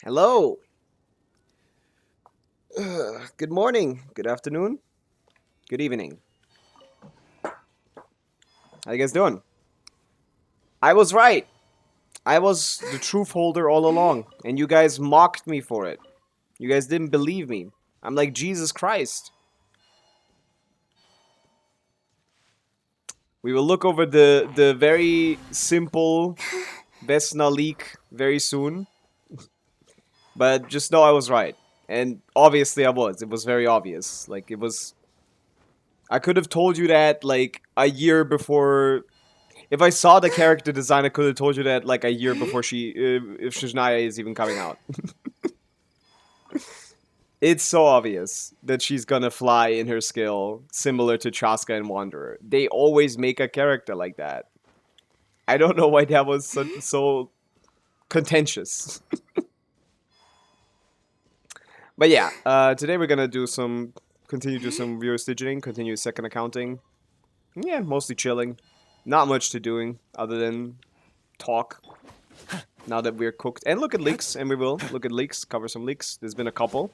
Hello. Good morning. Good afternoon. Good evening. How you guys doing? I was right. I was the truth holder all along, and you guys mocked me for it. You guys didn't believe me. I'm like Jesus Christ. We will look over the very simple Vesna leak very soon, but just know I was right. And obviously I was. It was very obvious. Like it was I could have told you that like a year before. If I saw the character design, I could have told you that like a year before if Shizhnaya is even coming out. It's so obvious that she's gonna fly in her skill, similar to Chaska and Wanderer. They always make a character like that. I don't know why that was so contentious. But yeah, today we're gonna continue to do some viewer staging, continue second accounting. Yeah, mostly chilling. Not much to doing other than talk. Now that we're cooked, and look at leaks, and we will look at leaks, cover some leaks. There's been a couple.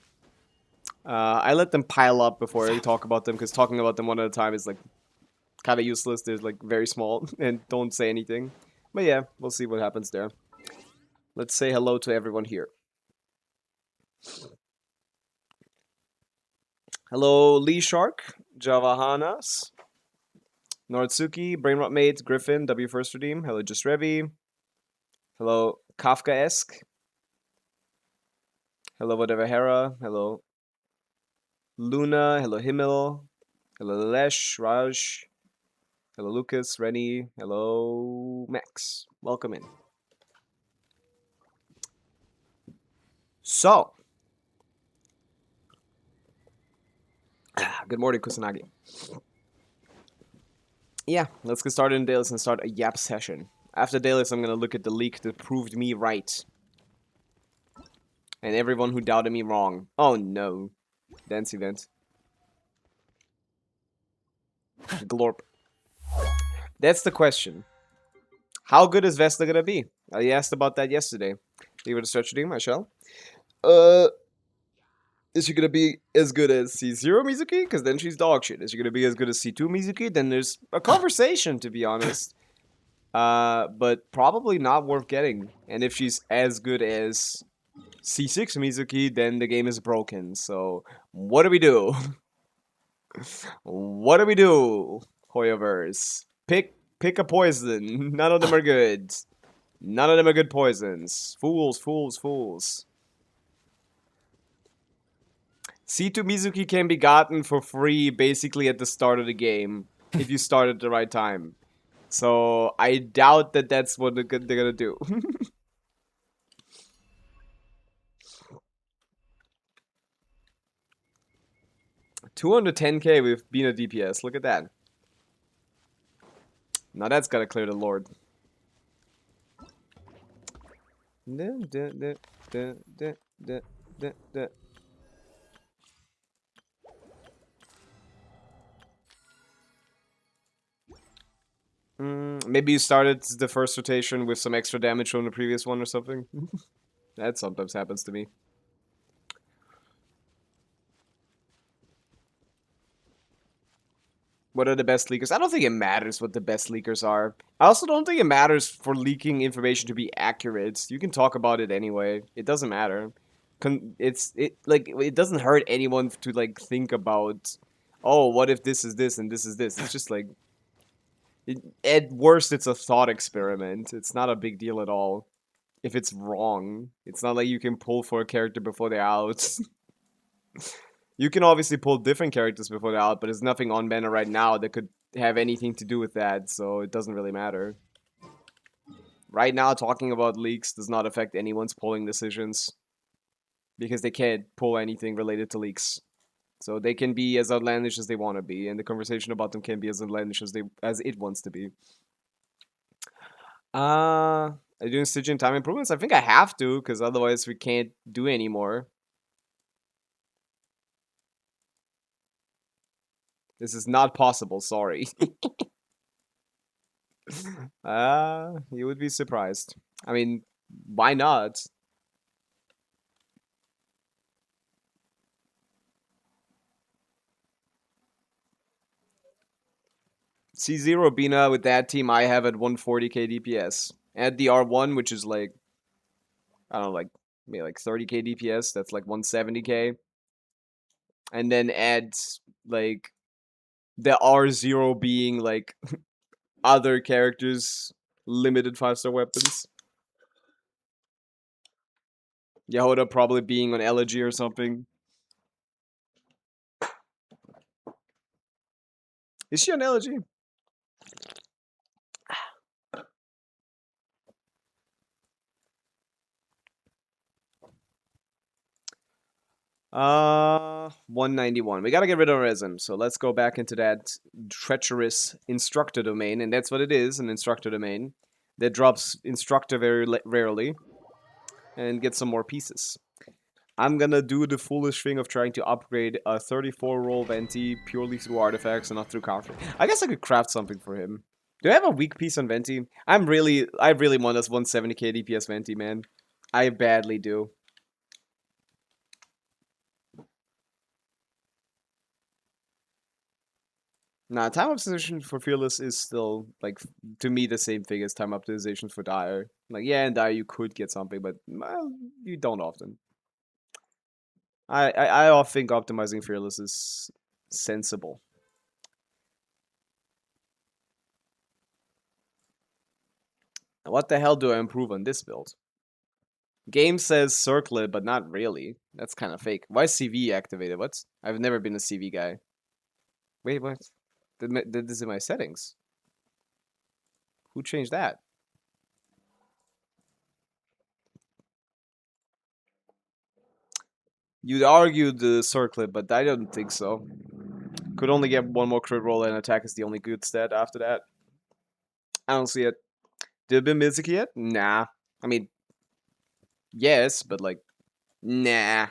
I let them pile up before I talk about them because talking about them one at a time is like kind of useless. They're like very small and don't say anything. But yeah, we'll see what happens there. Let's say hello to everyone here. Hello, Lee Shark, Javahanas, Nordsuki, Brainrot Mate, Griffin, W First Redeem. Hello, Just Revi. Hello, Kafka-esque. Hello, whatever Hera. Hello, Luna. Hello, Himmel. Hello, Lesh, Raj. Hello, Lucas, Rennie. Hello, Max. Welcome in. So, good morning, Kusanagi. Yeah, let's get started in Dailies and start a Yap session. After Dailies, I'm gonna look at the leak that proved me right. And everyone who doubted me wrong. Oh no. Dance event. Glorp. That's the question. How good is Vesna gonna be? I asked about that yesterday. You were to stretch redeem, I shall. Uh, is she gonna be as good as C0 Mizuki? Because then she's dog shit. Is she gonna be as good as C2 Mizuki? Then there's a conversation, to be honest. But probably not worth getting. And if she's as good as C6 Mizuki, then the game is broken. So what do we do? What do we do? Hoyoverse. Pick a poison. None of them are good. None of them are good poisons. Fools, fools, fools. C2 Mizuki can be gotten for free basically at the start of the game if you start at the right time. So I doubt that that's what they're gonna do. 210k with being a DPS. Look at that. Now that's gotta clear the Lord. Maybe you started the first rotation with some extra damage from the previous one or something. That sometimes happens to me. What are the best leakers? I don't think it matters what the best leakers are. I also don't think it matters for leaking information to be accurate. You can talk about it anyway. It doesn't matter. It doesn't hurt anyone to like think about, oh, what if this is this and this is this. It's just like at worst it's a thought experiment. It's not a big deal at all. If it's wrong, it's not like you can pull for a character before they're out. You can obviously pull different characters before they're out, but there's nothing on banner right now that could have anything to do with that, so it doesn't really matter. Right now, talking about leaks does not affect anyone's polling decisions because they can't pull anything related to leaks. So they can be as outlandish as they want to be, and the conversation about them can be as outlandish as it wants to be. Are you doing Stygian time improvements? I think I have to, because otherwise we can't do anymore. This is not possible, sorry. You would be surprised. I mean, why not? C0 Bina with that team I have at 140k DPS. Add the R1, which is like, I don't know, like maybe like 30k DPS. That's like 170k. And then add like the R0 being like other characters, limited 5-star weapons. Yahoda probably being on Elegy or something. Is she on Elegy? Uh, 191. We gotta get rid of Resin, so let's go back into that treacherous instructor domain, and that's what it is, an instructor domain that drops instructor very rarely, and get some more pieces. I'm gonna do the foolish thing of trying to upgrade a 34 roll Venti purely through artifacts and not through craft. I guess I could craft something for him. Do I have a weak piece on Venti? I really want this 170k DPS Venti, man. I badly do. Nah, time optimization for Fearless is still, like, to me, the same thing as time optimization for Dire. Like, yeah, in Dire you could get something, but well, you don't often. I often think optimizing Fearless is sensible. What the hell do I improve on this build? Game says circlet, but not really. That's kind of fake. Why is CV activated? What? I've never been a CV guy. Wait, what? Did this in my settings? Who changed that? You'd argue the circlet, but I don't think so. Could only get one more crit roll and attack is the only good stat after that. I don't see it. Did it been Mizuki yet? Nah. I mean, yes, but like, nah.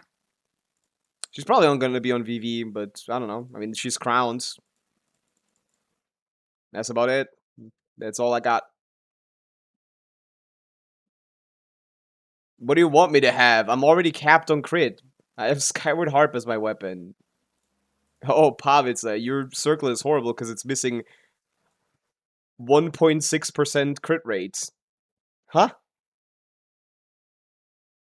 She's probably not going to be on VV, but I don't know. I mean, she's crowned. That's about it. That's all I got. What do you want me to have? I'm already capped on crit. I have Skyward Harp as my weapon. Oh, Pavica, your circle is horrible because it's missing 1.6% crit rates. Huh?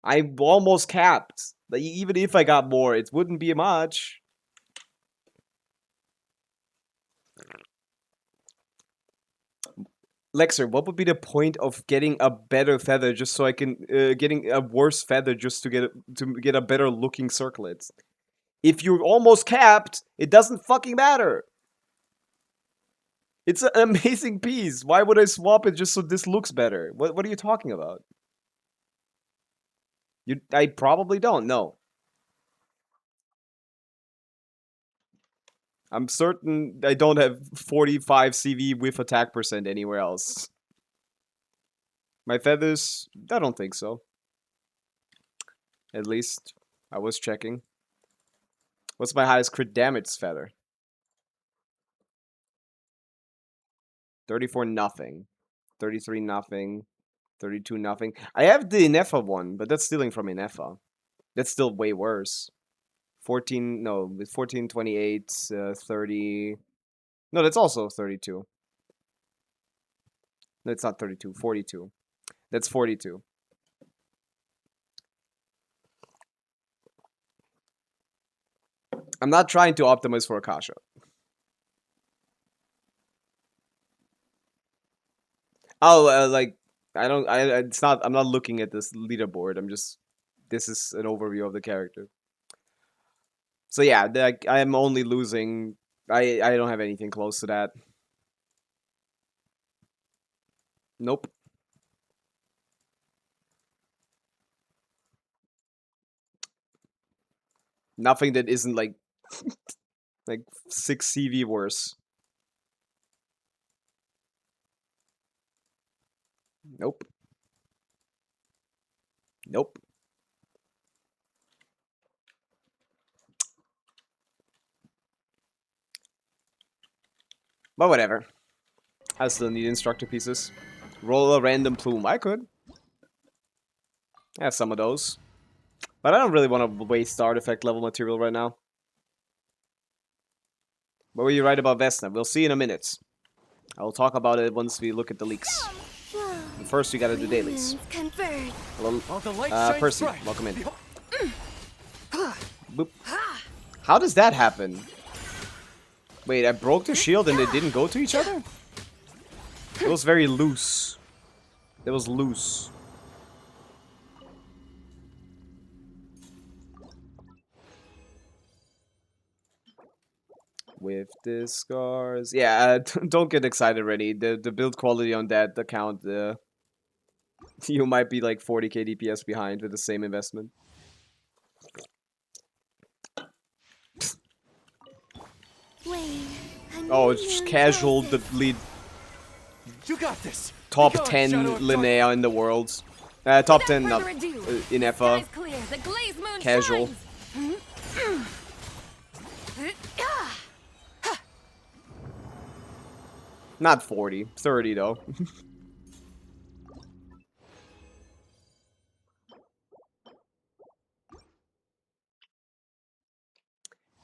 I'm almost capped. Like, even if I got more, it wouldn't be much. Lexer, what would be the point of getting a better feather just so I can getting a worse feather just to get a better looking circlet? If you're almost capped, it doesn't fucking matter. It's an amazing piece. Why would I swap it just so this looks better? What are you talking about? I probably don't know. I'm certain I don't have 45 CV with attack percent anywhere else. My feathers, I don't think so. At least, I was checking. What's my highest crit damage feather? 34 nothing. 33 nothing. 32 nothing. I have the Inefa one, but that's stealing from Inefa. That's still way worse. 14, no, with 14, 28, 30. No, that's also 32. No, it's not 32, 42. That's 42. I'm not trying to optimize for Akasha. Oh, like, it's not, I'm not looking at this leaderboard. This is an overview of the character. So yeah, I'm only losing, I don't have anything close to that. Nope. Nothing that isn't like, like 6 CV worse. Nope. Nope. But whatever. I still need instructor pieces. Roll a random plume. I could. I have some of those. But I don't really want to waste artifact level material right now. What were you right about Vesna? We'll see in a minute. I'll talk about it once we look at the leaks. But first, we gotta do dailies. Hello, Percy, welcome in. Boop. How does that happen? Wait, I broke the shield and they didn't go to each other? It was very loose. It was loose. With the scars. Yeah, don't get excited already. The build quality on that account, you might be like 40k DPS behind with the same investment. Oh, it's just casual, the lead. You got this. Top 10 Linnea in the world. Top 10 in FA. Casual. Not 40, 30 though.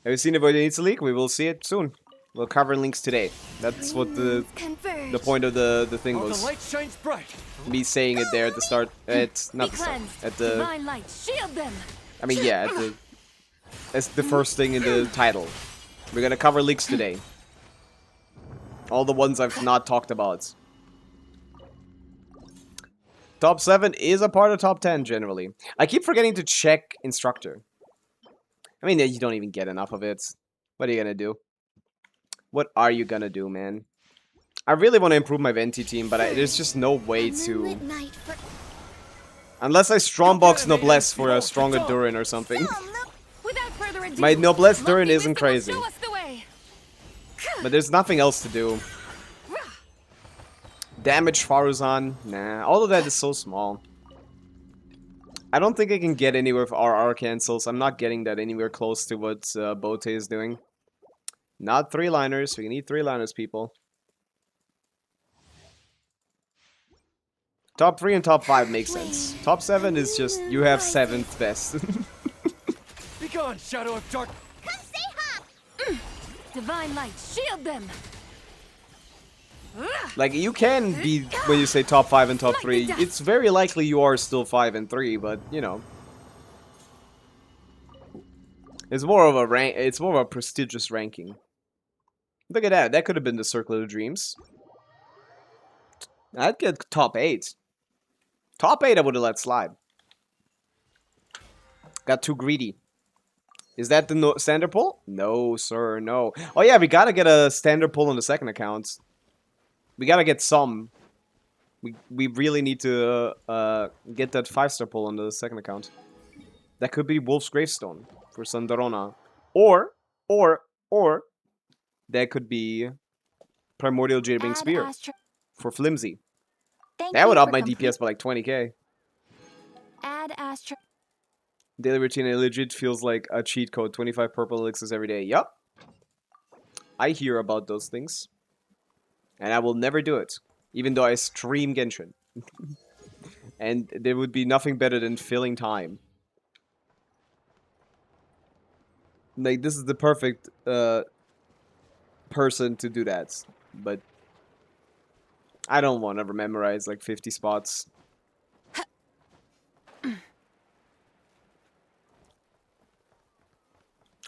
Have you seen the video needs to leak? We will see it soon. We'll cover links today. That's what the point of the thing was. Me saying it there at the start. At not the start. At the. I mean, yeah. At the. That's the first thing in the title. We're gonna cover leaks today. All the ones I've not talked about. Top 7 is a part of top 10 generally. I keep forgetting to check instructor. I mean, you don't even get enough of it. What are you gonna do? What are you gonna do, man? I really want to improve my Venti team, but there's just no way to... Unless I strongbox Noblesse for a stronger Durin or something. My Noblesse Durin isn't crazy. But there's nothing else to do. Damage Faruzan? Nah, all of that is so small. I don't think I can get anywhere with RR cancels. I'm not getting that anywhere close to what Bote is doing. Not 3-liners. We need 3-liners, people. Top 3 and top 5 makes sense. Top 7 is just, you have 7th best. Be gone, Shadow of Dark. Come say hop. Divine light, shield them. Like, you can be, when you say top 5 and top 3, it's very likely you are still 5 and 3, but, you know. It's more of a rank, it's more of a prestigious ranking. Look at that, that could have been the Circle of the Dreams. I'd get top 8. Top 8 I would have let slide. Got too greedy. Is that the standard pull? No, sir, no. Oh yeah, we gotta get a standard pull on the second account. We gotta get some. We really need to get that 5-star pull on the second account. That could be Wolf's Gravestone for Sandarona. Or, that could be Primordial Jadebring Spear for Flimsy. That would up my DPS by like 20k. Add Astra. Daily routine, it legit feels like a cheat code. 25 purple elixirs every day. Yup. I hear about those things. And I will never do it. Even though I stream Genshin. And there would be nothing better than filling time. Like, this is the perfect person to do that. But I don't want to memorize like 50 spots.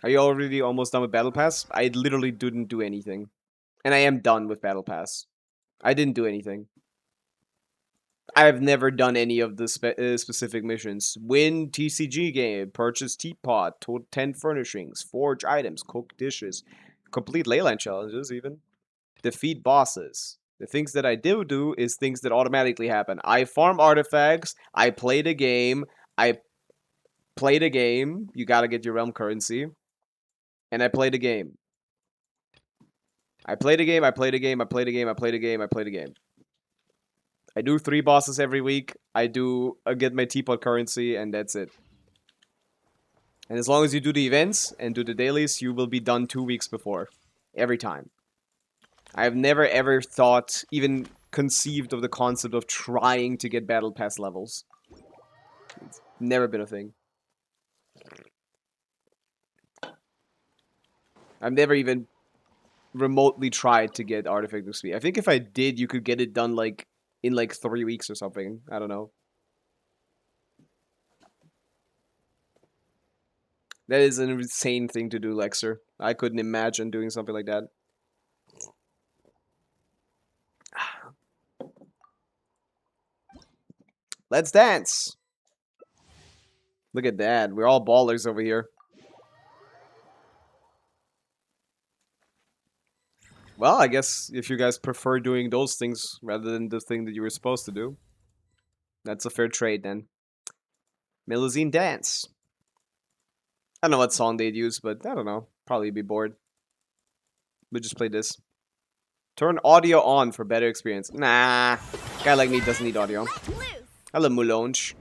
Are you already almost done with Battle Pass? I literally didn't do anything. And I am done with Battle Pass. I didn't do anything. I have never done any of the specific missions. Win TCG game, purchase teapot, 10 furnishings, forge items, cook dishes, complete leyline challenges even, defeat bosses. The things that I do is things that automatically happen. I farm artifacts, I play the game, you gotta get your realm currency, and I play the game. I play the game, I play the game, I play the game, I play the game, I play the game. I do 3 bosses every week. I get my teapot currency, and that's it. And as long as you do the events and do the dailies, you will be done 2 weeks before. Every time. I have never ever thought, even conceived of the concept of trying to get Battle Pass levels. It's never been a thing. I've never even remotely tried to get Artifact XP. I think if I did, you could get it done like in like 3 weeks or something. I don't know. That is an insane thing to do, Lexer. I couldn't imagine doing something like that. Let's dance. Look at that. We're all ballers over here. Well, I guess if you guys prefer doing those things rather than the thing that you were supposed to do, that's a fair trade then. Melusine Dance. I don't know what song they'd use, but I don't know. Probably be bored. We'll just play this. Turn audio on for better experience. Nah. Guy like me doesn't need audio. Hello, Moulonge.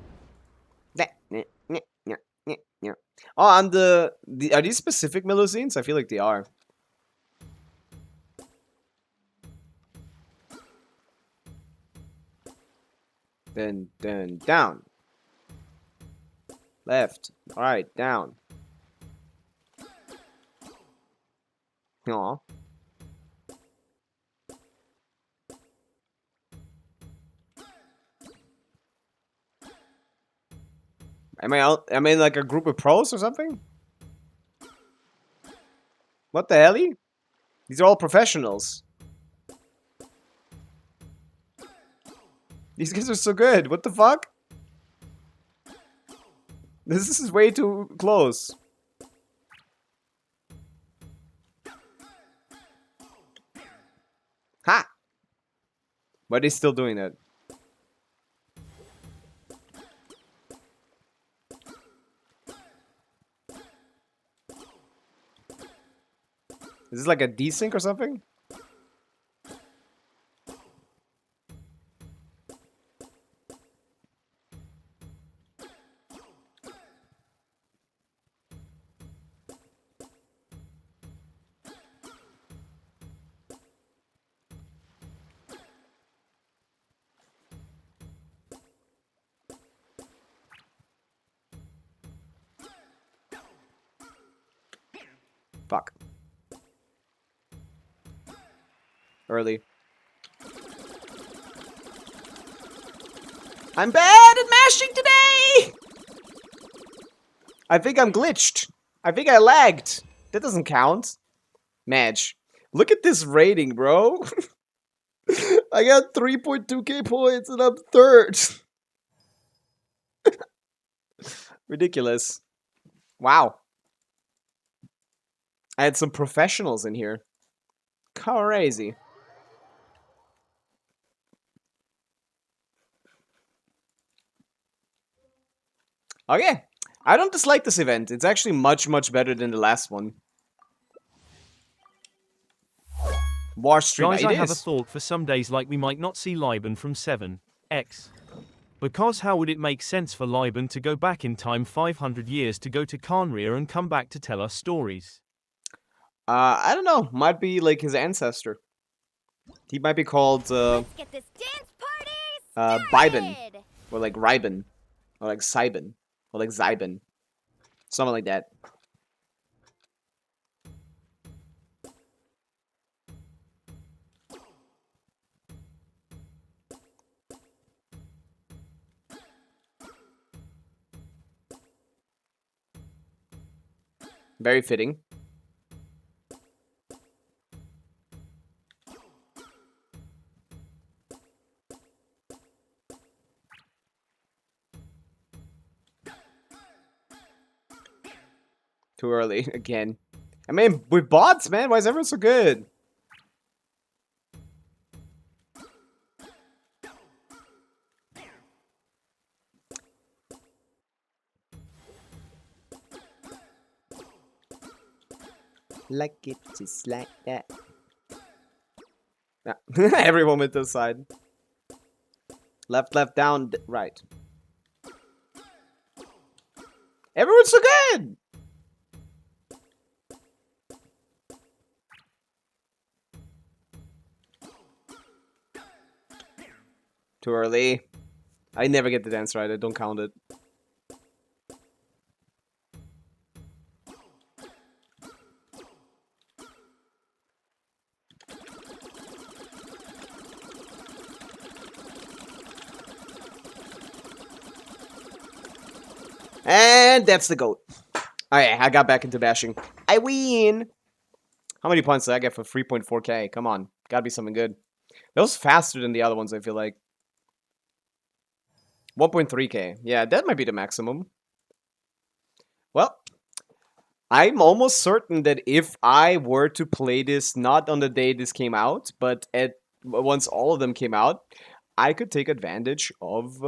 Oh, on the are these specific Melusines? I feel like they are. Then, down. Left. Alright, down. Aw. Am I out? Am I in like a group of pros or something? What the hell? These are all professionals. These guys are so good. What the fuck? This is way too close. Ha! Why are they still doing that? Is this like a desync or something? Fuck. Early. I'm bad at mashing today! I think I'm glitched. I think I lagged. That doesn't count. Match. Look at this rating, bro. I got 3.2k points and I'm third. Ridiculous. Wow. I had some professionals in here. Crazy. Okay. I don't dislike this event. It's actually much, much better than the last one. War stream. Guys, I have a thought for some days like we might not see Liban from 7x. Because how would it make sense for Liban to go back in time 500 years to go to Khaenri'ah and come back to tell us stories? I don't know. Might be like his ancestor. He might be called Biben. Or like Ryben. Or like Syben. Or like Zyben. Something like that. Very fitting. Too early again. I mean, with bots, man, why is everyone so good? Like it just like that. Yeah. Everyone went to the side. Left, left, down, right. Everyone's so good! Too early. I never get the dance right. I don't count it. And that's the goat. Alright, I got back into bashing. I win! How many points did I get for 3.4k? Come on. Gotta be something good. That was faster than the other ones, I feel like. 1.3k. Yeah, that might be the maximum. Well, I'm almost certain that if I were to play this not on the day this came out, but at once all of them came out, I could take advantage of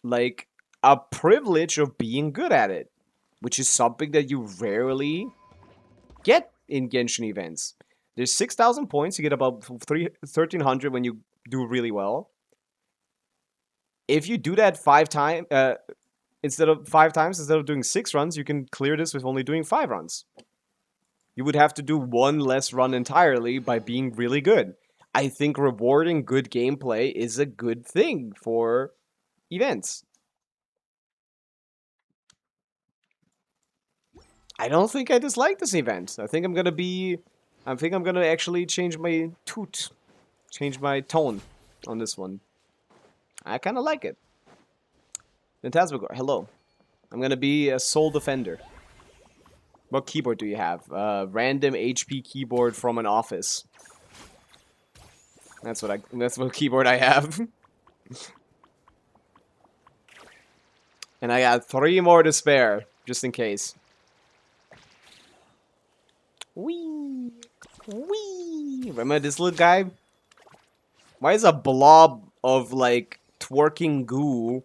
like a privilege of being good at it, which is something that you rarely get in Genshin events. There's 6,000 points, you get about 1,300 when you do really well. If you do that 5 times, instead of 5 times, instead of doing 6 runs, you can clear this with only doing 5 runs. You would have to do 1 less run entirely by being really good. I think rewarding good gameplay is a good thing for events. I don't think I dislike this event. I think I'm gonna actually change my change my tone on this one. I kind of like it. Phantasmagor, hello. I'm gonna be a sole defender. What keyboard do you have? Random HP keyboard from an office. That's what keyboard I have. And I got 3 more to spare, just in case. Wee! Wee! Remember this little guy? Why is a blob of, like, twerking goo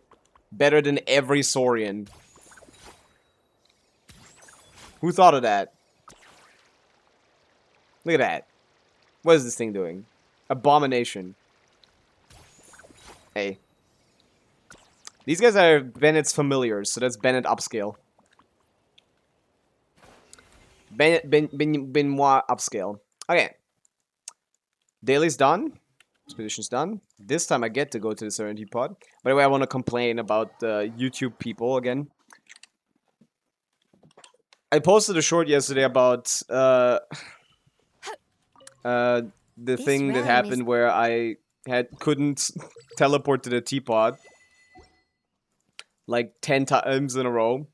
better than every Saurian? Who thought of that? Look at that. What is this thing doing? Abomination. Hey. These guys are Bennett's familiars, so that's Bennett upscale. Benoit upscale. Okay. Daily's done. Expedition's done. This time I get to go to the Serenity Pod. By the way, I want to complain about YouTube people again. I posted a short yesterday about the thing that happened where I couldn't teleport to the teapot like 10 times in a row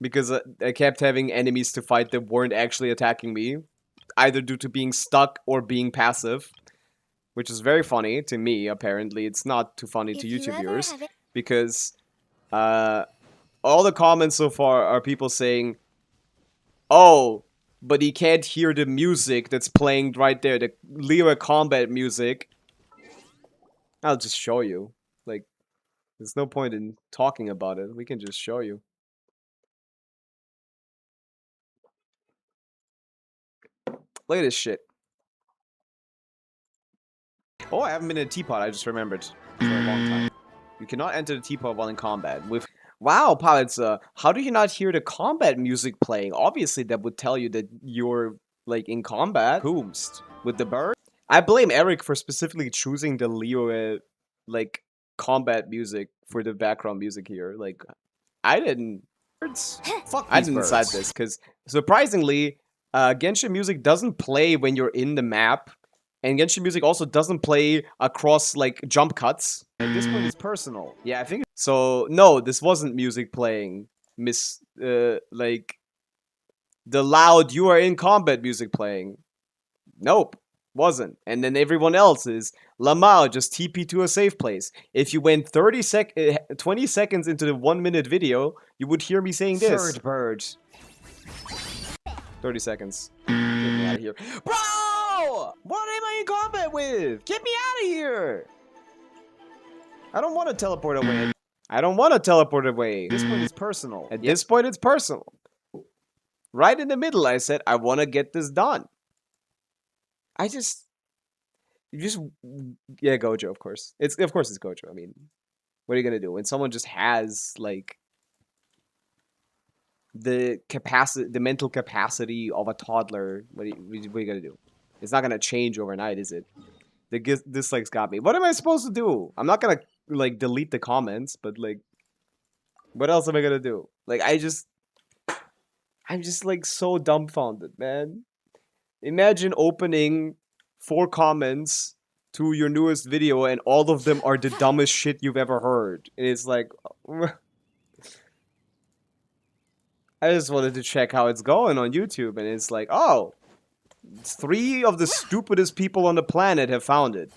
because I kept having enemies to fight that weren't actually attacking me, either due to being stuck or being passive, which is very funny to me. Apparently it's not too funny to YouTube viewers because all the comments so far are people saying, oh, but he can't hear the music that's playing right there, the Lyra combat music. I'll just show you. Like, there's no point in talking about it. We can just show you. Look at this shit. Oh, I haven't been in a teapot, I just remembered. For a long time. You cannot enter the teapot while in combat. Wow, Pavica, how do you not hear the combat music playing? Obviously, that would tell you that you're, like, in combat. Whomst. With the bird? I blame Eric for specifically choosing the Leo, like, combat music for the background music here. Like, I didn't... Fuck I didn't decide this, because, surprisingly, Genshin music doesn't play when you're in the map. And Genshin music also doesn't play across, like, jump cuts. At this point, it's personal. Yeah, I think... So, no, this wasn't music playing. Like... The loud, you are in combat music playing. Nope. Wasn't. And then everyone else is... Lamau, just TP to a safe place. If you went 20 seconds into the 1-minute video, you would hear me saying this. Third bird. 30 seconds. Get me out of here. Bro! What am I in combat with? Get me out of here! I don't want to teleport away. I don't want to teleport away. At this point, it's personal. At this point, it's personal. Right in the middle, I said, I want to get this done. Yeah, Gojo, of course. Of course it's Gojo. I mean, what are you gonna do when someone just has like the mental capacity of a toddler? What are you gonna do? It's not gonna change overnight, is it? The dislikes got me. What am I supposed to do? I'm not gonna like delete the comments, but like, what else am I gonna do? Like, I'm just like so dumbfounded, man. Imagine opening 4 comments to your newest video and all of them are the dumbest shit you've ever heard. And it's like, I just wanted to check how it's going on YouTube, and it's like, oh, 3 of the stupidest people on the planet have found it.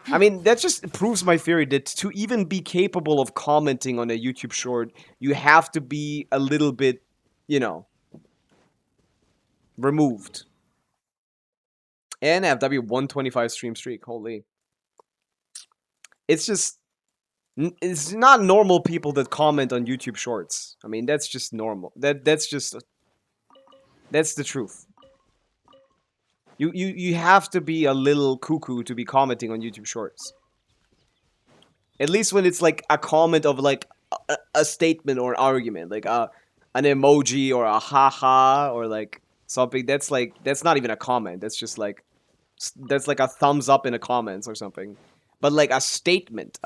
I mean, that just proves my theory that to even be capable of commenting on a YouTube short, you have to be a little bit, you know, removed. And FW 125 stream streak, holy. It's just, it's not normal people that comment on YouTube shorts. I mean, that's just normal. That's the truth. You have to be a little cuckoo to be commenting on YouTube shorts. At least when it's like a comment of like a statement or an argument, like an emoji or a haha or like something. That's not even a comment. That's just like that's like a thumbs up in the comments or something. But like a statement,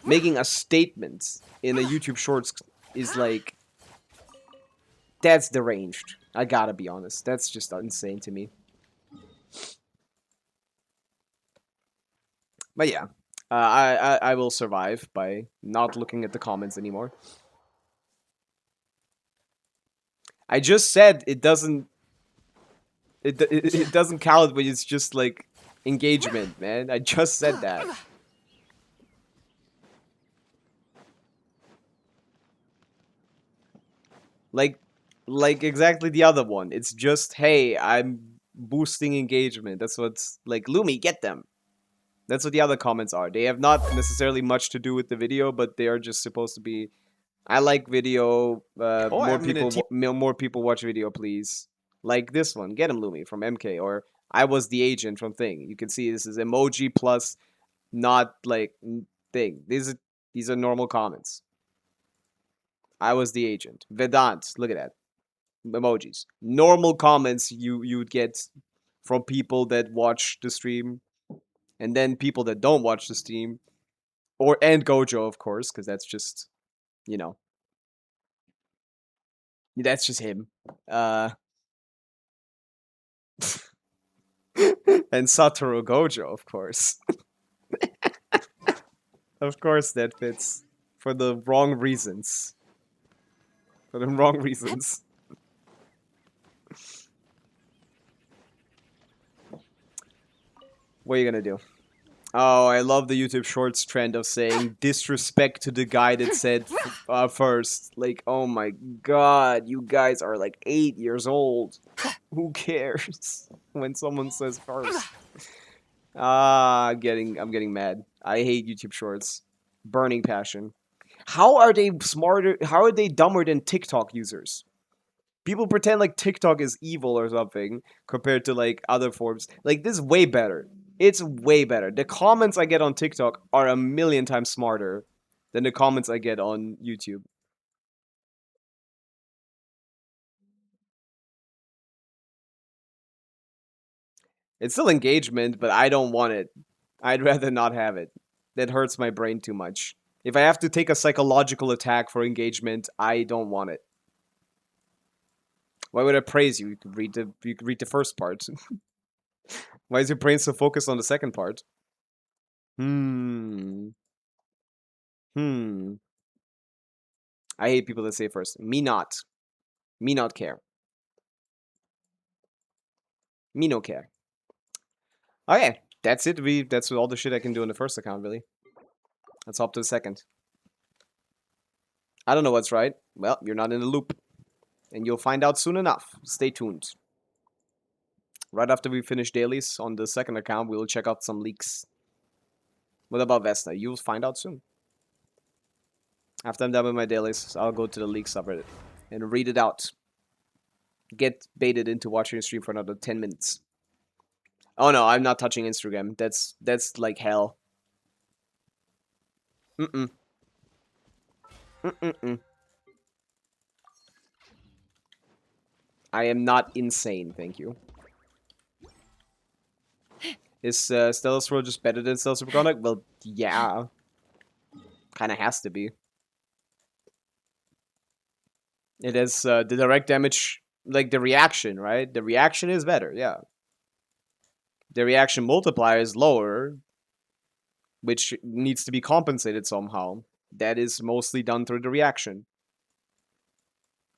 making a statement in a YouTube shorts is like, that's deranged. I gotta be honest. That's just insane to me. But yeah, I will survive by not looking at the comments anymore. I just said it doesn't count when it's just like engagement, man. I just said that. Like exactly the other one. It's just, hey, I'm boosting engagement. That's what's like, Lumi, get them. That's what the other comments are. They have not necessarily much to do with the video, but they are just supposed to be, I like video, more people watch video, please. Like this one, get him, Lumi, from MK, or I was the agent from Thing. You can see this is emoji plus not like thing. These are normal comments. I was the agent. Vedant, look at that. Emojis. Normal comments you would get from people that watch the stream, and then people that don't watch the stream, and Gojo, of course, because that's just, you know, that's just him. And Satoru Gojo, of course. Of course that fits. For the wrong reasons. For the wrong reasons. What are you gonna do? Oh, I love the YouTube Shorts trend of saying disrespect to the guy that said first. Like, oh my god, you guys are like 8 years old. Who cares when someone says first? I'm getting mad. I hate YouTube Shorts. Burning passion. How are they smarter? How are they dumber than TikTok users? People pretend like TikTok is evil or something compared to like other forms. Like, this is way better. It's way better. The comments I get on TikTok are a million times smarter than the comments I get on YouTube. It's still engagement, but I don't want it. I'd rather not have it. That hurts my brain too much. If I have to take a psychological attack for engagement, I don't want it. Why would I praise you? You could read the first part. Why is your brain so focused on the second part? Hmm. I hate people that say first. Me not. Me not care. Me no care. Okay, that's it. That's all the shit I can do on the first account, really. Let's hop to the second. I don't know what's right. Well, you're not in the loop. And you'll find out soon enough. Stay tuned. Right after we finish dailies on the second account, we will check out some leaks. What about Vesna? You'll find out soon. After I'm done with my dailies, I'll go to the leaks subreddit and read it out. Get baited into watching a stream for another 10 minutes. Oh no, I'm not touching Instagram. That's like hell. Mm-mm. Mm-mm-mm. I am not insane, thank you. Is Stellar Swirl just better than Stellar Superconduct? Well, yeah. Kinda has to be. It has the direct damage, like the reaction, right? The reaction is better, yeah. The reaction multiplier is lower, which needs to be compensated somehow. That is mostly done through the reaction.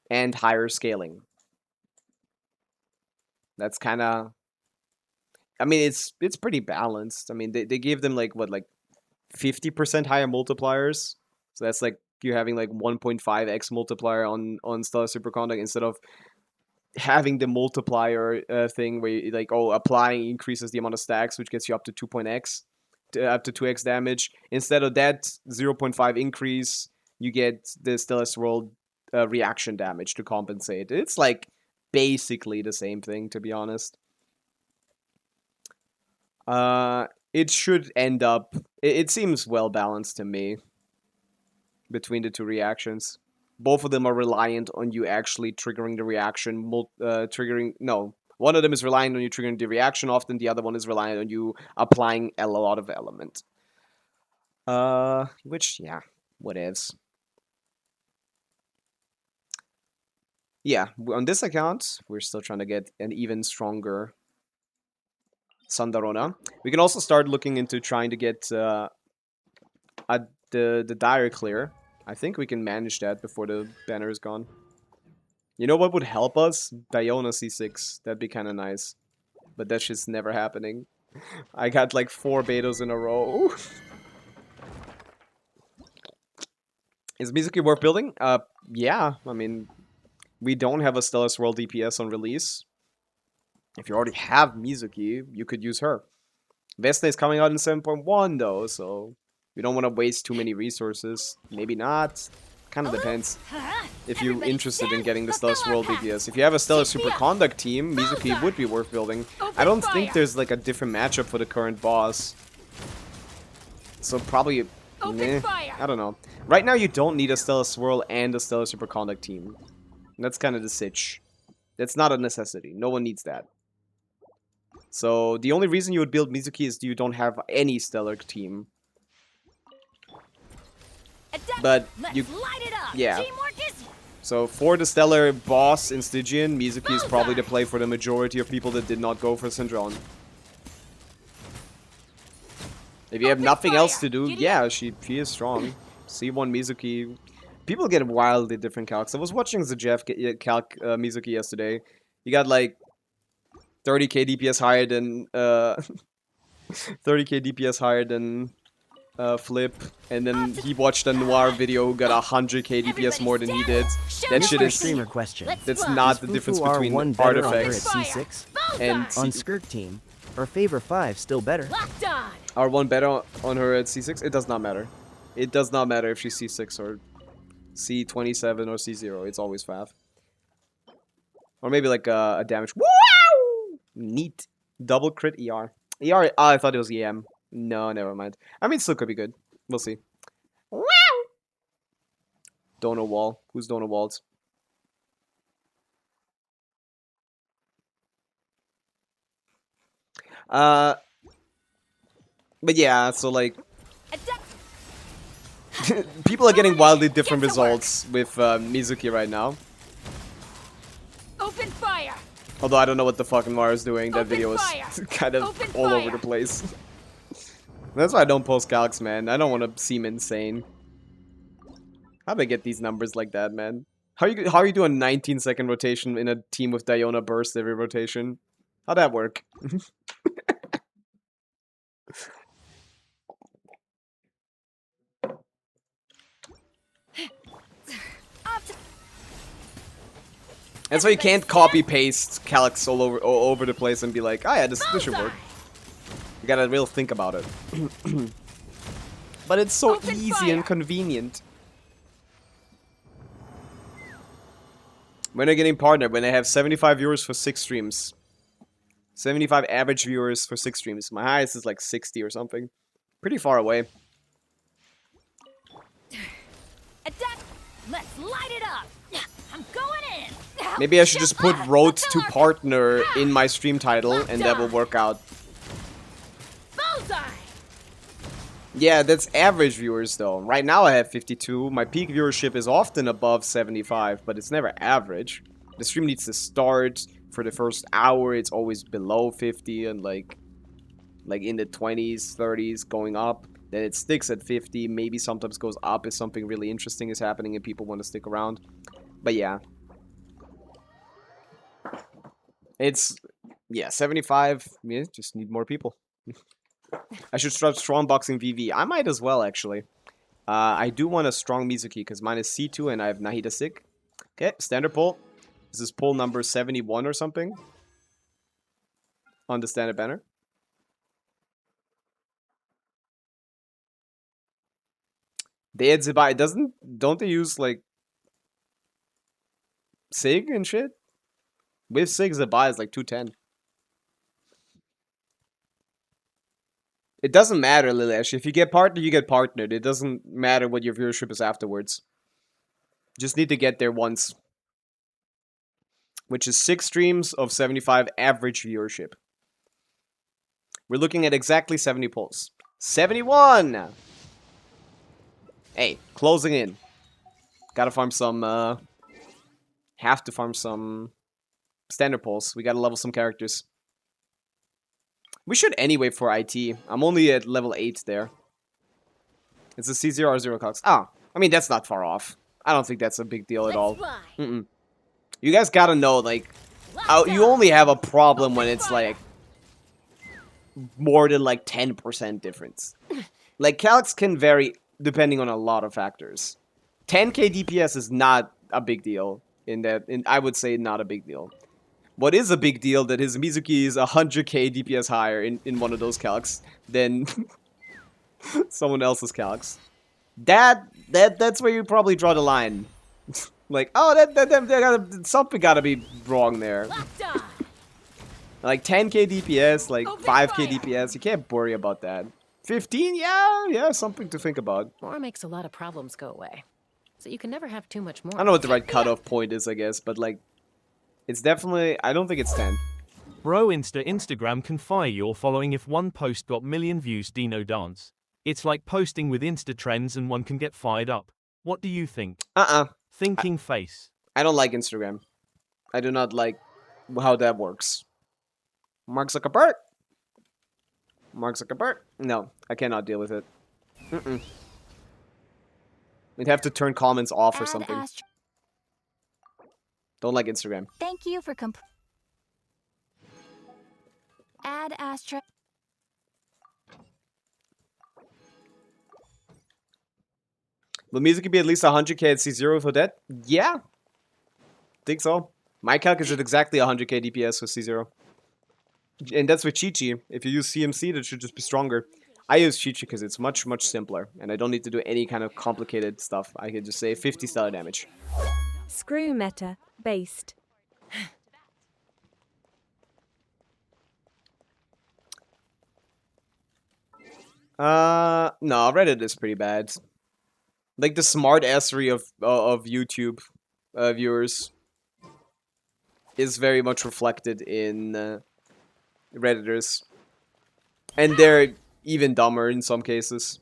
and higher scaling. That's kind of, I mean, it's pretty balanced. I mean, they gave them like what, like 50% higher multipliers. So that's like you're having like 1.5x multiplier on Stellar Superconduct instead of having the multiplier thing where you, like, oh, applying increases the amount of stacks, which gets you up to 2.x, up to 2x damage. Instead of that 0.5 increase, you get the Stellar Swirl reaction damage to compensate. It's like basically the same thing, to be honest. It should end up. It seems well balanced to me between the two reactions. Both of them are reliant on you actually triggering the reaction. One of them is reliant on you triggering the reaction often. The other one is reliant on you applying a lot of element. Which, yeah, whatevs. Yeah, on this account, we're still trying to get an even stronger Sandarona. We can also start looking into trying to get the dire clear. I think we can manage that before the banner is gone. You know what would help us? Diona C6. That'd be kind of nice. But that's just never happening. I got like 4 betas in a row. Is Mizuki worth building? Yeah. I mean, we don't have a Stellar Swirl DPS on release. If you already have Mizuki, you could use her. Vesna is coming out in 7.1 though, so we don't want to waste too many resources. Maybe not. Kind of depends if you're interested in getting the Stellar Swirl DPS. If you have a Stellar Superconduct team, Mizuki would be worth building. I don't think there's like a different matchup for the current boss. So probably, I don't know. Right now you don't need a Stellar Swirl and a Stellar Superconduct team. That's kind of the sitch. That's not a necessity. No one needs that. So the only reason you would build Mizuki is you don't have any Stellar team. But you, yeah. So for the Stellar boss in Stygian, Mizuki is probably the play for the majority of people that did not go for Syndrome. If you have nothing else to do, yeah, she is strong. C1 Mizuki. People get wildly different calcs. I was watching the Jeff calc Mizuki yesterday. He got like 30k DPS higher than 30k DPS higher than Flip, and then he watched a Noir video who got 100k DPS more than he did. That shit is streamer question. That's not the difference between R1 artifacts at C6 and on Skirt team, or Favor 5 still better. R1 better on her at C6. It does not matter. It does not matter if she's C6 or C27 or C0. It's always Fav. Or maybe like a damage. Wow! Neat. Double crit ER. ER. Oh, I thought it was EM. No, never mind. I mean, still could be good. We'll see. Wow! Dono Wall. Who's Dono Walls? But yeah, so like people are getting wildly different results with Mizuki right now. Open fire. Although I don't know what the fucking Mara is doing. That video was kind of all over the place. That's why I don't post calcs, man. I don't want to seem insane. How'd I get these numbers like that, man? How you do a 19-second rotation in a team with Diona burst every rotation? How'd that work? That's why you can't copy-paste calcs all over the place and be like, oh yeah, this should work. You gotta really think about it. But it's so easy and convenient. When they're getting partnered, when they have 75 viewers for 6 streams. 75 average viewers for 6 streams. My highest is like 60 or something. Pretty far away. Let's light it up. I'm going in. Maybe I should just put Road to Partner in my stream title and that will work out. Yeah, that's average viewers though. Right now I have 52. My peak viewership is often above 75, but it's never average. The stream needs to start. For the first hour, it's always below 50 and like in the 20s, 30s, going up. Then it sticks at 50. Maybe sometimes goes up if something really interesting is happening and people want to stick around. But yeah, It's, yeah, 75. Yeah, just need more people. I should start strongboxing VV. I might as well, actually. I do want a strong Mizuki because mine is C2 and I have Nahida Sick. Okay, standard pull. This is pull number 71 or something on the standard banner. They had Zibai. Don't they use like Sig and shit? With Sig, Zibai is like 210. It doesn't matter, Lilesh. If you get partnered, you get partnered. It doesn't matter what your viewership is afterwards. Just need to get there once. Which is 6 streams of 75 average viewership. We're looking at exactly 70 polls. 71! Hey, closing in. Gotta farm some, have to farm some standard polls. We gotta level some characters. We should anyway for IT. I'm only at level 8 there. It's a C0 or 0 cogs. Ah, I mean, that's not far off. I don't think that's a big deal at all. Mm-mm. You guys gotta know, like, you only have a problem when it's, like, more than, like, 10% difference. Like, calcs can vary depending on a lot of factors. 10k DPS is not a big deal. I would say not a big deal. What is a big deal that his Mizuki is 100k DPS higher in one of those calcs than someone else's calcs. That's where you probably draw the line. Like, oh, something gotta be wrong there. Like 10k DPS, like 5k DPS, you can't worry about that. 15, yeah, something to think about. More makes a lot of problems go away. So you can never have too much more. I don't know what the right cutoff point is, I guess, but like, it's definitely, I don't think it's 10. Bro, Instagram can fire your following if one post got million views. Dino dance. It's like posting with Insta trends and one can get fired up. What do you think? Thinking face. I don't like Instagram. I do not like how that works. Mark Zuckerberg. Mark Zuckerberg. No, I cannot deal with it. We'd have to turn comments off or something. Don't like Instagram. Thank you for Add Astra. Will music be at least 100k at C0 for that? Yeah. Think so. My calc is at exactly 100k DPS with C0. And that's with Chi-Chi. If you use CMC, that should just be stronger. I use Chi-Chi because it's much, much simpler. And I don't need to do any kind of complicated stuff. I can just say 50 stellar damage. Screw meta. Based. No, Reddit is pretty bad. Like the smart assery of YouTube viewers is very much reflected in Redditors. And they're even dumber in some cases.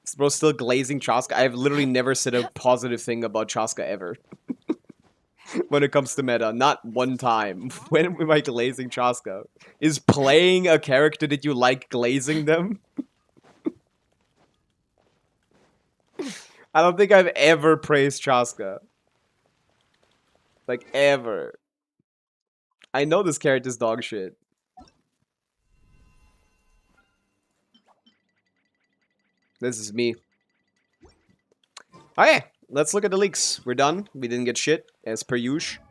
Is bro still glazing Chaska? I've literally never said a positive thing about Chaska ever. When it comes to meta, not one time. When am I glazing Chaska? Is playing a character that you like glazing them? I don't think I've ever praised Chaska. Like, ever. I know this character's dog shit. This is me. Okay, let's look at the leaks. We're done. We didn't get shit, as per usual.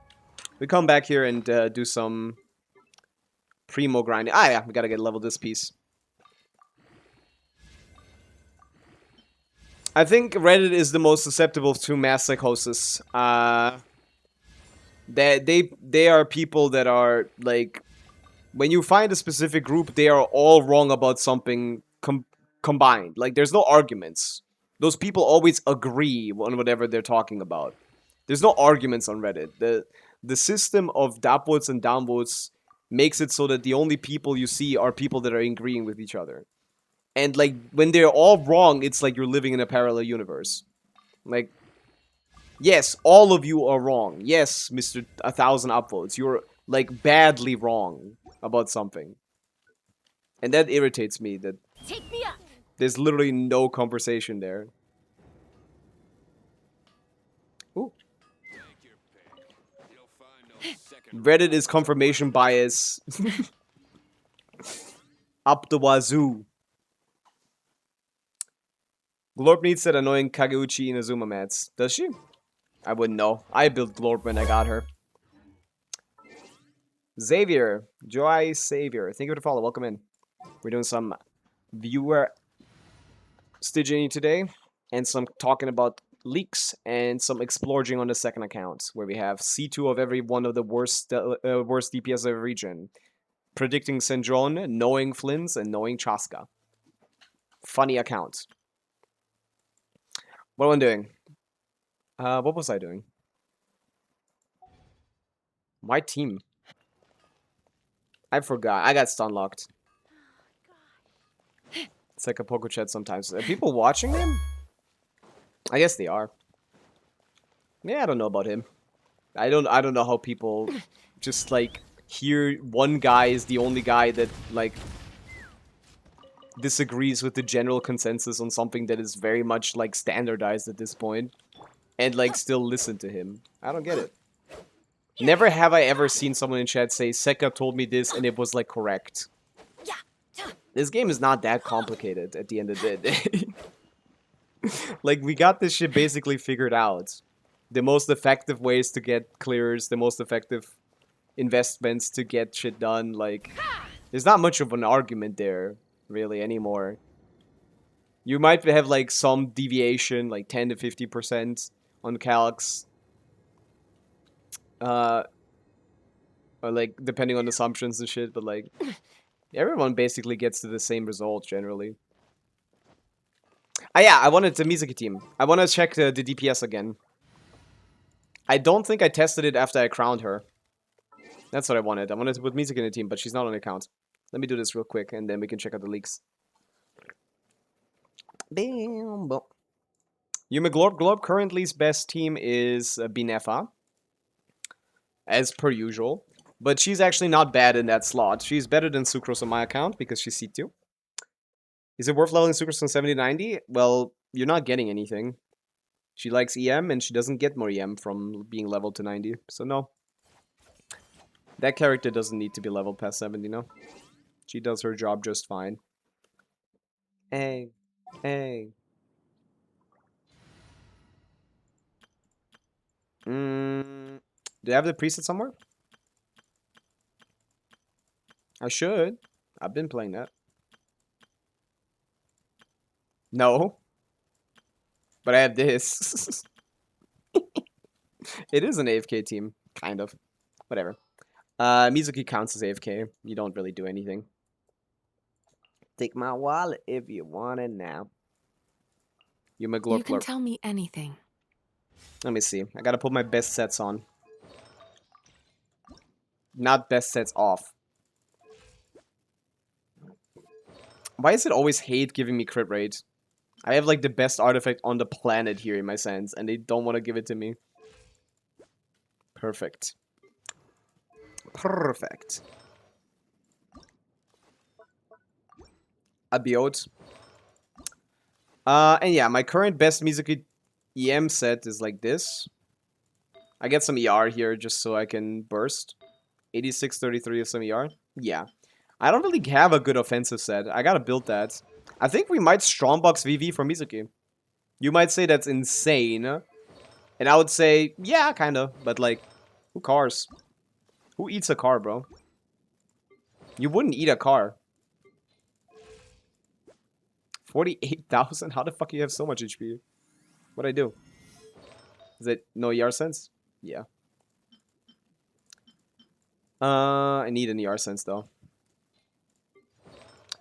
We come back here and do some primo grinding. Ah, yeah, we gotta get level this piece. I think Reddit is the most susceptible to mass psychosis. They are people that are, like, when you find a specific group, they are all wrong about something combined. Like, there's no arguments. Those people always agree on whatever they're talking about. There's no arguments on Reddit. The system of upvotes and downvotes makes it so that the only people you see are people that are agreeing with each other. And, like, when they're all wrong, it's like you're living in a parallel universe. Like, yes, all of you are wrong. Yes, Mr. 1,000 upvotes. You're, like, badly wrong about something. And that irritates me, that Take me up. there's literally no conversation there. Reddit is confirmation bias. Up the wazoo. Glorp needs that annoying Kageuchi Inazuma mats. Does she? I wouldn't know. I built Glorp when I got her. Xavier. Joy Xavier. Thank you for the follow. Welcome in. We're doing some viewer Stygian today. And some talking about leaks. And some explorging on the second account. Where we have C2 of every one of the worst DPS of every region. Predicting Sendron, knowing Flynn's, and knowing Chaska. Funny account. What am I doing? What was I doing? My team. I forgot. I got stun locked. It's like a poker chat sometimes. Are people watching him? I guess they are. Yeah, I don't know about him. I don't know how people just like hear one guy is the only guy that like disagrees with the general consensus on something that is very much like standardized at this point and like still listen to him. I don't get it. Never have I ever seen someone in chat say Seka told me this and it was like correct. This game is not that complicated at the end of the day. Like we got this shit basically figured out. The most effective ways to get clears, the most effective investments to get shit done, like there's not much of an argument there really anymore. You might have like some deviation, like 10 to 50% on calcs. Or like depending on assumptions and shit, but like everyone basically gets to the same result generally. Ah yeah, I wanted the Mizuki team. I want to check the DPS again. I don't think I tested it after I crowned her. That's what I wanted. I wanted to put Mizuki in the team, but she's not on the account. Let me do this real quick, and then we can check out the leaks. Bam, boom. Yume Glorb currently's best team is Binefa. As per usual. But she's actually not bad in that slot. She's better than Sucrose on my account, because she's C2. Is it worth leveling Sucrose on 70-90? Well, you're not getting anything. She likes EM, and she doesn't get more EM from being leveled to 90. So no. That character doesn't need to be leveled past 70, no? She does her job just fine. Hey. Hey. Do I have the preset somewhere? I should. I've been playing that. No. But I have this. It is an AFK team. Kind of. Whatever. Mizuki counts as AFK. You don't really do anything. Take my wallet if you want it now. You can tell me anything. Let me see. I gotta put my best sets on. Not best sets off. Why is it always hate giving me crit rate? I have like the best artifact on the planet here in my sense, and they don't want to give it to me. Perfect. Perfect. Abiot. And yeah, my current best Mizuki EM set is like this. I get some ER here just so I can burst. 86-33 is some ER. Yeah. I don't really have a good offensive set. I gotta build that. I think we might strongbox VV for Mizuki. You might say that's insane. And I would say, yeah, kinda. But like, who cars? Who eats a car, bro? You wouldn't eat a car. 48,000? How the fuck do you have so much HP? What'd I do? Is it no ER sense? Yeah. I need an ER sense though.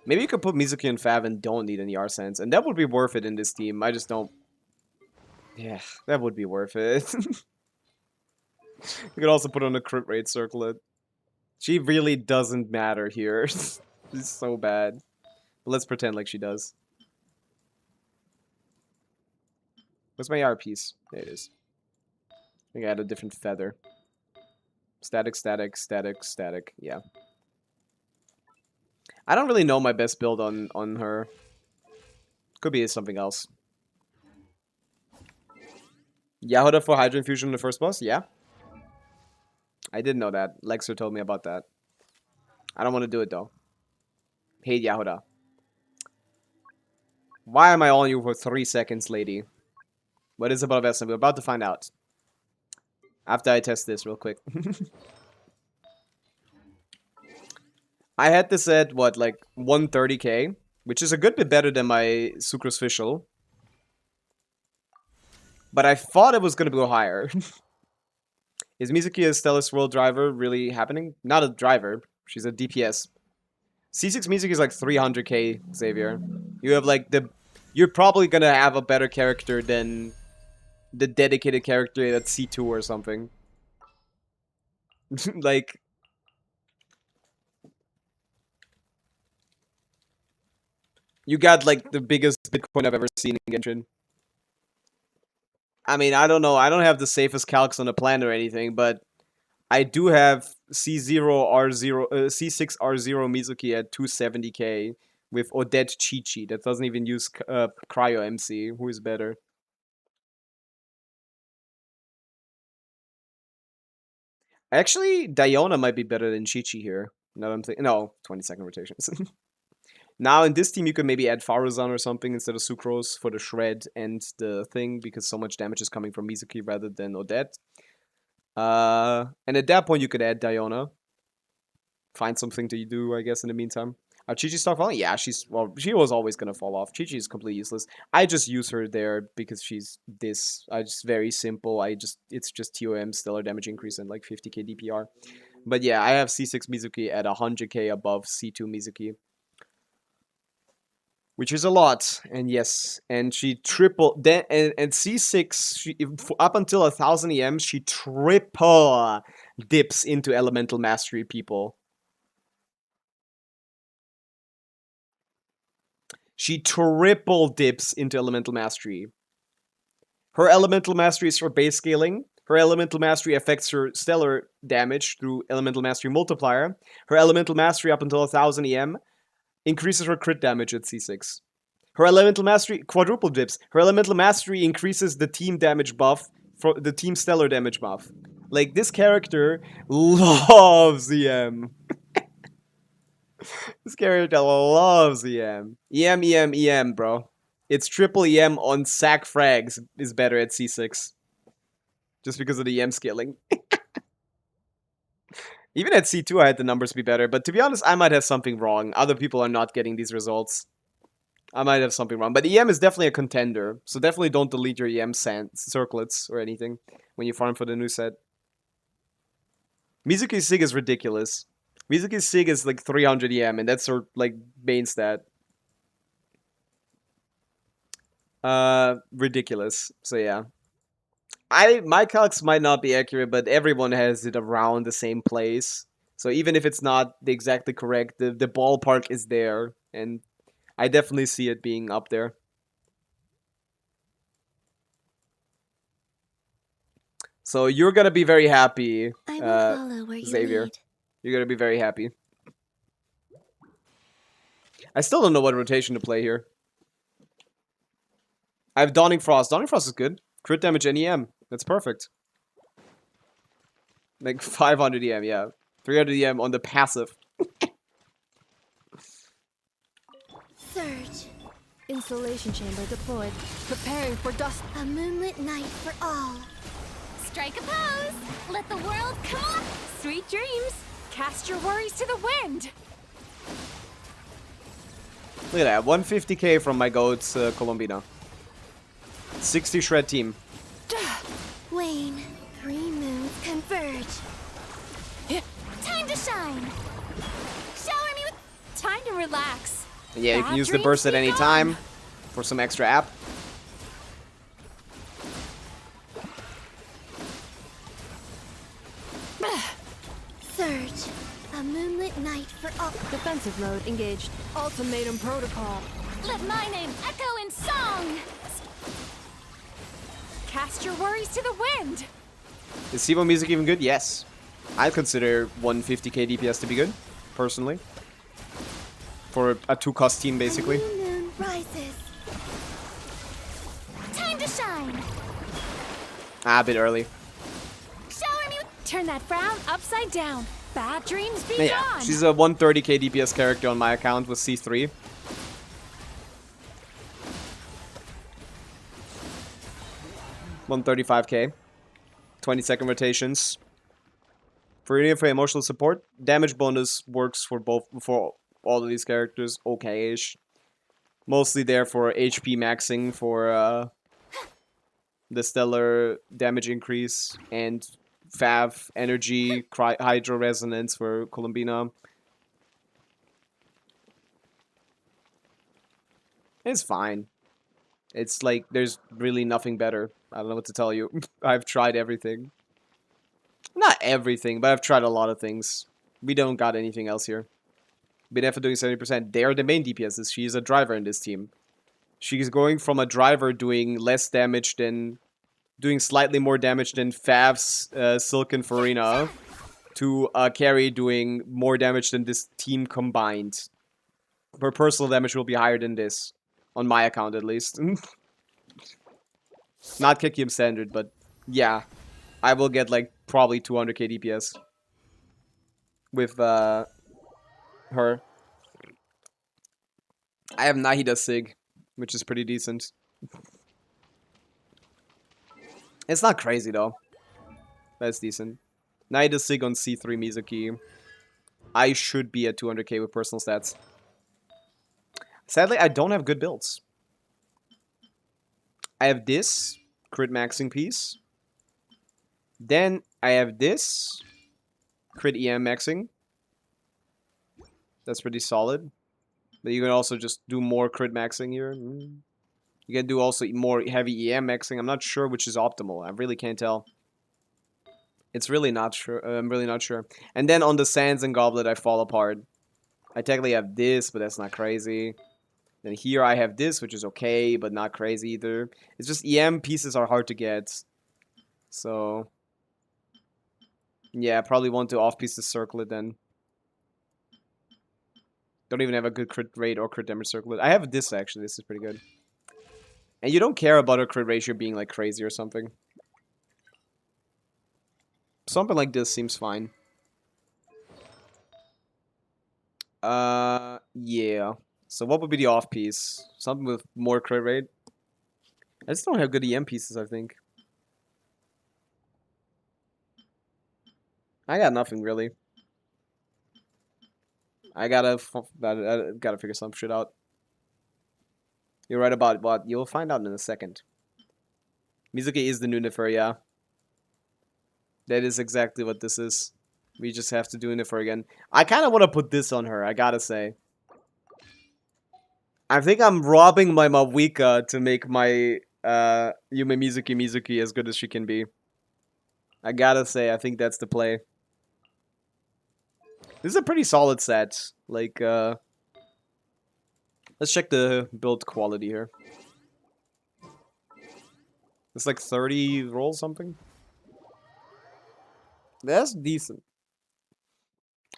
Maybe you could put Mizuki and Fav and don't need an ER sense. And that would be worth it in this team. I just don't... Yeah, that would be worth it. You could also put on a crit rate circlet. She really doesn't matter here. It's so bad. But let's pretend like she does. What's my ER piece? There it is. I think I had a different feather. Static, static, static, static. Yeah. I don't really know my best build on her. Could be something else. Yahoda for Hydro Infusion in the first boss? Yeah. I didn't know that. Lexer told me about that. I don't want to do it though. Hey Yahuda. Why am I on you for 3 seconds, lady? What is about Vesna? We're about to find out. After I test this real quick. I had this at, what, like 130k? Which is a good bit better than my Sucrose Fischl. But I thought it was going to go higher. Is Mizuki a Stellus World driver really happening? Not a driver. She's a DPS. C6 Mizuki is like 300k, Xavier. You have like the... You're probably going to have a better character than the dedicated character at C2 or something. Like... You got like the biggest Bitcoin I've ever seen in Genshin. I mean, I don't know. I don't have the safest calcs on the planet or anything, but I do have C6R0 Mizuki at 270k with Odette Chi-Chi that doesn't even use Cryo MC. Who is better? Actually, Diona might be better than Chi-Chi here. Now I'm thinking. No, 20-second rotations. Now in this team you could maybe add Faruzan or something instead of Sucrose for the shred and the thing because so much damage is coming from Mizuki rather than Odette. And at that point you could add Diona. Find something to do, I guess, in the meantime. Chi-Chi start falling? Yeah, she was always gonna fall off. Chi-Chi is completely useless. I just use her there because she's this. Just very simple. It's just TOM, stellar damage increase and like 50k DPR. But yeah, I have C6 Mizuki at 100k above C2 Mizuki. Which is a lot, and yes, and she triple then and C6 she, up until 1000 EM she triple dips into elemental mastery people. She triple dips into elemental mastery. Her elemental mastery is her base scaling. Her elemental mastery affects her stellar damage through elemental mastery multiplier. Her elemental mastery up until 1000 EM increases her crit damage at C6. Her elemental mastery quadruple dips. Her elemental mastery increases the team damage buff for the team stellar damage buff. Like this character loves EM. This character loves EM. EM, bro. It's triple EM on sack frags is better at C6. Just because of the EM scaling. Even at C2 I had the numbers be better, but to be honest, I might have something wrong. Other people are not getting these results. I might have something wrong. But EM is definitely a contender, so definitely don't delete your EM circlets or anything when you farm for the new set. Mizuki's Sig is ridiculous. Mizuki's Sig is like 300 EM, and that's her like main stat. Ridiculous. So yeah. My calcs might not be accurate, but everyone has it around the same place. So even if it's not exactly correct, the ballpark is there, and I definitely see it being up there. So you're gonna be very happy, I will follow where you Xavier. lead. You're gonna be very happy. I still don't know what rotation to play here. I have Dawning Frost. Dawning Frost is good. Crit damage and EM. That's perfect. Like 500 EM, yeah. 300 EM on the passive. Surge. Insulation chamber deployed. Preparing for dust. A moonlit night for all. Strike a pose! Let the world come on! Sweet dreams. Cast your worries to the wind. Look at that. 150k from my goats, Colombina. 60 shred team. Wane. 3 moons converge. Time to shine! Shower me with... Time to relax. And yeah, you Bad can use the dreams burst at be any gone. time for some extra app. Surge. A moonlit night for all. Defensive mode engaged. Ultimatum protocol. Let my name echo in song! Cast your worries to the wind. Is Sivo music even good? Yes. I'd consider 150k DPS to be good, personally. For a 2-cost team, basically. A new moon rises. Time to shine! Ah, a bit early. Shower me with... Turn that frown upside down. Bad dreams be Yeah, gone. she's a 130k DPS character on my account with C3. $135k. 20-second rotations. For emotional support, damage bonus works for all of these characters, okay-ish. Mostly there for HP maxing for the stellar damage increase and Fav energy hydro resonance for Columbina. It's fine. It's like there's really nothing better. I don't know what to tell you. I've tried everything. Not everything, but I've tried a lot of things. We don't got anything else here. Been for doing 70%. They are the main DPSs. She's a driver in this team. She's going from a driver doing less damage than... doing slightly more damage than Fav's Silken Farina to a carry doing more damage than this team combined. Her personal damage will be higher than this. On my account, at least. Not Kikium standard, but yeah. I will get like probably 200k DPS with her. I have Nahida Sig, which is pretty decent. It's not crazy though. That's decent. Nahida Sig on C3 Mizuki. I should be at 200k with personal stats. Sadly, I don't have good builds. I have this crit maxing piece. Then I have this crit EM maxing. That's pretty solid. But you can also just do more crit maxing here. You can do also more heavy EM maxing. I'm not sure which is optimal. I really can't tell. It's really not sure. I'm really not sure. And then on the Sands and Goblet, I fall apart. I technically have this, but that's not crazy. Then here I have this, which is okay, but not crazy either. It's just EM pieces are hard to get. So... yeah, I probably want to off-piece the circlet then. Don't even have a good crit rate or crit damage circlet. I have this actually, this is pretty good. And you don't care about a crit ratio being like crazy or something. Something like this seems fine. Yeah. So what would be the off-piece? Something with more crit rate? I just don't have good EM pieces, I think. I got nothing really. I gotta figure some shit out. You're right about what? You'll find out in a second. Mizuki is the new Nefer, yeah. That is exactly what this is. We just have to do Nefer again. I kind of want to put this on her, I gotta say. I think I'm robbing my Mawika to make my Yume Mizuki as good as she can be. I gotta say, I think that's the play. This is a pretty solid set. Like, let's check the build quality here. It's like 30 rolls something. That's decent.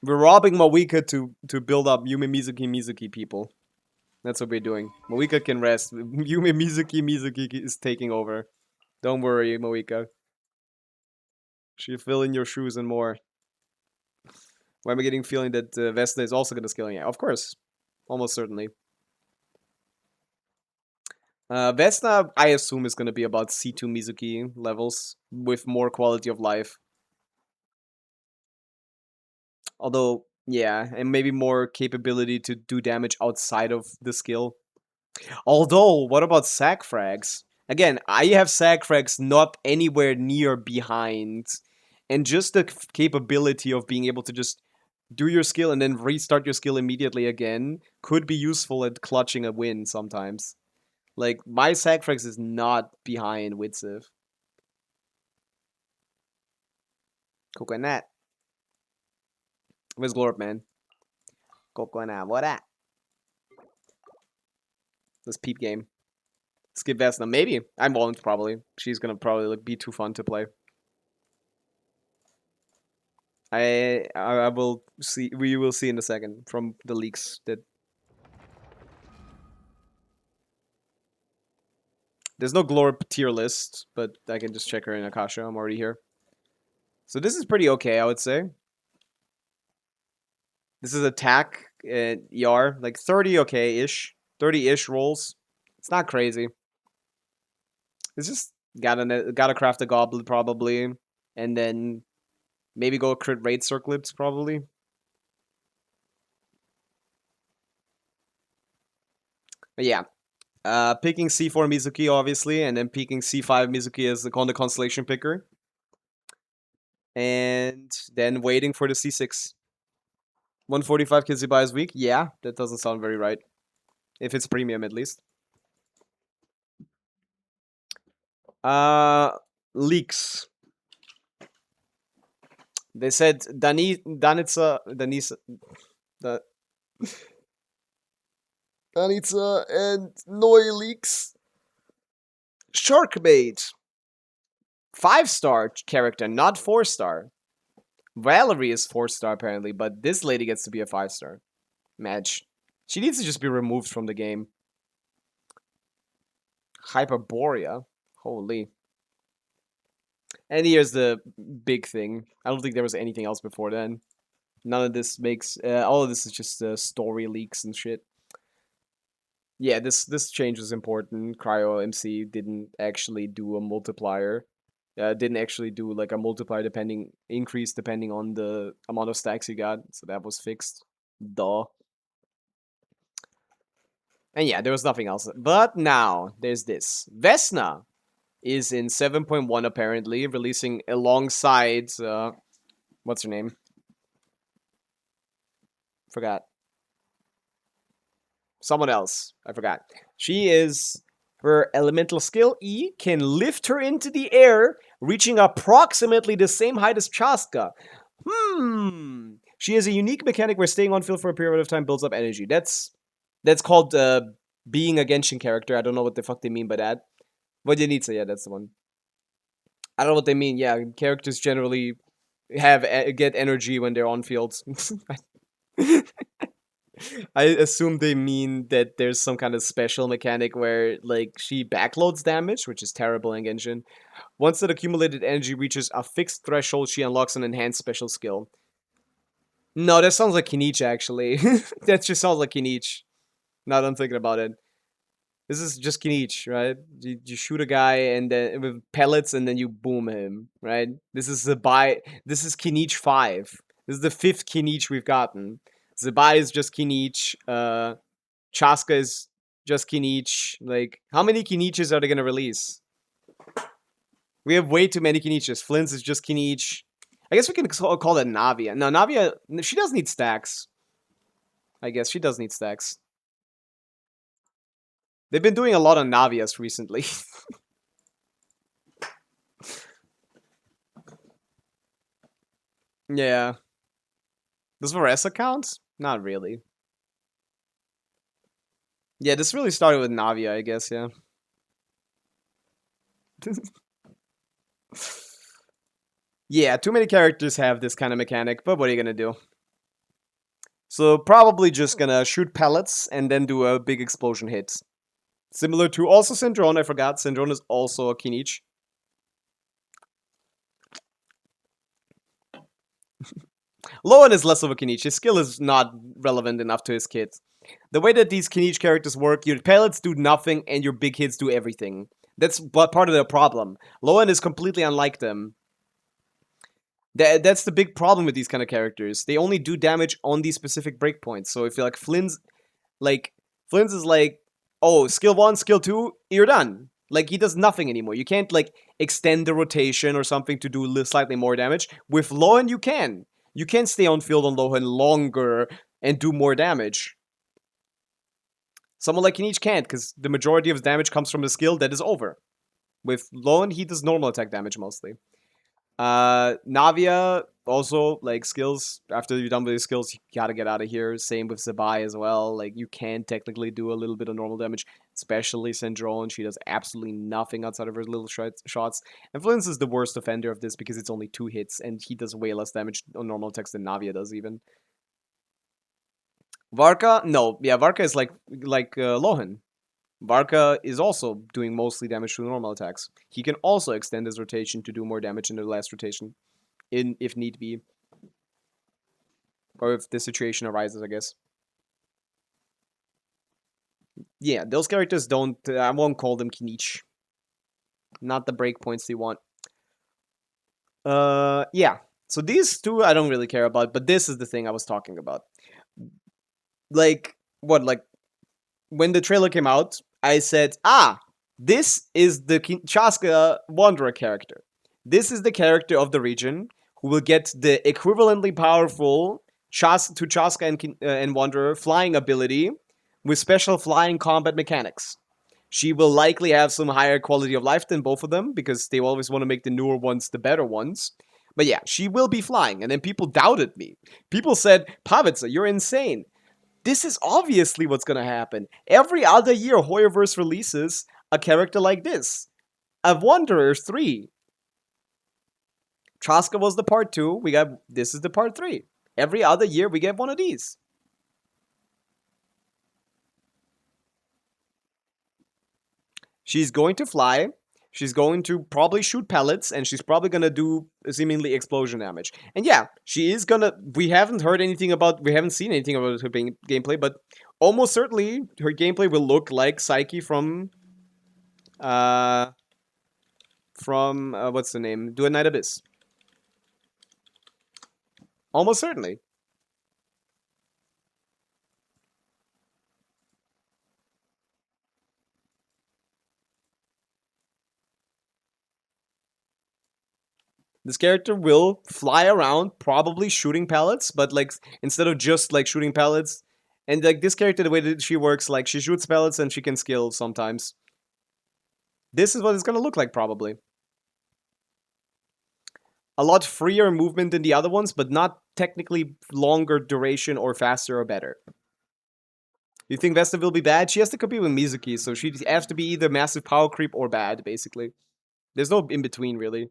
We're robbing Mawika to build up Yume Mizuki people. That's what we're doing. Mawika can rest. Yume Mizuki is taking over. Don't worry, Mawika. She'll fill in your shoes and more. Why am I getting feeling that Vesna is also going to scale? Yeah, of course. Almost certainly. Vesna, I assume, is going to be about C2 Mizuki levels with more quality of life. Although, yeah, and maybe more capability to do damage outside of the skill. Although, what about sack frags? Again, I have sack frags not anywhere near behind. And just the capability of being able to just do your skill and then restart your skill immediately again could be useful at clutching a win sometimes. Like, my sack frags is not behind Witziv. Coconut. Where's Glorp, man? Coconut, what at? This peep game. Skip Vesna. Maybe. I won't, probably. She's gonna probably like, be too fun to play. I will see. We will see in a second from the leaks that there's no Glorp tier list, but I can just check her in Akasha. I'm already here. So this is pretty okay, I would say. This is attack and ER, like 30 okay-ish. 30-ish rolls. It's not crazy. It's just gotta craft a goblet probably. And then maybe go crit rate circlets probably. But yeah. Picking C4 Mizuki obviously, and then picking C5 Mizuki as the constellation picker. And then waiting for the C6. 145 kills you by his week? Yeah, that doesn't sound very right. If it's premium, at least. Leaks. They said Danitsa, and Noi leaks. Sharkbait. 5-star character, not 4-star. Valerie is 4-star apparently, but this lady gets to be a 5-star. Match. She needs to just be removed from the game. Hyperborea. Holy. And here's the big thing. I don't think there was anything else before then. None of this makes... all of this is just story leaks and shit. Yeah, this change was important. Cryo MC didn't actually do a multiplier. Didn't actually do like a multiplier increase depending on the amount of stacks you got. So that was fixed. Duh. And yeah, there was nothing else. But now, there's this. Vesna is in 7.1 apparently, releasing alongside... what's her name? Forgot. Someone else. I forgot. She is... Her elemental skill, E, can lift her into the air, reaching approximately the same height as Chaska. She has a unique mechanic where staying on field for a period of time builds up energy. That's called being a Genshin character. I don't know what the fuck they mean by that. Vodyaniца, yeah, that's the one. I don't know what they mean. Yeah, characters generally get energy when they're on field. I assume they mean that there's some kind of special mechanic where, like, she backloads damage, which is terrible in Genshin. Once that accumulated energy reaches a fixed threshold, she unlocks an enhanced special skill. No, that sounds like Kinich, actually. That just sounds like Kinich. Now that I'm thinking about it. This is just Kinich, right? You shoot a guy and then with pellets and then you boom him, right? This is Kinich 5. This is the 5th Kinich we've gotten. Zebai is just Kinich. Chaska is just Kinich. Like, how many Kiniches are they gonna release? We have way too many Kiniches. Flynn's is just Kinich. I guess we can call that Navia. No, Navia, she does need stacks. I guess she does need stacks. They've been doing a lot on Navias recently. Yeah. Does Varesa count? Not really. Yeah, this really started with Navia, I guess, yeah. Yeah, too many characters have this kind of mechanic, but what are you gonna do? So, probably just gonna shoot pellets and then do a big explosion hit. Similar to also Syndrome, I forgot. Syndrome is also a Kinich. Lowen is less of a Kinich. His skill is not relevant enough to his kit. The way that these Kinich characters work, your pellets do nothing and your big hits do everything. That's part of the problem. Lowen is completely unlike them. That's the big problem with these kind of characters. They only do damage on these specific breakpoints. So if you're like Flynn's is like, oh, skill 1, skill 2, you're done. Like, he does nothing anymore. You can't, like, extend the rotation or something to do slightly more damage. With Lowen, you can. You can stay on field on Lowen longer and do more damage. Someone like Kinich can't, because the majority of his damage comes from the skill that is over. With Lowen, he does normal attack damage mostly. Navia, also, like, skills. After you're done with your skills, you gotta get out of here. Same with Zebai as well. Like, you can technically do a little bit of normal damage, especially Syndrome. She does absolutely nothing outside of her little shots. And Flynn's is the worst offender of this because it's only 2 hits, and he does way less damage on normal attacks than Navia does, even. Varka? No. Yeah, Varka is like Lohen. Varka is also doing mostly damage to normal attacks. He can also extend his rotation to do more damage in the last rotation. if need be. Or if the situation arises, I guess. Yeah, those characters don't... I won't call them niche. Not the breakpoints they want. Yeah. So these two I don't really care about, but this is the thing I was talking about. Like, what, like, when the trailer came out, I said, this is the Chaska Wanderer character. This is the character of the region who will get the equivalently powerful Chaska and Wanderer flying ability with special flying combat mechanics. She will likely have some higher quality of life than both of them, because they always want to make the newer ones the better ones. But yeah, she will be flying, and then people doubted me. People said, Pavica, you're insane. This is obviously what's gonna happen. Every other year, Hoyoverse releases a character like this. A Wanderer 3. Chaska was the part 2, this is the part 3. Every other year, we get one of these. She's going to fly, she's going to probably shoot pellets, and she's probably gonna do seemingly explosion damage. And yeah, she is gonna... we haven't seen anything about her gameplay, but almost certainly her gameplay will look like Psyche from... what's the name? Do a Night Abyss. Almost certainly. This character will fly around, probably shooting pellets, but like instead of just like shooting pellets, and like this character, the way that she works, like she shoots pellets and she can skill sometimes. This is what it's gonna look like, probably. A lot freer movement than the other ones, but not technically longer duration or faster or better. You think Vesna will be bad? She has to compete with Mizuki, so she has to be either massive power creep or bad, basically. There's no in-between, really.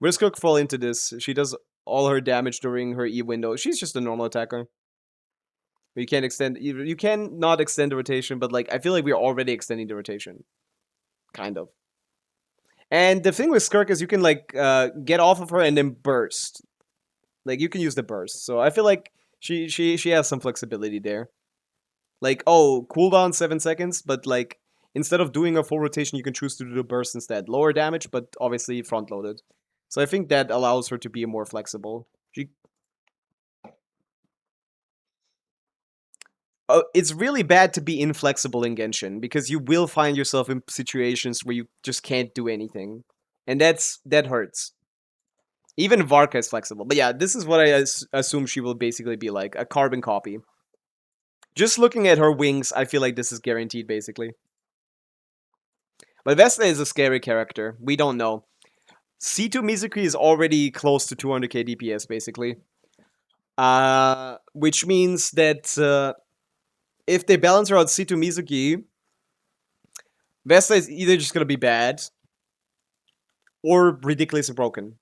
We're just gonna fall into this. She does all her damage during her E window. She's just a normal attacker. You can't extend... you can not extend the rotation, but like I feel like we're already extending the rotation. Kind of. And the thing with Skirk is you can like get off of her and then burst. Like you can use the burst. So I feel like she has some flexibility there. Like, oh, cooldown 7 seconds, but like instead of doing a full rotation, you can choose to do the burst instead. Lower damage, but obviously front loaded. So I think that allows her to be more flexible. It's really bad to be inflexible in Genshin, because you will find yourself in situations where you just can't do anything. And that hurts. Even Varka is flexible. But yeah, this is what I assume she will basically be like, a carbon copy. Just looking at her wings, I feel like this is guaranteed, basically. But Vesna is a scary character. We don't know. C2 Mizuki is already close to 200k DPS, basically. Which means that... if they balance her out C2 Mizuki, Vesna is either just gonna be bad or ridiculously broken.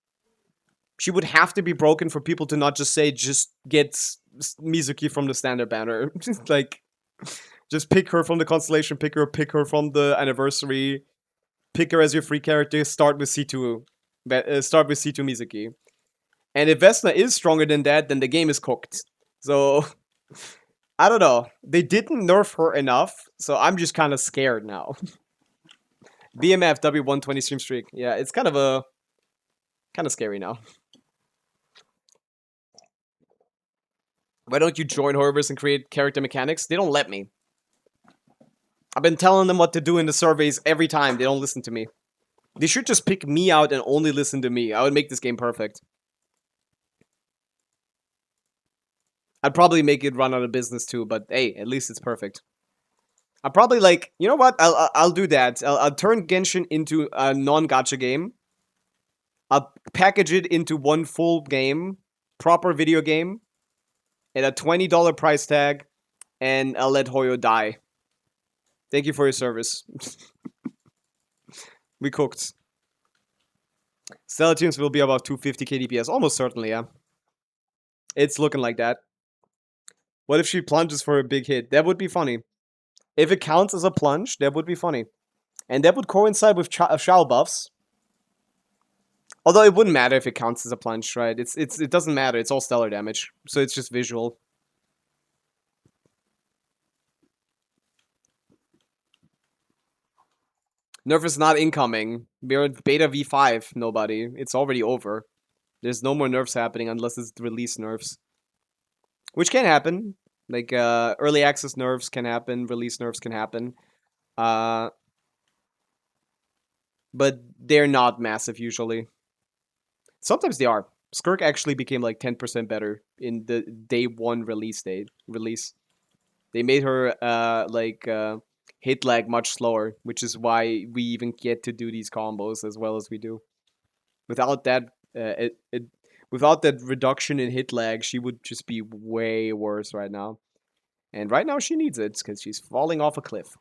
She would have to be broken for people to not just say, just get Mizuki from the standard banner. Like, just pick her from the constellation, pick her from the anniversary, pick her as your free character, start with C2 Mizuki. And if Vesna is stronger than that, then the game is cooked. So... I don't know. They didn't nerf her enough, so I'm just kind of scared now. BMF W120 stream streak. Yeah, it's kind of scary now. Why don't you join Horrorverse and create character mechanics? They don't let me. I've been telling them what to do in the surveys every time. They don't listen to me. They should just pick me out and only listen to me. I would make this game perfect. I'd probably make it run out of business too, but hey, at least it's perfect. I'll probably like, you know what? I'll do that. I'll turn Genshin into a non-gacha game. I'll package it into one full game, proper video game, at a $20 price tag, and I'll let Hoyo die. Thank you for your service. We cooked. Stellar Tunes will be about 250k DPS, almost certainly, yeah. It's looking like that. What if she plunges for a big hit? That would be funny. If it counts as a plunge, that would be funny. And that would coincide with Shao buffs. Although it wouldn't matter if it counts as a plunge, right? It doesn't matter. It's all stellar damage, so it's just visual. Nerf is not incoming. We're at beta V5, nobody. It's already over. There's no more nerfs happening unless it's release nerfs. Which can happen. Like, early access nerfs can happen, release nerfs can happen. But they're not massive usually. Sometimes they are. Skirk actually became like 10% better in the day 1 release. They made her hit lag much slower, which is why we even get to do these combos as well as we do. Without that, without that reduction in hit lag, she would just be way worse right now. And right now she needs it because she's falling off a cliff.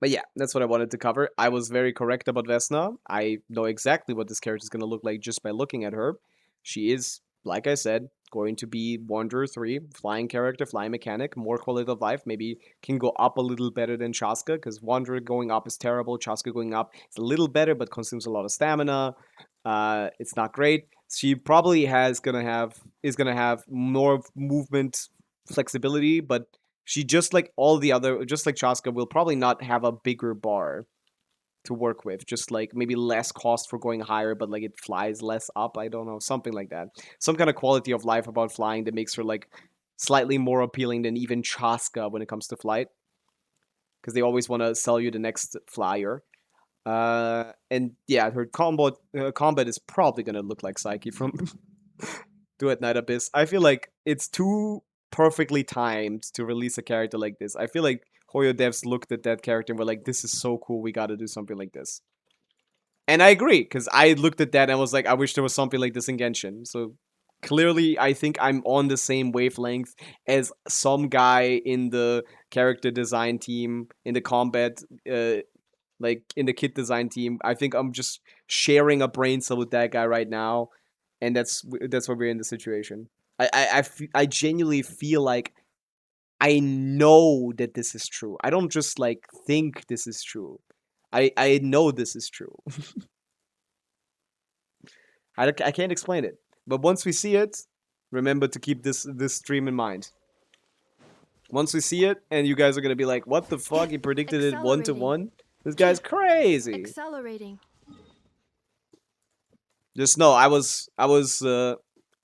But yeah, that's what I wanted to cover. I was very correct about Vesna. I know exactly what this character is going to look like just by looking at her. She is, like I said, going to be Wanderer 3, flying character, flying mechanic, more quality of life, maybe can go up a little better than Chaska, because Wanderer going up is terrible, Chaska going up is a little better, but consumes a lot of stamina. It's not great. She probably is gonna have more movement flexibility, but she just like Chaska will probably not have a bigger bar to work with, just like maybe less cost for going higher, but like it flies less up. I don't know, something like that. Some kind of quality of life about flying that makes her like slightly more appealing than even Chaska when it comes to flight, because they always want to sell you the next flyer. And yeah, her combat is probably gonna look like Psyche from Do at Night Abyss. I feel like it's too perfectly timed to release a character like this. I feel like Hoyo devs looked at that character and were like, this is so cool, we gotta do something like this. And I agree, because I looked at that and was like, I wish there was something like this in Genshin. So clearly, I think I'm on the same wavelength as some guy in the character design team, in the combat, like in the kit design team. I think I'm just sharing a brain cell with that guy right now, and that's why we're in the situation. I genuinely feel like I know that this is true. I don't just like think this is true. I know this is true. I can't explain it. But once we see it, remember to keep this stream in mind. Once we see it, and you guys are gonna be like, "What the fuck? He predicted it 1-to-1? This guy's crazy." Accelerating. Just know I was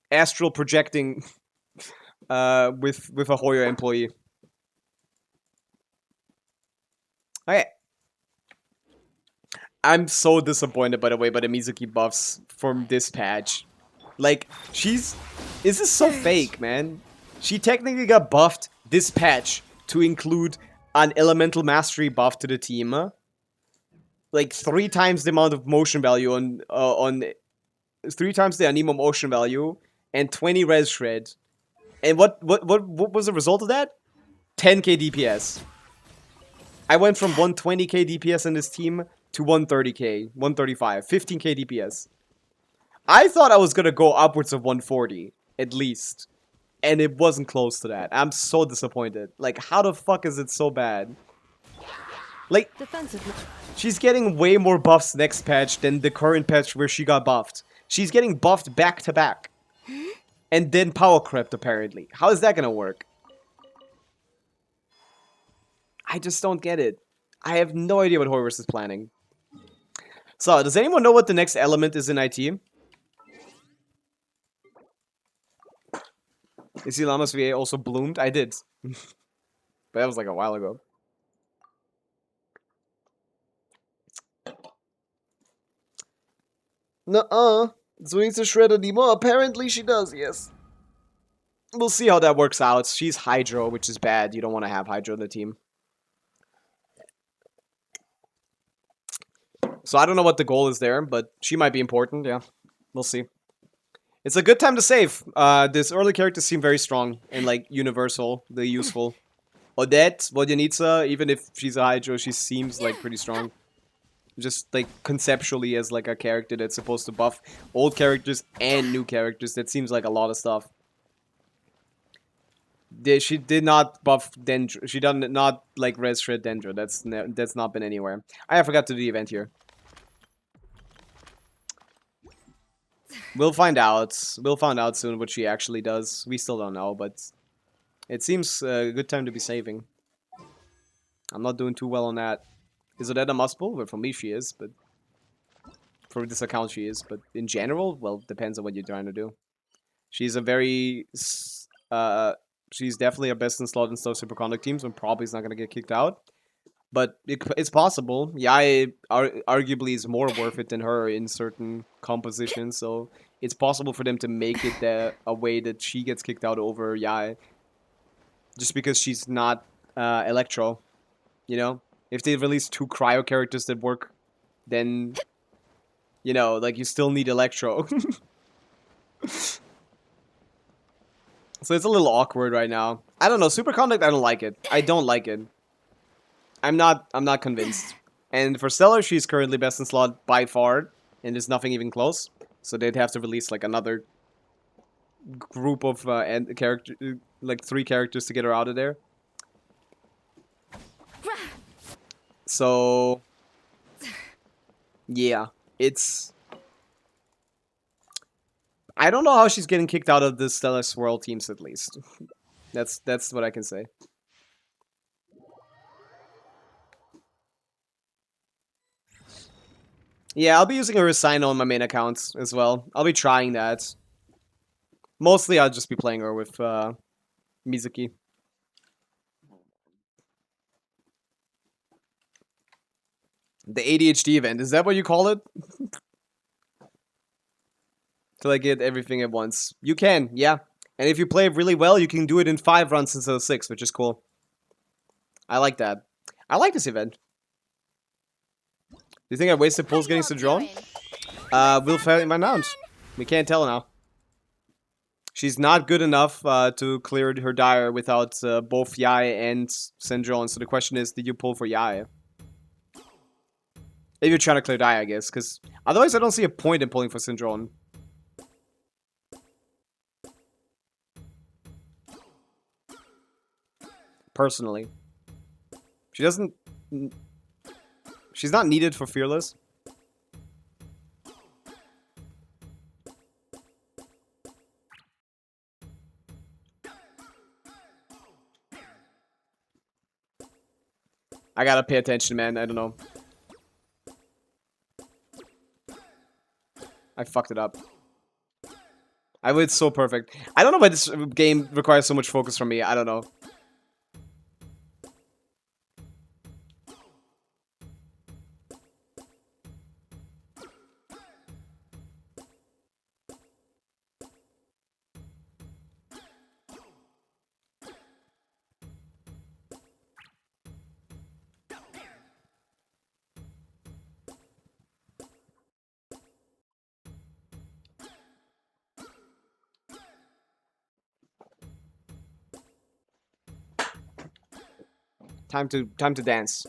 astral projecting with a Hoyo employee. Okay. I'm so disappointed, by the way, by the Mizuki buffs from this patch. Like, this is so fake, man. She technically got buffed this patch to include an elemental mastery buff to the team. Like 3 times the amount of motion value on 3 times the anemo motion value and 20 res shred. And what was the result of that? 10k DPS. I went from 120k DPS in this team to 130k, 135, 15k DPS. I thought I was gonna go upwards of 140, at least. And it wasn't close to that. I'm so disappointed. Like, how the fuck is it so bad? Like, she's getting way more buffs next patch than the current patch where she got buffed. She's getting buffed back to back. And then power crept, apparently. How is that gonna work? I just don't get it. I have no idea what Horus is planning. So, does anyone know what the next element is in IT? Is Lamas VA also bloomed? I did. But that was like a while ago. Nuh-uh. Doing to shred anymore. Apparently she does, yes. We'll see how that works out. She's Hydro, which is bad. You don't want to have Hydro in the team. So I don't know what the goal is there, but she might be important, yeah. We'll see. It's a good time to save. This early characters seem very strong and like universal, they're useful. Odette, Vodyanica, even if she's a Hydro, she seems like pretty strong. Just like conceptually as like a character that's supposed to buff old characters and new characters. That seems like a lot of stuff. She did not buff Dendro. She did not like res shred Dendro. That's not been anywhere. I forgot to do the event here. We'll find out. We'll find out soon what she actually does. We still don't know, but it seems a good time to be saving. I'm not doing too well on that. Is Odetta must-pull? Well, for me she is, but for this account she is. But in general, well, depends on what you're trying to do. She's a very... she's definitely a best in slot in slow superconduct teams and probably is not going to get kicked out. But it's possible. Yai arguably is more worth it than her in certain compositions, so it's possible for them to make it a way that she gets kicked out over Yai. Just because she's not Electro, you know? If they release 2 cryo characters that work, then, you know, like, you still need Electro. So it's a little awkward right now. I don't know, Superconduct, I don't like it. I don't like it. I'm not convinced. And for Stellar, she's currently best in slot by far, and there's nothing even close. So they'd have to release like another group of character, like 3 characters to get her out of there. So yeah, it's. I don't know how she's getting kicked out of the Stellar Swirl teams at least. That's what I can say. Yeah, I'll be using a Rhino on my main account as well. I'll be trying that. Mostly, I'll just be playing her with Mizuki. The ADHD event, is that what you call it? Till I get everything at once. You can, yeah. And if you play really well, you can do it in 5 runs instead of 6, which is cool. I like that. I like this event. Do you think I wasted pulls getting Sejourn? We'll find out. We can't tell now. She's not good enough to clear her Dire without both Yai and Sejourn. So the question is, did you pull for Yai? If you're trying to clear Dire, I guess. Because otherwise, I don't see a point in pulling for Sejourn. Personally. She doesn't... She's not needed for Fearless. I gotta pay attention, man. I don't know. I fucked it up. I was so perfect. I don't know why this game requires so much focus from me. I don't know. Time to dance.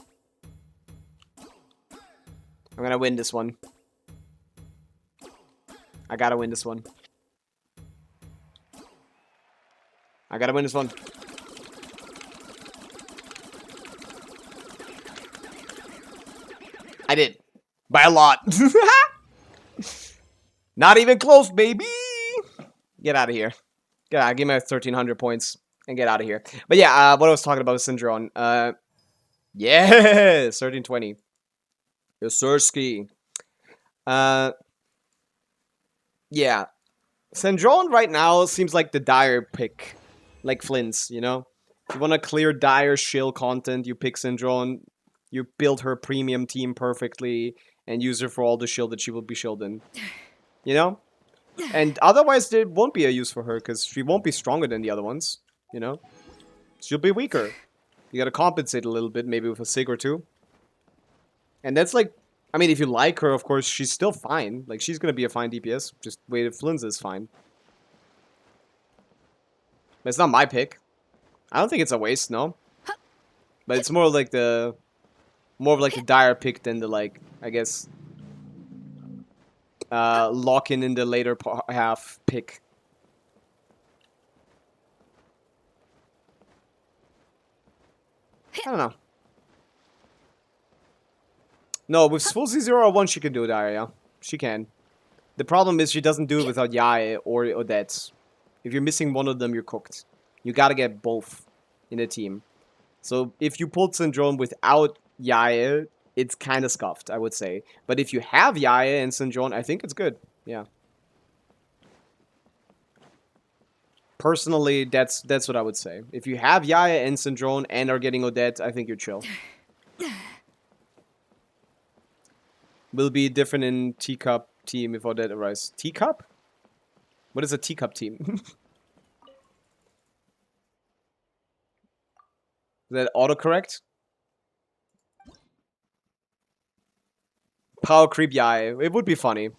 I'm gonna win this one. I gotta win this one. I gotta win this one. I did. By a lot. Not even close, baby! Get out of here. Get out. Give me 1,300 points. And get out of here. But yeah, what I was talking about with Syndron. Yeah, 1320. Yosurski. Yeah. Syndron right now seems like the dire pick. Like Flynn's, you know? If you want to clear dire shield content, you pick Syndron. You build her premium team perfectly. And use her for all the shield that she will be shielding. You know? And otherwise, there won't be a use for her. Because she won't be stronger than the other ones. You know? She'll be weaker. You gotta compensate a little bit, maybe with a Sig or 2. And that's like... I mean, if you like her, of course, she's still fine. Like, she's gonna be a fine DPS. Just wait if Flynn's is fine. But it's not my pick. I don't think it's a waste, no. But it's more like the... More of like the dire pick than the, like, I guess... lock in the later half pick. I don't know. No, with full Z0 or 1, she can do it, Arya. She can. The problem is she doesn't do it without Yae or Odette. If you're missing one of them, you're cooked. You gotta get both in a team. So if you pulled Syndrome without Yae, it's kind of scuffed, I would say. But if you have Yae and Syndrome, I think it's good. Yeah. Personally, that's what I would say. If you have Yae and Syndrome and are getting Odette, I think you're chill. Will be different in Teacup team if Odette arrives. Teacup? What is a Teacup team? Is that autocorrect? Power creep Yae. It would be funny.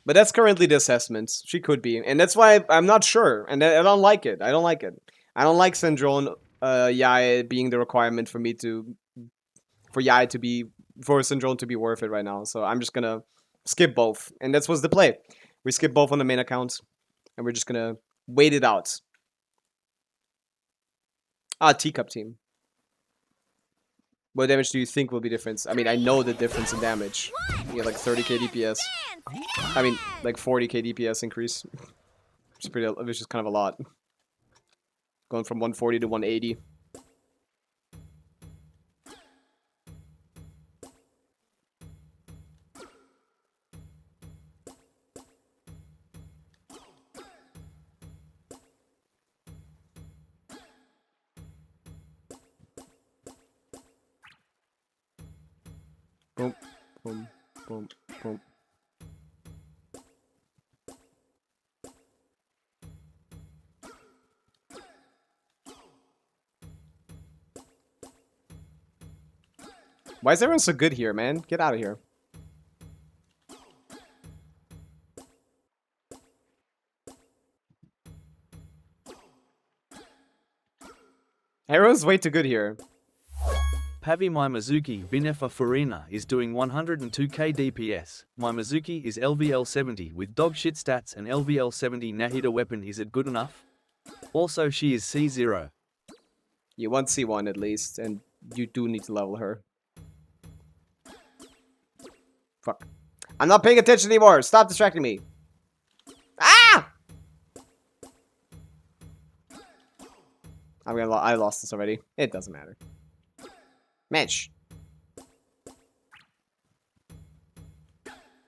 But that's currently the assessment. She could be. And that's why I'm not sure. And I don't like it. I don't like it. I don't like Syndrome Yae being the requirement for me to... For Yae to be... For Syndrome to be worth it right now. So I'm just gonna skip both. And that's what's the play. We skip both on the main account. And we're just gonna wait it out. Ah, Teacup team. What damage do you think will be difference? I mean, I know the difference in damage. You get like 30k DPS. I mean, like 40k DPS increase. Which is kind of a lot. Going from 140 to 180. Boom, boom, boom, boom. Why is everyone so good here, man? Get out of here. Everyone's way too good here. Pavi Mizuki Binefa Furina is doing 102k DPS. Mizuki is LVL 70 with dog shit stats and LVL 70 Nahida weapon. Is it good enough? Also, she is C0. You want C1 at least, and you do need to level her. Fuck. I'm not paying attention anymore. Stop distracting me. Ah! I lost this already. It doesn't matter. Match.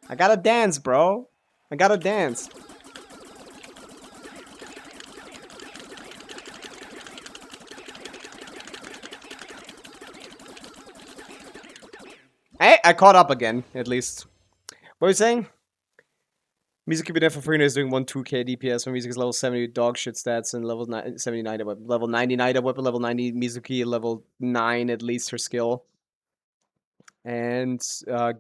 I gotta dance, bro. I gotta dance. Hey, I caught up again, at least. What were you saying? Mizuki Binefa Furina is doing 2k DPS when Mizuki is level 70 with dog shit stats and level 79 weapon. Level 99 weapon, level 90 Mizuki, level 9 at least her skill. And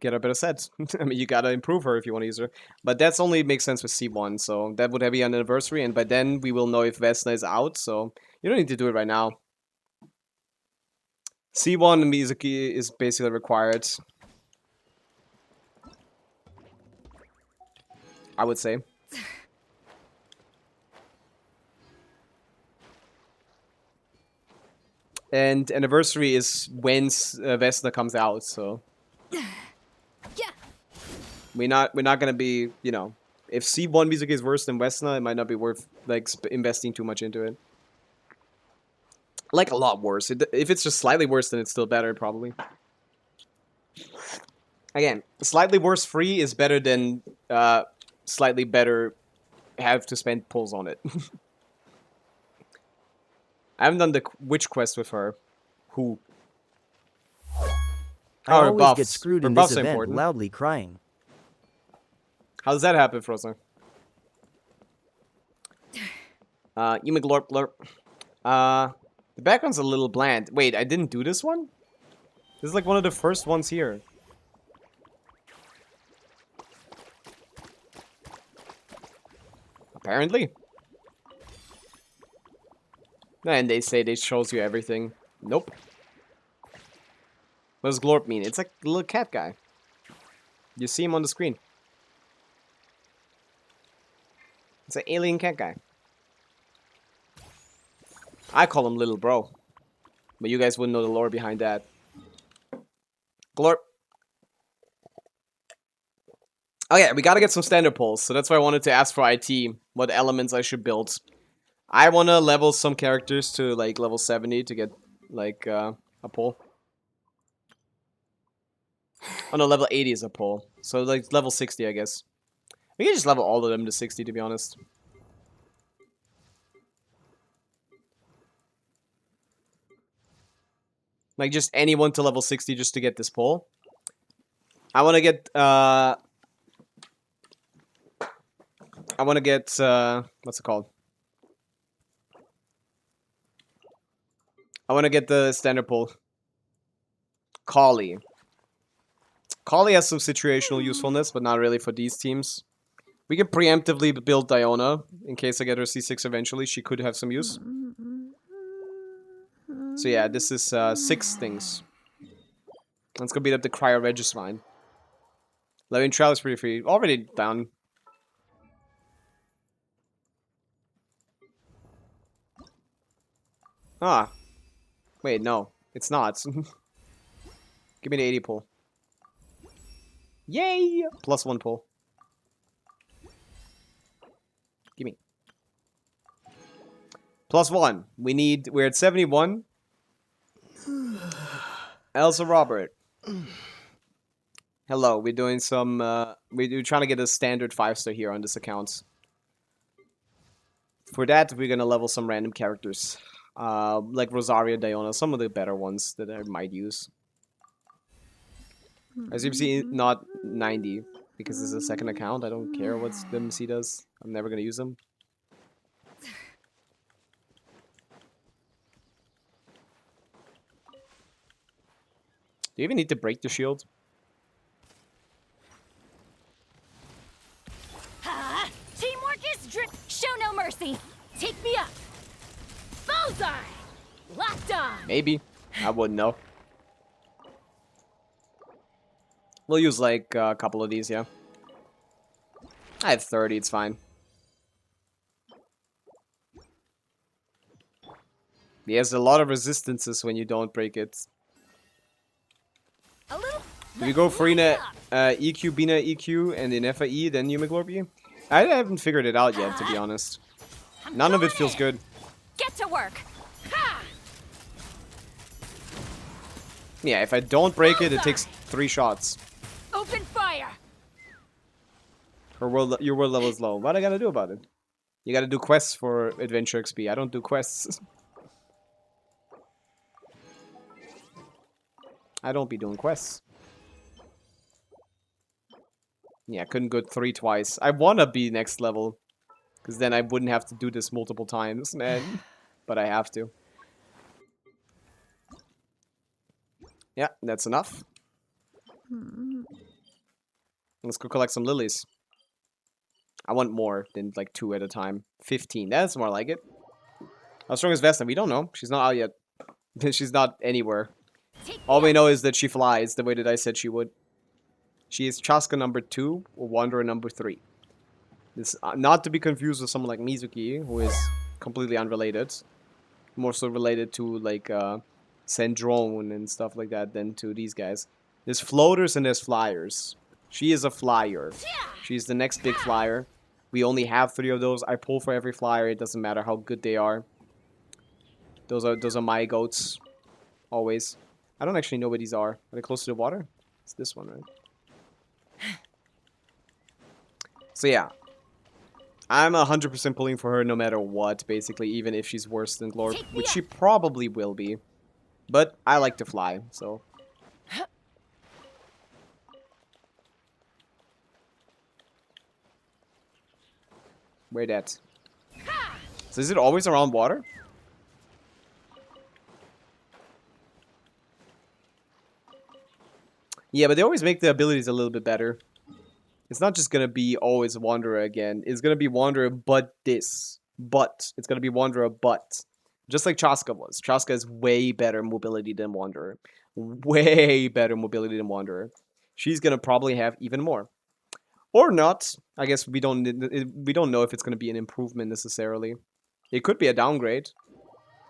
get a better set. I mean, you gotta improve her if you want to use her. But that's only makes sense with C1, so that would be an anniversary, and by then we will know if Vesna is out, so you don't need to do it right now. C1 Mizuki is basically required. I would say. And anniversary is when Vesna comes out, so Yeah. we're not gonna be, you know, if C1 Mizuki is worse than Vesna, it might not be worth like investing too much into it. Like a lot worse. If it's just slightly worse, then it's still better, probably. Again, slightly worse free is better than slightly better have to spend pulls on it. I haven't done the witch quest with her. Who? I Oh, her always buffs. get screwed Her in buffs this are event, important. loudly crying. How does that happen, Frozen? You make glorp glorp. The background's a little bland. Wait, I didn't do this one? This is like one of the first ones here. Apparently. And they say they shows you everything. Nope. What does glorp mean? It's like a little cat guy. You see him on the screen. It's an alien cat guy. I call him little bro. But you guys wouldn't know the lore behind that. Glorp. Okay, we gotta get some standard pulls, so that's why I wanted to ask for IT what elements I should build. I wanna level some characters to like level 70 to get like a pull. Oh no, level 80 is a pull. So like level 60, I guess. We can just level all of them to 60, to be honest. Like just anyone to level 60 just to get this pull. I want to get what's it called? I want to get the standard pull. Kali. Kali has some situational usefulness, but not really for these teams. We can preemptively build Diona in case I get her C6 eventually. She could have some use. So yeah, this is 6 things. Let's go beat up the Cryo Regisline. Levin Trial is pretty free. Already down. Ah. Wait, no. It's not. Give me the 80 pull. Yay! +1 pull. Gimme. +1. We're at 71. Elsa Robert. Hello, we're doing some, we're trying to get a standard 5-star here on this account. For that, we're gonna level some random characters. Like Rosaria, Diona, some of the better ones that I might use. As you see, not 90, because this is a second account. I don't care what the MC does. I'm never gonna use them. Do you even need to break the shield? Teamwork is show no mercy. Take me up. Bullseye. Locked on. Maybe. I wouldn't know. We'll use like a couple of these, yeah. I have 30, it's fine. There's a lot of resistances when you don't break it. A little. If you go Farina EQ, Bina EQ, and in FAE, then you McLorby? I haven't figured it out yet, to be honest. None of it feels good. Get to work. Ha! Yeah, if I don't break it, it takes 3 shots. Open fire. Your world level is low. What I gotta do about it? You gotta do quests for Adventure XP. I don't do quests. I don't be doing quests. Yeah, I couldn't go 3 twice. I wanna be next level. Because then I wouldn't have to do this multiple times, man. But I have to. Yeah, that's enough. Let's go collect some lilies. I want more than like 2 at a time. 15, that's more like it. How strong is Vesna? We don't know. She's not out yet. She's not anywhere. All we know is that she flies the way that I said she would. She is Chaska number 2 or Wanderer number 3. This not to be confused with someone like Mizuki, who is completely unrelated. More so related to like Sandrone and stuff like that than to these guys. There's floaters and there's flyers. She is a flyer. She's the next big flyer. We only have 3 of those. I pull for every flyer. It doesn't matter how good they are. Those are my goats. Always. I don't actually know where these are. Are they close to the water? It's this one, right? So yeah. I'm 100% pulling for her no matter what, basically, even if she's worse than Glorp, which she probably will be. But I like to fly, so... Where that? So is it always around water? Yeah, but they always make the abilities a little bit better. It's not just gonna be always Wanderer again. It's gonna be Wanderer but this. But. It's gonna be Wanderer but. Just like Chaska was. Chaska has way better mobility than Wanderer. Way better mobility than Wanderer. She's gonna probably have even more. Or not. I guess we don't know if it's gonna be an improvement necessarily. It could be a downgrade.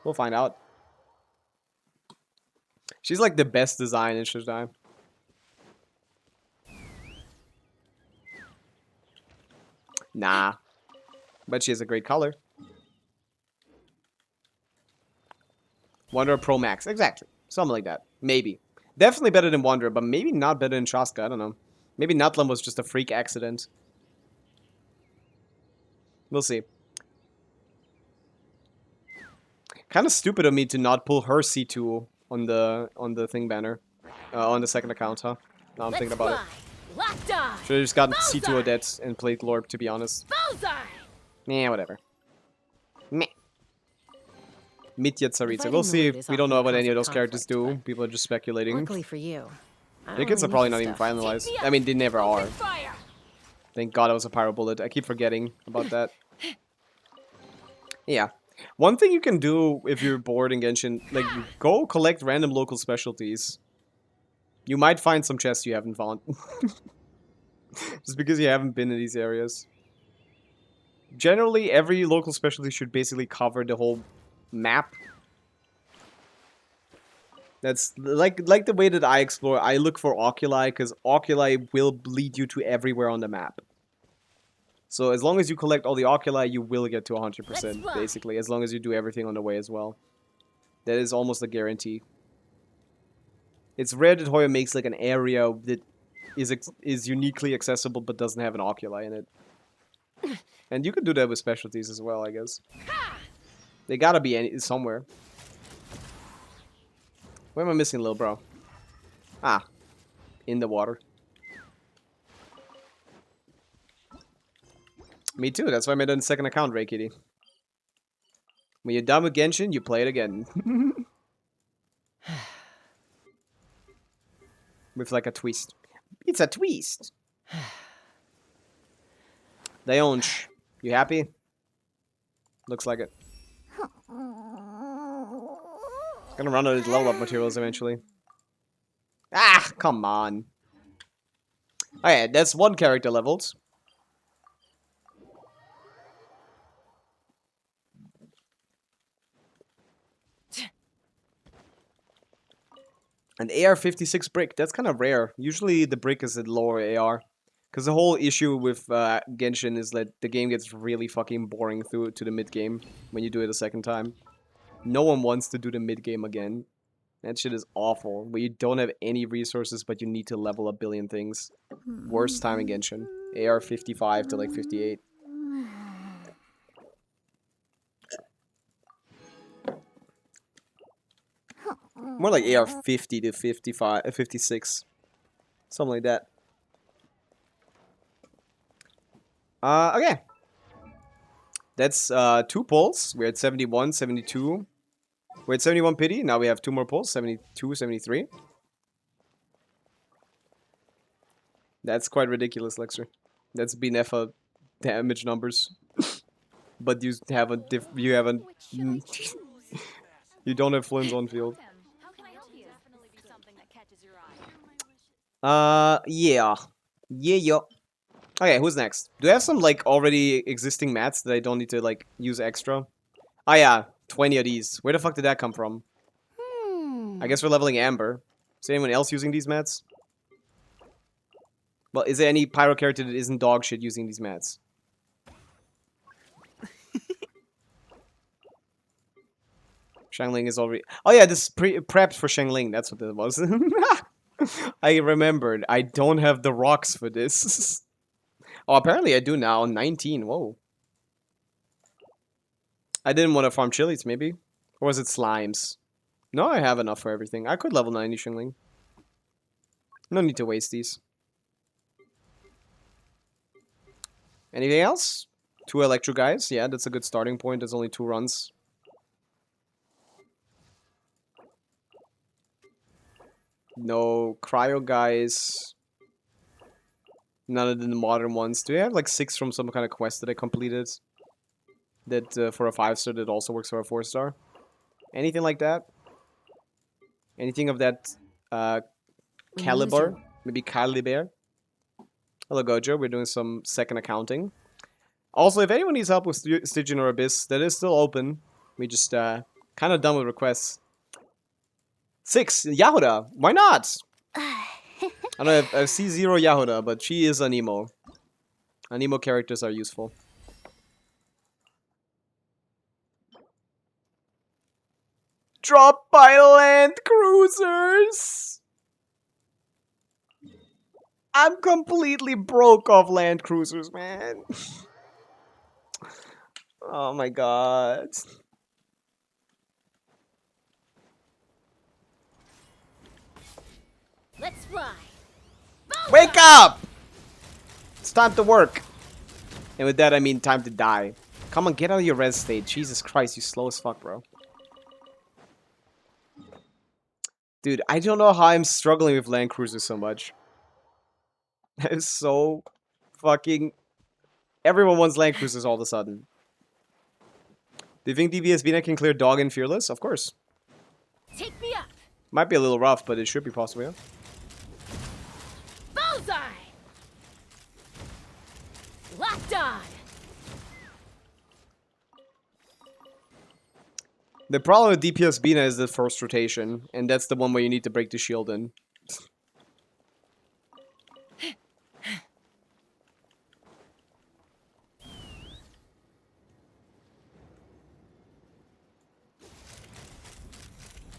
We'll find out. She's like the best design in Shazam. Nah. But she has a great color. Wanderer Pro Max. Exactly. Something like that. Maybe. Definitely better than Wanderer, but maybe not better than Shaska. I don't know. Maybe Nutlam was just a freak accident. We'll see. Kind of stupid of me to not pull her C2 on the thing banner. On the second account, huh? Now I'm thinking about it. Locked on. Should've just gotten C2 Odette and played Lorb, to be honest. Bullseye. Yeah, whatever. Meh. Mitya Tsaritsa. Fighting We'll the see. lead is We don't know often what any of cause those characters conflict, do. but People are just speculating. Luckily for you, I don't Tickets are really probably need not the even stuff. finalized. Take me I mean, they never are. Open fire. Thank God I was a Pyro Bullet. I keep forgetting about that. Yeah. One thing you can do if you're bored in Genshin, like, go collect random local specialties. You might find some chests you haven't found. Just because you haven't been in these areas. Generally, every local specialty should basically cover the whole map. That's like the way that I explore. I look for oculi, because oculi will lead you to everywhere on the map. So as long as you collect all the oculi, you will get to 100%, basically. As long as you do everything on the way as well. That is almost a guarantee. It's rare that Hoya makes like an area that is uniquely accessible but doesn't have an oculi in it. And you can do that with specialties as well, I guess. They gotta be somewhere. Where am I missing, little bro? Ah. In the water. Me too, that's why I made a second account, Ray Kitty. When you're done with Genshin, you play it again. With like a twist. It's a twist! Dionch, you happy? Looks like it. Gonna run out of level up materials eventually. Ah, come on. Okay, that's one character leveled. An AR-56 brick, that's kind of rare. Usually the brick is a lower AR. Because the whole issue with Genshin is that the game gets really fucking boring through to the mid-game when you do it a second time. No one wants to do the mid-game again. That shit is awful. Where you don't have any resources, but you need to level a billion things. Worst time in Genshin. AR-55 to like 58. More like AR-50 to 55, 56. Something like that. Okay. That's 2 pulls. We're at 71, 72. We're at 71 pity. Now we have 2 more pulls. 72, 73. That's quite ridiculous, Lexer. That's BNF damage numbers. But you haven't you don't have Flynn's on field. How can I help you? Definitely be something that catches your eye. Yeah. Yeah. Okay, who's next? Do I have some, like, already existing mats that I don't need to, like, use extra? Oh, yeah. 20 of these. Where the fuck did that come from? I guess we're leveling Amber. Is anyone else using these mats? Well, is there any pyro character that isn't dog shit using these mats? Shangling is already... Oh, yeah, this is prepped for Shangling. That's what it was. I remembered. I don't have the rocks for this. Oh, apparently I do now. 19. Whoa. I didn't want to farm chilies, maybe. Or was it slimes? No, I have enough for everything. I could level 90 Shingling. No need to waste these. Anything else? 2 Electro guys. Yeah, that's a good starting point. There's only 2 runs. No cryo guys. None of the modern ones. Do we have like 6 from some kind of quest that I completed? That for a 5-star that also works for a 4-star? Anything like that? Anything of that caliber? Maybe caliber? Hello Gojo, we're doing some second accounting. Also, if anyone needs help with Stygian or Abyss, that is still open. We just kind of done with requests. 6, Yahuda! Why not? I don't know, I see 0 Yahuda, but she is an emo. Anemo characters are useful. Dropped by land cruisers! I'm completely broke off land cruisers, man. Oh my god. Let's fly. Wake up! It's time to work. And with that, I mean time to die. Come on, get out of your res state. Jesus Christ, you slow as fuck, bro. Dude, I don't know how I'm struggling with land cruisers so much. It's so fucking... Everyone wants land cruisers all of a sudden. Do you think DBS Vina can clear Dog and Fearless? Of course. Take me up. Might be a little rough, but it should be possible, yeah. Bullseye. Locked on. The problem with DPS Bina is the first rotation, and that's the one where you need to break the shield in.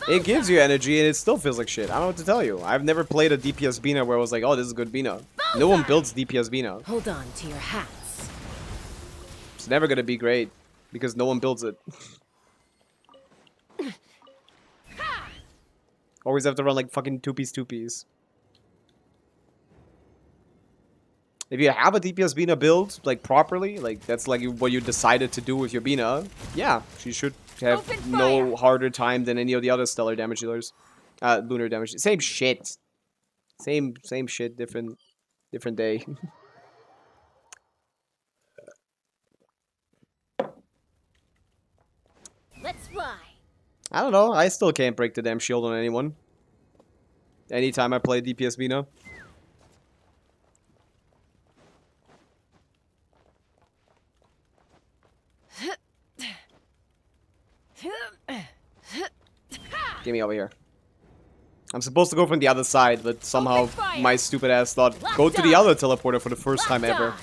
It gives you energy, and it still feels like shit. I don't know what to tell you. I've never played a DPS Bina where I was like, oh, this is good Bina. No one builds DPS Bina. Hold on to your hats. It's never gonna be great, because no one builds it. Always have to run like fucking 2-piece. If you have a DPS Bina build, like, properly, like, that's like what you decided to do with your Bina, yeah, she should have no harder time than any of the other stellar damage dealers. Lunar damage. Same shit. Same shit, different day. Let's fly. I don't know, I still can't break the damn shield on anyone. Anytime I play DPS Bina. Get me over here. I'm supposed to go from the other side, but somehow my stupid ass thought, go to the other teleporter for the first time ever.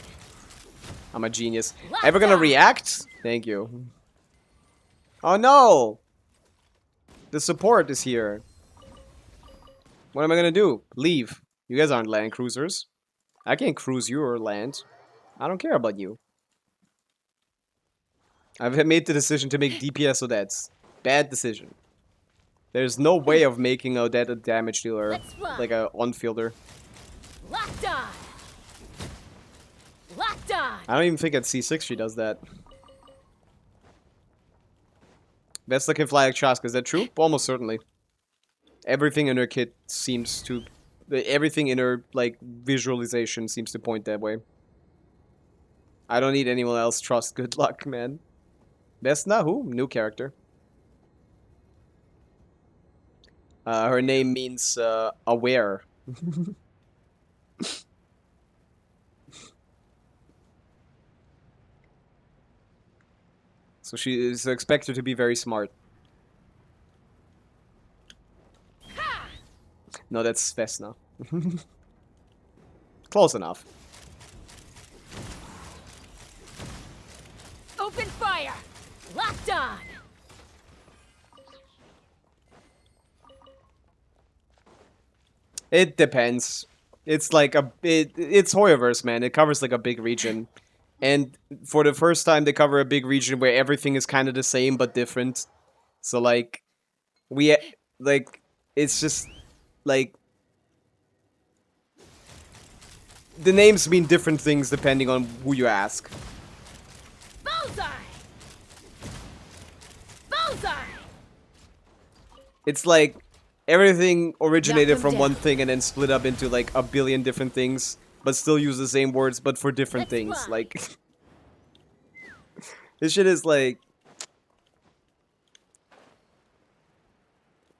I'm a genius. Ever gonna react? Thank you. Oh no! The support is here. What am I gonna do? Leave. You guys aren't land cruisers. I can't cruise your land. I don't care about you. I've made the decision to make DPS Odettes. Bad decision. There's no way of making Odette a damage dealer, like a on-fielder. Locked on. Locked on. I don't even think at C6 she does that. Vesna can fly like Chaska, is that true? Almost certainly. Everything in her kit seems to... Everything in her, like, visualization seems to point that way. I don't need anyone else. Trust. Good luck, man. Vesna, who? New character. Her name means, aware. So she is expected to be very smart. No, that's Vesna. Close enough. Open fire. Locked on. It depends. It's like it's Hoyoverse, man. It covers like a big region. And for the first time, they cover a big region where everything is kind of the same but different. So, like, it's just, like, the names mean different things depending on who you ask. Bullseye. Bullseye. It's like, everything originated from one thing and then split up into, like, a billion different things. But still use the same words, but for different things. Fly. Like, this shit is like,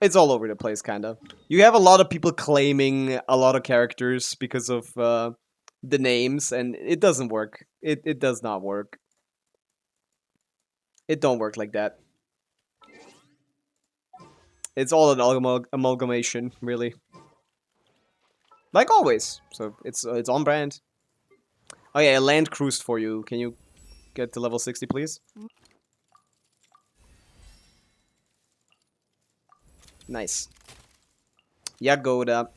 it's all over the place, kinda. You have a lot of people claiming a lot of characters because of the names, and it doesn't work. It does not work. It don't work like that. It's all an amalgamation, really. Like always. So it's on brand. Oh yeah, I land cruised for you. Can you get to level 60, please? Nice. Yagoda.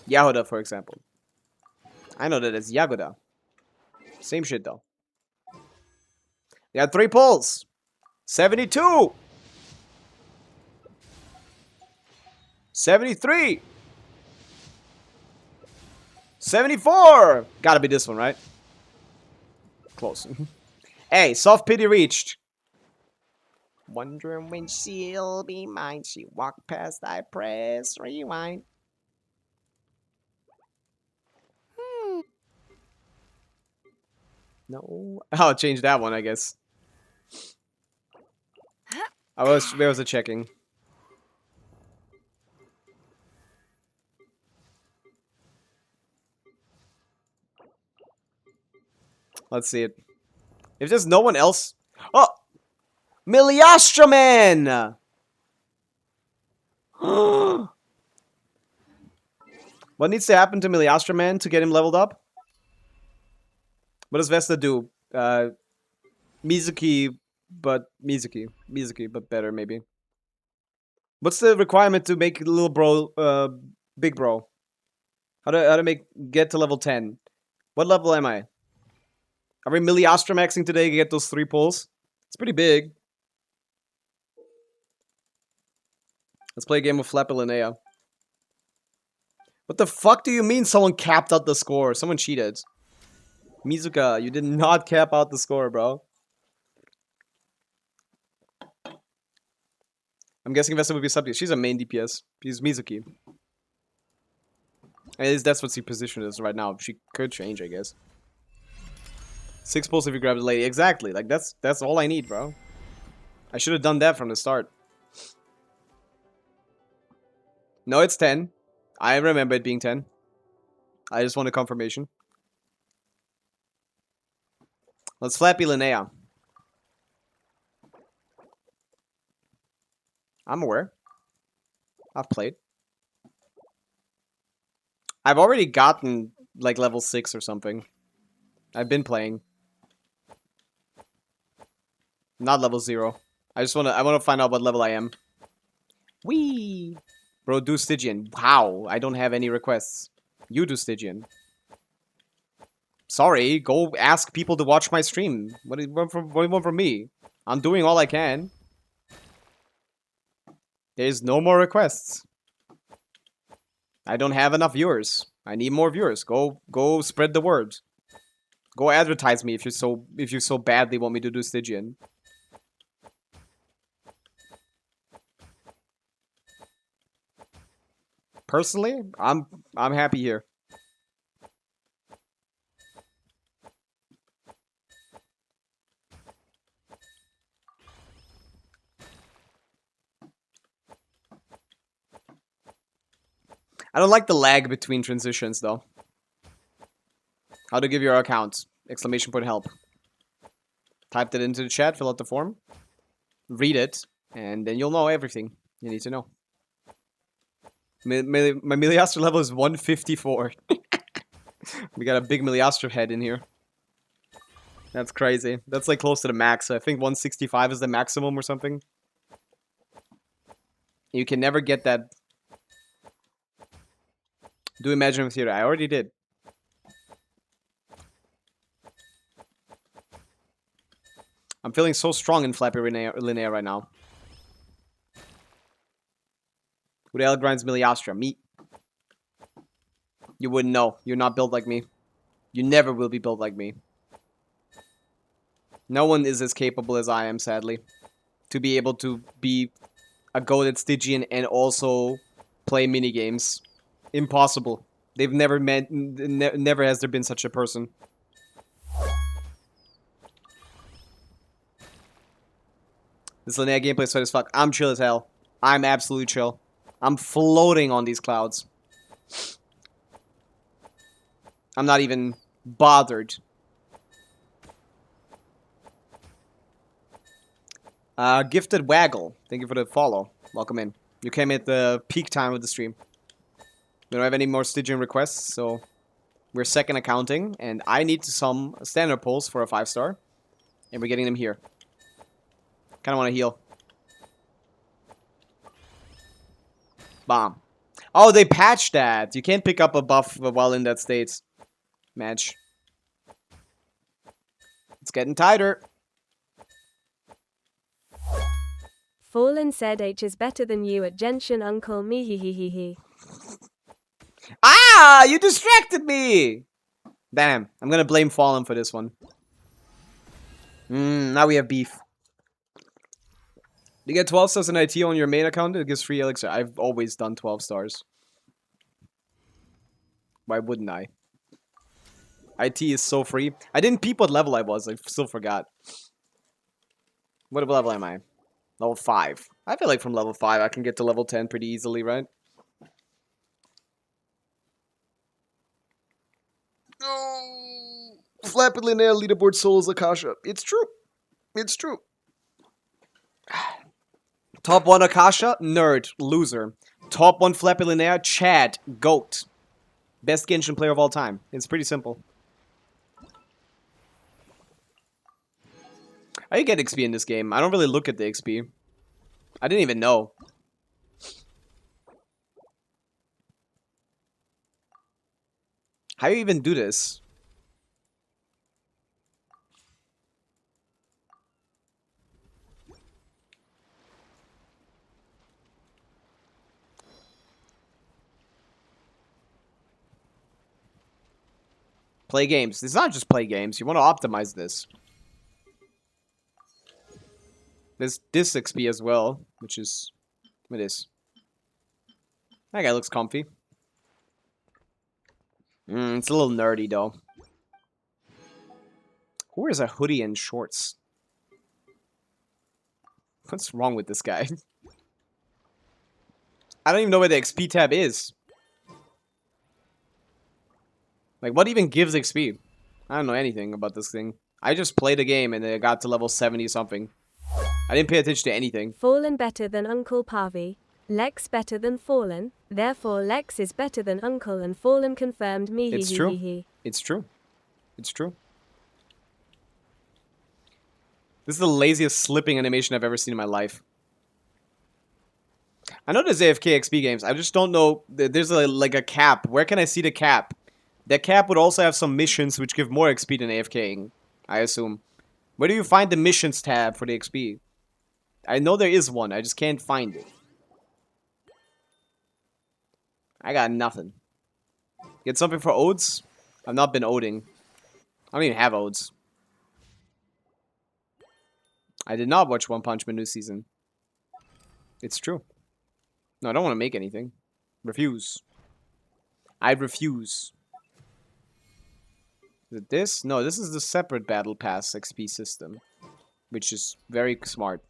Yahoda, for example. I know that it's Yagoda. Same shit, though. They got 3 pulls. 72. 73. 74. Gotta be this one, right? Close. Hey, soft pity reached. Wondering when she'll be mine. She walked past, I press rewind. No. I'll change that one, I guess. There was a checking. Let's see it. If there's no one else. Oh! Miliastra Man! What needs to happen to Miliastra Man to get him leveled up? What does Vesna do? Mizuki, but better maybe. What's the requirement to make little bro, big bro? How to get to level 10? What level am I? Are we Miliastra maxing today to get those 3 pulls? It's pretty big. Let's play a game of Flappy Linnea. What the fuck do you mean someone capped out the score? Someone cheated. Mizuka, you did not cap out the score, bro. I'm guessing Vesna would be sub. She's a main DPS. She's Mizuki. At least that's what she positioned is right now. She could change, I guess. 6 pulls if you grab the lady. Exactly. Like that's all I need, bro. I should have done that from the start. No, it's 10. I remember it being 10. I just want a confirmation. Let's Flappy Linnea. I'm aware. I've played. I've already gotten like level 6 or something. I've been playing. Not level 0. I wanna find out what level I am. Whee! Bro, do Stygian. Wow, I don't have any requests. You do Stygian. Sorry, go ask people to watch my stream. What do you want from me? I'm doing all I can. There's no more requests. I don't have enough viewers. I need more viewers. Go spread the word. Go advertise me if you so badly want me to do Stygian. Personally, I'm happy here. I don't like the lag between transitions though. How to give your account? Exclamation point help. Type that into the chat, fill out the form. Read it, and then you'll know everything you need to know. My Miliastra level is 154. We got a big Miliastra head in here. That's crazy. That's like close to the max. I think 165 is the maximum or something. You can never get that. Do Imaginative Theater. I already did. I'm feeling so strong in Flappy Linnea right now. Who the hell grinds Miliastra? Me. You wouldn't know. You're not built like me. You never will be built like me. No one is as capable as I am, sadly. To be able to be a goated Stygian and also play minigames. Impossible. They've never met... never has there been such a person. This Linnea gameplay is sweat as fuck. I'm chill as hell. I'm absolutely chill. I'm floating on these clouds. I'm not even bothered. Gifted Waggle. Thank you for the follow. Welcome in. You came at the peak time of the stream. We don't have any more Stygian requests, so We're second accounting, and I need some standard pulls for a 5-star. And we're getting them here. Kinda wanna heal. Bomb. Oh, they patched that. You can't pick up a buff while in that state. Match. It's getting tighter. Fallen said H is better than you at Genshin Uncle me he he he he. Ah! You distracted me! Damn. I'm gonna blame Fallen for this one. Now we have beef. You get 12 stars in IT on your main account, it gives free elixir. I've always done 12 stars. Why wouldn't I? IT is so free. I didn't peep what level I was. I still forgot. What level am I? Level 5. I feel like from level 5 I can get to level 10 pretty easily, right? Oh, Flappy Linnea leaderboard souls Akasha. It's true. It's true. Top 1 Akasha, nerd, loser. Top 1 Flappy Linnea, Chad, goat. Best Genshin player of all time. It's pretty simple. How do you get XP in this game? I don't really look at the XP. I didn't even know. How do you even do this? Play games. It's not just play games. You want to optimize this. There's this XP as well, which is... What is? That guy looks comfy. It's a little nerdy, though. Who wears a hoodie and shorts? What's wrong with this guy? I don't even know where the XP tab is. Like, what even gives XP? I don't know anything about this thing. I just played a game and I got to level 70 something. I didn't pay attention to anything. Fallen better than Uncle Pavi. Lex better than Fallen. Therefore Lex is better than Uncle and Fallen confirmed me he It's he true. he he. It's true. It's true. This is the laziest slipping animation I've ever seen in my life. I know there's AFK XP games. I just don't know. There's like a cap. Where can I see the cap? That cap would also have some missions which give more XP than AFKing, I assume. Where do you find the missions tab for the XP? I know there is one. I just can't find it. I got nothing. Get something for odes? I've not been oding. I don't even have odes. I did not watch One Punch Man new season. It's true. No, I don't want to make anything. Refuse. I refuse. Is it this? No, this is the separate Battle Pass XP system. Which is very smart.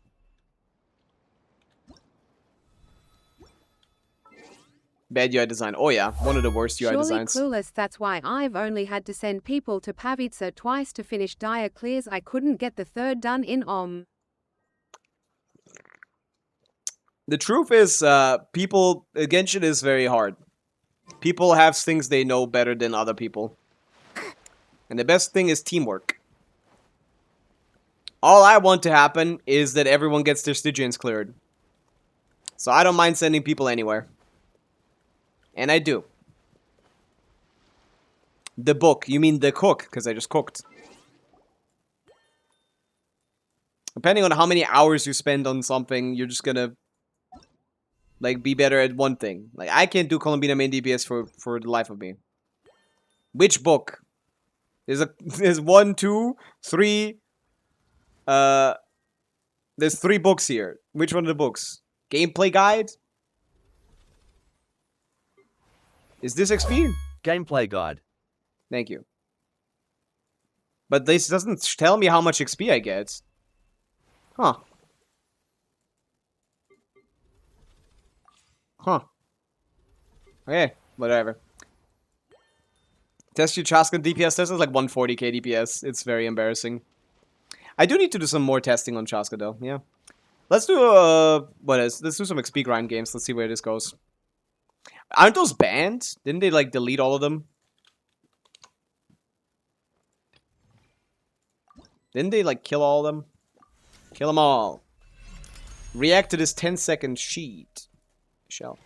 Bad UI design. Oh yeah, one of the worst UI designs. Surely clueless, that's why I've only had to send people to Pavica twice to finish Dire Clears. I couldn't get the third done in The truth is, Genshin is very hard. People have things they know better than other people. And the best thing is teamwork. All I want to happen is that everyone gets their Stygians cleared. So I don't mind sending people anywhere. And I do. The book. You mean the cook, because I just cooked. Depending on how many hours you spend on something, you're just gonna like be better at one thing. Like I can't do Columbina main DPS for the life of me. Which book? There's 1, 2, 3. There's 3 books here. Which one of the books? Gameplay guide? Is this XP? Gameplay guide. Thank you. But this doesn't tell me how much XP I get. Huh. Huh. Okay, whatever. Test your Chaska DPS test is like 140k DPS. It's very embarrassing. I do need to do some more testing on Chaska though, yeah. Let's do let's do some XP grind games. Let's see where this goes. Aren't those banned? Didn't they like delete all of them? Didn't they like kill all of them? Kill them all. React to this 10-second sheet. Shell.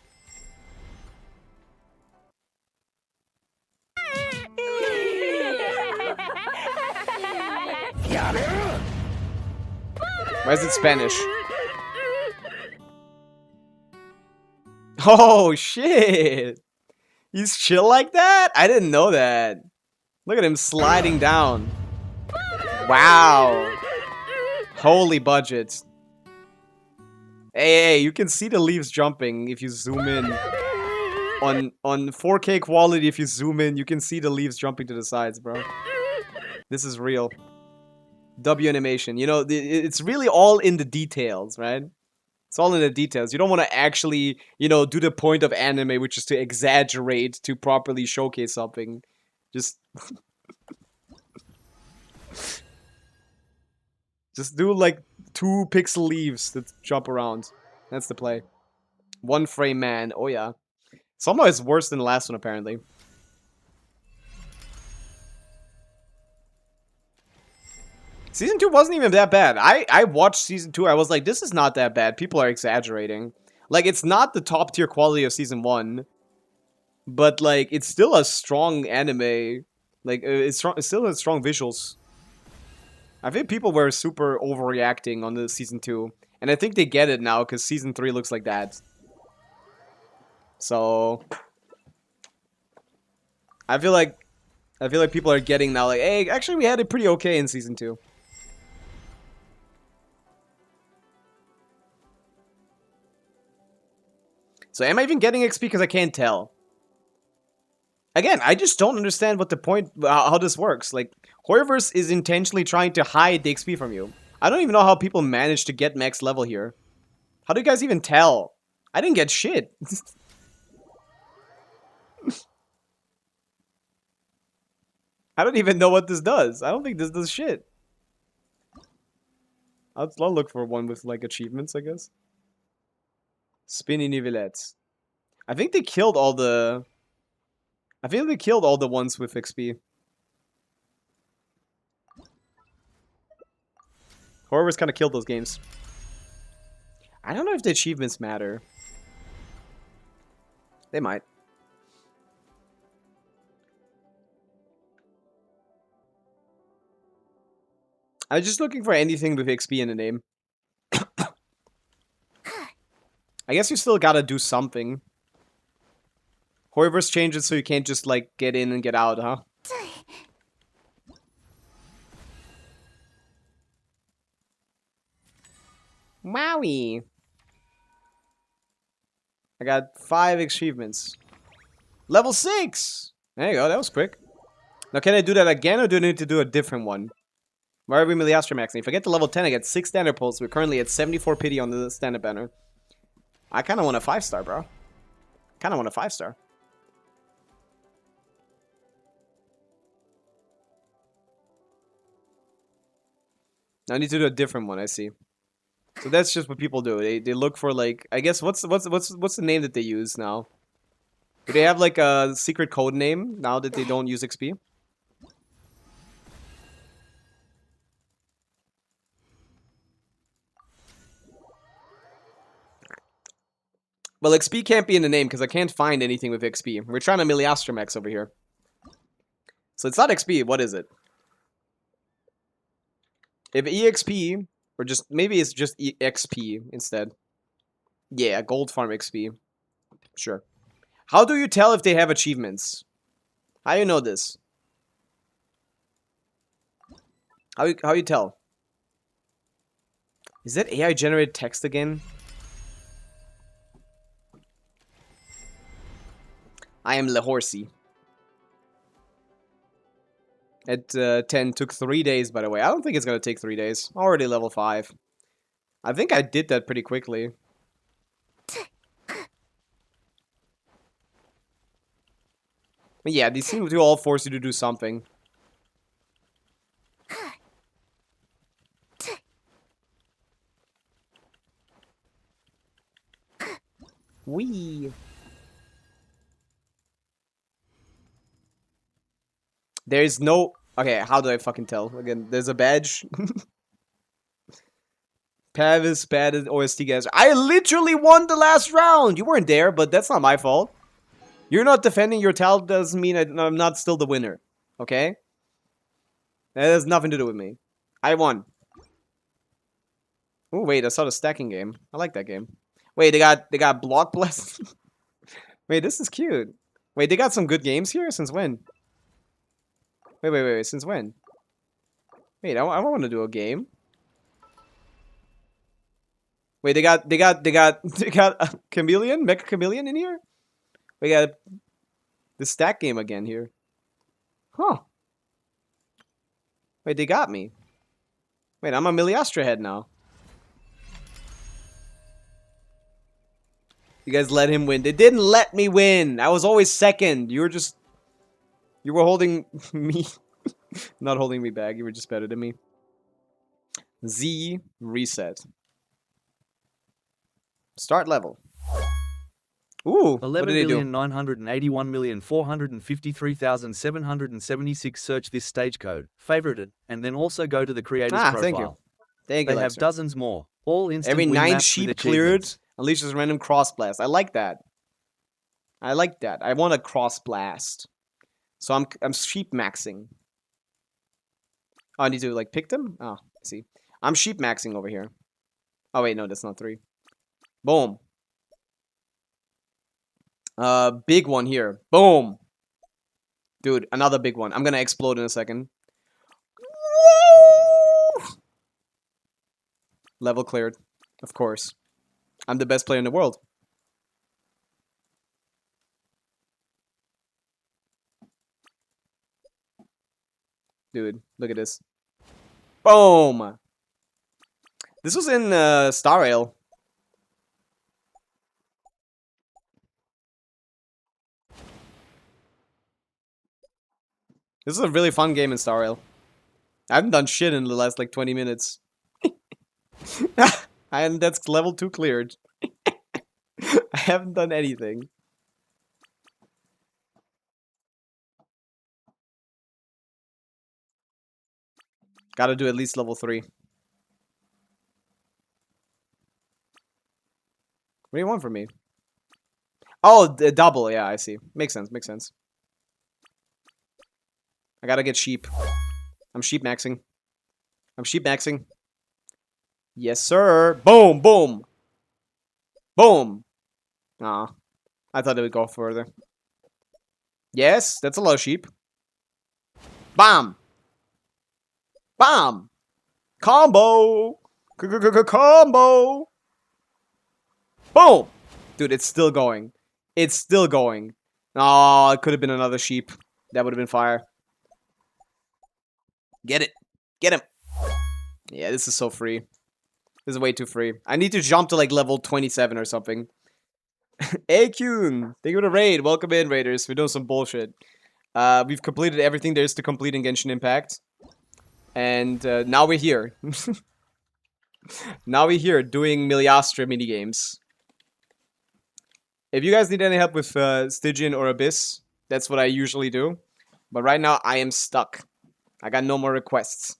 Why is it Spanish? Oh shit! He's chill like that? I didn't know that. Look at him sliding down. Wow. Holy budget. Hey, you can see the leaves jumping if you zoom in. On 4K quality, if you zoom in, you can see the leaves jumping to the sides, bro. This is real. W animation. You know, it's really all in the details, right? It's all in the details. You don't want to actually, you know, do the point of anime, which is to exaggerate to properly showcase something. Just... Just do like 2 pixel leaves that jump around. That's the play. 1 frame man. Oh yeah. Somehow it's worse than the last one apparently. Season 2 wasn't even that bad. I watched Season 2. I was like, this is not that bad. People are exaggerating. Like, it's not the top tier quality of Season 1. But like, it's still a strong anime. Like, it still has strong visuals. I think people were super overreacting on the Season 2. And I think they get it now, because Season 3 looks like that. So... I feel like people are getting now, like, hey, actually we had it pretty okay in Season 2. So am I even getting XP? Because I can't tell. Again, I just don't understand what the point, how this works. Like, Horrorverse is intentionally trying to hide the XP from you. I don't even know how people manage to get max level here. How do you guys even tell? I didn't get shit. I don't even know what this does. I don't think this does shit. I'll look for one with, like, achievements, I guess. Spinny Nivelettes. I think they killed all the... I think they killed all the ones with XP. Horrorverse kind of killed those games. I don't know if the achievements matter. They might. I was just looking for anything with XP in the name. I guess you still gotta do something. Horrorverse changes so you can't just, like, get in and get out, huh? Wowie! I got 5 achievements. Level 6! There you go, that was quick. Now, can I do that again, or do I need to do a different one? Why are we Miliastra maxing? If I get to level 10, I get 6 standard pulls. We're currently at 74 pity on the standard banner. I kind of want a 5-star, bro. Kind of want a 5-star. Now I need to do a different one, I see. So that's just what people do. They look for, like, I guess what's the name that they use now? Do they have like a secret code name now that they don't use XP? Well, XP can't be in the name because I can't find anything with XP. We're trying to Miliastra max over here. So it's not XP, what is it? If EXP, or just, maybe it's just XP instead. Yeah, gold farm XP. Sure. How do you tell if they have achievements? How do you know this? How you tell? Is that AI generated text again? I am Lehorsey. At 10 took 3 days, by the way. I don't think it's gonna take 3 days. Already level 5. I think I did that pretty quickly. But yeah, these seem to all force you to do something. Wee. There is no... Okay, how do I fucking tell? Again, there's a badge. Pavis, bad OST guys. I literally won the last round! You weren't there, but that's not my fault. You're not defending your talent doesn't mean I'm not still the winner. Okay? That has nothing to do with me. I won. Oh wait, I saw the stacking game. I like that game. Wait, they got block blast. Wait, this is cute. Wait, they got some good games here? Since when? Wait, since when? Wait, I want to do a game. Wait, they got a chameleon, mecha chameleon in here? We got the stack game again here. Huh. Wait, they got me. Wait, I'm a Miliastra head now. You guys let him win. They didn't let me win. I was always second. You were holding me. Not holding me back. You were just better than me. Z reset. Start level. Ooh, what did they do? 11,981,453,776. Search this stage code, favorite it, and then also go to the creator's profile. Thank you. Thank you, They have dozens more. All instant Every win 9 maps sheep with cleared achievements. unleashes random cross blast. I like that. I like that. I want a cross blast. So I'm sheep maxing. Oh, I need to like pick them? Oh, I see. I'm sheep maxing over here. Oh wait, no, that's not 3. Boom. Big one here. Boom. Dude, another big one. I'm gonna explode in a second. Woo! Level cleared. Of course. I'm the best player in the world. Dude, look at this. Boom! This was in Star Rail. This is a really fun game in Star Rail. I haven't done shit in the last like 20 minutes. And that's level 2 cleared. I haven't done anything. Gotta do at least level 3. What do you want from me? Oh, the double. Yeah, I see. Makes sense. Makes sense. I gotta get sheep. I'm sheep maxing. I'm sheep maxing. Yes, sir. Boom, boom. Boom. Aw. I thought it would go further. Yes, that's a lot of sheep. Bam. Bam. Combo. Combo. Boom. Dude, it's still going. It's still going. Oh, it could have been another sheep. That would have been fire. Get it. Get him. Yeah, this is so free. This is way too free. I need to jump to like level 27 or something. Hey, Kyun. Thank you for the raid. Welcome in, raiders. We're doing some bullshit. We've completed everything there is to complete in Genshin Impact. And now we're here. Now we're here doing Miliastra minigames. If you guys need any help with Stygian or Abyss, that's what I usually do. But right now, I am stuck. I got no more requests.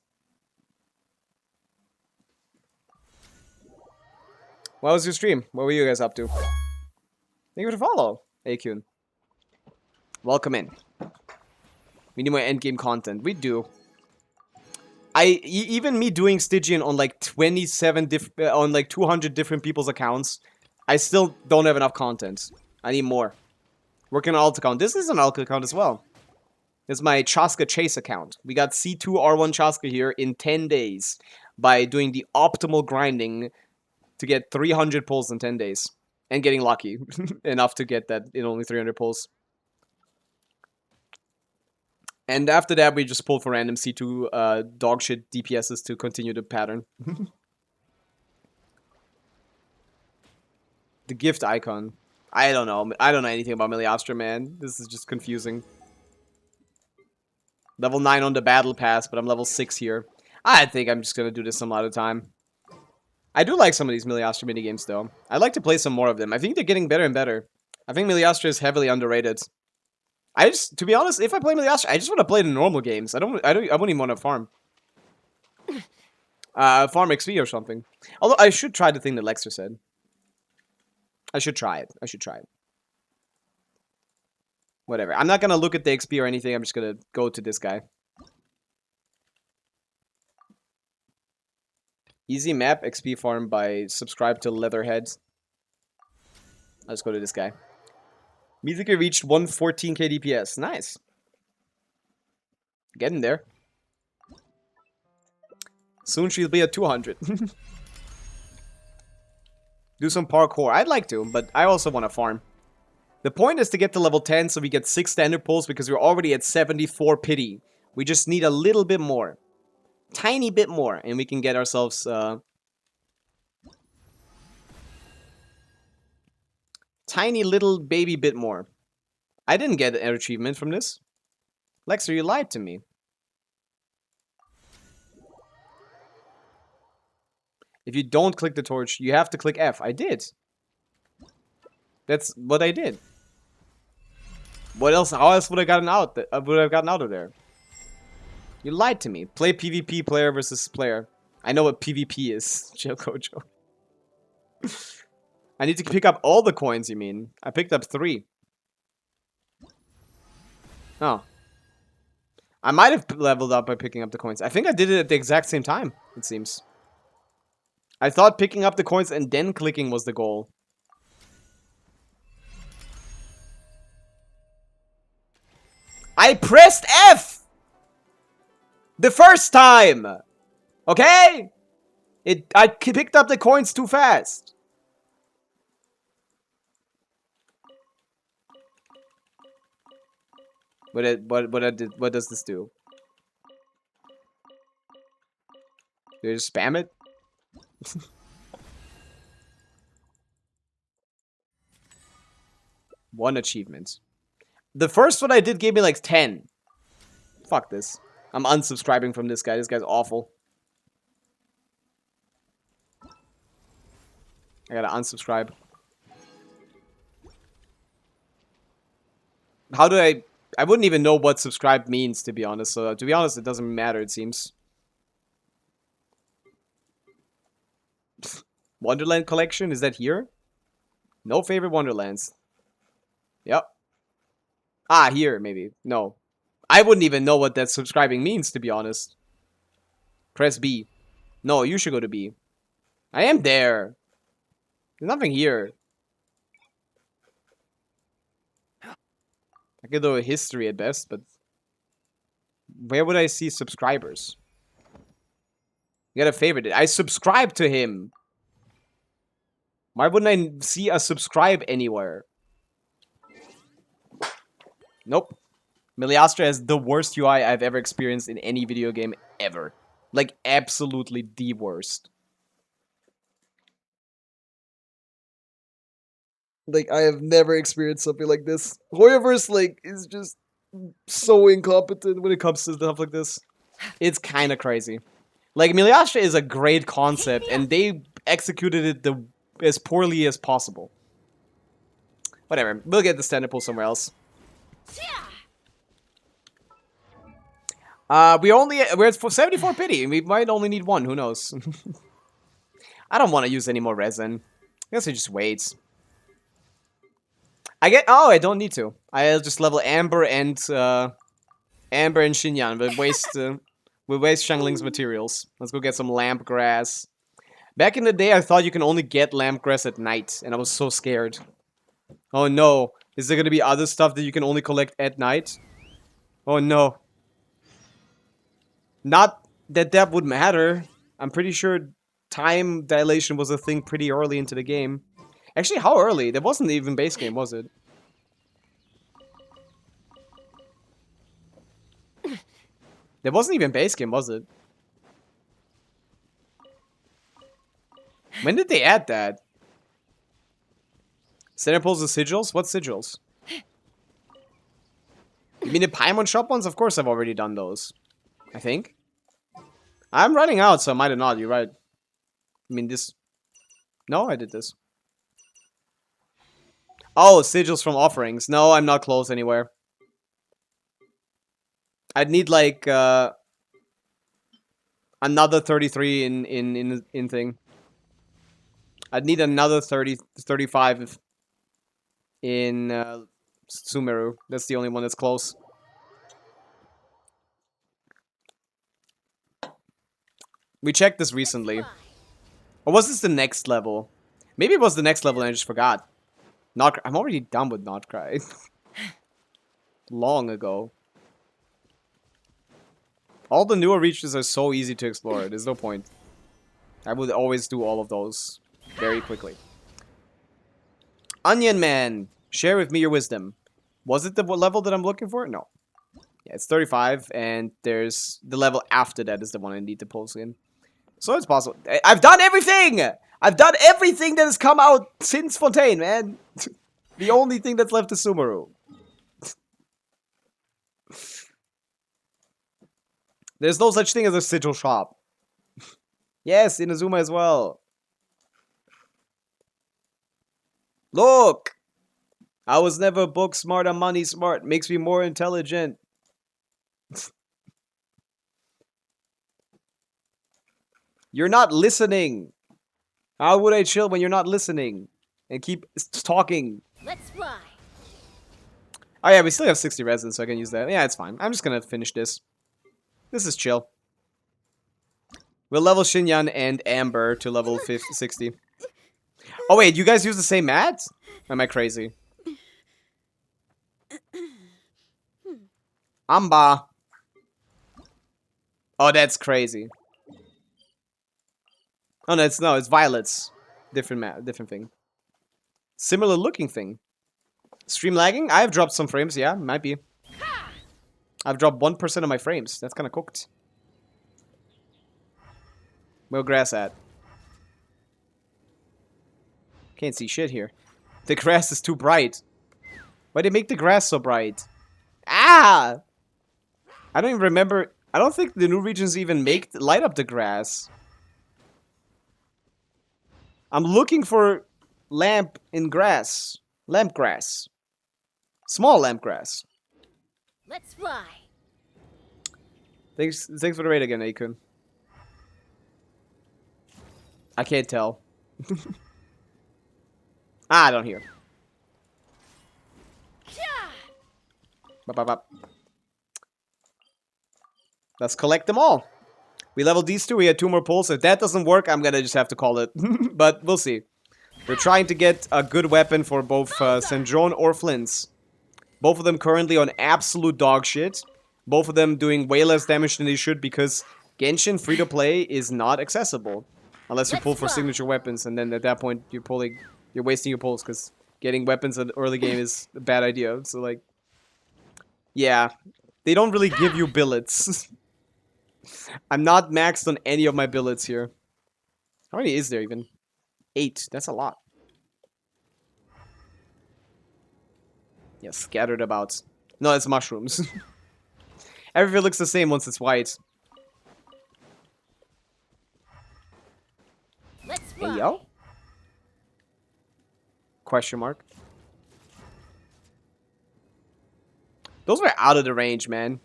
What was your stream? What were you guys up to? Thank you for the follow, Akun. Welcome in. We need more endgame content. We do. Even me doing Stygian on like 27 on like 200 different people's accounts, I still don't have enough content. I need more. Working on alt account. This is an alt account as well. This is my Chaska Chase account. We got C2 R1 Chaska here in 10 days by doing the optimal grinding to get 300 pulls in 10 days. And getting lucky enough to get that in only 300 pulls. And after that, we just pull for random C2 dogshit DPSs to continue the pattern. The gift icon. I don't know. I don't know anything about Miliastra, man. This is just confusing. Level 9 on the battle pass, but I'm level 6 here. I think I'm just gonna do this some other time. I do like some of these Miliastra minigames, though. I'd like to play some more of them. I think they're getting better and better. I think Miliastra is heavily underrated. I just, to be honest, if I play Miliastra, I just want to play the normal games. I wouldn't even want to farm. Farm XP or something. Although I should try the thing that Lexer said. I should try it. Whatever. I'm not gonna look at the XP or anything. I'm just gonna go to this guy. Easy map XP farm by subscribe to Leatherhead. Let's go to this guy. Mizuki reached 114k DPS. Nice. Getting there. Soon she'll be at 200. Do some parkour. I'd like to, but I also want to farm. The point is to get to level 10 so we get 6 standard pulls because we're already at 74 pity. We just need a little bit more. Tiny bit more, and we can get ourselves... tiny little baby bit more. I didn't get an achievement from this. Lexer, you lied to me. If you don't click the torch, you have to click F. I did. That's what I did. What else? How else would I gotten out? Would I have gotten out of there? You lied to me. Play PvP player versus player. I know what PvP is. Chill, Kojo. I need to pick up all the coins, you mean? I picked up 3. Oh. I might have leveled up by picking up the coins. I think I did it at the exact same time, it seems. I thought picking up the coins and then clicking was the goal. I pressed F! The first time! Okay? I picked up the coins too fast. What does this do? Do I just spam it? One achievement. The first one I did gave me like 10. Fuck this. I'm unsubscribing from this guy. This guy's awful. I gotta unsubscribe. How do I wouldn't even know what subscribe means, to be honest. So, to be honest, it doesn't matter, it seems. Wonderland collection? Is that here? No favorite Wonderlands. Yep. Ah, here, maybe. No. I wouldn't even know what that subscribing means, to be honest. Press B. No, you should go to B. I am there. There's nothing here. I could do a history at best, but... where would I see subscribers? You gotta favorite it. I subscribe to him. Why wouldn't I see a subscribe anywhere? Nope. Miliastra has the worst UI I've ever experienced in any video game ever. Like, absolutely the worst. Like, I have never experienced something like this. Hoyoverse, like, is just so incompetent when it comes to stuff like this. It's kind of crazy. Like, Miliastra is a great concept, and they executed it as poorly as possible. Whatever. We'll get the standard pull somewhere else. We're at 74 pity. We might only need 1. Who knows? I don't want to use any more resin. I guess I just wait. Oh, I don't need to. I'll just level Amber and Xinyan. We'll waste Shangling's materials. Let's go get some lamp grass. Back in the day, I thought you can only get lamp grass at night, and I was so scared. Oh no. Is there gonna be other stuff that you can only collect at night? Oh no. Not that that would matter. I'm pretty sure time dilation was a thing pretty early into the game. Actually, how early? There wasn't even base game, was it? There wasn't even base game, was it? When did they add that? Center pulls and sigils? What sigils? You mean the Paimon shop ones? Of course I've already done those. I think. I'm running out, so I might have not. You're right. I mean, this... No, I did this. Oh, sigils from offerings. No, I'm not close anywhere. I'd need like another 33 in thing. I'd need another 35 in Sumeru. That's the only one that's close. We checked this recently. Or was this the next level? Maybe it was the next level and I just forgot. I'm already done with Not Cry. Long ago. All the newer regions are so easy to explore. There's no point. I would always do all of those very quickly. Onion Man, share with me your wisdom. Was it the level that I'm looking for? No. Yeah, it's 35, and there's the level after that is the one I need to pulse in. So it's possible. I've done everything! I've done everything that has come out since Fontaine, man. The only thing that's left is Sumeru. There's no such thing as a sigil shop. Yes, Inazuma as well. Look! I was never book smart or money smart. Makes me more intelligent. You're not listening. How would I chill when you're not listening? And keep talking. Let's fly. Oh yeah, we still have 60 resin, so I can use that. Yeah, it's fine. I'm just gonna finish this. This is chill. We'll level Xinyan and Amber to level 60. Oh wait, you guys use the same mat? Am I crazy? Amba. Oh, that's crazy. Oh no, it's violets. Different mat, different thing. Similar looking thing. Stream lagging? I've dropped some frames, yeah, might be. I've dropped 1% of my frames. That's kind of cooked. Where grass at? Can't see shit here. The grass is too bright. Why'd they make the grass so bright? Ah! I don't even remember. I don't think the new regions even light up the grass. I'm looking for lamp in grass. Lamp grass. Small lamp grass. Let's fly. Thanks for the raid again, Akun. I can't tell. I don't hear. Bop, bop, bop. Let's collect them all. We leveled these two. We had 2 more pulls. If that doesn't work, I'm gonna just have to call it. But we'll see. We're trying to get a good weapon for both Sandrone or Flints. Both of them currently on absolute dog shit. Both of them doing way less damage than they should because Genshin free-to-play is not accessible. Unless you pull for signature weapons, and then at that point you're wasting your pulls because getting weapons at the early game is a bad idea. So like, yeah, they don't really give you billets. I'm not maxed on any of my billets here. How many is there even? 8. That's a lot. Yeah, scattered about. No, it's mushrooms. Everything looks the same once it's white. Let's Hey, yo? Question mark. Those were out of the range, man.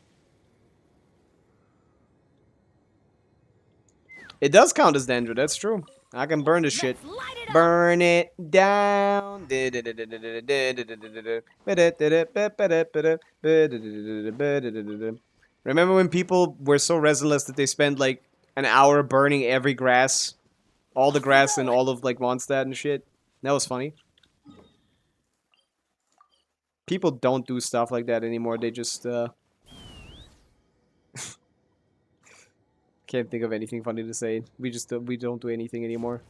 It does count as danger, that's true. I can burn this shit. Burn it down. Remember when people were so resinless that they spent like an hour burning every grass? All the grass in all of like Mondstadt and shit? That was funny. People don't do stuff like that anymore. They just can't think of anything funny to say. We don't do anything anymore.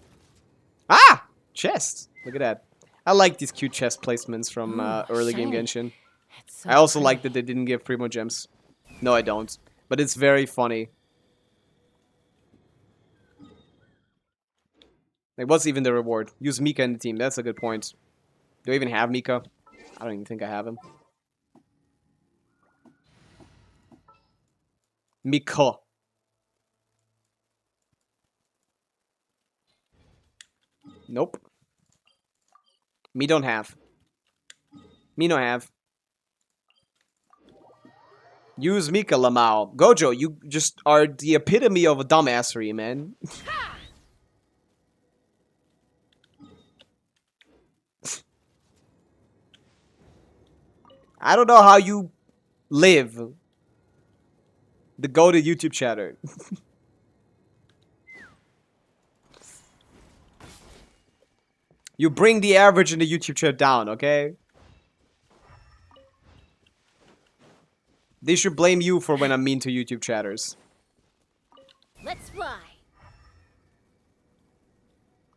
Ah! Chest! Look at that. I like these cute chest placements from early game Genshin. So I also pretty. like that they didn't give Primo gems. No, I don't. But it's very funny. Like, what's even the reward? Use Mika in the team. That's a good point. Do I even have Mika? I don't even think I have him. Mika. Nope. Me don't have. Me no have. Use Mika Lamau. Gojo, you just are the epitome of a dumbassery, man. I don't know how you live. The go-to YouTube chatter. You bring the average in the YouTube chat down, okay? They should blame you for when I'm mean to YouTube chatters. Let's fly.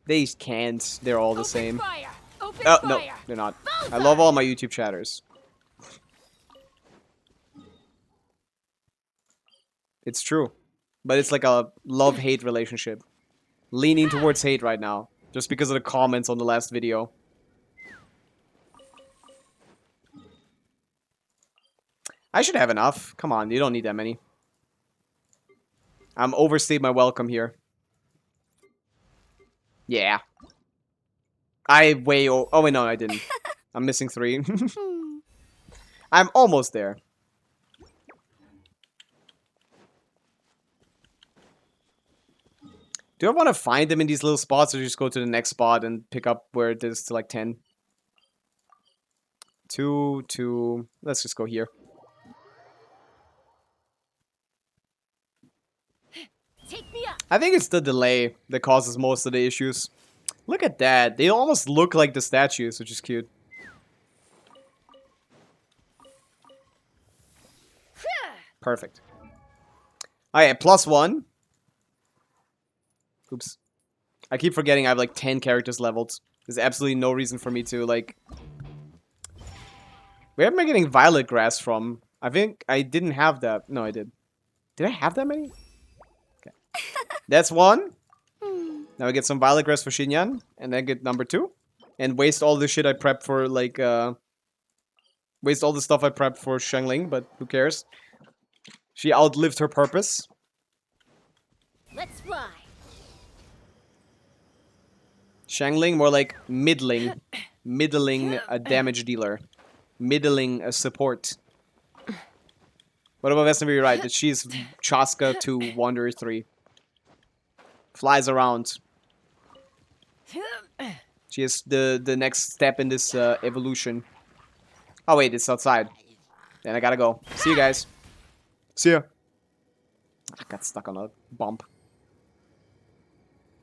They can't. They're all the same. Fire. Open Oh, fire. no, they're not. I love all my YouTube chatters. It's true. But it's like a love-hate relationship. Leaning towards hate right now. Just because of the comments on the last video. I should have enough. Come on, you don't need that many. I'm overstayed my welcome here. Yeah. Oh wait, no, I didn't. I'm missing 3. I'm almost there. Do I want to find them in these little spots or just go to the next spot and pick up where it is to like 10? 2, 2. Let's just go here. Take me up. I think it's the delay that causes most of the issues. Look at that. They almost look like the statues, which is cute. Perfect. Alright, +1. Oops. I keep forgetting I have like 10 characters leveled. There's absolutely no reason for me to like... Where am I getting violet grass from? I think I didn't have that. No, I did. Did I have that many? Okay. That's 1. Now I get some violet grass for Xinyan. And then get number 2. And waste all the shit I prepped for like... Waste all the stuff I prepped for Xiangling, but who cares? She outlived her purpose. Let's fly. Xiangling, more like middling. Middling a damage dealer. Middling a support. What about Vesna? You're right, that she's Chaska 2, Wanderer 3. Flies around. She is the next step in this evolution. Oh wait, it's outside. Then I gotta go. See you guys. See ya. I got stuck on a bump.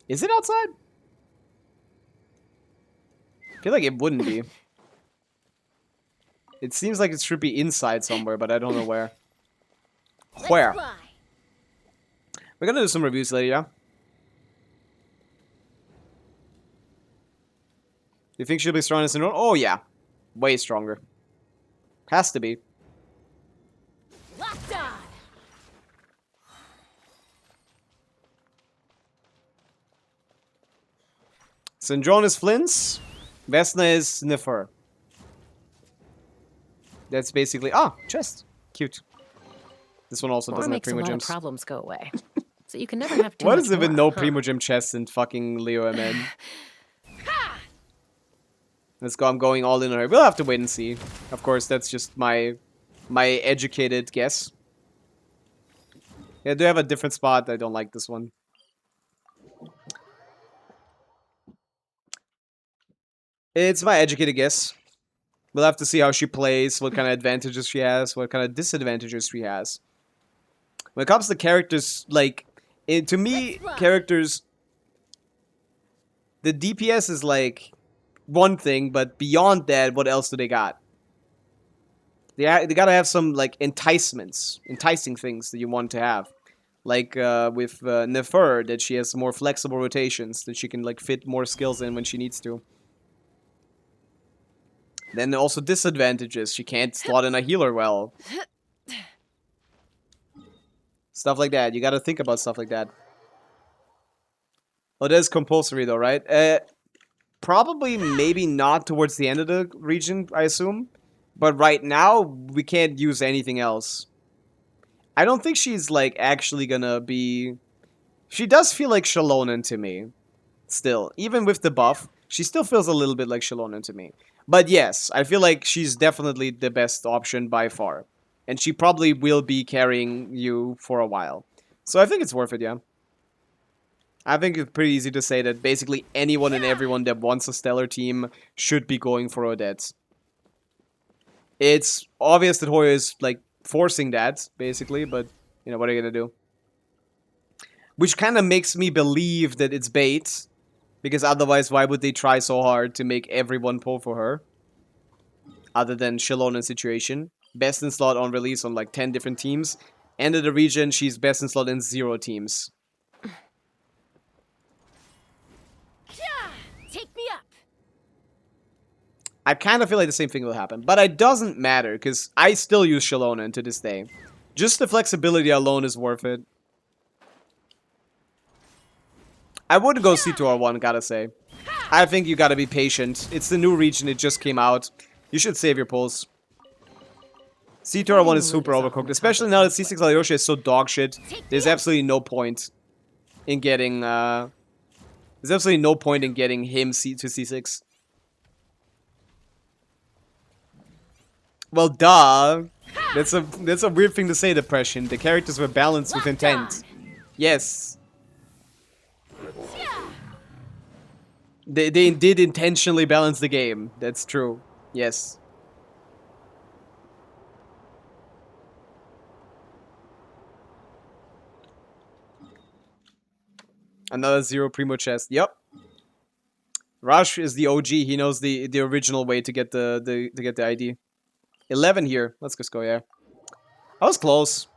Is it outside? I feel like it wouldn't be. It seems like it should be inside somewhere, but I don't know where. Where? We're gonna do some reviews later, yeah? You think she'll be stronger than Syndrome? Oh yeah. Way stronger. Has to be. Locked on. Syndrome is Flints. Vesna is Sniffer. That's basically... Ah, chest. Cute. This one also War doesn't have makes a Primo lot of Gems. problems go away. So you can never have too What much is it with war, no huh? Primo Gem chests in fucking Leo MN? Let's go, I'm going all in on her. We'll have to wait and see. Of course, that's just my educated guess. Yeah, do have a different spot. I don't like this one. It's my educated guess. We'll have to see how she plays, what kind of advantages she has, what kind of disadvantages she has. When it comes to characters, like, to me, characters, the DPS is like one thing, but beyond that, what else do they got? They gotta have some, like, enticing things that you want to have. Like, with Nefer, that she has more flexible rotations, that she can, like, fit more skills in when she needs to. Then also disadvantages. She can't slot in a healer well. Stuff like that. You gotta think about stuff like that. Oh, that is compulsory though, right? Probably maybe not towards the end of the region, I assume. But right now, we can't use anything else. I don't think she's, like, actually gonna be... She does feel like Shalonen to me. Still. Even with the buff, she still feels a little bit like Shalonen to me. But yes, I feel like she's definitely the best option by far. And she probably will be carrying you for a while. So I think it's worth it, yeah. I think it's pretty easy to say that basically anyone and everyone that wants a stellar team should be going for Odette. It's obvious that Hoya is, like, forcing that, basically, but, you know, what are you gonna do? Which kind of makes me believe that it's bait, because otherwise why would they try so hard to make everyone pull for her? Other than Shallona's situation. Best in slot on release on, like, 10 different teams. End of the region, she's best in slot in 0 teams. Take me up. I kind of feel like the same thing will happen. But it doesn't matter, because I still use Shalona to this day. Just the flexibility alone is worth it. I would go C2R1, gotta say. I think you gotta be patient. It's the new region, it just came out. You should save your pulls. C2R1 is super overcooked, especially now that C6 Alyosha is so dogshit. There's absolutely no point in getting, there's absolutely no point in getting him to C6. Well, duh. That's a weird thing to say, Depression. The characters were balanced with intent. Yes. They did intentionally balance the game. That's true. Yes. Another 0 Primo chest. Yep. Rush is the OG. He knows the original way to get the ID. 11 here. Let's just go, yeah. I was close.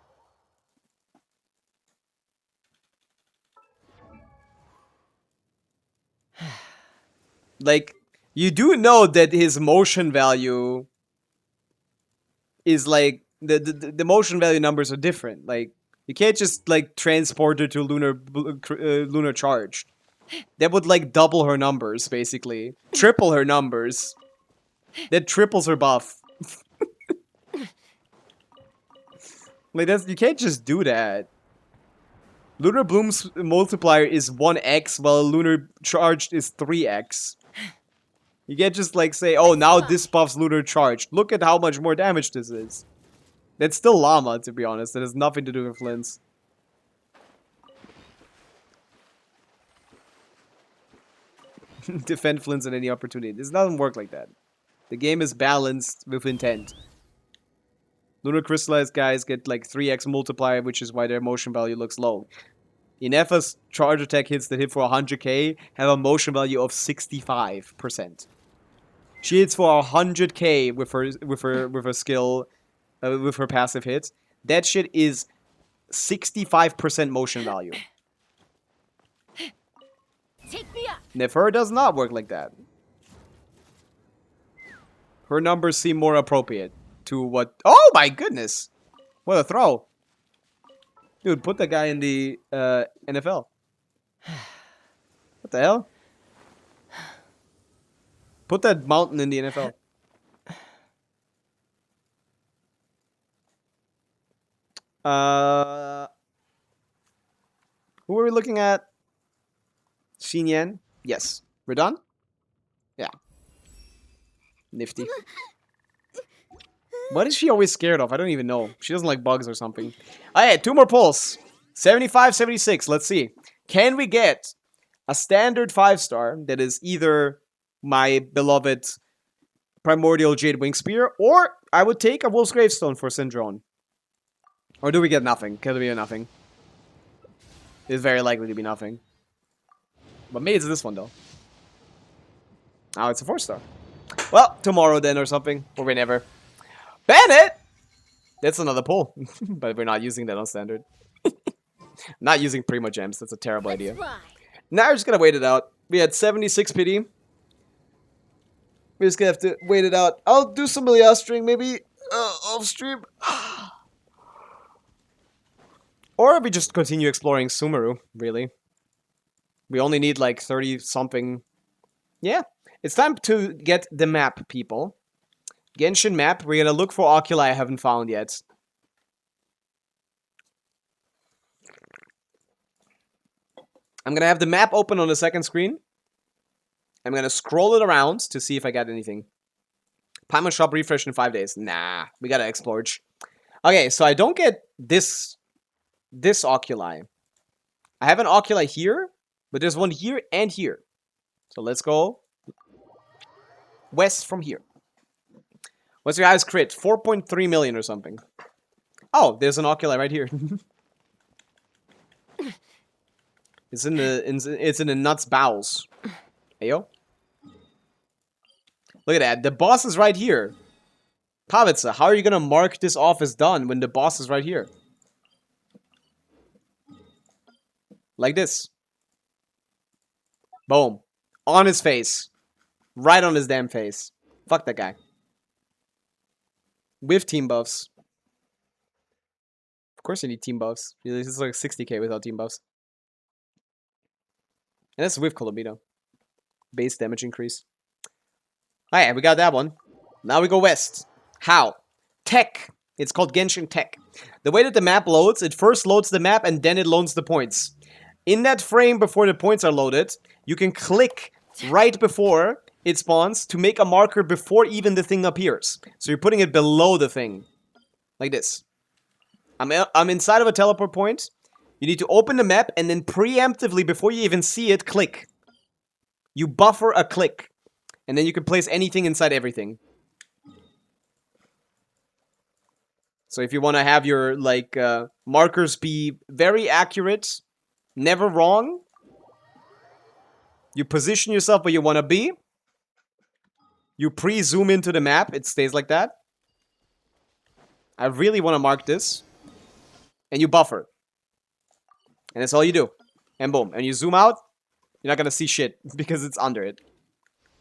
Like, you do know that his motion value is like the motion value numbers are different. Like, you can't just like transport her to lunar charge. That would like double her numbers, basically. Triple her numbers. That triples her buff. Like, that's, you can't just do that. Lunar Bloom's multiplier is 1x, while Lunar Charged is 3x. You can't just, like, say, oh, now this buffs Lunar Charged. Look at how much more damage this is. That's still Llama, to be honest. That has nothing to do with Flints. Defend Flints at any opportunity. This doesn't work like that. The game is balanced with intent. Lunar Crystallized guys get like 3x multiplier, which is why their motion value looks low. Ineffa's charge attack hits that hit for 100k have a motion value of 65%. She hits for 100k with her skill, with her passive hit. That shit is 65% motion value. Take me up. Nefer does not work like that. Her numbers seem more appropriate to what... Oh my goodness! What a throw. Dude, put that guy in the NFL. What the hell? Put that mountain in the NFL. Who are we looking at? Xinyan? Yes. We're done? Yeah. Nifty. What is she always scared of? I don't even know. She doesn't like bugs or something. Alright, 2 more pulls. 75, 76. Let's see. Can we get a standard 5-star that is either my beloved Primordial Jade Wing Spear, or I would take a Wolf's Gravestone for Syndrome? Or do we get nothing? Can it be a nothing? It's very likely to be nothing. But maybe it's this one, though. Oh, it's a 4-star. Well, tomorrow then or something. Or whenever. Bennett! That's another pull. But we're not using that on standard. Not using Primo Gems. That's a terrible idea. Now we're just gonna wait it out. We had 76 pity. We're just gonna have to wait it out. I'll do some Melee string maybe off stream. Or we just continue exploring Sumeru, really. We only need like 30 something. Yeah. It's time to get the map, people. Genshin map. We're gonna look for oculi I haven't found yet. I'm gonna have the map open on the second screen. I'm gonna scroll it around to see if I got anything. Paimon shop refresh in 5 days. Nah, we gotta explore. Okay, so I don't get this oculi. I have an oculi here, but there's one here and here. So let's go west from here. What's your highest crit? 4.3 million or something. Oh, there's an oculi right here. It's in the nuts bowels. Hey yo. Look at that. The boss is right here. Pavica, how are you gonna mark this off as done when the boss is right here? Like this. Boom. On his face. Right on his damn face. Fuck that guy. With team buffs. Of course you need team buffs. This is like 60k without team buffs. And that's with Colombido. Base damage increase. Alright, we got that one. Now we go west. How? Tech. It's called Genshin Tech. The way that the map loads, it first loads the map and then it loads the points. In that frame before the points are loaded, you can click right before it spawns to make a marker before even the thing appears. So you're putting it below the thing. Like this. I'm inside of a teleport point. You need to open the map and then preemptively, before you even see it, click. You buffer a click. And then you can place anything inside everything. So if you want to have your, like, markers be very accurate, never wrong, you position yourself where you want to be, you pre-zoom into the map, it stays like that. I really want to mark this. And you buffer. And that's all you do. And boom. And you zoom out, you're not going to see shit because it's under it.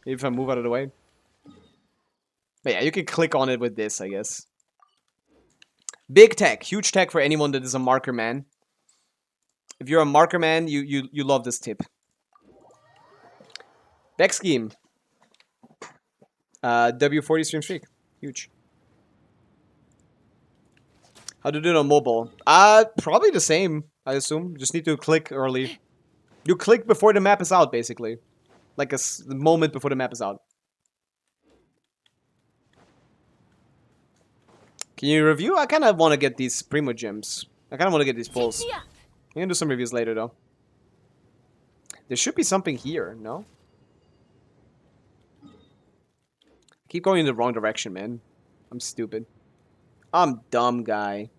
Maybe if I move out of the way. But yeah, you can click on it with this, I guess. Big tech. Huge tech for anyone that is a marker man. If you're a marker man, you love this tip. Back scheme. W40 stream streak. Huge. How to do it on mobile? Probably the same, I assume. Just need to click early. You click before the map is out, basically. Like a moment before the map is out. Can you review? I kind of want to get these Primo gems. I kind of want to get these pulls. I'm going to do some reviews later, though. There should be something here, no? Keep going in the wrong direction, man. I'm stupid. I'm dumb, guy.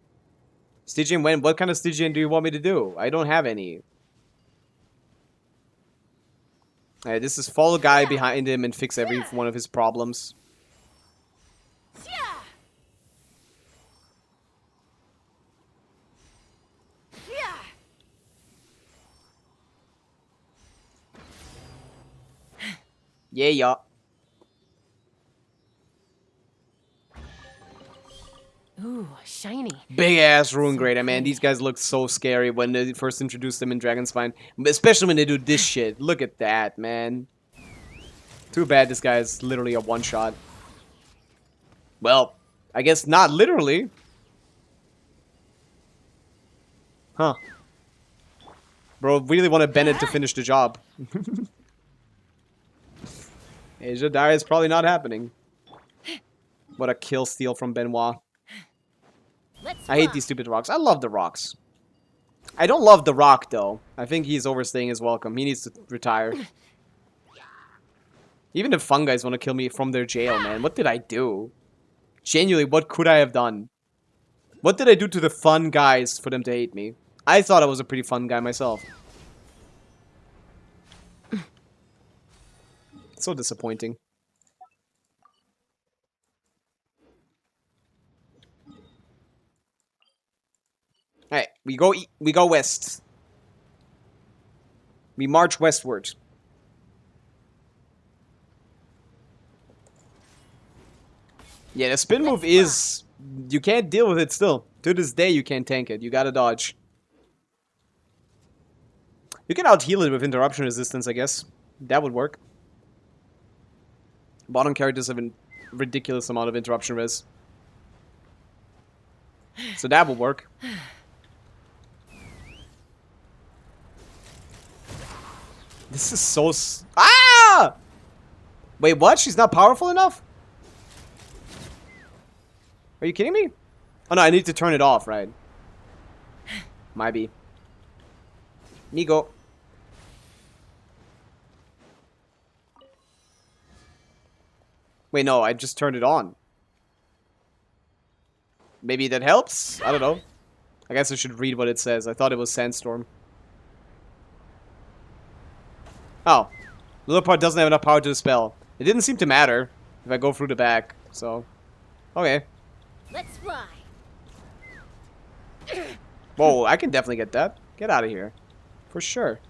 Stygian, what kind of Stygian do you want me to do? I don't have any. Alright, this is follow guy behind him and fix every one of his problems. Yeah, yeah. Ooh, shiny. Big ass Ruin Grader, man. These guys look so scary when they first introduced them in Dragonspine. Especially when they do this shit. Look at that, man. Too bad this guy is literally a one-shot. Well, I guess not literally. Huh. Bro, really wanted Bennett to finish the job. Asia Die is probably not happening. What a kill steal from Benoit. I hate these stupid rocks. I love the rocks. I don't love the rock, though. I think he's overstaying his welcome. He needs to retire. Even the fun guys want to kill me from their jail, man. What did I do? Genuinely, what could I have done? What did I do to the fun guys for them to hate me? I thought I was a pretty fun guy myself. So disappointing. Alright, we go west. We march westward. Yeah, the spin move is... You can't deal with it still. To this day, you can't tank it. You gotta dodge. You can out-heal it with interruption resistance, I guess. That would work. Bottom characters have a ridiculous amount of interruption res. So that will work. This is so... Ah! Wait, what? She's not powerful enough? Are you kidding me? Oh no, I need to turn it off, right? Might be. Migo. Wait, no, I just turned it on. Maybe that helps? I don't know. I guess I should read what it says. I thought it was Sandstorm. Oh. Little part doesn't have enough power to dispel. It didn't seem to matter if I go through the back, so... Okay. Let's fly. Whoa, I can definitely get that. Get out of here. For sure.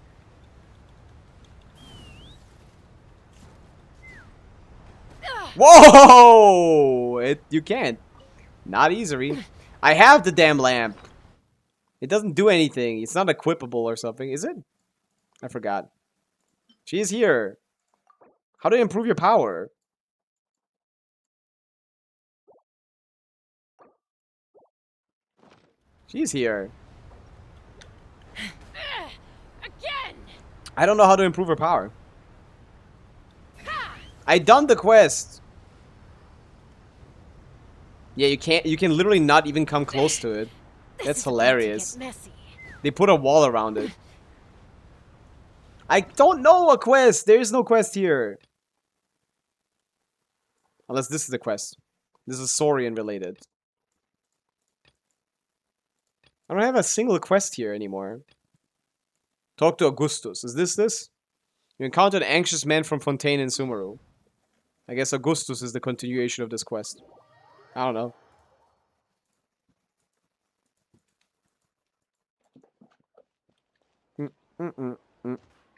Whoa! You can't. Not easily. I have the damn lamp. It doesn't do anything. It's not equipable or something, is it? I forgot. She's here. How do you improve your power? She's here. Again. I don't know how to improve her power. I done the quest. Yeah, you can't. You can literally not even come close to it. That's hilarious. They put a wall around it. I don't know a quest. There is no quest here. Unless this is the quest. This is Saurian related. I don't have a single quest here anymore. Talk to Augustus. Is this? You encounter an anxious man from Fontaine in Sumeru. I guess Augustus is the continuation of this quest. I don't know.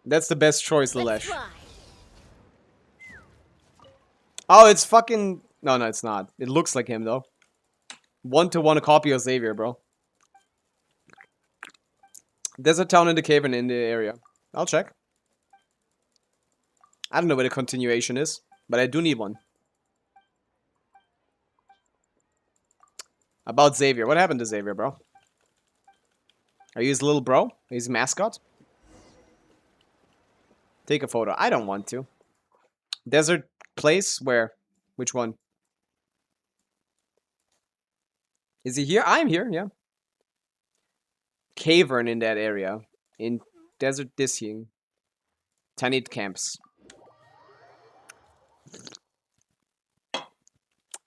That's the best choice, Lelesh. Oh, it's fucking... No, it's not. It looks like him, though. 1-to-1 a copy of Xavier, bro. There's a town in the cave and in the area. I'll check. I don't know where the continuation is, but I do need one. About Xavier. What happened to Xavier, bro? Are you his little bro? Are you his mascot? Take a photo. I don't want to. Desert place? Where? Which one? Is he here? I'm here, yeah. Cavern in that area. In Desert Dising. Tanit camps.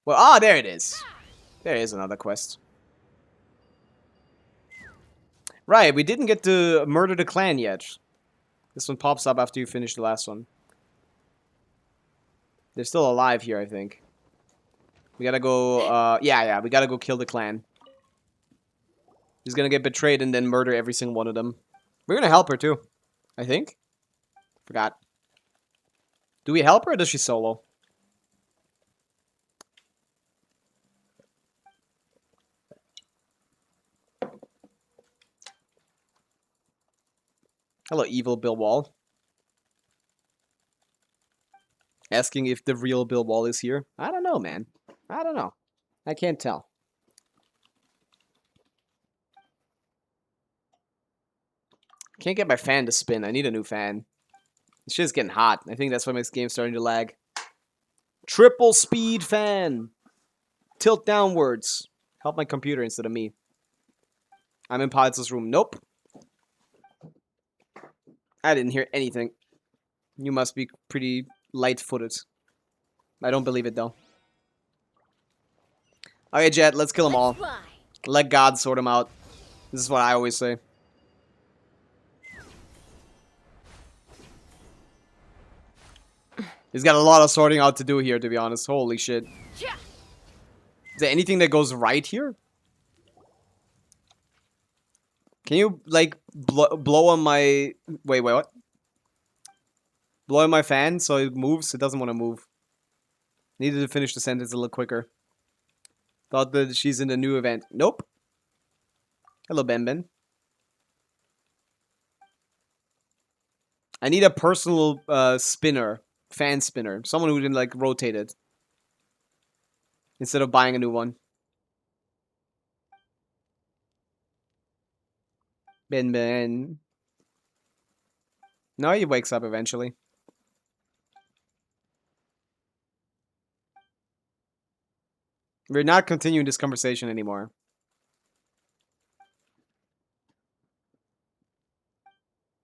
Well, there it is. There is another quest. Right, we didn't get to murder the clan yet. This one pops up after you finish the last one. They're still alive here, I think. We gotta go, yeah, we gotta go kill the clan. He's gonna get betrayed and then murder every single one of them. We're gonna help her too, I think. Forgot. Do we help her or does she solo? Hello, evil Bill Wall. Asking if the real Bill Wall is here. I don't know, man. I don't know. I can't tell. Can't get my fan to spin. I need a new fan. This shit's getting hot. I think that's why my game's starting to lag. Triple speed fan. Tilt downwards. Help my computer instead of me. I'm in Pilot's room. Nope. I didn't hear anything. You must be pretty light-footed. I don't believe it, though. Okay, Jet, let's kill them all. Let God sort them out. This is what I always say. He's got a lot of sorting out to do here, to be honest. Holy shit. Is there anything that goes right here? Can you, like, blow on my... Wait, what? Blow on my fan so it moves? It doesn't want to move. Needed to finish the sentence a little quicker. Thought that she's in the new event. Nope. Hello, Ben Ben. I need a personal spinner. Fan spinner. Someone who can, like, rotate it. Instead of buying a new one. Ben Ben. No, he wakes up eventually. We're not continuing this conversation anymore.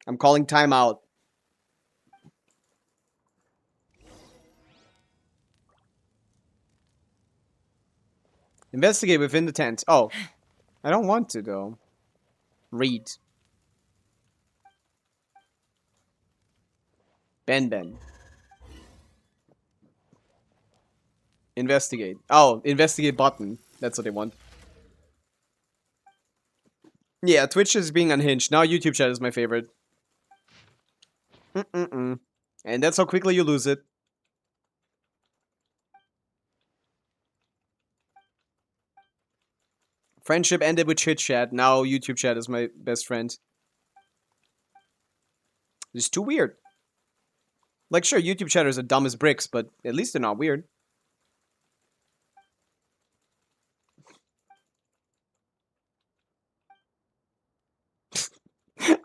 I'm calling timeout. Investigate within the tent. Oh, I don't want to though. Read. Ben. Investigate. Oh, investigate button. That's what they want. Yeah, Twitch is being unhinged. Now YouTube chat is my favorite. And that's how quickly you lose it. Friendship ended with chit chat. Now YouTube chat is my best friend. It's too weird. Like, sure, YouTube chatters are dumb as bricks, but at least they're not weird.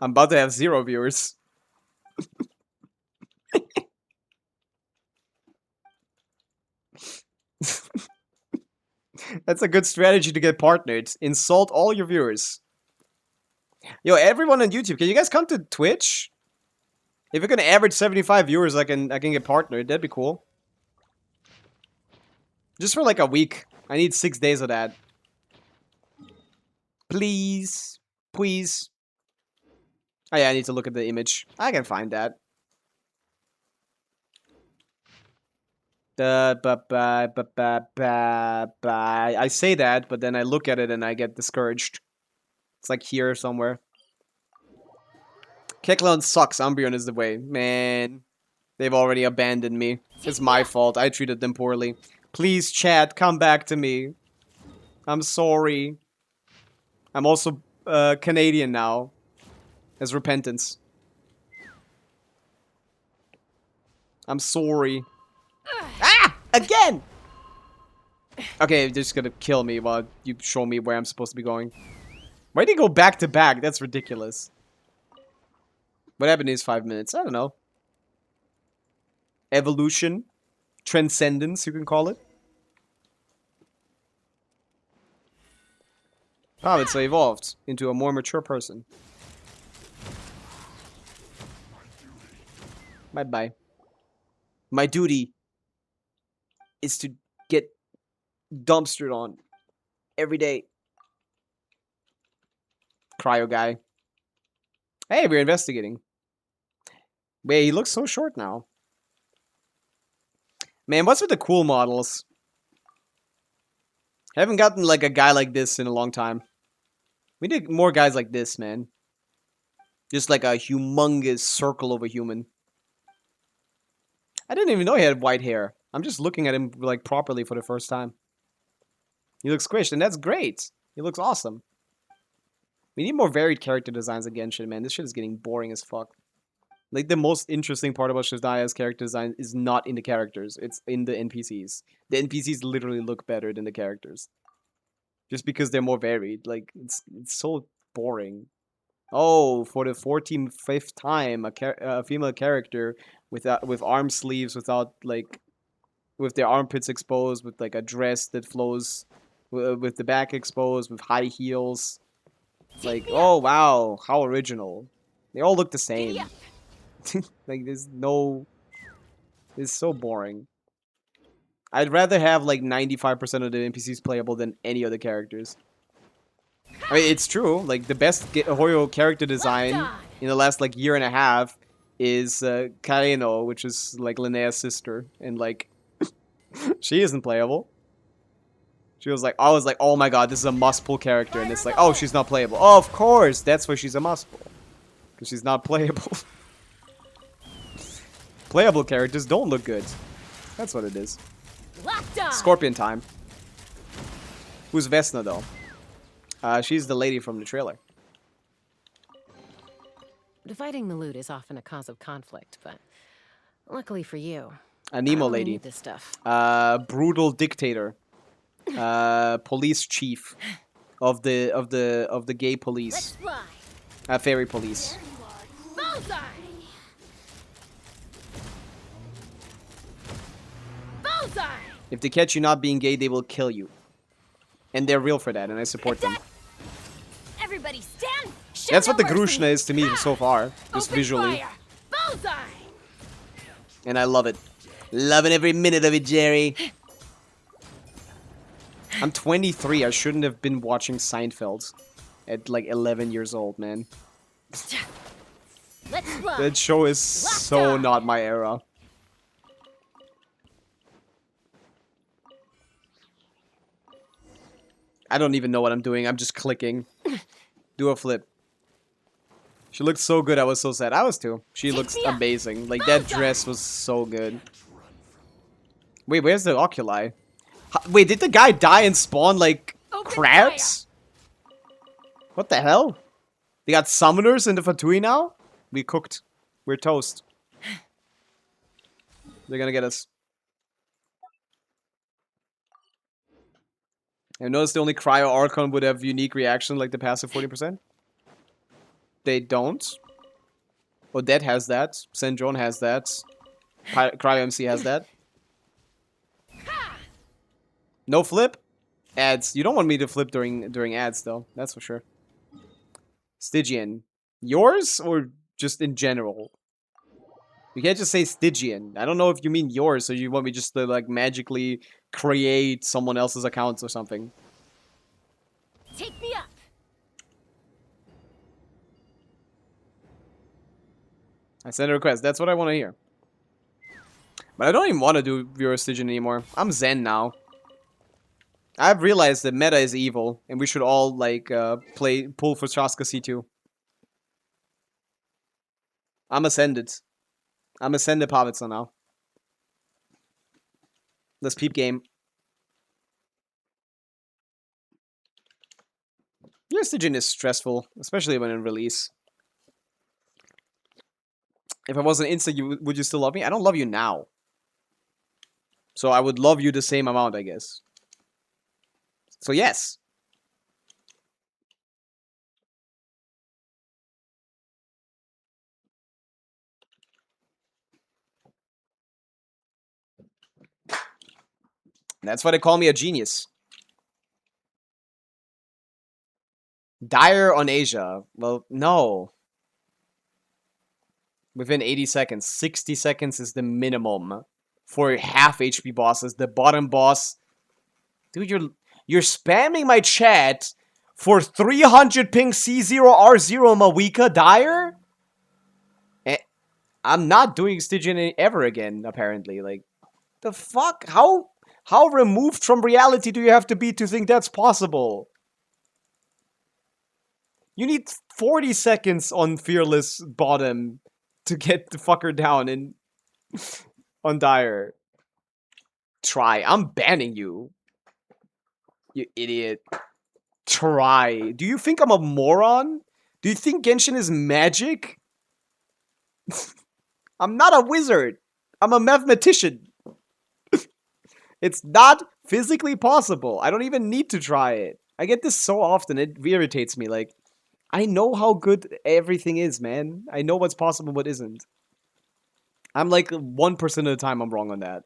I'm about to have 0 viewers. That's a good strategy to get partnered. Insult all your viewers. Yo, everyone on YouTube, can you guys come to Twitch? If you're gonna average 75 viewers, I can get partnered. That'd be cool. Just for like a week. I need 6 days of that. Please. Please. Oh yeah, I need to look at the image. I can find that. I say that, but then I look at it and I get discouraged. It's like here somewhere. Kecleon sucks. Umbreon is the way. Man, they've already abandoned me. It's my fault. I treated them poorly. Please, chat, come back to me. I'm sorry. I'm also Canadian now. As repentance. I'm sorry. Ah! Again! Okay, you're just gonna kill me while you show me where I'm supposed to be going. Why did he go back to back? That's ridiculous. What happened in these 5 minutes? I don't know. Evolution. Transcendence, you can call it. Pavica evolved into a more mature person. Bye-bye. My duty is to get dumpstered on every day. Cryo guy. Hey, we're investigating. Wait, he looks so short now. Man, what's with the cool models? Haven't gotten like a guy like this in a long time. We need more guys like this, man. Just like a humongous circle of a human. I didn't even know he had white hair. I'm just looking at him like properly for the first time. He looks squished, and that's great. He looks awesome. We need more varied character designs again, shit, man. This shit is getting boring as fuck. Like, the most interesting part about Shazdaya's character design is not in the characters. It's in the NPCs. The NPCs literally look better than the characters. Just because they're more varied. Like, it's so boring. Oh, for the 14th time, a female character with arm sleeves, without, like, with their armpits exposed, with, like, a dress that flows, with the back exposed, with high heels. Like, oh, wow, how original. They all look the same. Like, there's no... It's so boring. I'd rather have, like, 95% of the NPCs playable than any other characters. I mean, it's true. Like, the best Hoyo character design in the last, like, year and a half is Kaeno, which is, like, Linnea's sister. And, like, she isn't playable. She was like, I was like, oh my god, this is a must-pull character. And it's like, oh, she's not playable. Oh, of course, that's why she's a must-pull. Because she's not playable. Playable characters don't look good. That's what it is. Scorpion time. Who's Vesna, though? She's the lady from the trailer. Dividing the loot is often a cause of conflict, but luckily for you, A Nemo I only lady. need this stuff. Brutal dictator. Police chief of the gay police. Fairy police. Bullseye! Bullseye! If they catch you not being gay, they will kill you. And they're real for that, and I support them. Everybody Everybody stand. Show That's no what the mercy. Grushna is to me so far, just Open visually. fire. Bullseye. And I love it. Loving every minute of it, Jerry. I'm 23. I shouldn't have been watching Seinfeld at like 11 years old, man. Let's run. That show is so not my era. I don't even know what I'm doing. I'm just clicking. Do a flip. She looked so good. I was so sad. I was too. She looks amazing. Like, that dress was so good. Wait, where's the oculi? Wait, did the guy die and spawn, like, crabs? What the hell? They got summoners in the Fatui now? We cooked. We're toast. They're gonna get us. I noticed the only Cryo Archon would have unique reaction like the passive 40%. They don't. Odette has that. St. John has that. Cryo MC has that. No flip? Ads. You don't want me to flip during ads though. That's for sure. Stygian. Yours or just in general? You can't just say Stygian. I don't know if you mean yours or you want me just to like magically create someone else's accounts or something. Take me up. I sent a request. That's what I want to hear. But I don't even want to do viewer Stygian anymore. I'm Zen now. I've realized that meta is evil, and we should all like pull for Shaska C2. I'm ascended. I'm ascended Pavica now. Let's peep game. Your Stygian is stressful, especially when in release. If I wasn't Insta, would you still love me? I don't love you now. So I would love you the same amount, I guess. So yes. That's why they call me a genius. Dire on Asia. Well, no. Within 80 seconds. 60 seconds is the minimum for half HP bosses. The bottom boss... Dude, you're spamming my chat for 300 ping C0R0 Mawika Dire? I'm not doing Stygian ever again, apparently. Like, the fuck? How removed from reality do you have to be to think that's possible? You need 40 seconds on Fearless bottom to get the fucker down in on Dire. Try. I'm banning you. You idiot. Try. Do you think I'm a moron? Do you think Genshin is magic? I'm not a wizard. I'm a mathematician. It's not physically possible. I don't even need to try it. I get this so often. It irritates me. Like, I know how good everything is, man. I know what's possible, what isn't. I'm like 1% of the time I'm wrong on that.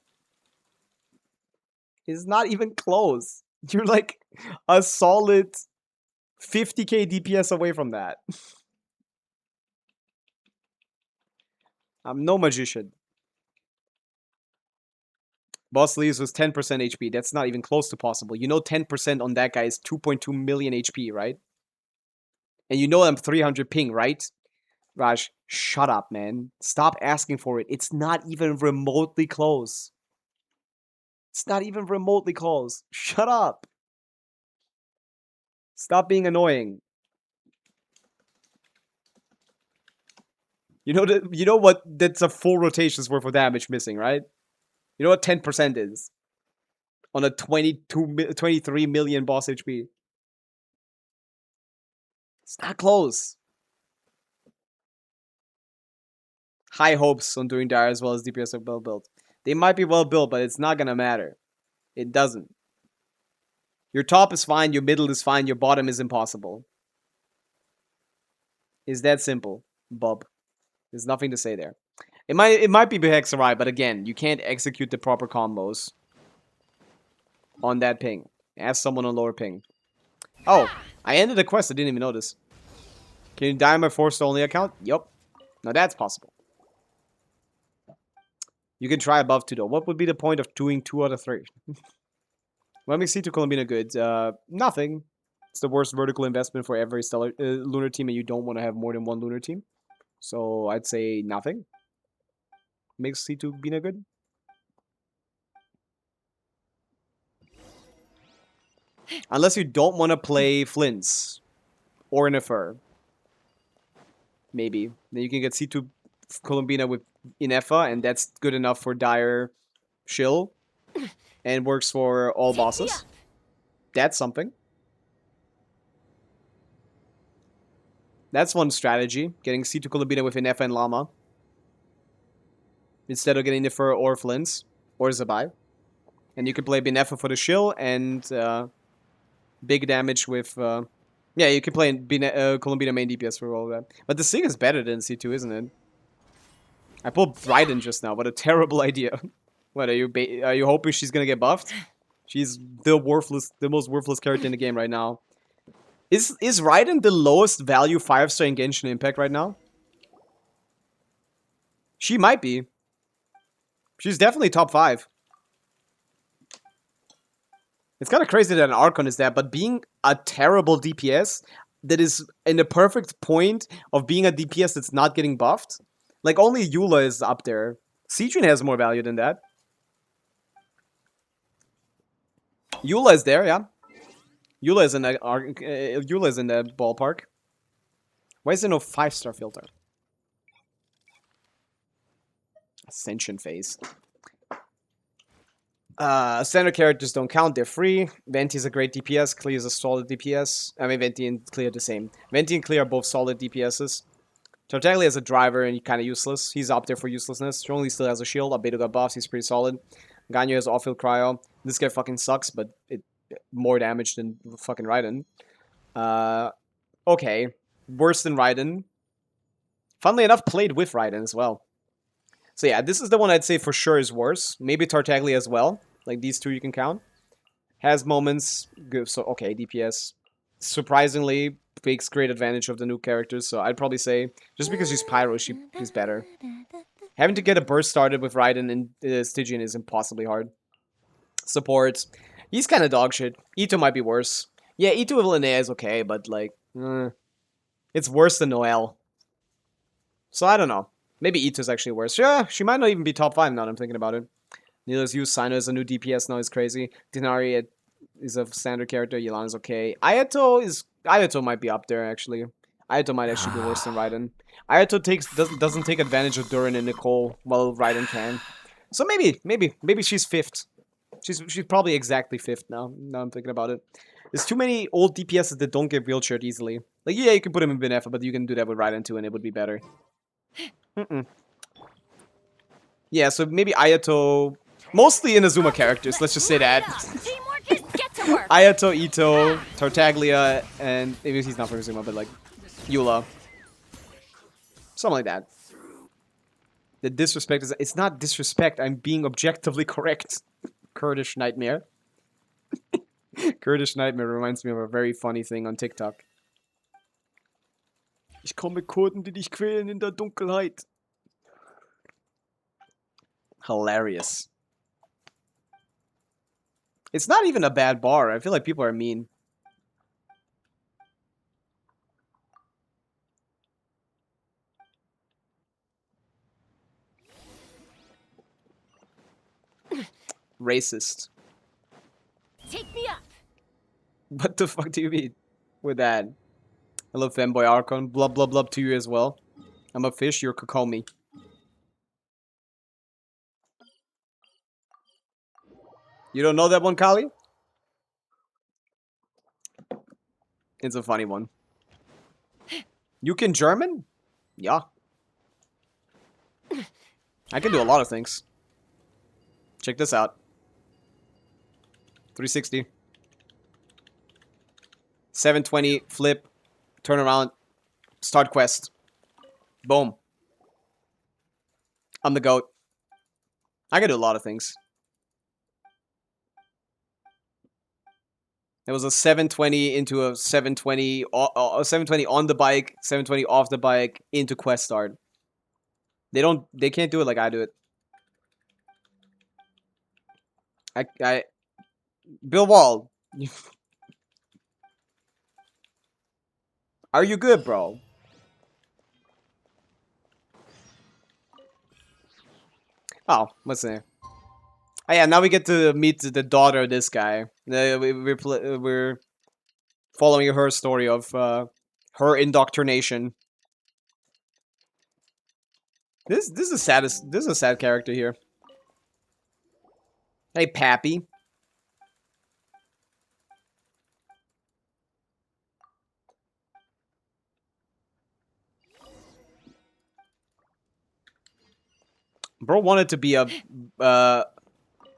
It's not even close. You're like a solid 50k DPS away from that. I'm no magician. Boss Leaves was 10% HP. That's not even close to possible. You know 10% on that guy is 2.2 million HP, right? And you know I'm 300 ping, right? Raj, shut up, man. Stop asking for it. It's not even remotely close. It's not even remotely close. Shut up. Stop being annoying. You know what that's a full rotation's worth of damage missing, right? You know what 10% is? On a 23 million boss HP. It's not close. High hopes on doing Dire as well as DPS are well built. They might be well built, but it's not gonna matter. It doesn't. Your top is fine, your middle is fine, your bottom is impossible. It's that simple, bub. There's nothing to say there. It might be Behexarai, but again, you can't execute the proper combos on that ping. Ask someone on lower ping. Oh, I ended the quest. I didn't even notice. Can you die on my forced only account? Yup. Now that's possible. You can try above 2 though. What would be the point of doing 2 out of 3? What makes C2 Columbina good? Nothing. It's the worst vertical investment for every stellar lunar team, and you don't want to have more than 1 lunar team. So I'd say nothing. Makes C2 Bina good. Unless you don't want to play Flints or Nefer. Maybe. Then you can get C2 Columbina with Inefa, and that's good enough for Dire Shill. And works for all bosses. That's something. That's one strategy. Getting C2 Columbina with Inefa and Llama. Instead of getting Nefer or Flints. Or Zabai. And you can play Binefa for the shill and big damage with... yeah, you can play Columbina main DPS for all of that. But the Sing is better than C2, isn't it? I pulled Bryden just now. What a terrible idea. What, are you hoping she's gonna get buffed? She's the most worthless character in the game right now. Is Raiden the lowest value 5-star in Genshin Impact right now? She might be. She's definitely top 5. It's kind of crazy that an Archon is that, but being a terrible DPS that is in the perfect point of being a DPS that's not getting buffed, like only Eula is up there. Secounting has more value than that. Eula is there, yeah. Eula is in the ballpark. Why is there no 5-star filter? Ascension phase. Standard characters don't count, they're free. Venti is a great DPS, Clea is a solid DPS. I mean, Venti and Clea are the same. Venti and Clea are both solid DPSs. Tartaglia is a driver and kind of useless. He's up there for uselessness. Strongly still has a shield. Albedo got buffs, he's pretty solid. Ganyu has off-field cryo. This guy fucking sucks, but it more damage than fucking Raiden. Okay. Worse than Raiden. Funnily enough, played with Raiden as well. So yeah, this is the one I'd say for sure is worse. Maybe Tartaglia as well. Like these two you can count. Has moments. Good. So okay, DPS. Surprisingly, takes great advantage of the new characters. So I'd probably say, just because she's Pyro, she's better. Having to get a burst started with Raiden and Stygian is impossibly hard. Support. He's kind of dog shit. Ito might be worse. Yeah, Ito with Linnea is okay, but like... it's worse than Noelle. So I don't know. Maybe Ito's actually worse. Yeah, she might not even be top 5 now that I'm thinking about it. Neela's used. Sino is a new DPS now, is crazy. Denari is a standard character. Yelan is okay. Ayato might be up there, actually. Ayato might actually be worse than Raiden. Ayato doesn't take advantage of Durin and Nicole, while Raiden can. So maybe she's 5th. She's probably exactly 5th now. Now I'm thinking about it. There's too many old DPSs that don't get wheelchaired easily. Like, yeah, you can put him in Benefa, but you can do that with Raiden too, and it would be better. Yeah, so maybe Ayato... Mostly Inazuma characters, let's just say that. Ayato, Ito, Tartaglia, and... Maybe he's not from Inazuma, but like... Eula. Something like that. The disrespect is... It's not disrespect, I'm being objectively correct. Kurdish Nightmare. Kurdish Nightmare reminds me of a very funny thing on TikTok. Ich komme Kurden, die dich quälen in der Dunkelheit. Hilarious. It's not even a bad bar. I feel like people are mean. Racist. Take me up. What the fuck do you mean with that? Hello, fanboy Archon. Blub blub blub to you as well. I'm a fish, you're Kokomi. You don't know that one, Kali? It's a funny one. You can German? Yeah. I can do a lot of things. Check this out. 360. 720, flip, turn around, start quest. Boom. I'm the GOAT. I can do a lot of things. There was a 720 into a 720, a 720 on the bike, 720 off the bike into quest start. They can't do it like I do it. Bill Wall. Are you good, bro? Oh, what's there? Oh yeah, now we get to meet the daughter of this guy. We're following her story of her indoctrination. This is the saddest. This is a sad character here. Hey, Pappy. Bro wanted to be a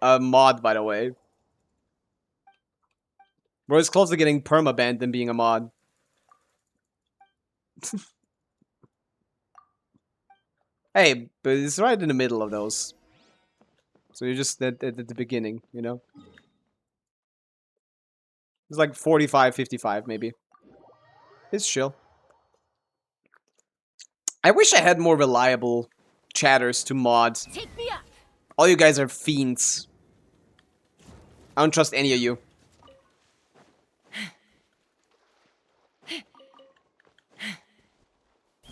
mod, by the way. Bro is close to getting permabanned than being a mod. Hey, but it's right in the middle of those. So you're just at the beginning, you know? It's like 45, 55, maybe. It's chill. I wish I had more reliable chatters to mod. Take me up. All you guys are fiends. I don't trust any of you.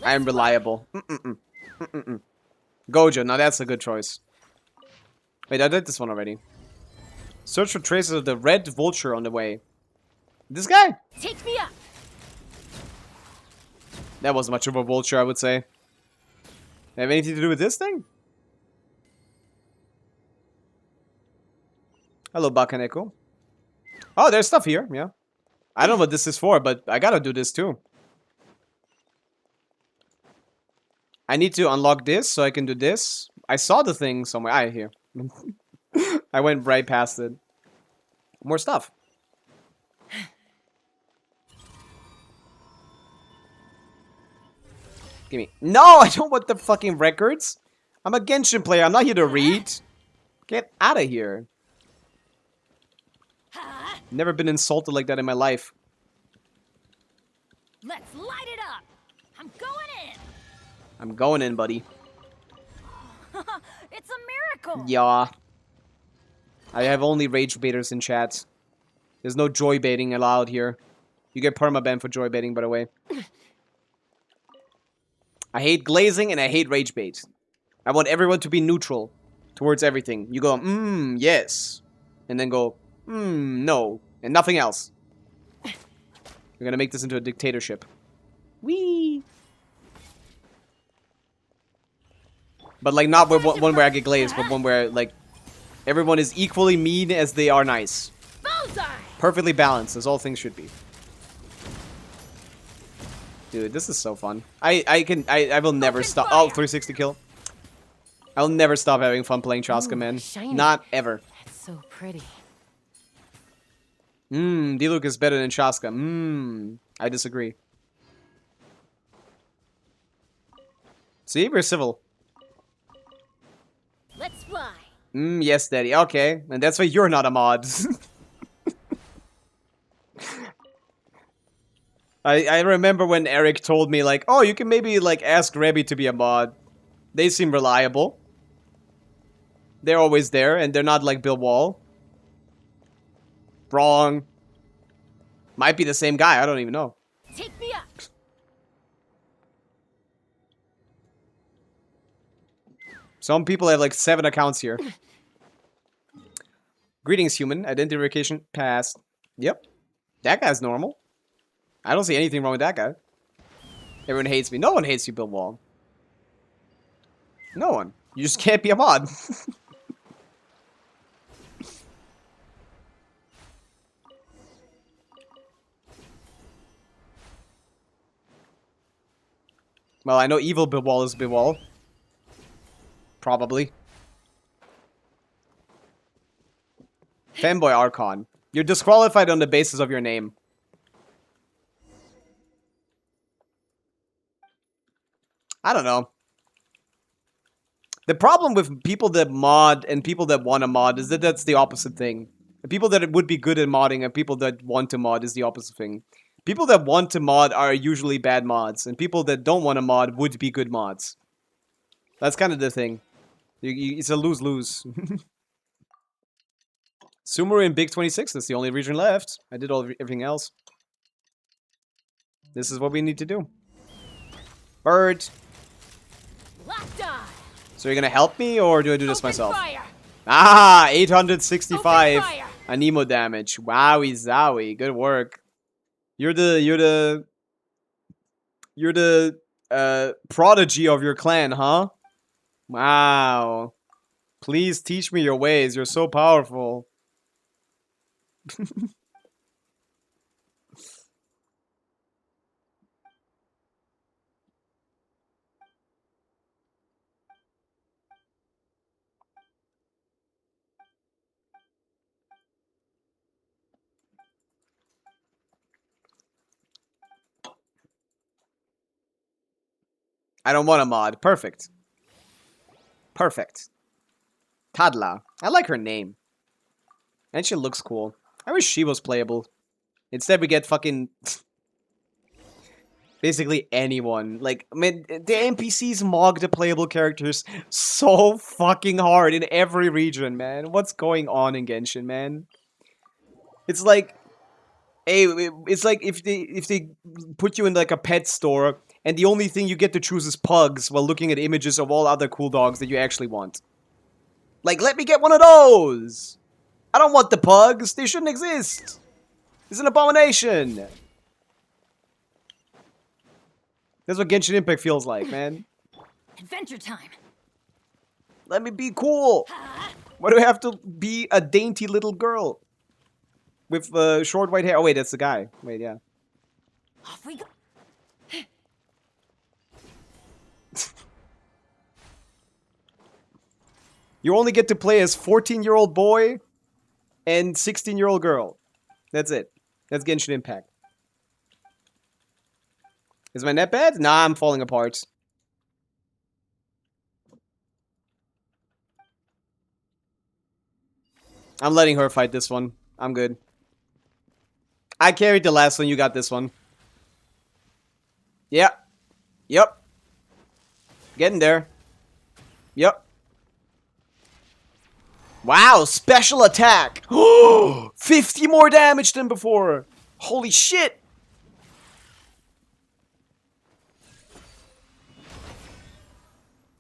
I am reliable. Gojo, now that's a good choice. Wait, I did this one already. Search for traces of the red vulture on the way. This guy? Take me up. That wasn't much of a vulture, I would say. Have anything to do with this thing? Hello, Bakaneko. Oh, there's stuff here, yeah. I don't know what this is for, but I gotta do this too. I need to unlock this so I can do this. I saw the thing somewhere. Ah, here. I went right past it. More stuff. Give me. No, I don't want the fucking records. I'm a Genshin player. I'm not here to read. Get out of here. Never been insulted like that in my life. Let's light it up. I'm going in. I'm going in, buddy. It's a miracle. Yeah. I have only rage baiters in chat. There's no joy baiting allowed here. You get permaban for joy baiting, by the way. I hate glazing and I hate rage bait. I want everyone to be neutral towards everything. You go, yes. And then go, no. And nothing else. We're gonna make this into a dictatorship. Whee! But like not where, one where I get glazed, but one where like everyone is equally mean as they are nice. Bullseye. Perfectly balanced, as all things should be. Dude, this is so fun. I will never stop. Oh, 360 kill. I'll never stop having fun playing Chaska, man. Shiny. Not ever. It's so pretty. Diluc is better than Chaska. I disagree. See, we're civil. Let's fly. Yes, daddy. Okay, and that's why you're not a mod. I remember when Eric told me, like, oh, you can maybe, like, ask Rebby to be a mod. They seem reliable. They're always there, and they're not like Bill Wall. Wrong. Might be the same guy, I don't even know. Take me up. Some people have, like, 7 accounts here. Greetings, human. Identification passed. Yep. That guy's normal. I don't see anything wrong with that guy. Everyone hates me. No one hates you, Bill Wall. No one. You just can't be a mod. Well, I know evil Bill Wall is Bill Wall. Probably. Fanboy Archon. You're disqualified on the basis of your name. I don't know. The problem with people that mod and people that want to mod is that that's the opposite thing. People that would be good at modding and people that want to mod is the opposite thing. People that want to mod are usually bad mods, and people that don't want to mod would be good mods. That's kind of the thing. It's a lose-lose. Sumeru in Big 26, that's the only region left. I did everything else. This is what we need to do. Bird. Locked on. So you're gonna help me, or do I do this Open myself? Fire. Ah, 865 Open fire. Anemo damage. Wowie zowie. Good work. You're the prodigy of your clan, huh? Wow. Please teach me your ways. You're so powerful. I don't want a mod. Perfect. Perfect. Tadla. I like her name. And she looks cool. I wish she was playable. Instead we get fucking... basically anyone. Like, I mean, the NPCs mog the playable characters so fucking hard in every region, man. What's going on in Genshin, man? It's like... Hey, it's like if they put you in like a pet store and the only thing you get to choose is pugs while looking at images of all other cool dogs that you actually want. Like, let me get one of those! I don't want the pugs! They shouldn't exist! It's an abomination! That's what Genshin Impact feels like, man. Adventure time. Let me be cool! Why do I have to be a dainty little girl? With short white hair. Oh wait, that's the guy. Wait, yeah. Off we go. You only get to play as 14-year-old boy and 16-year-old girl. That's it. That's Genshin Impact. Is my net bad? Nah, I'm falling apart. I'm letting her fight this one. I'm good. I carried the last one, you got this one. Yeah. Yep. Getting there. Yep. Wow, special attack! 50 more damage than before! Holy shit!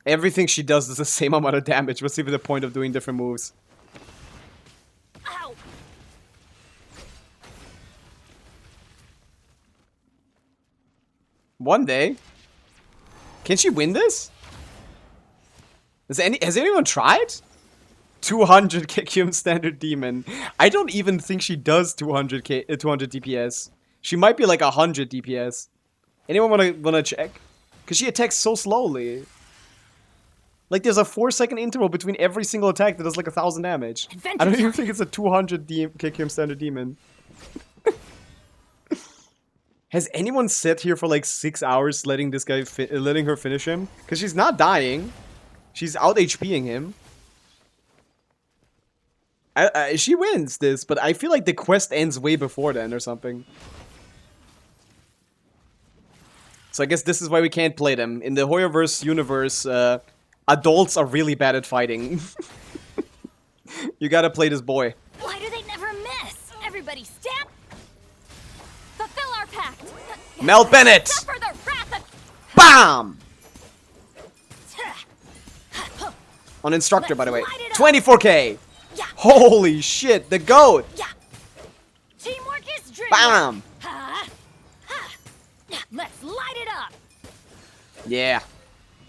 Everything she does does the same amount of damage. What's even the point of doing different moves? Ow. One day. Can she win this? Has anyone tried? 200 KQM standard demon. I don't even think she does 200 DPS. She might be like 100 DPS. Anyone wanna check? Cause she attacks so slowly. Like there's a 4-second interval between every single attack that does like 1,000 damage. I don't even think it's a 200 KQM standard demon. Has anyone sat here for like 6 hours letting this guy letting her finish him? Cause she's not dying. She's out HPing him. She wins this, but I feel like the quest ends way before then or something. So I guess this is why we can't play them. In the Hoyoverse universe, adults are really bad at fighting. You gotta play this boy. Why do they never miss? Everybody stamp. Fulfill our pact. Mel Bennett! Suffer the wrath of... BAM! On instructor, by the way. 24k! Yeah. Holy shit, the GOAT! Yeah. Teamwork is dream. BAM! Let's light it up. Yeah.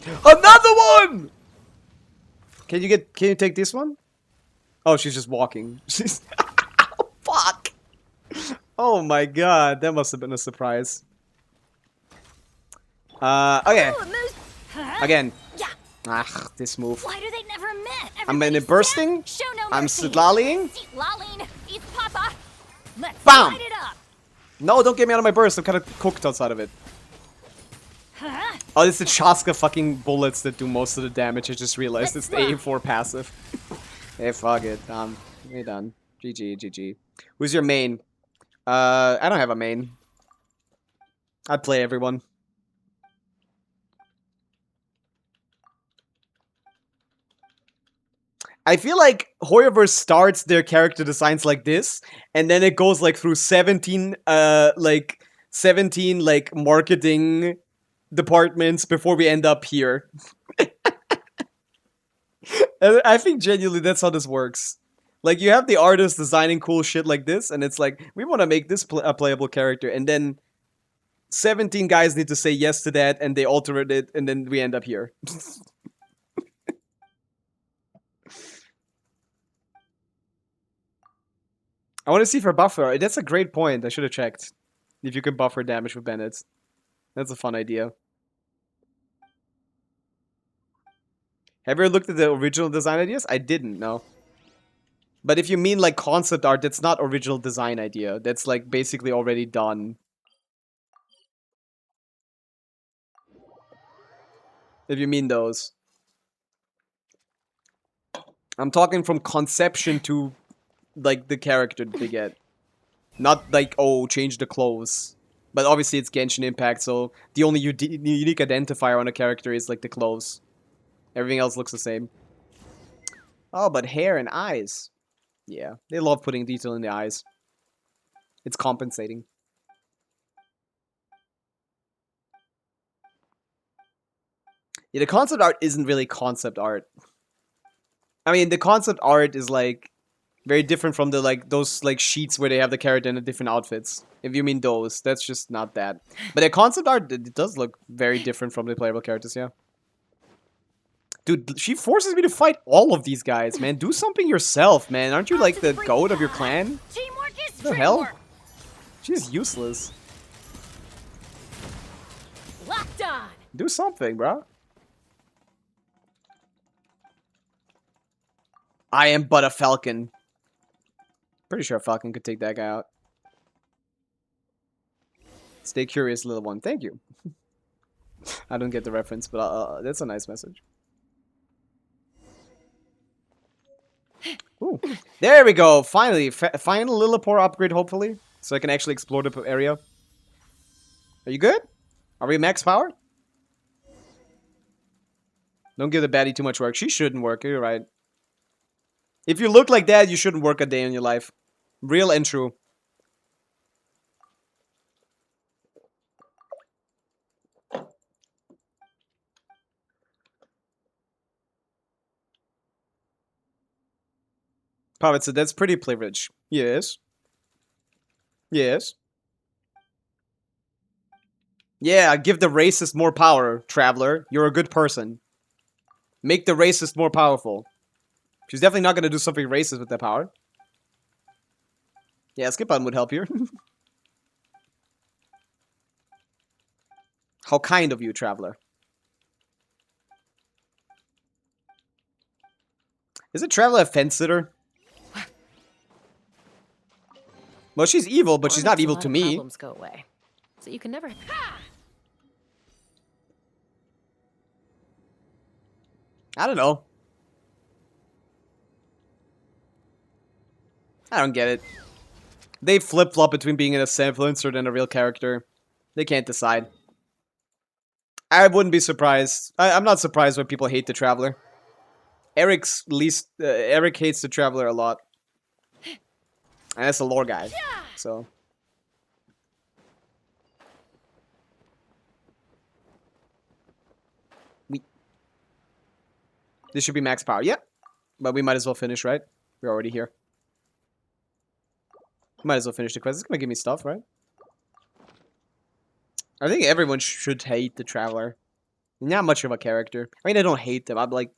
Another one! Can you take this one? Oh, she's just walking. She's fuck. Oh my god, that must have been a surprise. Okay. Again. Yeah. Ah, this move. Why do they never miss? I'm in it bursting. Show no I'm mercy. sidlaling. Sidlaling. Eat papa. Let's Bam! light it up. No, don't get me out of my burst. I'm kind of cooked outside of it. Oh, it's the Chaska fucking bullets that do most of the damage. I just realized it's the aim 4 passive. Hey, fuck it. We're done. GG, GG. Who's your main? I don't have a main. I'd play everyone. I feel like Hoyoverse starts their character designs like this, and then it goes like through 17 marketing departments before we end up here. I think genuinely that's how this works. Like, you have the artist designing cool shit like this, and it's like, we want to make this a playable character, and then 17 guys need to say yes to that, and they alter it, and then we end up here. I want to see for buffer. That's a great point. I should have checked. If you can buffer damage with Bennett. That's a fun idea. Have you ever looked at the original design ideas? I didn't, no. But if you mean like concept art, that's not original design idea. That's like basically already done. If you mean those. I'm talking from conception to like the character they get. Not like, oh, change the clothes. But obviously it's Genshin Impact, so the only unique identifier on a character is like the clothes. Everything else looks the same. Oh, but hair and eyes. Yeah, they love putting detail in the eyes. It's compensating. Yeah, the concept art isn't really concept art. I mean, the concept art is like very different from the like those like sheets where they have the character in the different outfits. If you mean those, that's just not that. But the concept art, it does look very different from the playable characters, yeah. Dude, she forces me to fight all of these guys, man. Do something yourself, man. Aren't you like the goat of your clan? Teamwork is What the hell? She's useless. Locked on. Do something, bro. I am but a falcon. Pretty sure a falcon could take that guy out. Stay curious, little one. Thank you. I don't get the reference, but that's a nice message. Ooh. There we go. Finally. Final Lillipore upgrade, hopefully. So I can actually explore the area. Are you good? Are we max power? Don't give the baddie too much work. She shouldn't work. You're right. If you look like that, you shouldn't work a day in your life. Real and true. Pavica, that's pretty privilege. Yes. Yes. Yeah, give the racist more power, Traveler. You're a good person. Make the racist more powerful. She's definitely not going to do something racist with that power. Yeah, skip button would help here. How kind of you, Traveler. Is it Traveler a fence sitter? Well, she's evil, but she's not evil to me. Problems go away. So you can never... I don't know. I don't get it. They flip-flop between being an influencer and a real character. They can't decide. I wouldn't be surprised. I'm not surprised when people hate the Traveler. Eric hates the Traveler a lot. And that's a lore guy. So. This should be max power. Yep. But we might as well finish, right? We're already here. Might as well finish the quest. It's gonna give me stuff, right? I think everyone should hate the Traveler. Not much of a character. I mean, I don't hate them. I'm like...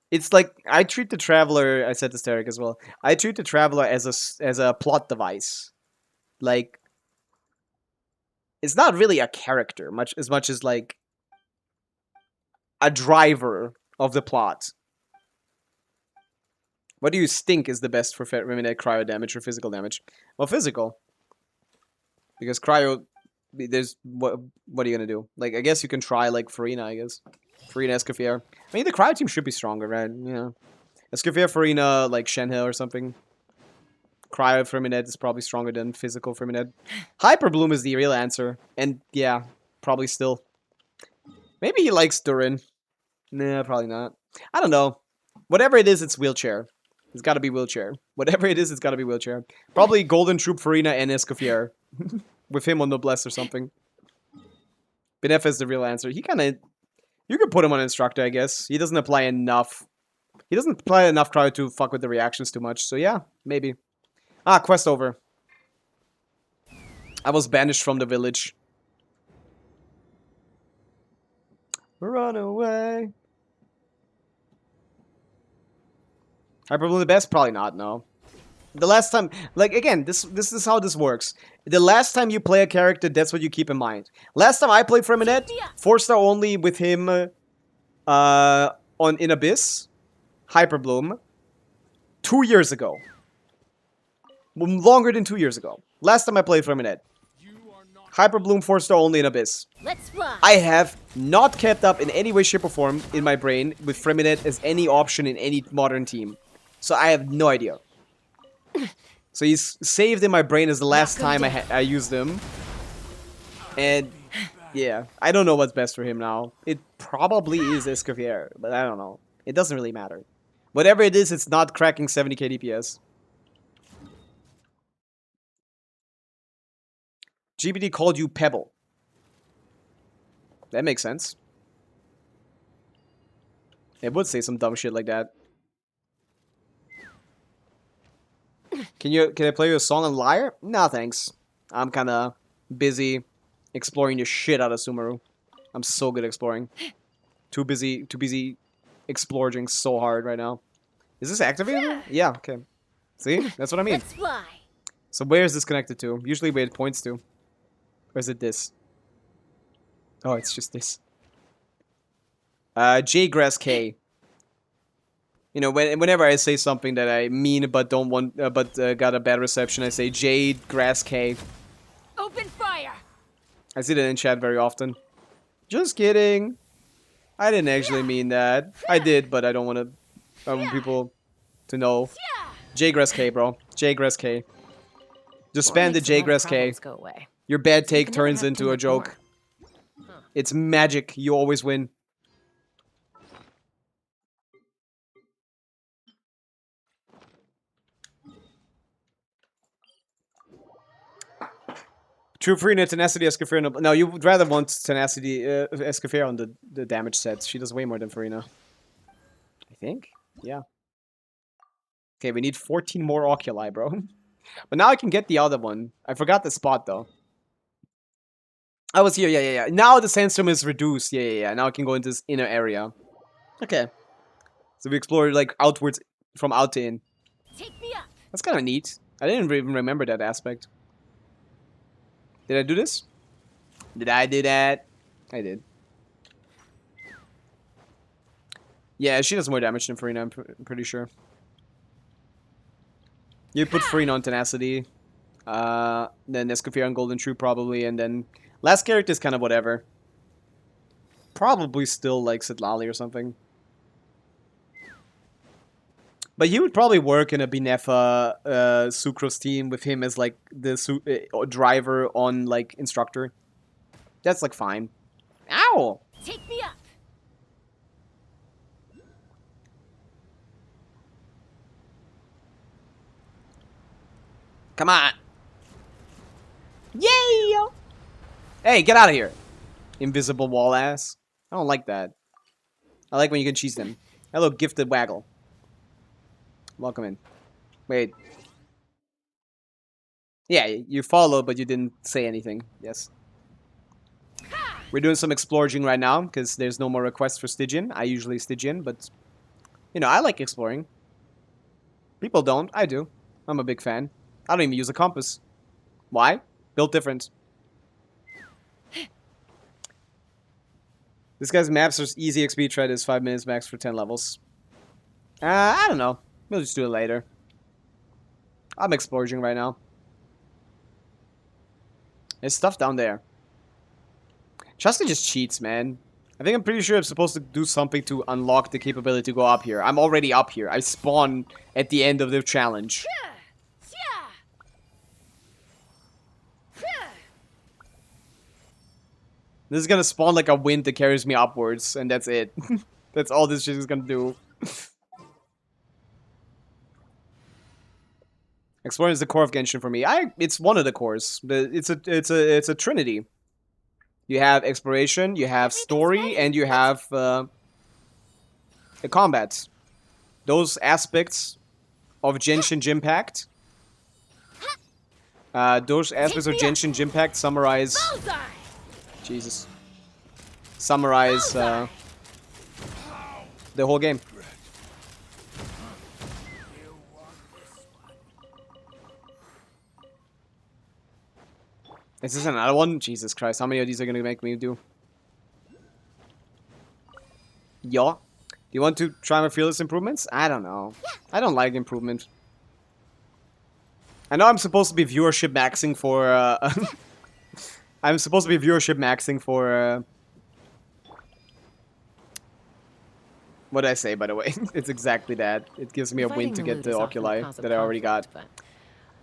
It's like, I treat the Traveler... I said this to Eric as well. I treat the Traveler as a plot device. Like... It's not really a character, as much as, like... a driver of the plot. What do you think is the best for eliminate cryo damage or physical damage? Well, physical. Because cryo, there's what are you gonna do? Like, I guess you can try like Farina, I guess. Farina, Escoffier. I mean, the cryo team should be stronger, right? Yeah. Escoffier, Farina, like Shenhe or something. Cryo Ferminet is probably stronger than physical Ferminet. Hyper Bloom is the real answer. And yeah, probably still. Maybe he likes Durin. Nah, probably not. I don't know. Whatever it is, it's wheelchair. It's gotta be wheelchair. Whatever it is, it's gotta be wheelchair. Probably Golden Troop Farina and Escoffier. With him on Noblesse or something. Benefa is the real answer. He kinda... You could put him on Instructor, I guess. He doesn't apply enough. He doesn't apply enough cryo to fuck with the reactions too much. So yeah, maybe. Ah, quest over. I was banished from the village. Run away. Hyperbloom the best? Probably not, no. The last time, like, again, this is how this works. The last time you play a character, that's what you keep in mind. Last time I played Freminette, 4-star only with him in Abyss, Hyperbloom, 2 years ago. Longer than 2 years ago. Last time I played Freminette. Hyperbloom 4-star only in Abyss. Let's fly. I have not kept up in any way, shape, or form in my brain with Freminette as any option in any modern team. So I have no idea. So he's saved in my brain as the last time I used him. And yeah, I don't know what's best for him now. It probably is Escoffier, but I don't know. It doesn't really matter. Whatever it is, it's not cracking 70k DPS. GBD called you Pebble. That makes sense. It would say some dumb shit like that. Can I play you a song on Lyre? No, thanks. I'm kind of busy exploring the shit out of Sumeru. I'm so good at exploring. Too busy exploring so hard right now. Is this activated? Yeah, okay. See? That's what I mean. Let's fly. So where is this connected to? Usually where it points to. Or is it this? Oh, it's just this. J-Grass K. You know, whenever I say something that I mean but don't want, got a bad reception, I say Jade Grass K. Open fire. I see that in chat very often. Just kidding. I didn't actually mean that. I did, but I don't want people to know. J-Grass K, bro. J-Grass K. Just spam the J-Grass K. Go away. Your bad take turns into a joke. It's magic. You always win. True Farina, Tenacity, Escoffier. No, you would rather want Tenacity, Escoffier on the damage sets. She does way more than Farina. I think? Yeah. Okay, we need 14 more Oculi, bro. But now I can get the other one. I forgot the spot, though. I was here, yeah. Now the sandstorm is reduced. Yeah. Now I can go into this inner area. Okay. So we explored, like, outwards, from out to in. Take me up. That's kind of neat. I didn't even remember that aspect. Did I do this? Did I do that? I did. Yeah, she does more damage than Farina, I'm pretty sure. You put Farina on Tenacity. Then Escoffier on Golden Troop probably, and then... Last character is kind of whatever. Probably still like Sitlali or something. But he would probably work in a Benefa Sucrose team with him as like the driver on like Instructor. That's like fine. Ow! Take me up. Come on. Yay! Hey, get out of here. Invisible wall ass. I don't like that. I like when you can cheese them. Hello, gifted waggle. Welcome in. Wait. Yeah, you followed, but you didn't say anything. Yes. We're doing some exploring right now, because there's no more requests for Stygian. I usually Stygian, but... You know, I like exploring. People don't. I do. I'm a big fan. I don't even use a compass. Why? Built different. This guy's maps are easy XP tread is 5 minutes max for 10 levels. I don't know. We'll just do it later. I'm exploring right now. There's stuff down there. Chaska just cheats, man. I'm pretty sure I'm supposed to do something to unlock the capability to go up here. I'm already up here. I spawn at the end of the challenge. This is gonna spawn like a wind that carries me upwards, and that's it. That's all this shit is gonna do. Exploring is the core of Genshin for me. It's one of the cores. It's a trinity. You have exploration, you have story, and you have the combat. Those aspects of Genshin Impact. Those aspects of Genshin Impact summarize. Jesus. Summarize the whole game. Is this another one? Jesus Christ, how many of these are gonna make me do? Yeah. Do you want to try my fearless improvements? I don't know. I don't like improvement. I know I'm supposed to be viewership maxing for, I'm supposed to be viewership maxing for, what did I say, by the way? It's exactly that. It gives me a win to get the oculi that I already got.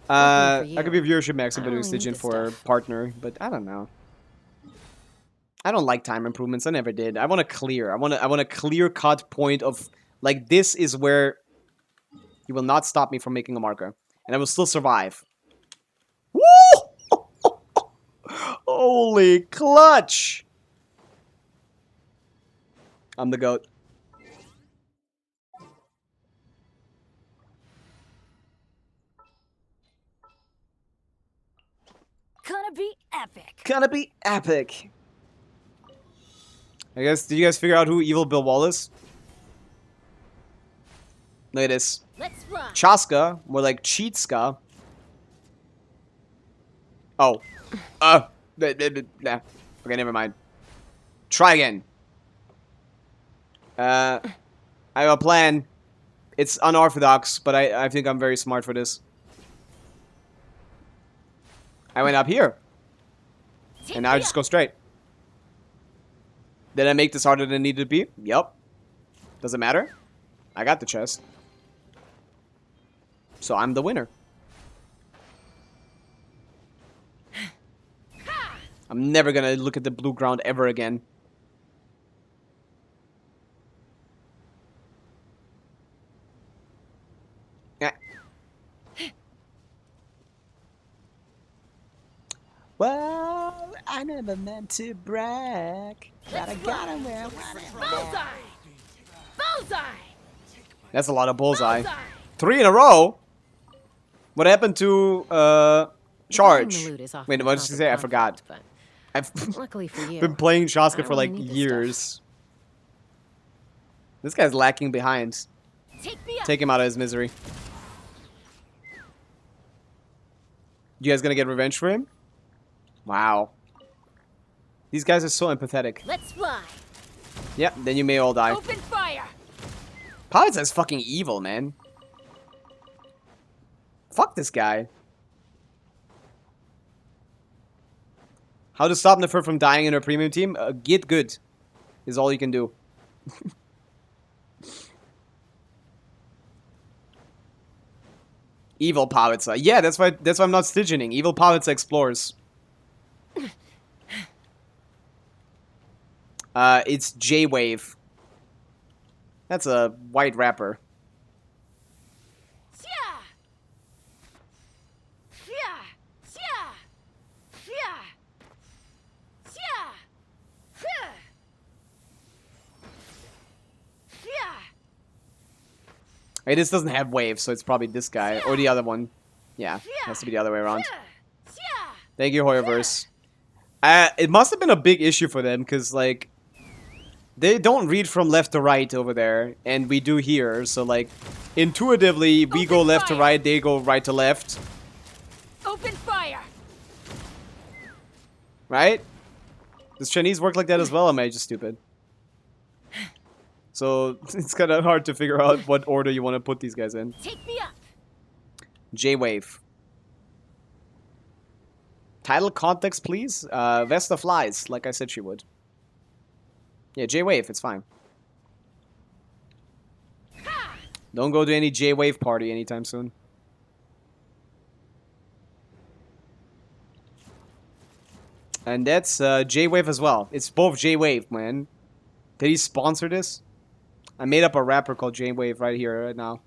I could be viewership maxing by doing Stygian for partner, but I don't know. I don't like time improvements. I never did. I want to clear. I want a clear cut point of like this is where you will not stop me from making a marker, and I will still survive. Woo! Holy clutch! I'm the GOAT. Gonna be epic. Gonna be epic. I guess, did you guys figure out who Evil Bill Wall is? Look at this. Let's run. Chaska, more like Cheatska. Oh. Nah. Okay, never mind. Try again. I have a plan. It's unorthodox, but I think I'm very smart for this. I went up here. And now I just go straight. Did I make this harder than it needed to be? Yep. Does it matter? I got the chest. So I'm the winner. I'm never gonna look at the blue ground ever again. Well, I never meant to brag, but I got him where I wanted. Bullseye! Bullseye! That's a lot of bullseye. 3 in a row? What happened to, charge? Wait, what did she say? I forgot. I've Luckily for you, been playing Shaska for really like need this years. This guy's lacking behind. Take him out of his misery. You guys gonna get revenge for him? Wow. These guys are so empathetic. Let's fly. Yep, then you may all die. Open fire. Pavica's fucking evil, man. Fuck this guy. How to stop Nefer from dying in her premium team? Get good. Is all you can do. Evil Pavica. Yeah, that's why I'm not Stygianing. Evil Pavica explores. It's J-Wave. That's a white rapper. Hey, this doesn't have waves, so it's probably this guy. Or the other one. Yeah, has to be the other way around. Thank you, Hoyoverse. It must have been a big issue for them, because, like, they don't read from left to right over there, and we do here. So, like, intuitively, we go left to right, they go right to left. Open fire. Right? Does Chinese work like that as well, or am I just stupid? So, it's kind of hard to figure out what order you want to put these guys in. Take me up. J-Wave. Title context, please. Vesna flies, like I said she would. Yeah, J-Wave, it's fine. Don't go to any J-Wave party anytime soon. And that's J-Wave as well. It's both J-Wave, man. Did he sponsor this? I made up a rapper called J-Wave right here, right now.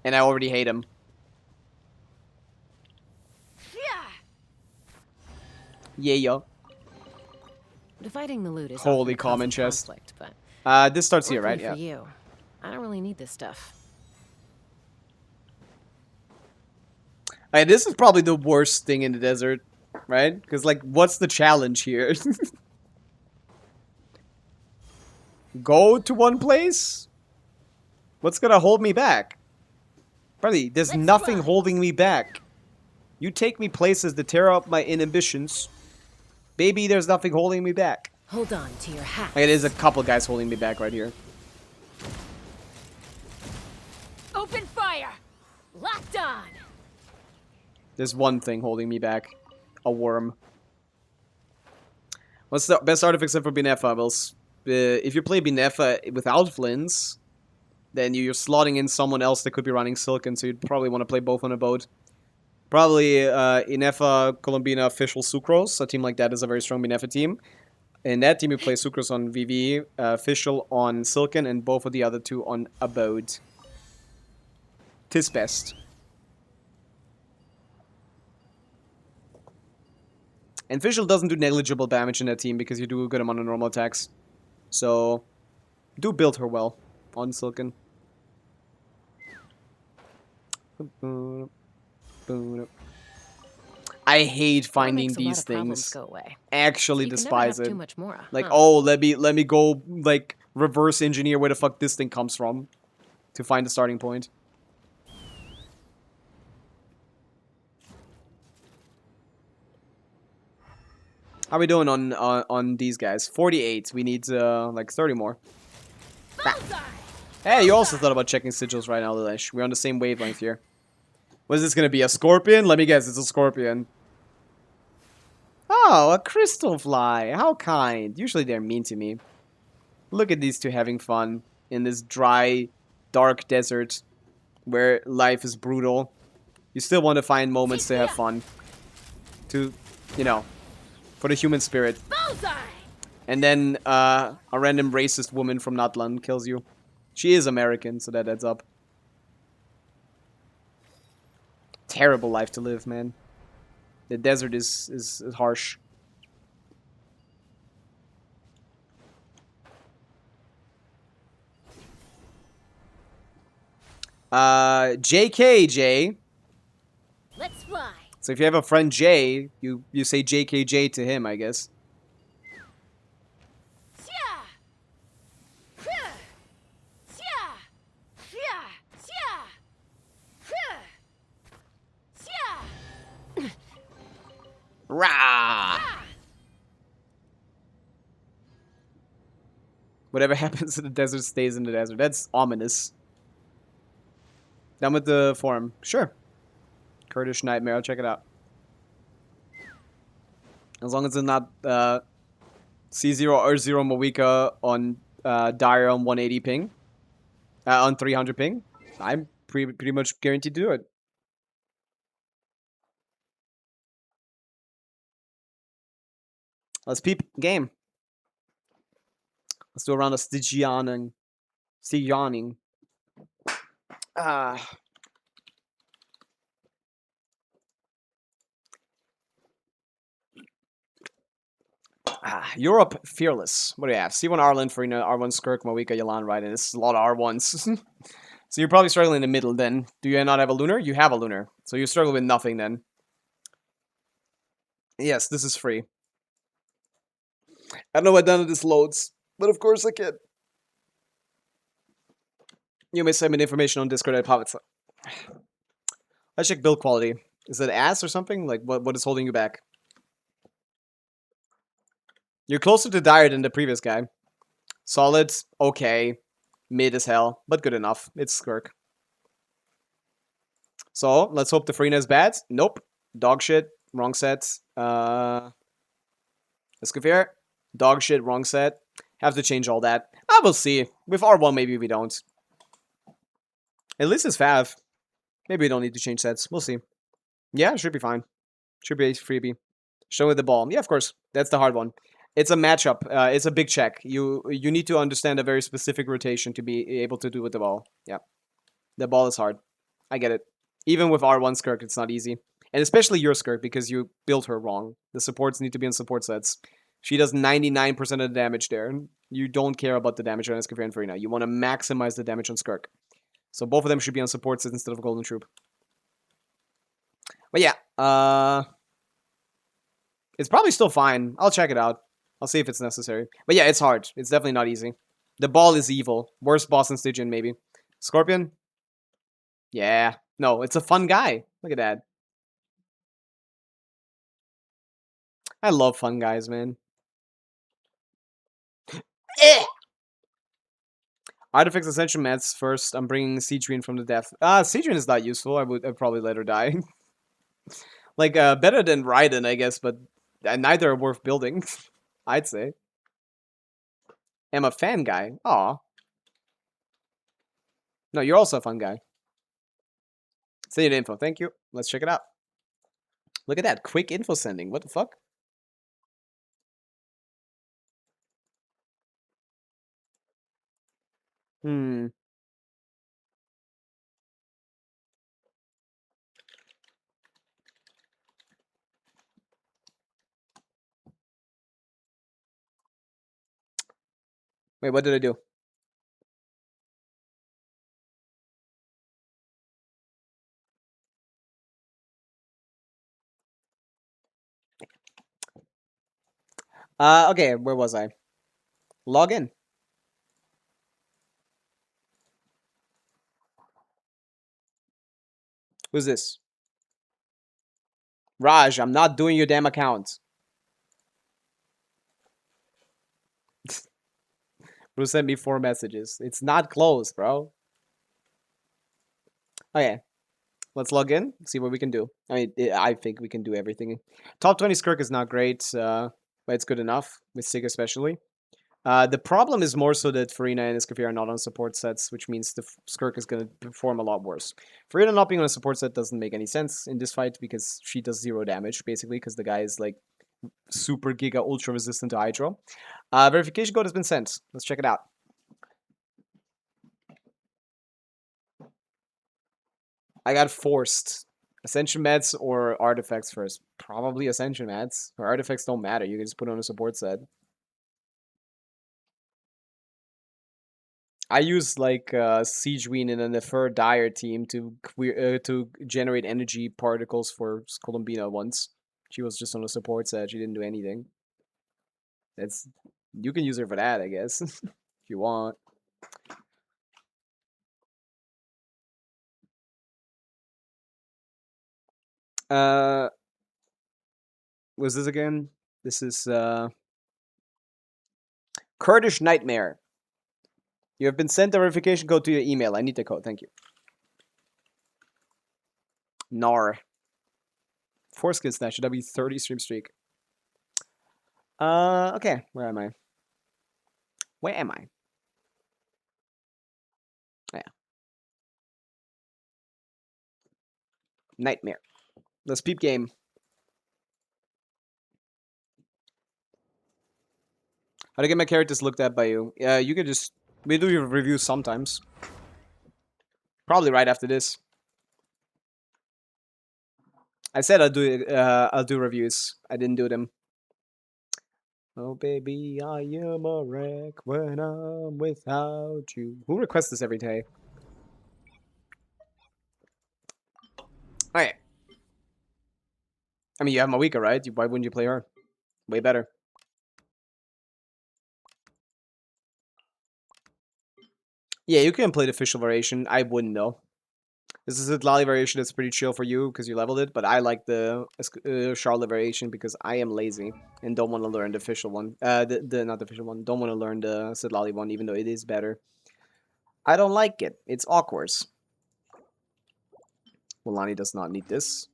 And I already hate him. Yeah, yo. Dividing the loot is Holy often a cause common of chest. conflict, but This starts here, right? luckily Yeah. for you, I don't really need this stuff. Hey, this is probably the worst thing in the desert, right? Because, like, what's the challenge here? Go to one place? What's gonna hold me back? Probably, there's nothing holding me back. You take me places to tear up my inhibitions. Baby, there's nothing holding me back. Hold on to your hat. Like, there's a couple guys holding me back right here. Open fire! Locked on! There's one thing holding me back. A worm. What's the best artifact for Binefa? Well, if you play Binefa without Flints, then you're slotting in someone else that could be running Silken, so you'd probably want to play both on a boat. Probably Inefa, Colombina, Official, Sucrose. A team like that is a very strong Binefa team. In that team, you play Sucrose on VV, Official on Silken, and both of the other two on Abode. Tis best. And Official doesn't do negligible damage in that team because you do a good amount of normal attacks. So, do build her well on Silken. I hate finding these things. Go away. Actually So despise it. Too much more, Like, huh? oh, let me go like reverse engineer where the fuck this thing comes from to find the starting point. How are we doing on these guys? 48. We need like 30 more. Hey, you also thought about checking sigils right now, Lilesh. We're on the same wavelength here. What is this gonna be? A scorpion? Let me guess, it's a scorpion. Oh, a crystal fly. How kind. Usually they're mean to me. Look at these two having fun in this dry, dark desert where life is brutal. You still want to find moments to have fun. To, you know, for the human spirit. And then a random racist woman from Natlan kills you. She is American, so that adds up. Terrible life to live, man. The desert is harsh. JKJ. Let's fly! So if you have a friend Jay, you say JKJ to him, I guess. Rah! Whatever happens in the desert stays in the desert. That's ominous. Done with the forum. Sure. Kurdish Nightmare. I'll check it out. As long as it's not C0 or 0 Mawika on Dire on 180 ping. On 300 ping. I'm pretty much guaranteed to do it. Let's peep game. Let's do a round of Stygianing. Stygianing. Europe Fearless. What do you have? C1 Arlen, Farina, R1 Skirk, Mawika, Yalan, right? And this is a lot of R1s. So you're probably struggling in the middle then. Do you not have a Lunar? You have a Lunar. So you struggle with nothing then. Yes, this is free. I don't know what none of this loads, but of course I can. You may send me the information on Discord at Pavica. Let's check build quality. Is it ass or something? Like, what is holding you back? You're closer to Dire than the previous guy. Solid, okay. Mid as hell, but good enough. It's Skirk. So, let's hope the Farina is bad. Nope. Dog shit. Wrong set. Escoffier. Dog shit. Wrong set. Have to change all that. I will see. With R1, maybe we don't. At least it's Fav. Maybe we don't need to change sets. We'll see. Yeah, should be fine. Should be a freebie. Show me the ball. Yeah, of course. That's the hard one. It's a matchup. It's a big check. You need to understand a very specific rotation to be able to do with the ball. Yeah. The ball is hard. I get it. Even with R1 Skirk, it's not easy. And especially your Skirk, because you built her wrong. The supports need to be on support sets. She does 99% of the damage there. You don't care about the damage on Escafir and Farina. You want to maximize the damage on Skirk. So both of them should be on support sets instead of Golden Troop. But yeah, it's probably still fine. I'll check it out. I'll see if it's necessary. But yeah, it's hard. It's definitely not easy. The ball is evil. Worst boss in Stygian, maybe. Scorpion? Yeah. No, it's a fun guy. Look at that. I love fun guys, man. Artifacts Ascension Mats first. I'm bringing Secounting from the death. Secounting is not useful. I'd probably let her die. Like, better than Raiden, I guess, but neither are worth building. I'd say. I'm a fan guy. Aw. No, you're also a fun guy. Send you the info. Thank you. Let's check it out. Look at that. Quick info sending. What the fuck? Hmm. Wait, what did I do? Okay, where was I? Log in. Who's this? Raj, I'm not doing your damn account. Who sent me 4 messages? It's not closed, bro. Okay. Let's log in, see what we can do. I mean, I think we can do everything. Top 20 Skirk is not great, but it's good enough, with Sig especially. The problem is more so that Farina and Escafir are not on support sets, which means the Skirk is going to perform a lot worse. Farina not being on a support set doesn't make any sense in this fight, because she does 0 damage, basically, because the guy is, like, super giga ultra resistant to Hydro. Verification code has been sent. Let's check it out. I got forced. Ascension mats or artifacts first? Probably Ascension mats. Or artifacts don't matter. You can just put on a support set. I use like Secounting in a Nefer Dire team to generate energy particles for Columbina once. She was just on a support set. She didn't do anything. That's you can use her for that, I guess, if you want. Was this again? This is Kurdish Nightmare. You have been sent a verification code to your email. I need the code. Thank you. Nar. 4 skin snatch. Should that be 30 stream streak? Okay. Where am I? Where am I? Yeah. Nightmare. Let's peep game. How to get my characters looked at by you? You could just... We do your reviews sometimes. Probably right after this. I said I'll do reviews. I didn't do them. Oh baby, I am a wreck when I'm without you. Who requests this every day? Alright. I mean, you have Mawika, right? Why wouldn't you play her? Way better. Yeah, you can play the official variation. I wouldn't though. This is a Lali variation that's pretty chill for you because you leveled it, but I like the Charlotte variation because I am lazy and don't want to learn the official one. Not the official one. Don't want to learn the Sidlali one, even though it is better. I don't like it. It's awkward. Mulani does not need this.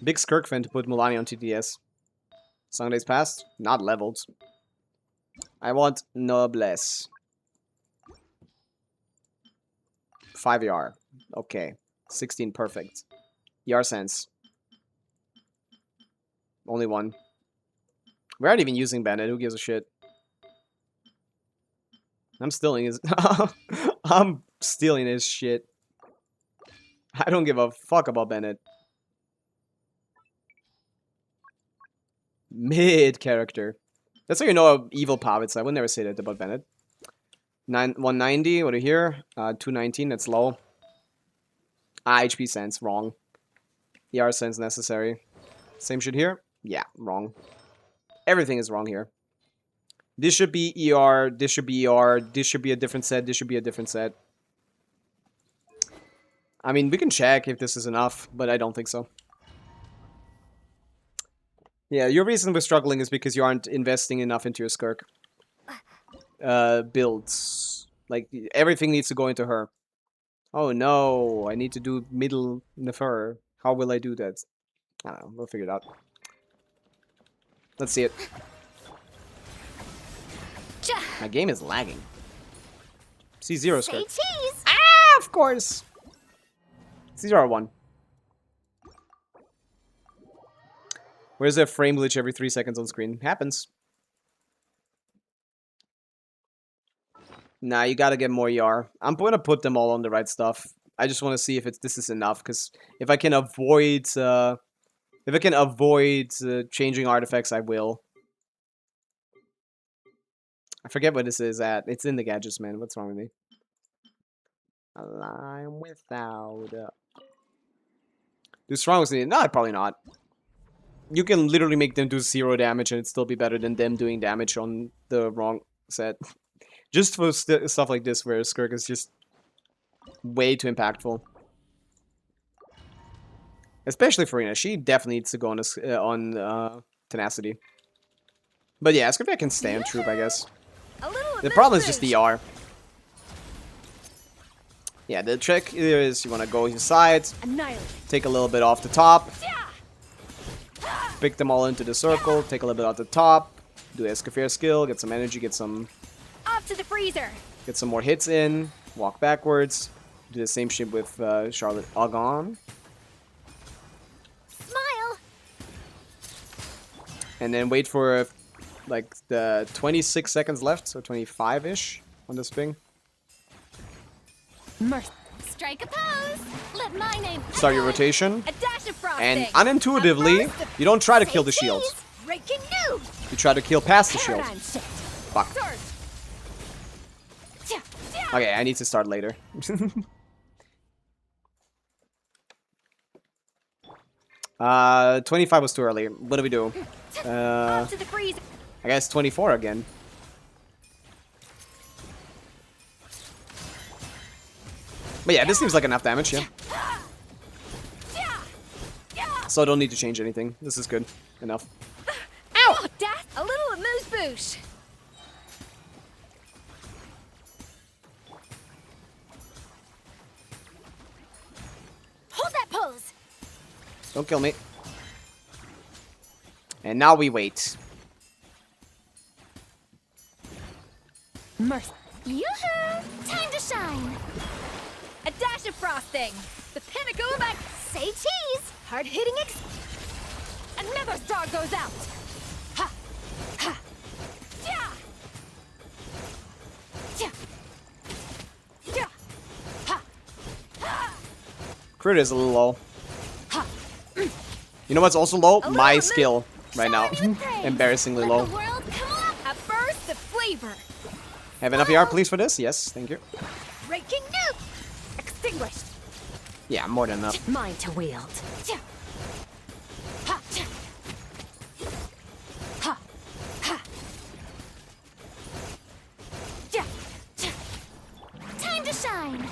Big Skirk fan to put Mulani on TTS. Sunday's past, not leveled. I want Noblesse. 5 ER. Okay. 16 perfect. ER sense. Only one. We aren't even using Bennett. Who gives a shit? I'm stealing his... I'm stealing his shit. I don't give a fuck about Bennett. Mid character. That's how you know a evil Pavica. I would never say that about Bennett. 190, what do you hear? 219, that's low. HP sense, wrong. ER sense necessary. Same shit here? Yeah, wrong. Everything is wrong here. This should be ER, this should be ER, this should be a different set, this should be a different set. I mean, we can check if this is enough, but I don't think so. Yeah, your reason we're struggling is because you aren't investing enough into your Skirk. Builds. Like, everything needs to go into her. Oh no, I need to do middle Nefer. How will I do that? I don't know, we'll figure it out. Let's see it. My game is lagging. C0 Say Skirk. cheese. Ah, of course! C0R1. Where's a frame glitch every 3 seconds on screen? Happens. Nah, you gotta get more ER. I'm gonna put them all on the right stuff. I just want to see if this is enough, because if I can avoid changing artifacts, I will. I forget what this is at. It's in the gadgets, man. What's wrong with me? Align without. Do strong was needed? No, probably not. You can literally make them do 0 damage and it'd still be better than them doing damage on the wrong set. Just for stuff like this where Skirk is just way too impactful. Especially for Rina. She definitely needs to go on Tenacity. But yeah, Skirk can stay on Troop, I guess. The problem is just the ER. Yeah, the trick is you want to go inside, take a little bit off the top, pick them all into the circle, take a little bit off the top, do Escafir skill, get some energy, get some... Off to the freezer. Get some more hits in, walk backwards, do the same shit with Charlotte Agon. Smile. And then wait for like the 26 seconds left, so 25-ish on this thing. Strike a pose. Let my name. Start your rotation. A dash of frosting. And unintuitively, you don't try to kill the shields. Breaking news. You try to kill past the shield. Paradigm shift. Fuck. Okay, I need to start later. 25 was too early. What do we do? Off to the freezer. I guess 24 again. But yeah, this seems like enough damage, yeah. So I don't need to change anything. This is good. Enough. Ow! Oh, that's a little amuse-bouche. Hold that pose. Don't kill me. And now we wait. Mercy. Yoo-hoo! Time to shine. A dash of frosting. The pinnacle of X. Say cheese. Hard-hitting Another star goes out. Ha! Ha! Yeah! Yeah! Yeah! Ha! Ha! Crit is a little low. You know what's also low? My skill right now. Embarrassingly low. Let the world come on. A burst of flavor. Have enough ER, please, for this? Yes, thank you. Breaking news. Extinguished. Yeah, more than enough. Mine to wield. Ha! Ha! Ha! Time to shine.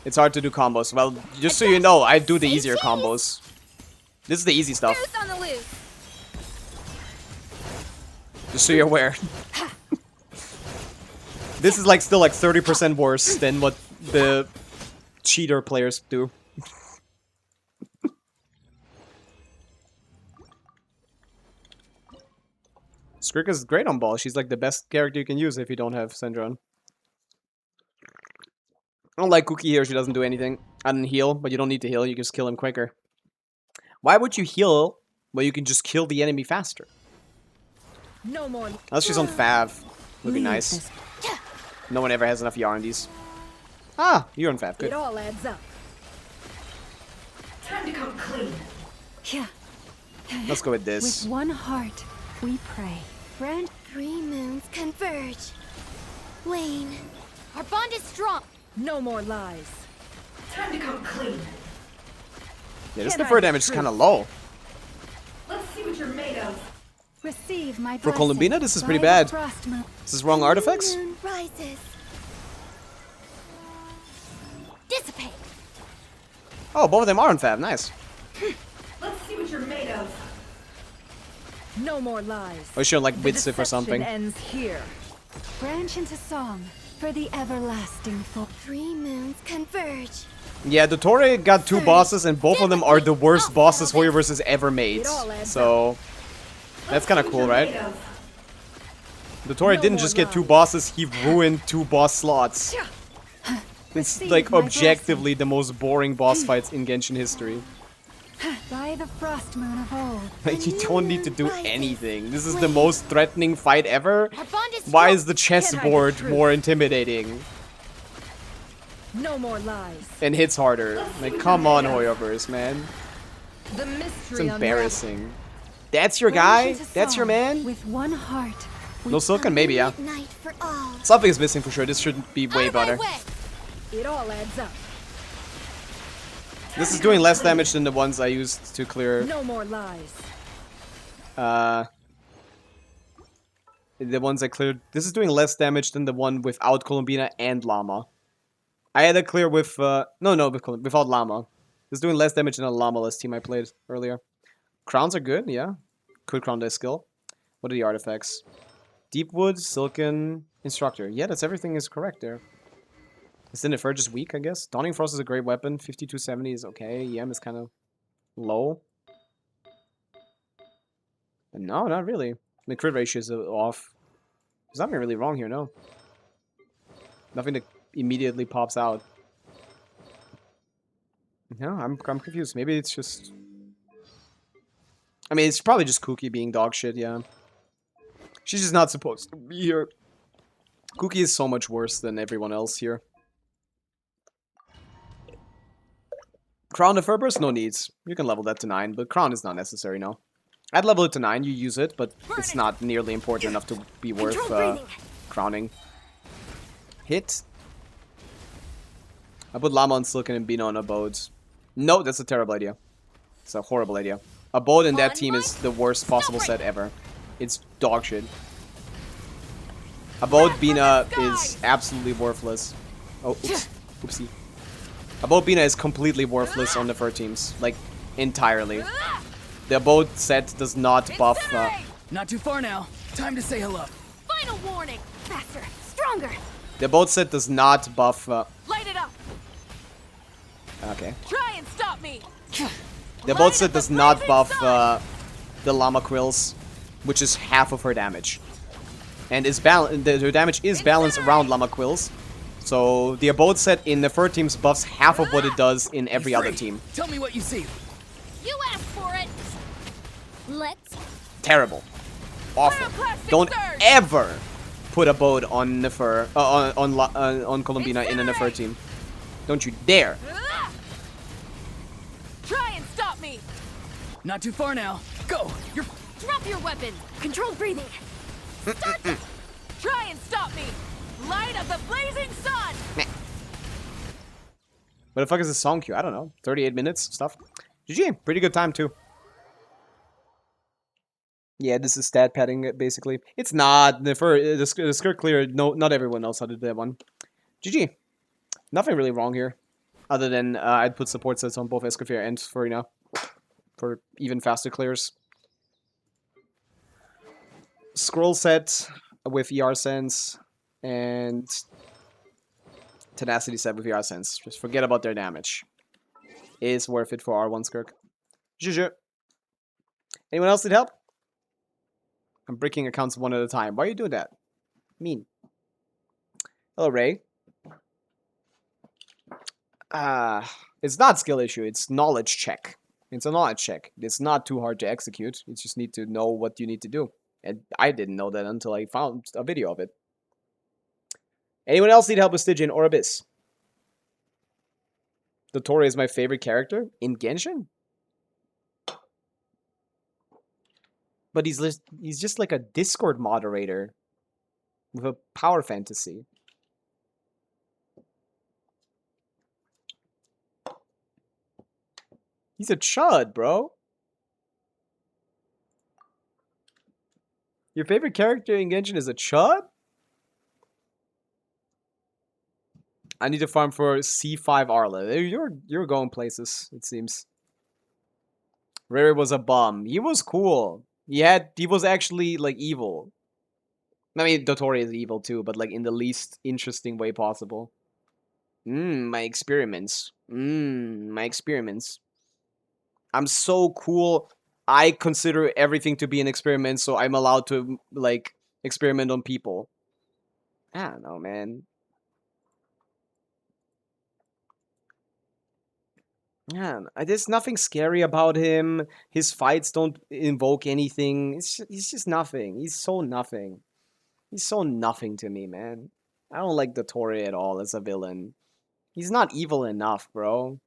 It's hard to do combos. Well, just so you know, I do the easier combos. This is the easy stuff. Goose on the loose. Just so you're aware. This is like still like 30% worse than what the cheater players do. Skirk is great on ball. She's like the best character you can use if you don't have Syndron. I don't like Cookie here. She doesn't do anything. I didn't heal, but you don't need to heal. You just kill him quicker. Why would you heal Well, you can just kill the enemy faster. No more. Unless she's on Fav. Would be nice. No one ever has enough yarn these. Ah, you're on Fav. Good. It all adds up. Time to come clean. Yeah. Let's go with this. With one heart, we pray. Friend, 3 moons converge. Wane, our bond is strong. No more lies. time to come clean. Yeah, this deferred damage is kind of low. Let's see what you're made of. Receive my For blessing. Columbina, this is pretty By the bad. frost moon. This is wrong artifacts? Moon rises. Dissipate. Oh, both of them are on Fab. Nice. Let's see what you're made of. No more lies. Or should like The Witsif or something. deception ends here. Branch into song for the everlasting folk. 3 moons converge. Yeah, the Torre got 2 bosses, and both of them are the worst bosses Hoyoverse has ever made. It all adds So, that's kind of cool, right? The Torre No didn't more just get 2 lies. bosses, he ruined 2 boss slots. It's Receive like my objectively the most boring boss fights in Genshin history. By the frost moon of old. Like, you don't need to do anything. This is the most threatening fight ever. Our bond is Why strong. is the chessboard truth. more intimidating No more lies. and hits harder? Like, come on, Hoyoverse, man. The It's mystery embarrassing. That's your Branch guy? into That's your song. man? With one heart. No Silken? Maybe, yeah. Night for all. Something is missing for sure. This should be way Out of my better. way. It all adds up. This is doing less damage than the ones I used to clear. No more lies. The ones I cleared. This is doing less damage than the one without Columbina and Llama. I had a clear with without Llama. This is doing less damage than a Llama-less team I played earlier. Crowns are good, yeah. Could crown their skill. What are the artifacts? Deepwood, Silken, Instructor. Yeah, that's everything is correct there. Is Defer just weak, I guess? Dawning Frost is a great weapon. 5270 is okay. EM is kind of low. But no, not really. The crit ratio is off. There's nothing really wrong here, no. Nothing that immediately pops out. No, I'm confused. Maybe it's just... I mean, it's probably just Cookie being dog shit, yeah. She's just not supposed to be here. Cookie is so much worse than everyone else here. Crown of Herberst? No needs. You can level that to 9, but Crown is not necessary, no. I'd level it to 9, you use it, but it's not nearly important enough to be worth crowning. Hit. I put Llama on Silken and Bina on Abode. No, that's a terrible idea. It's a horrible idea. Abode in that team is the worst possible set ever. It's dog shit. Abode Bina is absolutely worthless. Oh, oops. Oopsie. Abode Bina is completely worthless on the fur teams. Like, entirely. The Abode set does not buff... Not too far now. Time to say hello. Final warning. Faster. Stronger. the Abode set does not buff... Light it up. okay. Try and stop me. The Abode set does not buff the Llama Quills, which is half of her damage. And is her damage is balanced around Llama Quills. So the Abode set in the fur teams buffs half of what it does in every other team. Tell me what you see. You asked for it. Let's. Terrible. Awful. Don't ever put Abode on Nefer, on Columbina in a Nefer team. Don't you dare. Try and stop me. Not too far now. Go. You're. Drop your weapon. Controlled breathing. Start. Try and stop me. Light of the blazing sun. What the fuck is this song queue? I don't know. 38 minutes stuff. GG. Pretty good time too. Yeah, this is stat padding basically. It's not the skirt clear. No, not everyone knows how to do that one. GG. Nothing really wrong here, other than I'd put support sets on both Escoffier and Farina for even faster clears. Scroll set with ER Sense and Tenacity set with ER Sense. Just forget about their damage. Is worth it for R1 Skirk. GG. Anyone else need help? I'm breaking accounts one at a time. Why are you doing that? Mean. Hello, Ray. It's not skill issue. It's knowledge check. It's a knowledge check. It's not too hard to execute. You just need to know what you need to do. And I didn't know that until I found a video of it. Anyone else need help with Stygian or Abyss? Dottore is my favorite character in Genshin? But he's just like a Discord moderator with a power fantasy. He's a chud, bro. Your favorite character in Genshin is a chud? I need to farm for C5 Arla. You're going places, it seems. Rere was a bum. He was cool. He was actually like evil. I mean, Dottore is evil too, but like in the least interesting way possible. My experiments. My experiments. I'm so cool. I consider everything to be an experiment, so I'm allowed to, like, experiment on people. I don't know, man. Yeah, there's nothing scary about him. His fights don't invoke anything. He's just nothing. He's so nothing. He's so nothing to me, man. I don't like Dottore at all as a villain. He's not evil enough, bro.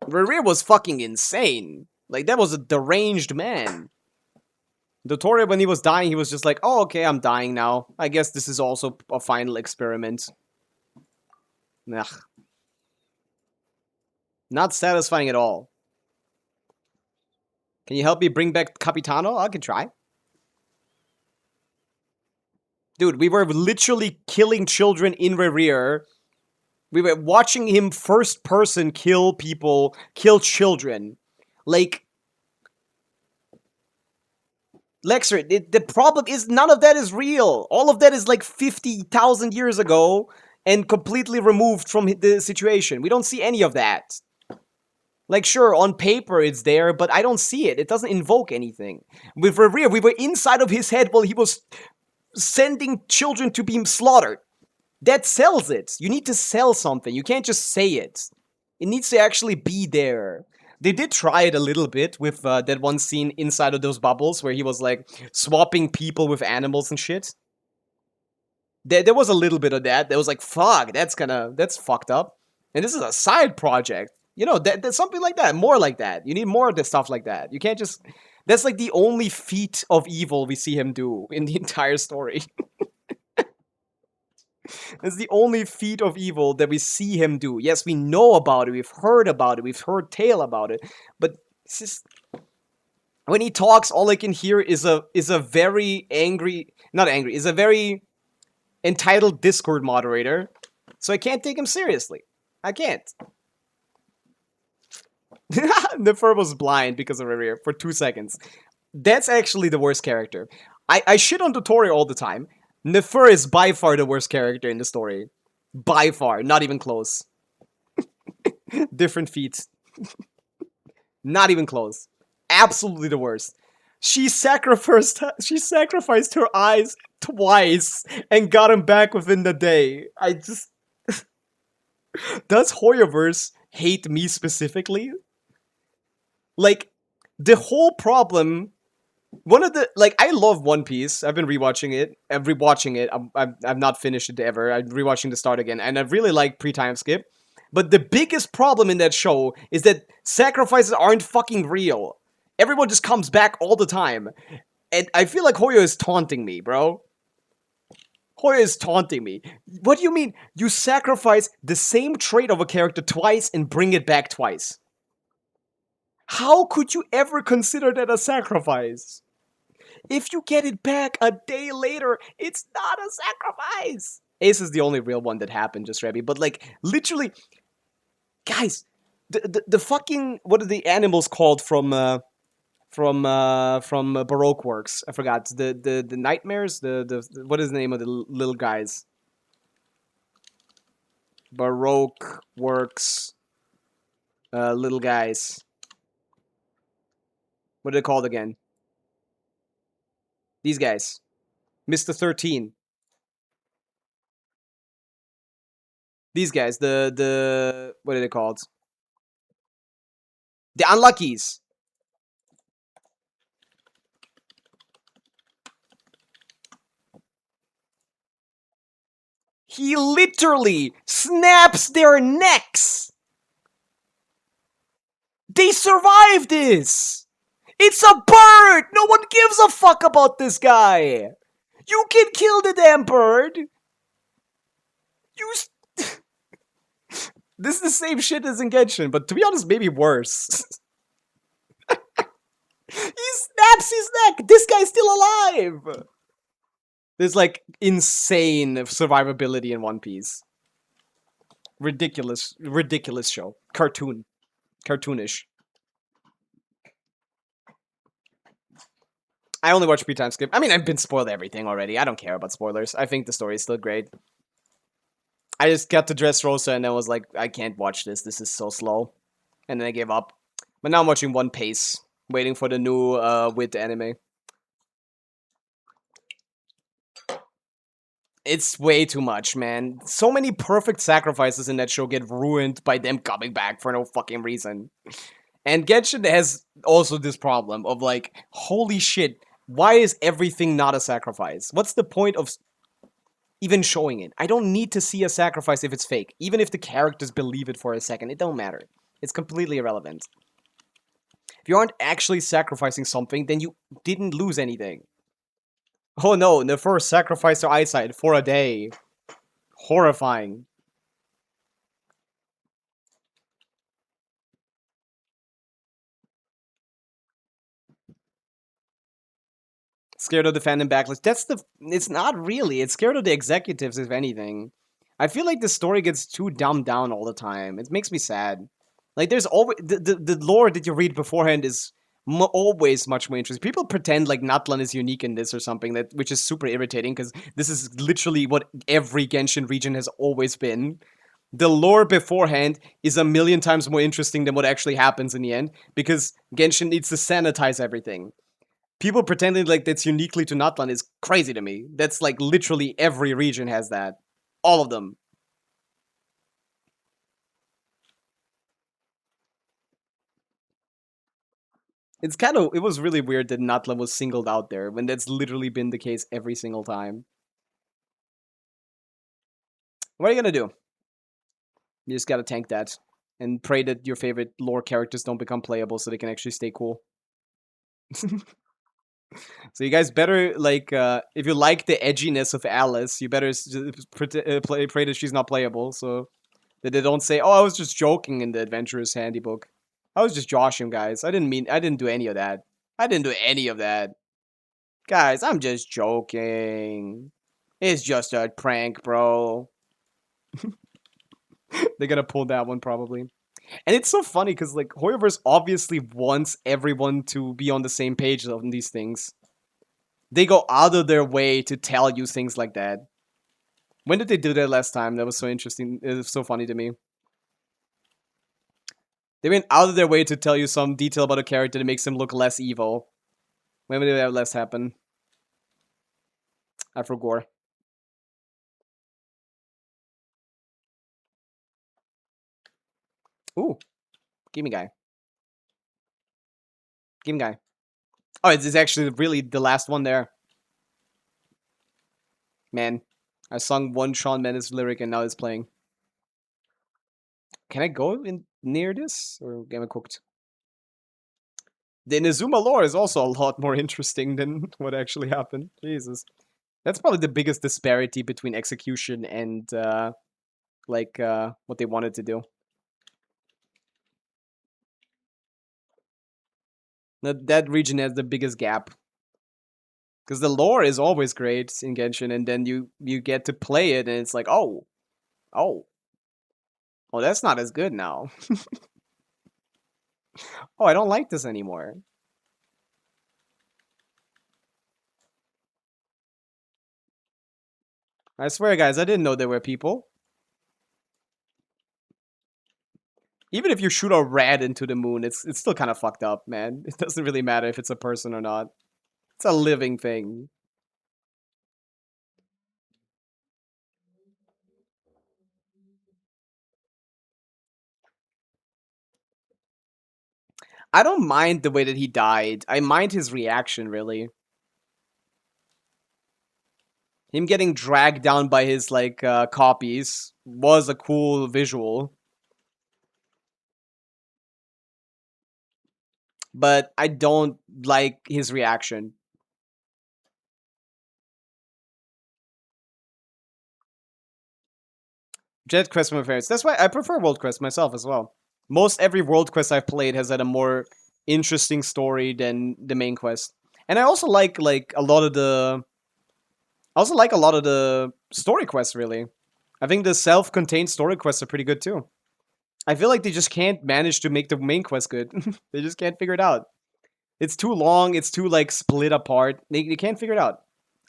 Rere was fucking insane. Like, that was a deranged man. Dottore, when he was dying, he was just like, oh, okay, I'm dying now. I guess this is also a final experiment. Ugh. Not satisfying at all. Can you help me bring back Capitano? I can try. Dude, we were literally killing children in Rere. We were watching him first person kill people, kill children. Like, Lexer, the problem is none of that is real. All of that is like 50,000 years ago and completely removed from the situation. We don't see any of that. Like, sure, on paper it's there, but I don't see it. It doesn't invoke anything. With Rere, we were inside of his head while he was sending children to be slaughtered. That sells it. You need to sell something. You can't just say it. It needs to actually be there. They did try it a little bit with that one scene inside of those bubbles where he was like swapping people with animals and shit. There was a little bit of that. There was like, fuck, that's fucked up. And this is a side project. You know, there's something like that. More like that. You need more of the stuff like that. You can't just... That's like the only feat of evil we see him do in the entire story. It's the only feat of evil that we see him do. Yes, we know about it, we've heard about it, we've heard tale about it, but it's just... When he talks, all I can hear is a very angry... Not angry, is a very entitled Discord moderator, so I can't take him seriously. I can't. Nefer was blind because of Rere for 2 seconds. That's actually the worst character. I shit on Dottore all the time. Nefer is by far the worst character in the story. By far. Not even close. Different feats. Not even close. Absolutely the worst. She sacrificed her eyes twice and got him back within the day. I just... Does Hoyoverse hate me specifically? Like, the whole problem... One of the, like, I love One Piece. I've been rewatching it. I'm rewatching it. I've not finished it ever. I'm rewatching the start again. And I really like pre-time skip. But the biggest problem in that show is that sacrifices aren't fucking real. Everyone just comes back all the time. And I feel like Hoyo is taunting me, bro. Hoyo is taunting me. What do you mean? You sacrifice the same trait of a character twice and bring it back twice. How could you ever consider that a sacrifice? If you get it back a day later, it's not a sacrifice. Ace is the only real one that happened, just Rebby. But like, literally, guys, the fucking, what are the animals called from Baroque Works? I forgot. The nightmares. What is the name of the little guys? Baroque Works. Little guys. What are they called again? These guys. Mr. 13. These guys, the what are they called? The unluckies. He literally snaps their necks. They survived this. It's a bird. No one gives a fuck about this guy. You can kill the damn bird. You. This is the same shit as in Genshin, but to be honest, maybe worse. He snaps his neck. This guy's still alive. There's like insane survivability in One Piece. Ridiculous, ridiculous show. Cartoonish. I only watch pre-time skip. I mean, I've been spoiled everything already. I don't care about spoilers. I think the story is still great. I just got to Dressrosa and then was like, I can't watch this. This is so slow. And then I gave up. But now I'm watching One Piece, waiting for the new Wit anime. It's way too much, man. So many perfect sacrifices in that show get ruined by them coming back for no fucking reason. And Genshin has also this problem of like, holy shit, why is everything not a sacrifice? What's the point of even showing it? I don't need to see a sacrifice if it's fake. Even if the characters believe it for a second, it don't matter. It's completely irrelevant. If you aren't actually sacrificing something, then you didn't lose anything. Oh no, the first sacrifice their eyesight for a day. Horrifying. Scared of the fandom backlash. It's not really. It's scared of the executives, if anything. I feel like the story gets too dumbed down all the time. It makes me sad. Like, there's always... The lore that you read beforehand is always much more interesting. People pretend like Natlan is unique in this or something, which is super irritating, because this is literally what every Genshin region has always been. The lore beforehand is a million times more interesting than what actually happens in the end, because Genshin needs to sanitize everything. People pretending like that's uniquely to Natlan is crazy to me. That's like literally every region has that. All of them. It was really weird that Natlan was singled out there when that's literally been the case every single time. What are you gonna do? You just gotta tank that. And pray that your favorite lore characters don't become playable so they can actually stay cool. So you guys better, like, if you like the edginess of Alice, you better pray that she's not playable, so that they don't say, oh, I was just joking in the Adventurer's Handybook. I was just joshing, guys. I didn't do any of that. I didn't do any of that. Guys, I'm just joking. It's just a prank, bro. They're gonna pull that one, probably. And it's so funny, because, like, Hoyoverse obviously wants everyone to be on the same page on these things. They go out of their way to tell you things like that. When did they do that last time? That was so interesting. It was so funny to me. They went out of their way to tell you some detail about a character that makes him look less evil. When did that last happen? I forgot. Ooh. Gimme guy. Gimme guy. Oh, it's actually really the last one there. Man. I sung one Shawn Mendes lyric and now it's playing. Can I go in near this? Or am I cooked? The Inazuma lore is also a lot more interesting than what actually happened. Jesus. That's probably the biggest disparity between execution and, what they wanted to do. That region has the biggest gap. Because the lore is always great in Genshin, and then you get to play it, and it's like, oh, that's not as good now. Oh, I don't like this anymore. I swear, guys, I didn't know there were people. Even if you shoot a rat into the moon, it's still kind of fucked up, man. It doesn't really matter if it's a person or not. It's a living thing. I don't mind the way that he died. I mind his reaction, really. Him getting dragged down by his, like, copies was a cool visual. But I don't like his reaction. Jet Quest my favorites. That's why I prefer World Quest myself as well. Most every World Quest I've played has had a more interesting story than the main quest. And I also like a lot of the story quests, really. I think the self-contained story quests are pretty good too. I feel like they just can't manage to make the main quest good. They just can't figure it out. It's too long, it's too like split apart. They can't figure it out.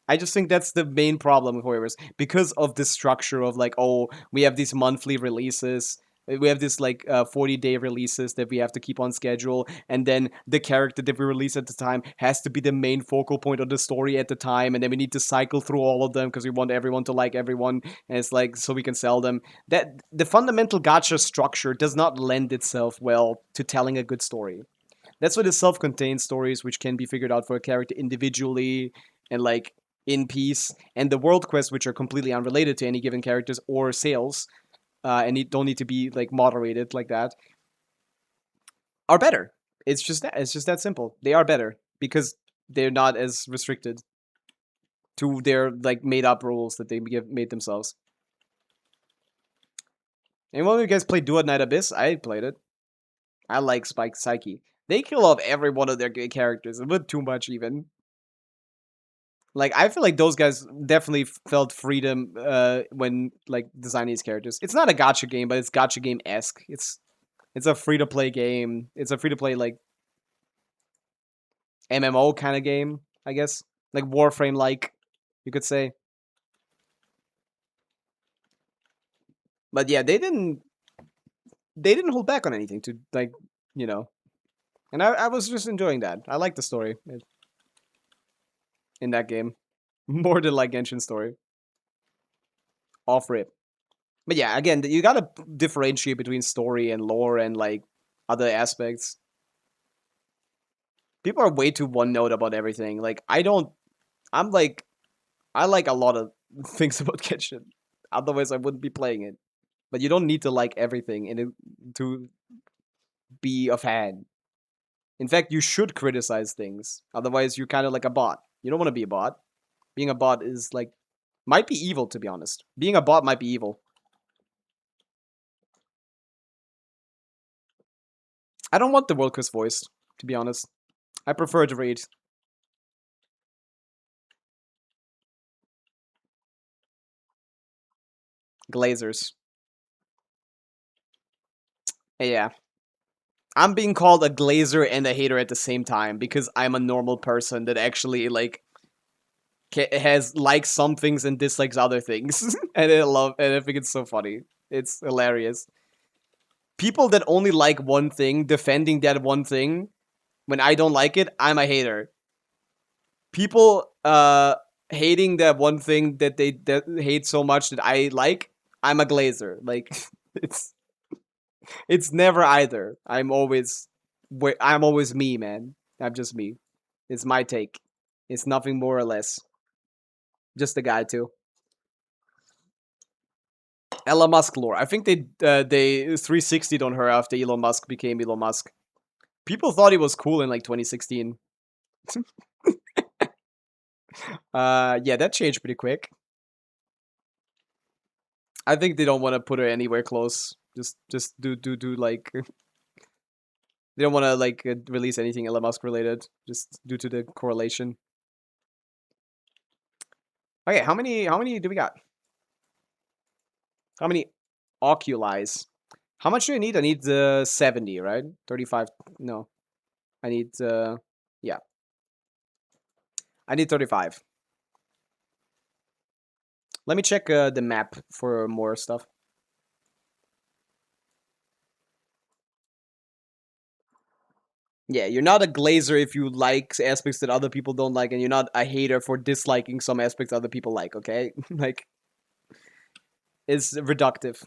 I just think that's the main problem with Warriors because of the structure of like, oh, we have these monthly releases. We have this like 40-day releases that we have to keep on schedule, and then the character that we release at the time has to be the main focal point of the story at the time, and then we need to cycle through all of them because we want everyone to like everyone, and it's like so we can sell them. That the fundamental gacha structure does not lend itself well to telling a good story. That's why the self-contained stories, which can be figured out for a character individually and like in peace, and the world quests, which are completely unrelated to any given characters or sales, and don't need to be like moderated like that, are better. It's just that. It's just that simple. They are better because they're not as restricted to their like made-up rules that they made themselves. Anyone of you guys played Duat Night Abyss? I played it. I like Spike Psyche. They kill off every one of their good characters, a bit too much even. Like, I feel like those guys definitely felt freedom when, like, designing these characters. It's not a gacha game, but it's gacha game-esque. It's a free-to-play game. It's a free-to-play, like, MMO kind of game, I guess. Like, Warframe-like, you could say. But yeah, they didn't hold back on anything to, like, you know. And I was just enjoying that. I like the story in that game. More than, like, Genshin story. Off rip. But yeah, again, you gotta differentiate between story and lore and like other aspects. People are way too one note about everything. Like I like a lot of things about Genshin. Otherwise, I wouldn't be playing it. But you don't need to like everything in it to be a fan. In fact, you should criticize things. Otherwise, you're kind of like a bot. You don't want to be a bot. Being a bot is like might be evil, to be honest. Being a bot might be evil. I don't want the world quest voiced, to be honest. I prefer to read. Glazers. Yeah. I'm being called a glazer and a hater at the same time because I'm a normal person that actually like has likes some things and dislikes other things. And I think it's so funny. It's hilarious. People that only like one thing, defending that one thing, when I don't like it, I'm a hater. People hating that one thing that they hate so much that I like, I'm a glazer. Like it's never either. I'm always me, man. I'm just me. It's my take. It's nothing more or less. Just a guy too. Elon Musk lore. I think they 360'd on her after Elon Musk became Elon Musk. People thought he was cool in like 2016. Yeah, that changed pretty quick. I think they don't want to put her anywhere close. Just do like they don't want to like release anything Elon Musk related, just due to the correlation. Okay, how many do we got? How many oculies? How much do I need? I need 70, right? 35. No, I need yeah. I need 35. Let me check the map for more stuff. Yeah, you're not a glazer if you like aspects that other people don't like, and you're not a hater for disliking some aspects other people like, okay? Like, it's reductive.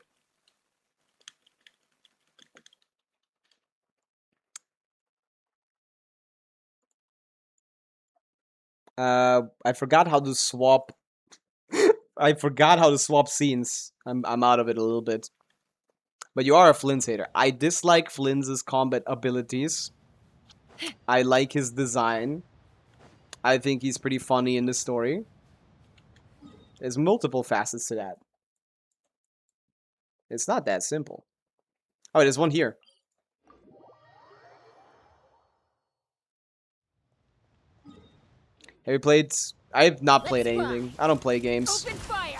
I forgot how to swap. I forgot how to swap scenes. I'm out of it a little bit. But you are a Flynn's hater. I dislike Flynn's combat abilities. I like his design. I think he's pretty funny in the story. There's multiple facets to that. It's not that simple. Oh, there's one here. Have you played? I have not played anything. I don't play games. Open fire!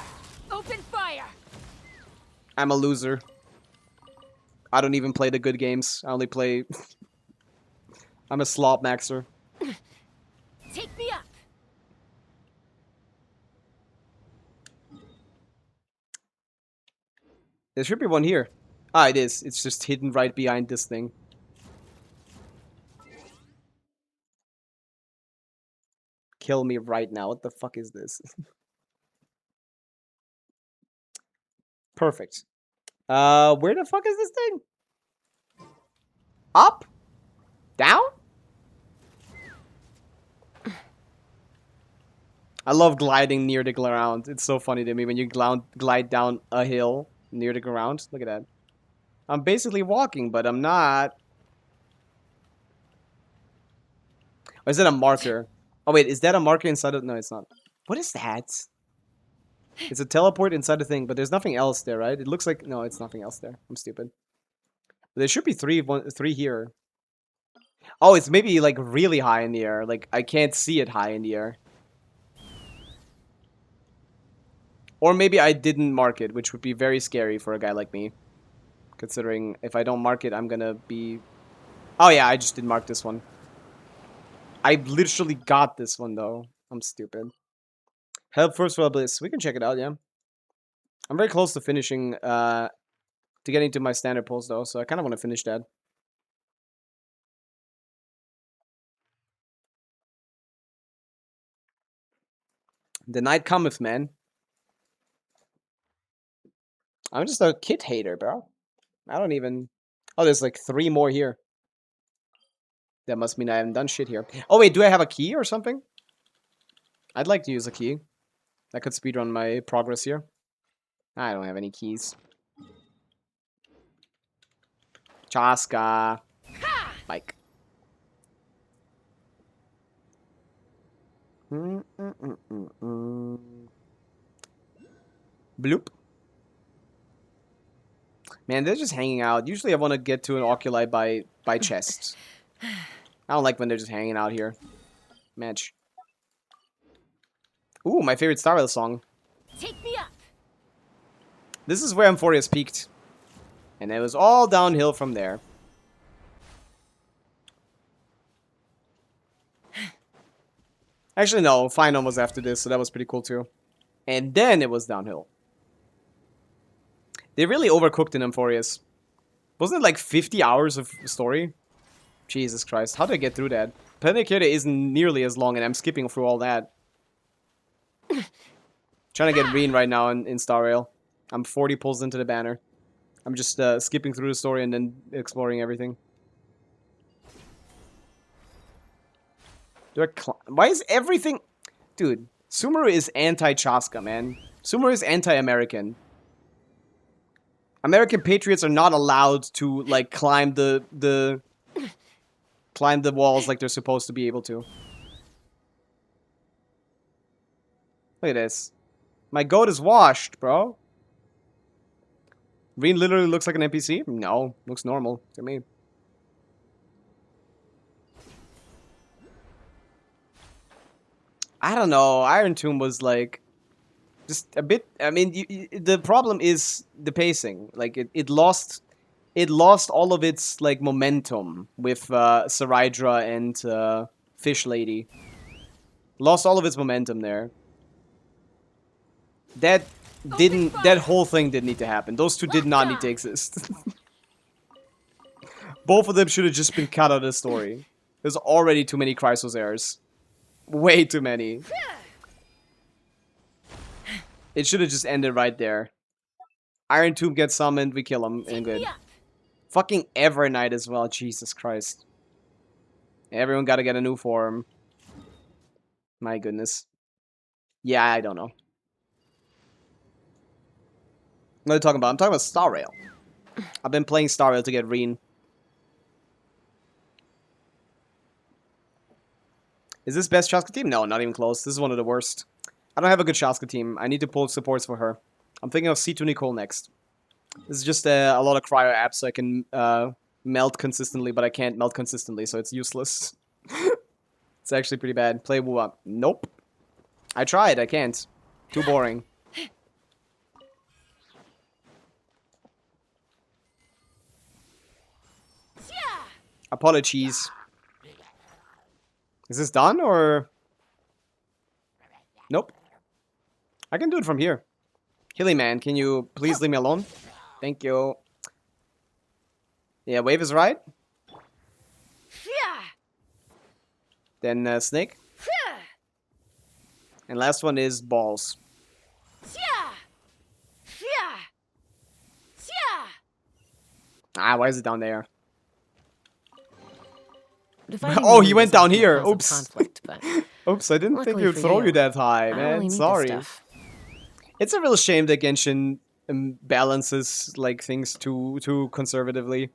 Open fire! I'm a loser. I don't even play the good games. I only play... I'm a slop maxer. Take me up! There should be one here. Ah, it is. It's just hidden right behind this thing. Kill me right now. What the fuck is this? Perfect. Where the fuck is this thing? Up? Down? I love gliding near the ground. It's so funny to me when you glide down a hill near the ground. Look at that. I'm basically walking, but I'm not. Or is that a marker? Oh wait, is that a marker inside of... No, it's not. What is that? It's a teleport inside the thing, but there's nothing else there, right? It looks like... No, it's nothing else there. I'm stupid. But there should be three here. Oh, it's maybe like really high in the air. Like, I can't see it high in the air. Or maybe I didn't mark it, which would be very scary for a guy like me. Considering if I don't mark it, I'm gonna be... Oh yeah, I just did mark this one. I literally got this one, though. I'm stupid. Help first for Bliss. We can check it out, yeah. I'm very close to finishing, to getting to my standard pulls, though, so I kind of want to finish that. The night cometh, man. I'm just a kid hater, bro. I don't even... Oh, there's like 3 more here. That must mean I haven't done shit here. Oh, wait, do I have a key or something? I'd like to use a key. That could speedrun my progress here. I don't have any keys. Chaska. Mike. Bloop. Man, they're just hanging out. Usually I want to get to an oculi by chests. I don't like when they're just hanging out here. Match. Ooh, my favorite Star Rail song. Take me up! This is where Amphorius peaked. And it was all downhill from there. Actually, no. Final was after this, so that was pretty cool too. And then it was downhill. They really overcooked in Amphorius. Wasn't it like 50 hours of story? Jesus Christ. How did I get through that? Pavica isn't nearly as long, and I'm skipping through all that. Trying to get Reen right now in Star Rail. I'm 40 pulls into the banner. I'm just skipping through the story and then exploring everything. Why is everything... Dude, Sumeru is anti-Chaska, man. Sumeru is anti-American. American patriots are not allowed to, like, climb the walls like they're supposed to be able to. Look at this. My goat is washed, bro. Reen literally looks like an NPC? No, looks normal to me. I don't know. Iron Tomb was like just a bit. I mean, the problem is the pacing. Like it lost all of its like momentum with Sarydra and Fish Lady. Lost all of its momentum there. That whole thing didn't need to happen. Those two did not need to exist. Both of them should have just been cut out of the story. There's already too many Chrysos errors. Way too many. It should have just ended right there. Iron Tomb gets summoned, we kill him, and good. Fucking Evernight as well, Jesus Christ. Everyone gotta get a new form. My goodness. Yeah, I don't know. What are you talking about? I'm talking about Star Rail. I've been playing Star Rail to get Reen. Is this best Shaska team? No, not even close. This is one of the worst. I don't have a good Shaska team. I need to pull supports for her. I'm thinking of C2 Nicole next. This is just a lot of cryo apps so I can melt consistently, but I can't melt consistently, so it's useless. It's actually pretty bad. Play Wua. Nope. I tried. I can't. Too boring. Apologies. Is this done, or...? Nope. I can do it from here. Hilly man, can you please leave me alone? Thank you. Yeah, wave is right. Then snake. And last one is balls. Ah, why is it down there? Oh, he went down here. Oops. Conflict, but Oops, I didn't think luckily he would for throw you, you that high, I man. only need this Sorry. stuff. It's a real shame that Genshin balances like things too conservatively.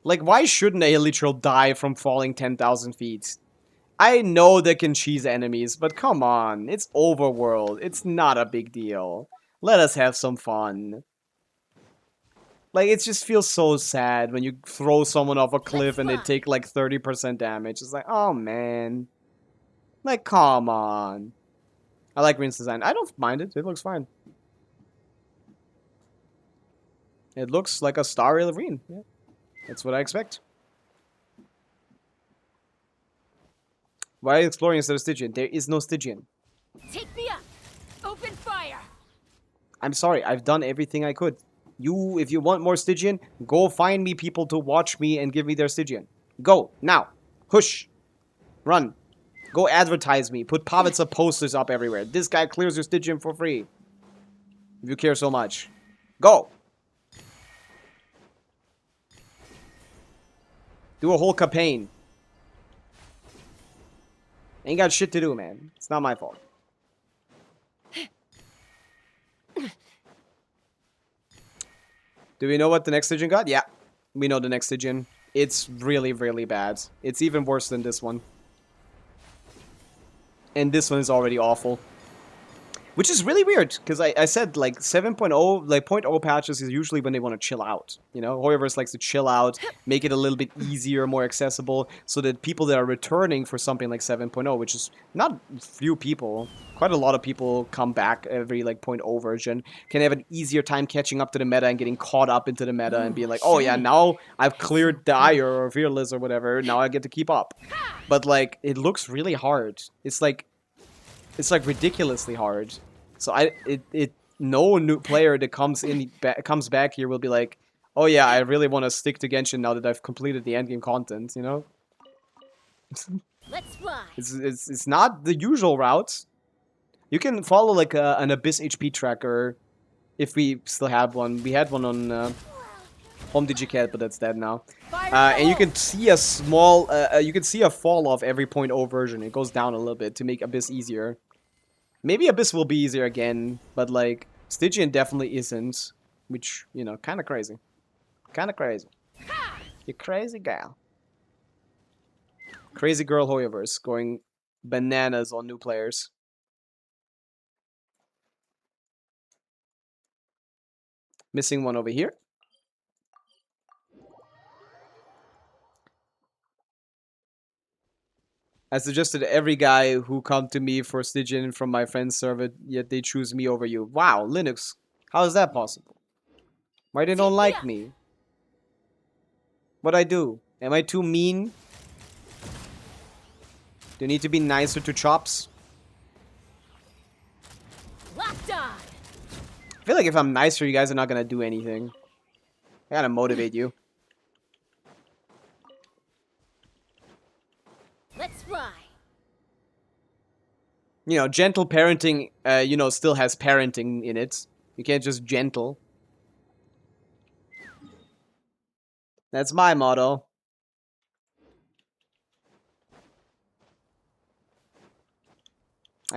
Like, why shouldn't a Elytral die from falling 10,000 feet? I know they can cheese enemies, but come on. It's overworld. It's not a big deal. Let us have some fun. Like, it just feels so sad when you throw someone off a cliff and they take like 30% damage. It's like, oh man. Like, come on. I like Rin's design. I don't mind it. It looks fine. It looks like a Star Rail Rin. Yeah. That's what I expect. Why are you exploring instead of Stygian? There is no Stygian. Take me up. Open fire. I'm sorry. I've done everything I could. You, if you want more Stygian, go find me people to watch me and give me their Stygian. Go. Now. Hush. Run. Go advertise me. Put Pavica posters up everywhere. This guy clears your Stygian for free. If you care so much. Go. Do a whole campaign. Ain't got shit to do, man. It's not my fault. Do we know what the next Stygian got? Yeah. We know the next Stygian. It's really, really bad. It's even worse than this one. And this one is already awful. Which is really weird, because I said, like, 7.0, like, 0.0 patches is usually when they want to chill out. You know, Hoyoverse likes to chill out, make it a little bit easier, more accessible, so that people that are returning for something like 7.0, which is not few people, quite a lot of people come back every, like, 0.0 version, can have an easier time catching up to the meta and getting caught up into the meta and being like, oh yeah, now I've cleared Dire or Fearless or whatever, now I get to keep up. But, like, it looks really hard. It's like ridiculously hard. So no new player that comes back here will be like, oh yeah, I really want to stick to Genshin now that I've completed the endgame content, you know? Let's fly. It's not the usual route. You can follow like an Abyss HP tracker if we still have one. We had one on Home Digicat, but that's dead now. And you can see a small, you can see a fall off every 0.0 version. It goes down a little bit to make Abyss easier. Maybe Abyss will be easier again, but like Stygian definitely isn't, which, you know, kind of crazy. Kind of crazy. You crazy gal. Crazy girl Hoyoverse going bananas on new players. Missing one over here. I suggested every guy who come to me for Stygian from my friend's server, yet they choose me over you. Wow, Linux. How is that possible? Why they don't like me? What'd I do? Am I too mean? Do you need to be nicer to Chops? Locked on. I feel like if I'm nicer, you guys are not gonna do anything. I gotta motivate you. Let's fly. You know, gentle parenting, you know, still has parenting in it. You can't just gentle. That's my motto.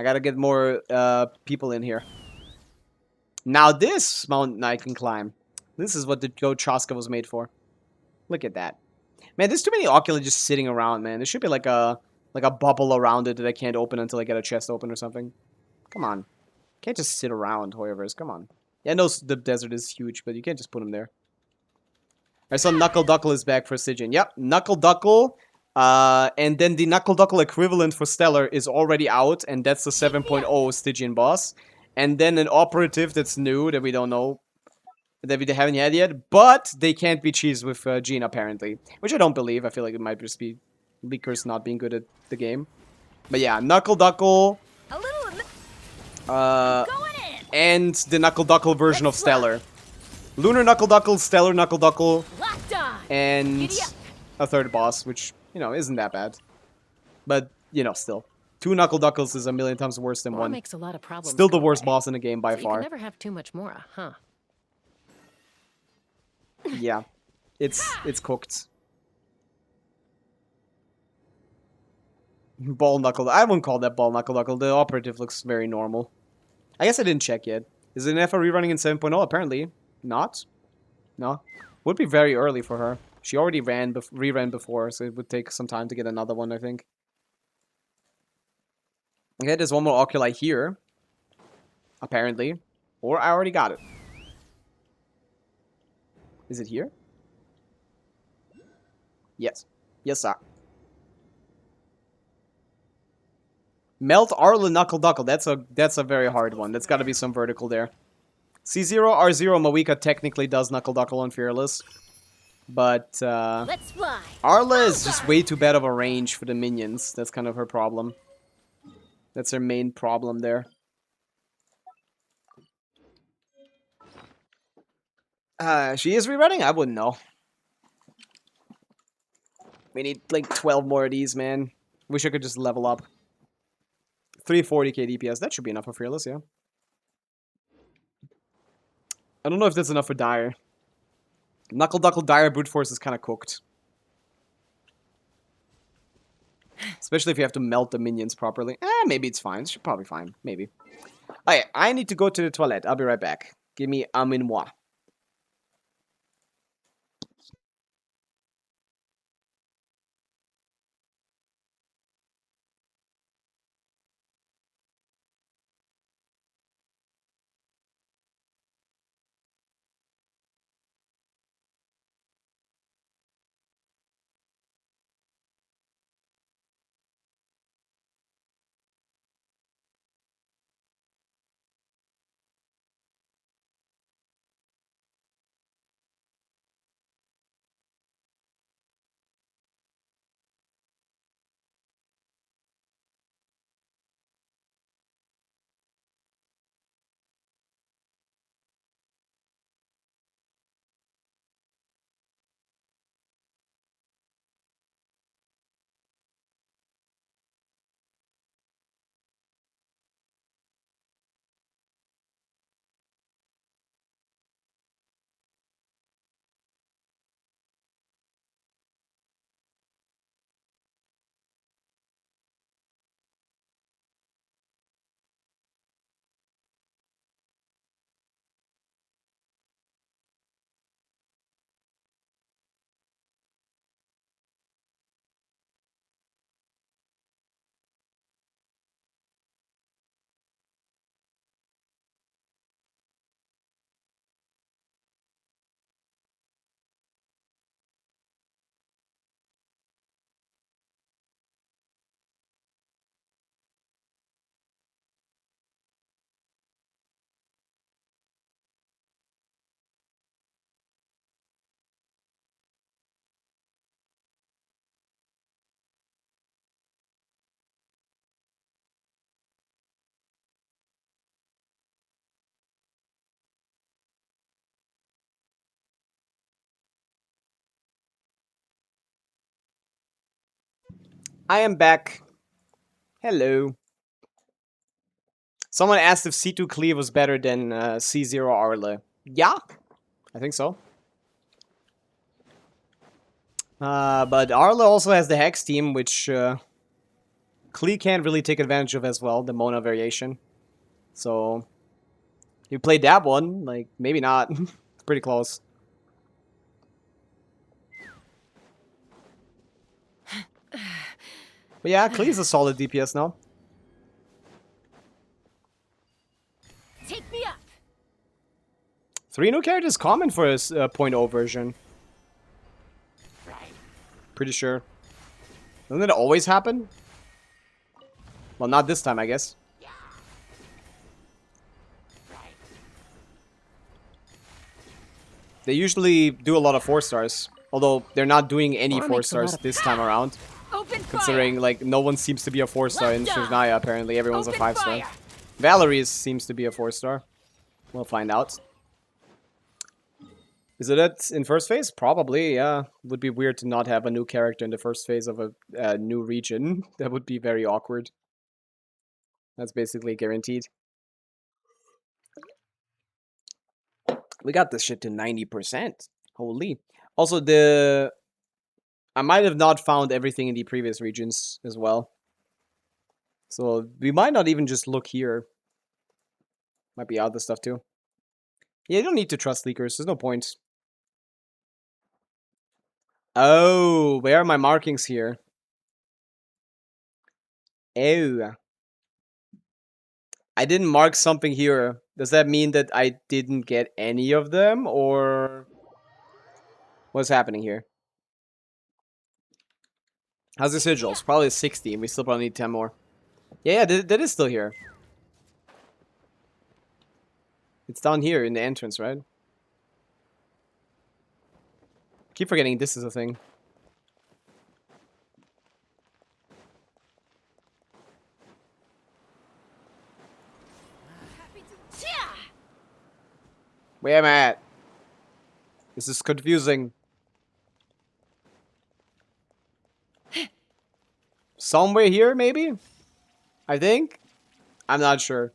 I gotta get more people in here. Now this mountain I can climb. This is what the Go Chaska was made for. Look at that. Man, there's too many oculi just sitting around, man. There should be like a bubble around it that I can't open until I get a chest open or something. Come on. Can't just sit around, Hoyovers. Come on. Yeah, I know the desert is huge, but you can't just put them there. I saw Knuckle Duckle is back for Stygian. Yep, Knuckle Duckle. And then the Knuckle Duckle equivalent for Stellar is already out, and that's the 7.0 Stygian boss. And then an operative that's new that we don't know, that we haven't had yet, but they can't be cheesed with Jean apparently, which I don't believe. I feel like it might just be leakers not being good at the game. But yeah, Knuckle Duckle, and the Knuckle Duckle version of Stellar. Lunar Knuckle Duckle, Stellar Knuckle Duckle, and a third boss, which, you know, isn't that bad. But, you know, still. 2 Knuckle Duckles is a million times worse than 1. Makes a lot of problems. Still the worst boss in the game by so far. You can never have too much Mora, huh? Yeah. It's cooked. Ball Knuckle. I wouldn't call that Ball Knuckle Duckle. The operative looks very normal. I guess I didn't check yet. Is it an FR rerunning in 7.0? Apparently not. No. Would be very early for her. She already reran before, so it would take some time to get another one, I think. Okay, there's one more oculi here. Apparently. Or I already got it. Is it here? Yes. Yes, sir. Melt Arla Knuckle Duckle. That's a very hard one. That's gotta be some vertical there. C0, R0, Mawika technically does Knuckle Duckle on Fearless. But, Let's fly. Arla is just way too bad of a range for the minions. That's kind of her problem. That's her main problem there. She is rerunning? I wouldn't know. We need like 12 more of these, man. Wish I could just level up. 340k DPS. That should be enough for Fearless, yeah. I don't know if that's enough for Dire. Knuckle Duckle Dire Brute Force is kind of cooked. Especially if you have to melt the minions properly. Maybe it's fine. It's probably fine. Maybe. Alright, I need to go to the toilet. I'll be right back. Give me un minute. I am back. Hello. Someone asked if C2 Cleve was better than C0 Arle. Yeah, I think so. But Arle also has the Hex team, which Klee can't really take advantage of as well, the Mona variation. So, you played that one, like, maybe not. It's pretty close. But yeah, Klee's a solid DPS now. Take me up. 3 new characters common for a 0.0 version. Pretty sure. Doesn't it always happen? Well, not this time, I guess. They usually do a lot of 4 stars. Although, they're not doing any 4 stars this time around. Considering, like, no one seems to be a 4-star in Shirnaya, apparently. Everyone's a 5-star. Valerie seems to be a 4-star. We'll find out. Is it in first phase? Probably, yeah. Would be weird to not have a new character in the first phase of a new region. That would be very awkward. That's basically guaranteed. We got this shit to 90%. Holy. Also, I might have not found everything in the previous regions as well. So, we might not even just look here. Might be other stuff too. Yeah, you don't need to trust leakers. There's no point. Oh, where are my markings here? Oh. I didn't mark something here. Does that mean that I didn't get any of them? Or what's happening here? How's the sigils? Probably 60. We still probably need 10 more. Yeah, that is still here. It's down here in the entrance, right? Keep forgetting this is a thing. Where am I at? This is confusing. Somewhere here, maybe? I think? I'm not sure.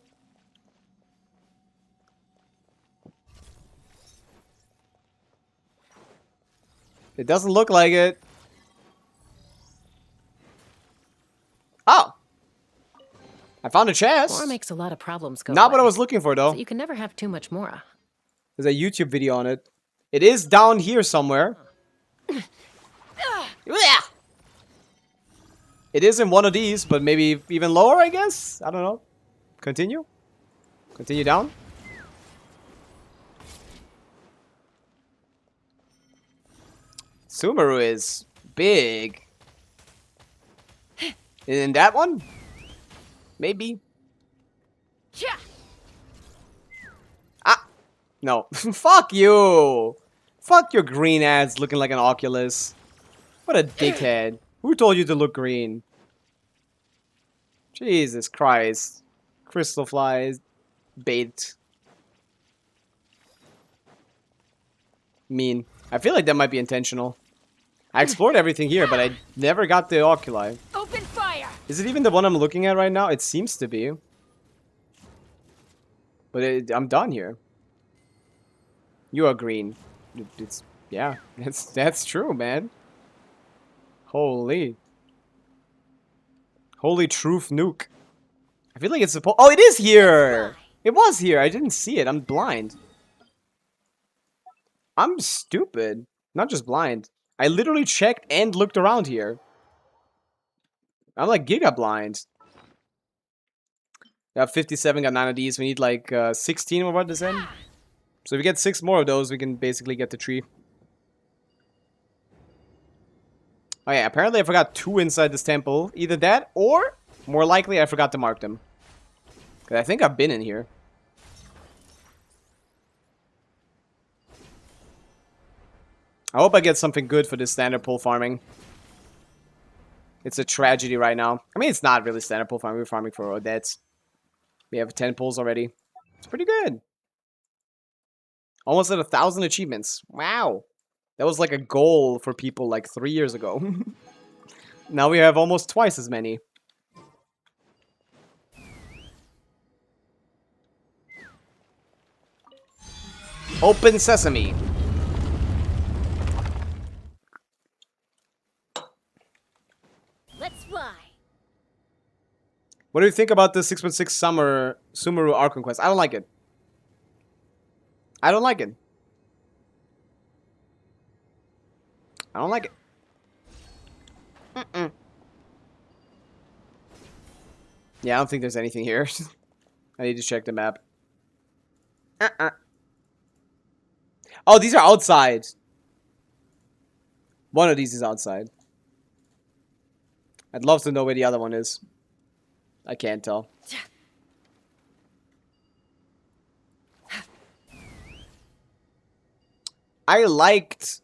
It doesn't look like it. Oh! I found a chest. Mora makes a lot of problems go Not away. what I was looking for, though. So you can never have too much Mora. There's a YouTube video on it. It is down here somewhere. It is in one of these, but maybe even lower, I guess? I don't know. Continue. Continue down. Sumeru is big. In that one? Maybe. Ah! No. Fuck you! Fuck your green ass looking like an Oculus. What a dickhead. Who told you to look green? Jesus Christ. Crystal flies. Bait. Mean. I feel like that might be intentional. I explored everything here, but I never got the oculi. Open fire. Is it even the one I'm looking at right now? It seems to be. But I'm done here. You are green. It's yeah, that's true, man. Holy truth nuke. I feel like it's supposed. Oh, it is here. It was here. I didn't see it. I'm blind. I'm stupid. Not just blind. I literally checked and looked around here. I'm like giga blind. We have 57, got 9 of these. We need like 16 or what is it? So if we get 6 more of those, we can basically get the tree. Oh yeah, apparently I forgot 2 inside this temple. Either that, or more likely I forgot to mark them. 'Cause I think I've been in here. I hope I get something good for this standard pull farming. It's a tragedy right now. I mean, it's not really standard pull farming. We're farming for Odettes. We have 10 pulls already. It's pretty good. Almost at 1,000 achievements. Wow. That was like a goal for people like 3 years ago. Now we have almost twice as many. Open sesame. Let's fly. What do you think about the 6.6 Sumeru Arc Conquest? I don't like it. I don't like it. I don't like it. Yeah, I don't think there's anything here. I need to check the map. Oh, these are outside. One of these is outside. I'd love to know where the other one is. I can't tell. I liked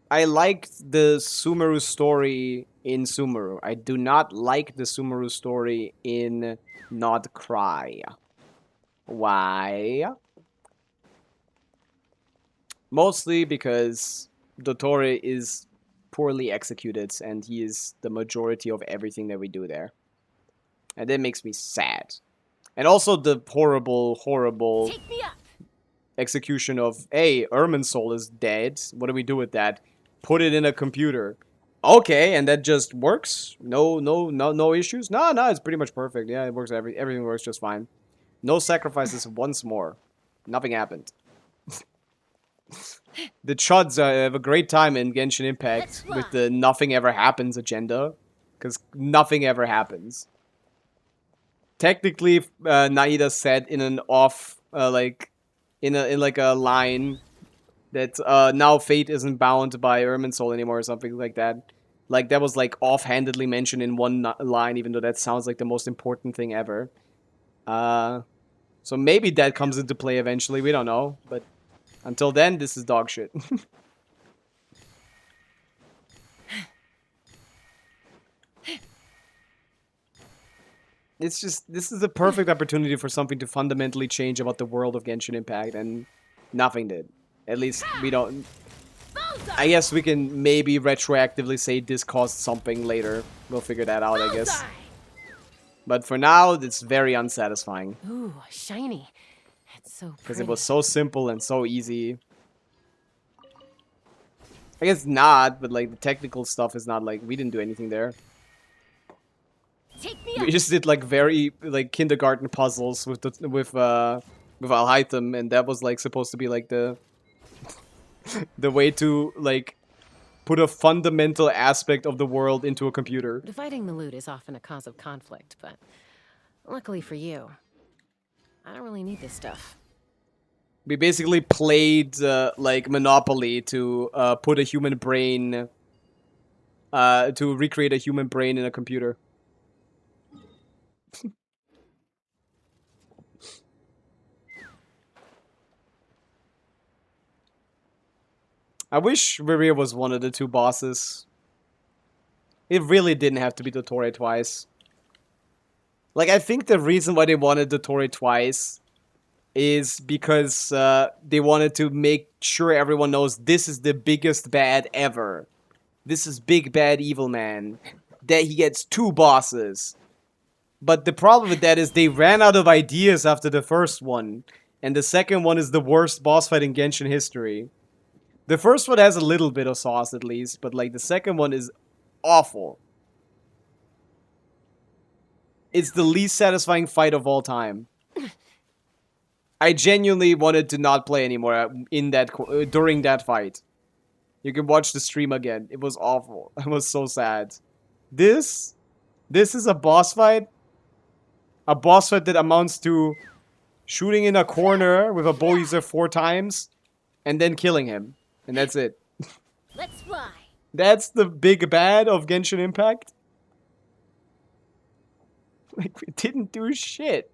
the Sumeru story in Sumeru. I do not like the Sumeru story in Not Cry. Why? Mostly because Dottore is poorly executed and he is the majority of everything that we do there. And that makes me sad. And also the horrible execution of, hey, Irminsul is dead. What do we do with that? Put it in a computer. Okay, and that just works? No issues? No, it's pretty much perfect. Yeah, it works. Everything works just fine. No sacrifices once more. Nothing happened. The chuds have a great time in Genshin Impact with the nothing ever happens agenda. Because nothing ever happens. Technically, Naida said in an off, in a line that now fate isn't bound by Irminsul anymore or something like that. Like, that was like offhandedly mentioned in one line, even though that sounds like the most important thing ever. So maybe that comes into play eventually, we don't know, but until then, this is dog shit. It's just, this is a perfect opportunity for something to fundamentally change about the world of Genshin Impact, and nothing did. At least, we don't... I guess we can maybe retroactively say this caused something later. We'll figure that out, I guess. But for now, it's very unsatisfying. Ooh, shiny. It's so pretty. Because it was so simple and so easy. I guess not, but like the technical stuff is not like, we didn't do anything there. We just did like very like kindergarten puzzles with Alhaitham, and that was like supposed to be like the way to like put a fundamental aspect of the world into a computer. Dividing the loot is often a cause of conflict, but luckily for you, I don't really need this stuff. We basically played like Monopoly to put a human brain to recreate a human brain in a computer. I wish Viria was one of the two bosses. It really didn't have to be Dottore twice. Like, I think the reason why they wanted Dottore twice is because they wanted to make sure everyone knows this is the biggest bad ever. This is Big Bad Evil Man. That he gets two bosses. But the problem with that is they ran out of ideas after the first one. And the second one is the worst boss fight in Genshin history. The first one has a little bit of sauce at least, but like the second one is awful. It's the least satisfying fight of all time. I genuinely wanted to not play anymore in that during that fight. You can watch the stream again. It was awful. I was so sad. This is a boss fight. A boss fight that amounts to shooting in a corner with a bow user 4 times and then killing him. And that's it. Let's fly. That's the big bad of Genshin Impact? Like, we didn't do shit.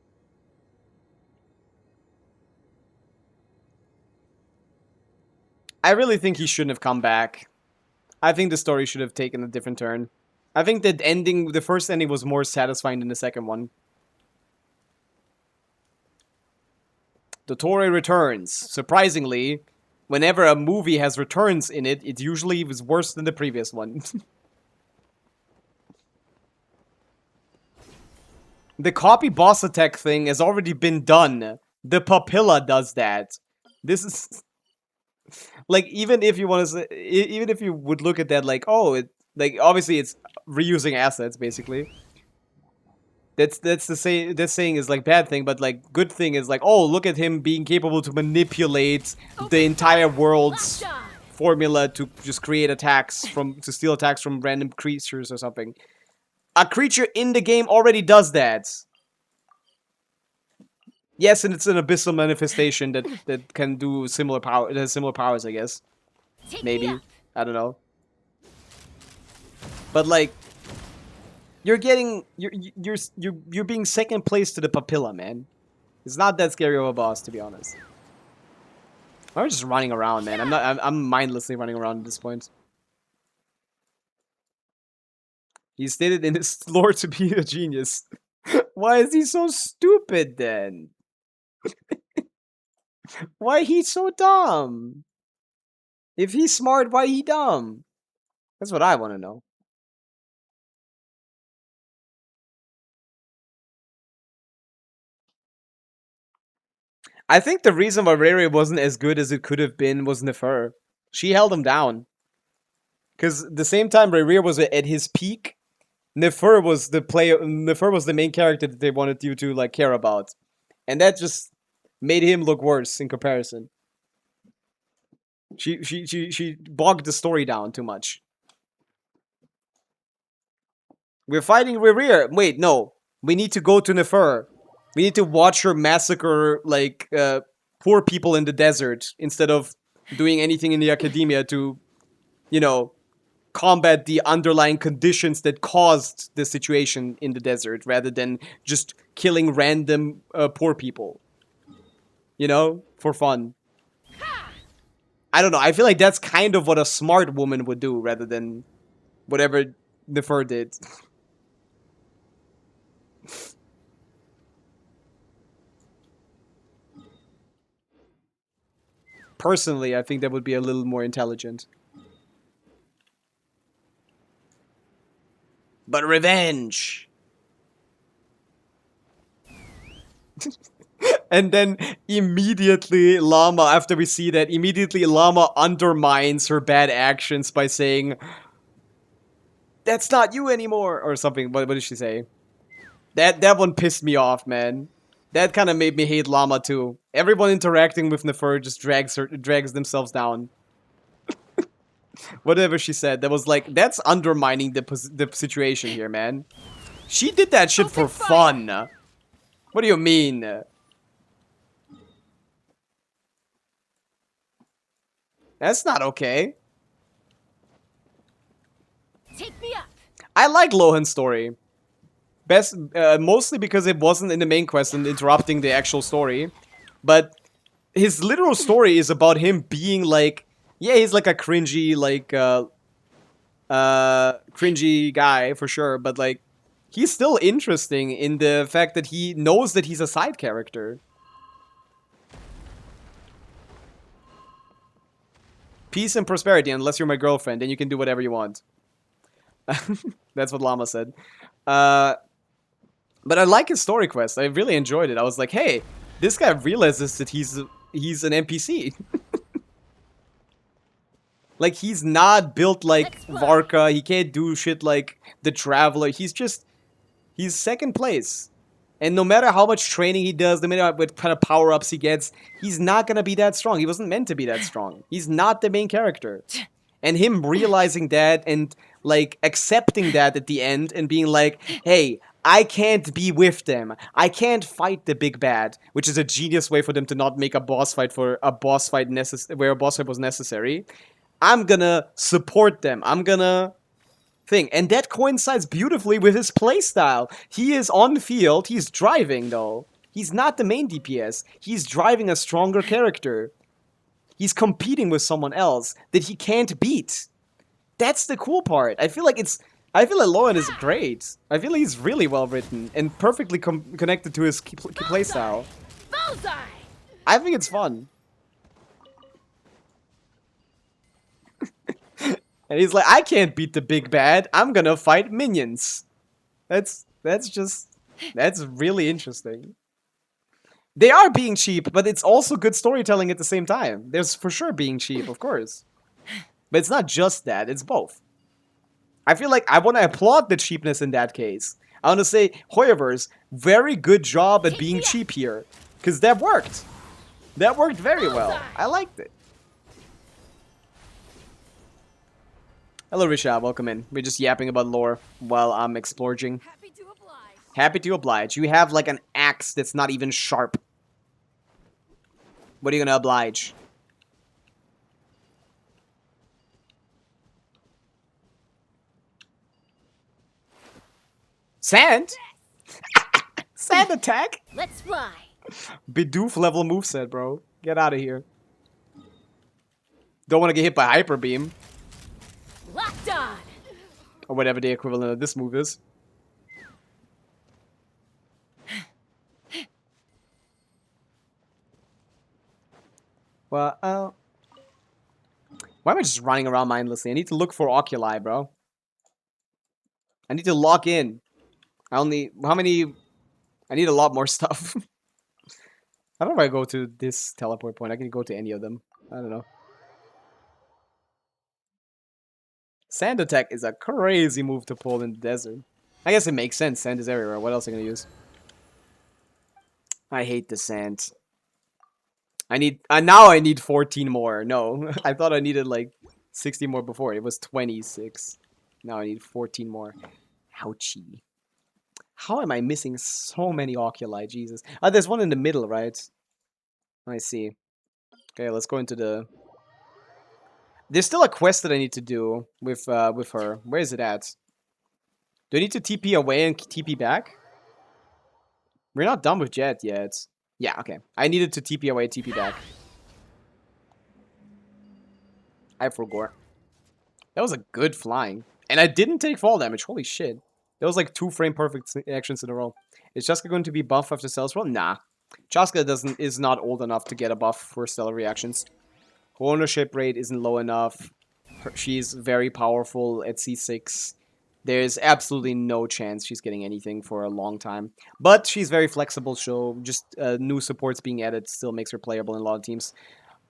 I really think he shouldn't have come back. I think the story should have taken a different turn. I think that the first ending was more satisfying than the second one. Dottore returns. Surprisingly, whenever a movie has returns in it, it usually was worse than the previous one. The copy boss attack thing has already been done. The Papilla does that. This is... Like, even if you want to say... Even if you would look at that like, oh, like, obviously it's reusing assets, basically. That's the same. This saying is like bad thing, but like good thing is like, oh, look at him being capable to manipulate the entire world's formula to just create attacks to steal attacks from random creatures or something. A creature in the game already does that. Yes, and it's an abyssal manifestation that can do similar power. It has similar powers, I guess. Maybe. I don't know. But like, you're being second place to the Papilla, man. It's not that scary of a boss, to be honest. I'm just running around, man. I'm mindlessly running around at this point. He stated in his lore to be a genius. Why is he so stupid then? Why he so dumb? If he's smart, why he dumb? That's what I want to know. I think the reason why Riri wasn't as good as it could have been was Nefer. She held him down. Because the same time Riri was at his peak, Nefer was the main character that they wanted you to like care about. And that just made him look worse in comparison. She bogged the story down too much. We're fighting Riri. Wait, no. We need to go to Nefer. We need to watch her massacre, like, poor people in the desert instead of doing anything in the academia to, you know, combat the underlying conditions that caused the situation in the desert rather than just killing random poor people. You know, for fun. I don't know. I feel like that's kind of what a smart woman would do rather than whatever Nefer did. Personally, I think that would be a little more intelligent. But revenge! And then immediately Llama, after we see that, immediately Llama undermines her bad actions by saying, "That's not you anymore," or something. What did she say? That one pissed me off, man. That kind of made me hate Llama too. Everyone interacting with Nefer just drags themselves down. Whatever she said, that was like, that's undermining the situation here, man. She did that shit for fun. What do you mean? That's not okay. Take me up. I like Lohan's story. Mostly because it wasn't in the main quest and interrupting the actual story. But his literal story is about him being like, yeah, he's like a cringy, like, cringy guy for sure. But like, he's still interesting in the fact that he knows that he's a side character. Peace and prosperity, unless you're my girlfriend, then you can do whatever you want. That's what Llama said. But I like his story quest. I really enjoyed it. I was like, hey, this guy realizes that he's an NPC. Like, he's not built like Varka. He can't do shit like the Traveler. He's second place. And no matter how much training he does, no matter what kind of power-ups he gets, he's not gonna be that strong. He wasn't meant to be that strong. He's not the main character. And him realizing that and, like, accepting that at the end and being like, hey, I can't be with them. I can't fight the big bad, which is a genius way for them to not make a boss fight where a boss fight was necessary. I'm gonna support them. I'm gonna thing. And that coincides beautifully with his playstyle. He is on the field. He's driving, though. He's not the main DPS. He's driving a stronger character. He's competing with someone else that he can't beat. That's the cool part. I feel like Lohan is great. I feel like he's really well written and perfectly connected to his playstyle. Bullseye! I think it's fun. And he's like, I can't beat the big bad. I'm gonna fight minions. That's really interesting. They are being cheap, but it's also good storytelling at the same time. There's for sure being cheap, of course. But it's not just that, it's both. I feel like I want to applaud the cheapness in that case. I want to say, Hoyoverse, very good job at being cheap here. Because that worked. That worked very well. I liked it. Hello, Risha. Welcome in. We're just yapping about lore while I'm exploring. Happy to oblige. Happy to oblige. You have like an axe that's not even sharp. What are you gonna oblige? Sand? Sand attack? Let's fly. Bidoof level moveset, bro. Get out of here. Don't want to get hit by Hyper Beam. Locked on. Or whatever the equivalent of this move is. Well, why am I just running around mindlessly? I need to look for oculi, bro. I need to lock in. How many... I need a lot more stuff. I don't know if I go to this teleport point. I can go to any of them. I don't know. Sand attack is a crazy move to pull in the desert. I guess it makes sense. Sand is everywhere. What else am I gonna use? I hate the sand. Now I need 14 more. No, I thought I needed like 60 more before. It was 26. Now I need 14 more. Ouchie. How am I missing so many oculi? Jesus. Oh, there's one in the middle, right? I see. Okay, let's go into the... There's still a quest that I need to do with her. Where is it at? Do I need to TP away and TP back? We're not done with Jet yet. Yeah, okay. I needed to TP away, TP back. I forgot. That was a good flying. And I didn't take fall damage. Holy shit. That was like 2 frame perfect actions in a row. Is Chaska going to be buff after Stellar's roll? Nah. Chaska is not old enough to get a buff for stellar reactions. Her ownership rate isn't low enough. She's very powerful at C6. There's absolutely no chance she's getting anything for a long time. But she's very flexible, so just new supports being added still makes her playable in a lot of teams.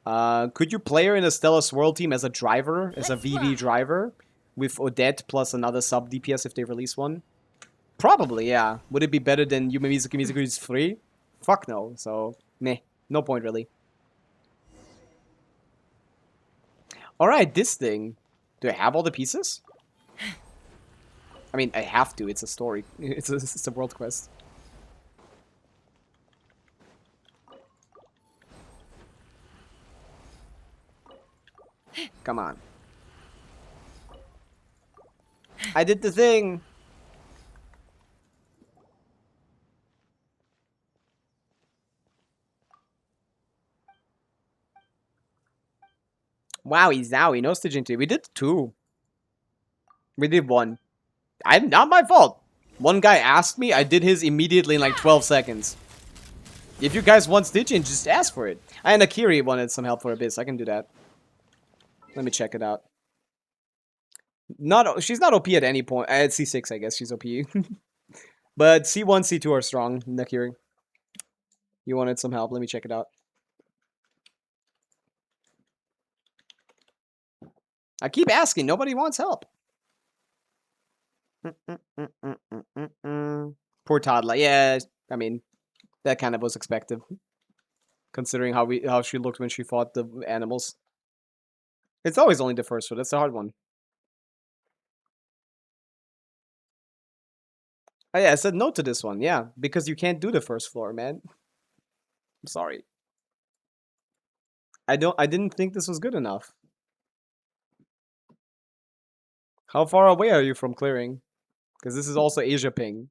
Could you play her in a Stellar Swirl team as a driver, as a VV driver? With Odette plus another sub DPS if they release one? Probably, yeah. Would it be better than Yume Mizuki Mizuki is free? Fuck no, so meh. No point really. Alright, this thing. Do I have all the pieces? I mean, I have to. It's a story. It's a world quest. Come on. I did the thing! Wowie zowie, no Stygian 2. We did 2. We did 1. Not my fault. One guy asked me, I did his immediately in like 12 seconds. If you guys want Stygian, just ask for it. And Akiri wanted some help for Abyss. I can do that. Let me check it out. She's not OP at any point. At C6, I guess she's OP. But C1, C2 are strong, Nakiri. You wanted some help. Let me check it out. I keep asking. Nobody wants help. Poor toddler. Yeah, I mean, that kind of was expected. Considering how she looked when she fought the animals. It's always only the first one. That's the hard one. Oh yeah, I said no to this one. Yeah, because you can't do the first floor, man. I'm sorry. I didn't think this was good enough. How far away are you from clearing? Because this is also Asia ping.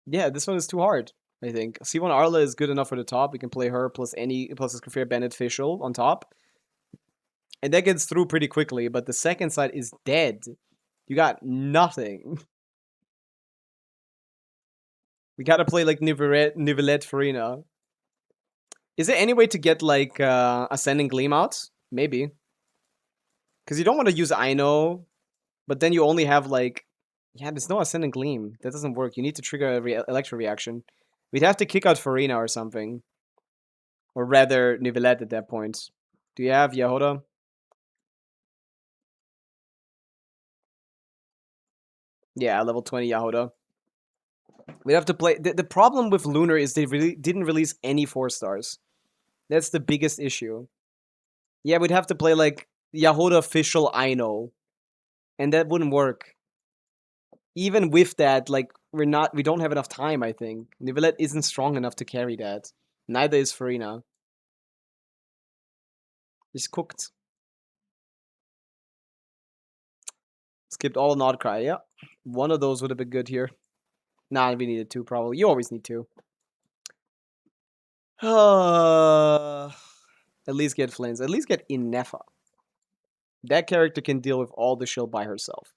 Yeah, this one is too hard, I think. C1 Arla is good enough for the top. We can play her plus a Scaffair Beneficial on top. And that gets through pretty quickly, but the second side is dead. You got nothing. We gotta play like Nivelette Farina. Is there any way to get like Ascending Gleam out? Maybe. Because you don't want to use Aino, but then you only have like... Yeah, there's no Ascending Gleam. That doesn't work. You need to trigger a Electro Reaction. We'd have to kick out Farina or something. Or rather, Nivelette at that point. Do you have Yahoda? Yeah, level 20 Yahoda. We'd have to play... The problem with Lunar is they really didn't release any 4 stars. That's the biggest issue. Yeah, we'd have to play, like, Yahoda official Aino. And that wouldn't work. Even with that, like, we don't have enough time, I think. Nivelette isn't strong enough to carry that. Neither is Farina. He's cooked. Skipped all Nodcry, yeah. One of those would have been good here. Nah, we needed 2 probably. You always need 2. At least get Flins. At least get Inefa. That character can deal with all the shield by herself.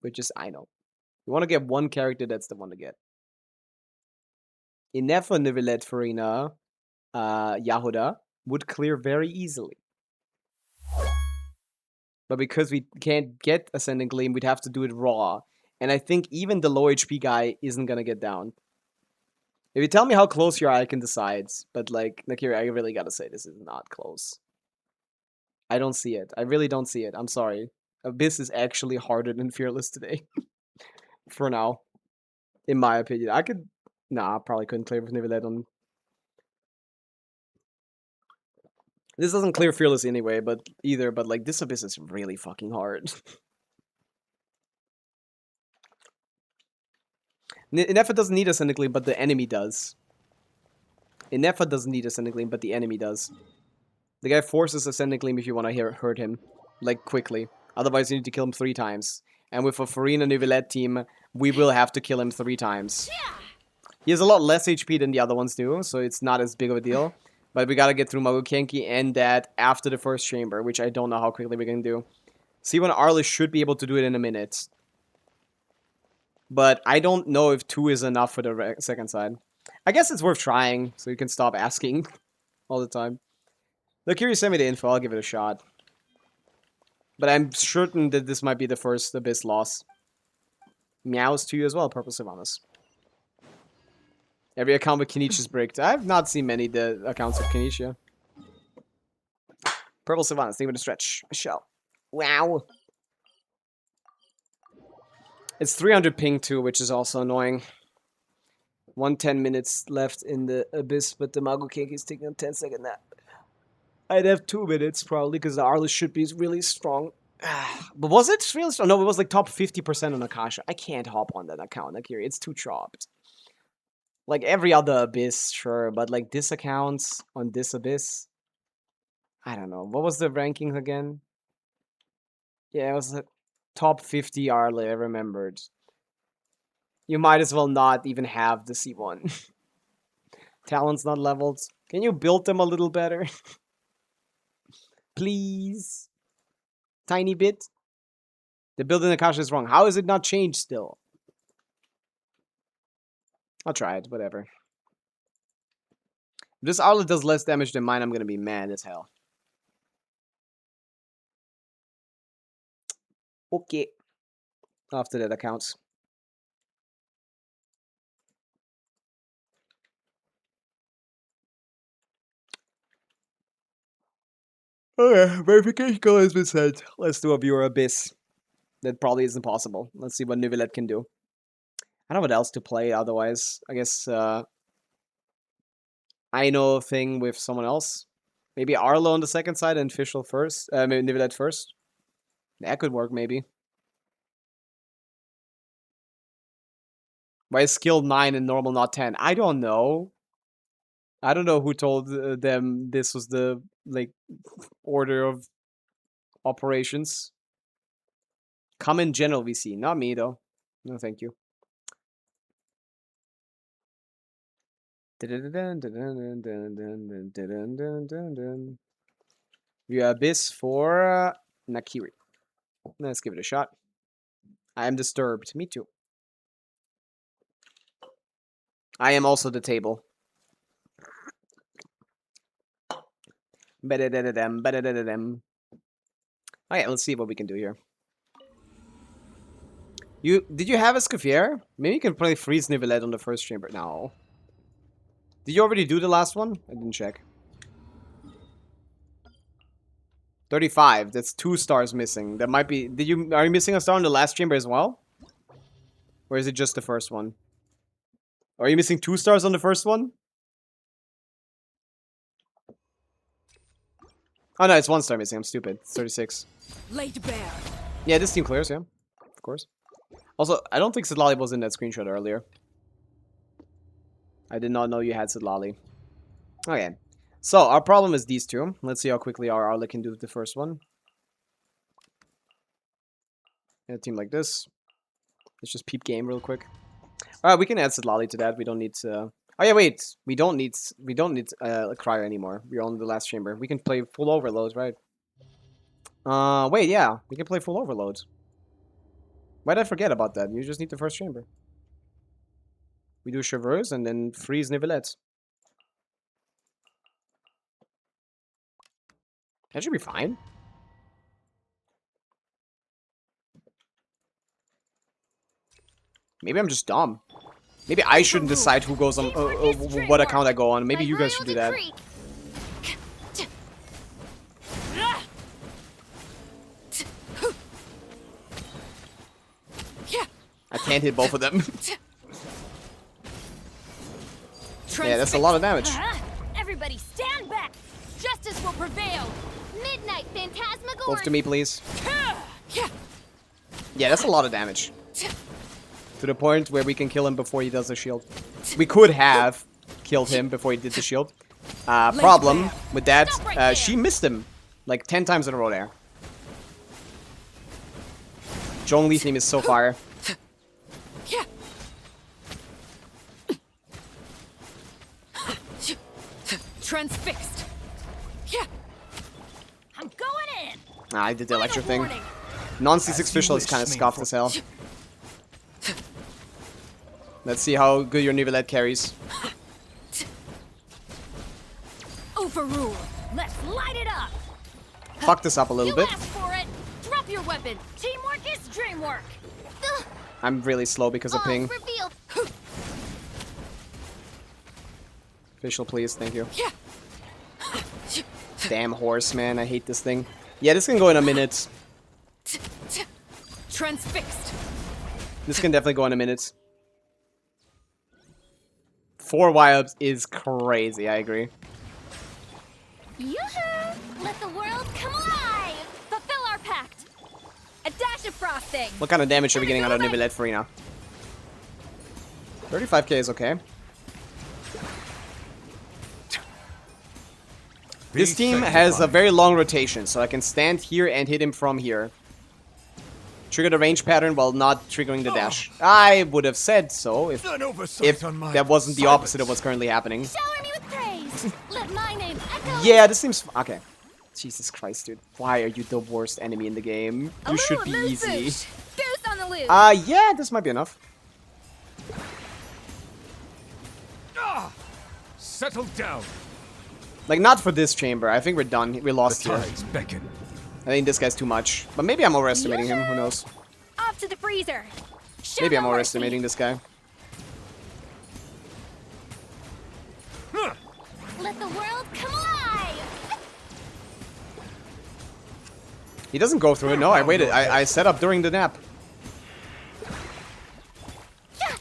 Which is Aino. You want to get one character, that's the one to get. Inefa, Nivelette, Farina, Yahoda would clear very easily. But because we can't get Ascending Gleam, we'd have to do it raw. And I think even the low HP guy isn't gonna get down. If you tell me how close you are, I can decide. But like, Nakiri, I really gotta say this is not close. I don't see it. I really don't see it. I'm sorry. Abyss is actually harder than Fearless today. For now. In my opinion. I could... Nah, I probably couldn't clear with Nivelette on... This doesn't clear Fearless anyway, but like this Abyss is really fucking hard. Inefa doesn't need Ascending Gleam, but the enemy does. Inefa doesn't need Ascending Gleam, but the enemy does. The guy forces Ascending Gleam if you want to hurt him, like quickly. Otherwise, you need to kill him 3 times. And with a Farina Nivelette team, we will have to kill him 3 times. He has a lot less HP than the other ones do, so it's not as big of a deal. But we gotta get through Magokenki and that after the first chamber, which I don't know how quickly we can do. C1 Arliss should be able to do it in a minute. But I don't know if 2 is enough for the second side. I guess it's worth trying, so you can stop asking all the time. Look, here you send me the info, I'll give it a shot. But I'm certain that this might be the first Abyss loss. Meows to you as well, Purple Sylvanas. Every account with Kenichi's bricked. I've not seen many the accounts of Kenichi. Purple Sylvanas, think of the stretch. Michelle. Wow. It's 300 ping too, which is also annoying. 110 minutes left in the Abyss, but the Magokenki is taking a 10-second nap. I'd have 2 minutes probably, because the Arliss should be really strong. But was it really strong? No, it was like top 50% on Akasha. I can't hop on that account, Akiri. It's too chopped. Like every other Abyss, sure, but like this account on this Abyss, I don't know. What was the rankings again? Yeah, it was the top 50 Arliss, I remembered. You might as well not even have the C1. Talent's not leveled. Can you build them a little better? Please? Tiny bit? The building Akasha is wrong. How is it not changed still? I'll try it, whatever. If this Arliss does less damage than mine, I'm gonna be mad as hell. Okay. After that accounts. Okay, verification code has been sent. Let's do a viewer Abyss. That probably isn't possible. Let's see what Nivelette can do. I don't know what else to play otherwise. I guess I know a thing with someone else. Maybe Arlo on the second side and Fischl first. Maybe Nivelette first. That could work maybe. Why is skill 9 and normal not 10? I don't know. I don't know who told them this was the like order of operations. Common general VC, not me though. No, thank you. We Abyss for Nakiri. Let's give it a shot. I am disturbed. Me too. I am also the table. Okay, let's see what we can do here. Did you have a Scaffier? Maybe you can play Freeze Nivelette on the first chamber. No. Did you already do the last one? I didn't check. 35. That's 2 stars missing. That might be... Are you missing a star in the last chamber as well? Or is it just the first one? Are you missing 2 stars on the first one? Oh no, it's 1 star missing. I'm stupid. It's 36. Laid bare. Yeah, this team clears, yeah. Of course. Also, I don't think Sidlali was in that screenshot earlier. I did not know you had Sidlali. Okay. So, our problem is these two. Let's see how quickly our Arla can do the first one. In a team like this. Let's just peep game real quick. Alright, we can add Sidlali to that. We don't need to... Oh yeah, wait. We don't need a Crier anymore. We're on the last chamber. We can play full overload, right? Wait, yeah. We can play full overload. Why did I forget about that? You just need the first chamber. We do Chevreuse and then freeze Nivelette. That should be fine. Maybe I'm just dumb. Maybe I shouldn't decide who goes on what account I go on. Maybe you guys should do that. I can't hit both of them. Yeah, that's a lot of damage. Everybody stand back. Justice will prevail. Midnight Phantasmagoria. Both to me, please. Yeah, that's a lot of damage. To the point where we can kill him before he does the shield. We could have killed him before he did the shield. Problem with that, she missed him like 10 times in a row there. Zhongli's name is so fire. Transfixed. I'm going in. I did the electro thing. Non-C6 official is kind of scuffed as hell. Let's see how good your Nivelette carries. Overrule. Let's light it up. Fuck this up a little bit. Asked for it. Drop your weapon. Teamwork is dreamwork. I'm really slow because of ping. Revealed. Official, please. Thank you. Damn horse, man. I hate this thing. Yeah, this can go in a minute. Transfixed. This can definitely go in a minute. 4 wipes is crazy. I agree. Yoo-hoo! Let the world come alive! Fulfill our pact! A dash of frosting! What kind of damage are we getting out of Nivelette Farina? 35k is okay. This team has a very long rotation, so I can stand here and hit him from here. Trigger the range pattern while not triggering the dash. I would have said so if that wasn't the opposite of what's currently happening. Shower me with praise! Let my name echo. Yeah, this seems... Okay. Jesus Christ, dude. Why are you the worst enemy in the game? You should be easy. Boost on the loose! Yeah, this might be enough. Settle down. Like, not for this chamber. I think we're done. We lost here. Beckon. I think this guy's too much. But maybe I'm overestimating him. Who knows? Off to the freezer! Show Maybe I'm no overestimating this guy. Let the world come alive! He doesn't go through it. No, I waited. I set up during the nap.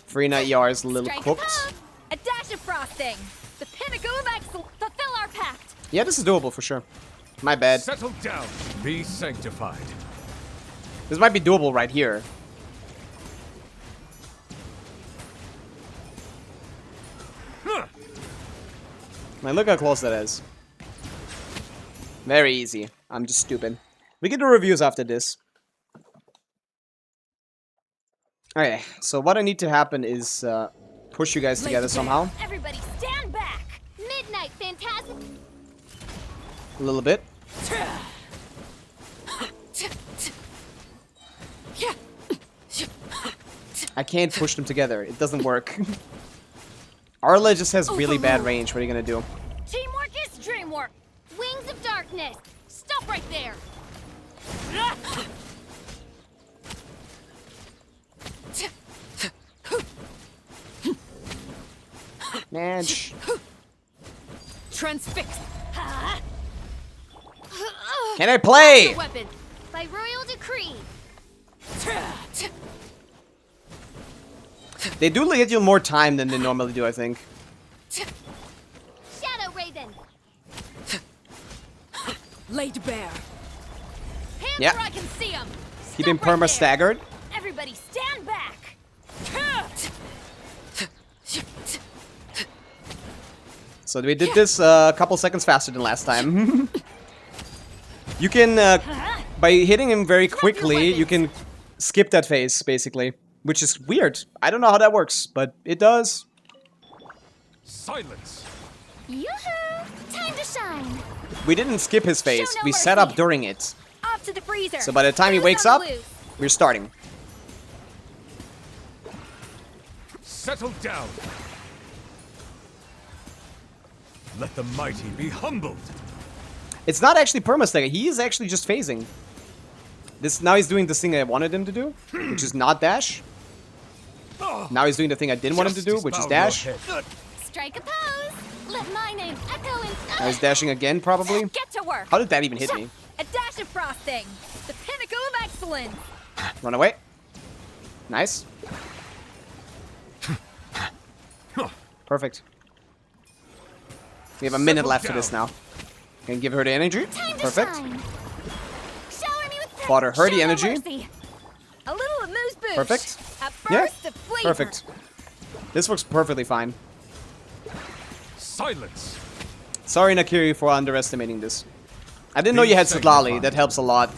Farina ER is a little cooked. A dash of frosting! The pinnacle of excellence! Fulfill our pact! Yeah, this is doable for sure. My bad. Settle down. Be sanctified. This might be doable right here. Man, look how close that is. Very easy. I'm just stupid. We can do reviews after this. Okay, so what I need to happen is push you guys together somehow. Everybody stand back! Midnight Phantasm! A little bit. I can't push them together. It doesn't work. Arla just has really bad range. What are you gonna do? Teamwork is dreamwork! Wings of darkness! Stop right there! Man. Transfixed! Can I play? Weapon by royal decree. They do get you more time than they normally do, I think. Shadow Raven. Laid bare. Hands Yeah. where I can see 'em. Keep him Stop right perma there. staggered. Everybody stand back. So we did this a couple seconds faster than last time. You can, by hitting him very quickly, you can skip that phase, basically. Which is weird. I don't know how that works, but it does. Silence. Yoo-hoo! Time to shine. We didn't skip his phase. Show no We set up mercy. during it. Off to the freezer. So by the time he Who's wakes on up, the loose? we're starting. Settle down. Let the mighty be humbled. It's not actually perma-stagger. He is actually just phasing. Now he's doing this thing I wanted him to do, which is not dash. Now he's doing the thing I didn't want him to do, which is dash. Strike a pose. Let my name echo in. Now he's dashing again, probably. Get to work. How did that even hit me? A dash of frosting. The pinnacle of excellence. Run away. Nice. Perfect. We have a minute left for this now. Can give her the energy. Time to Perfect. shine. Shower me with Fought her Show the no energy. mercy. A little amuse bouche. Perfect. A Yeah. burst of flavor. Perfect. This works perfectly fine. Silence. Sorry, Nakiri, for underestimating this. I didn't know you had Sitlali. That helps a lot.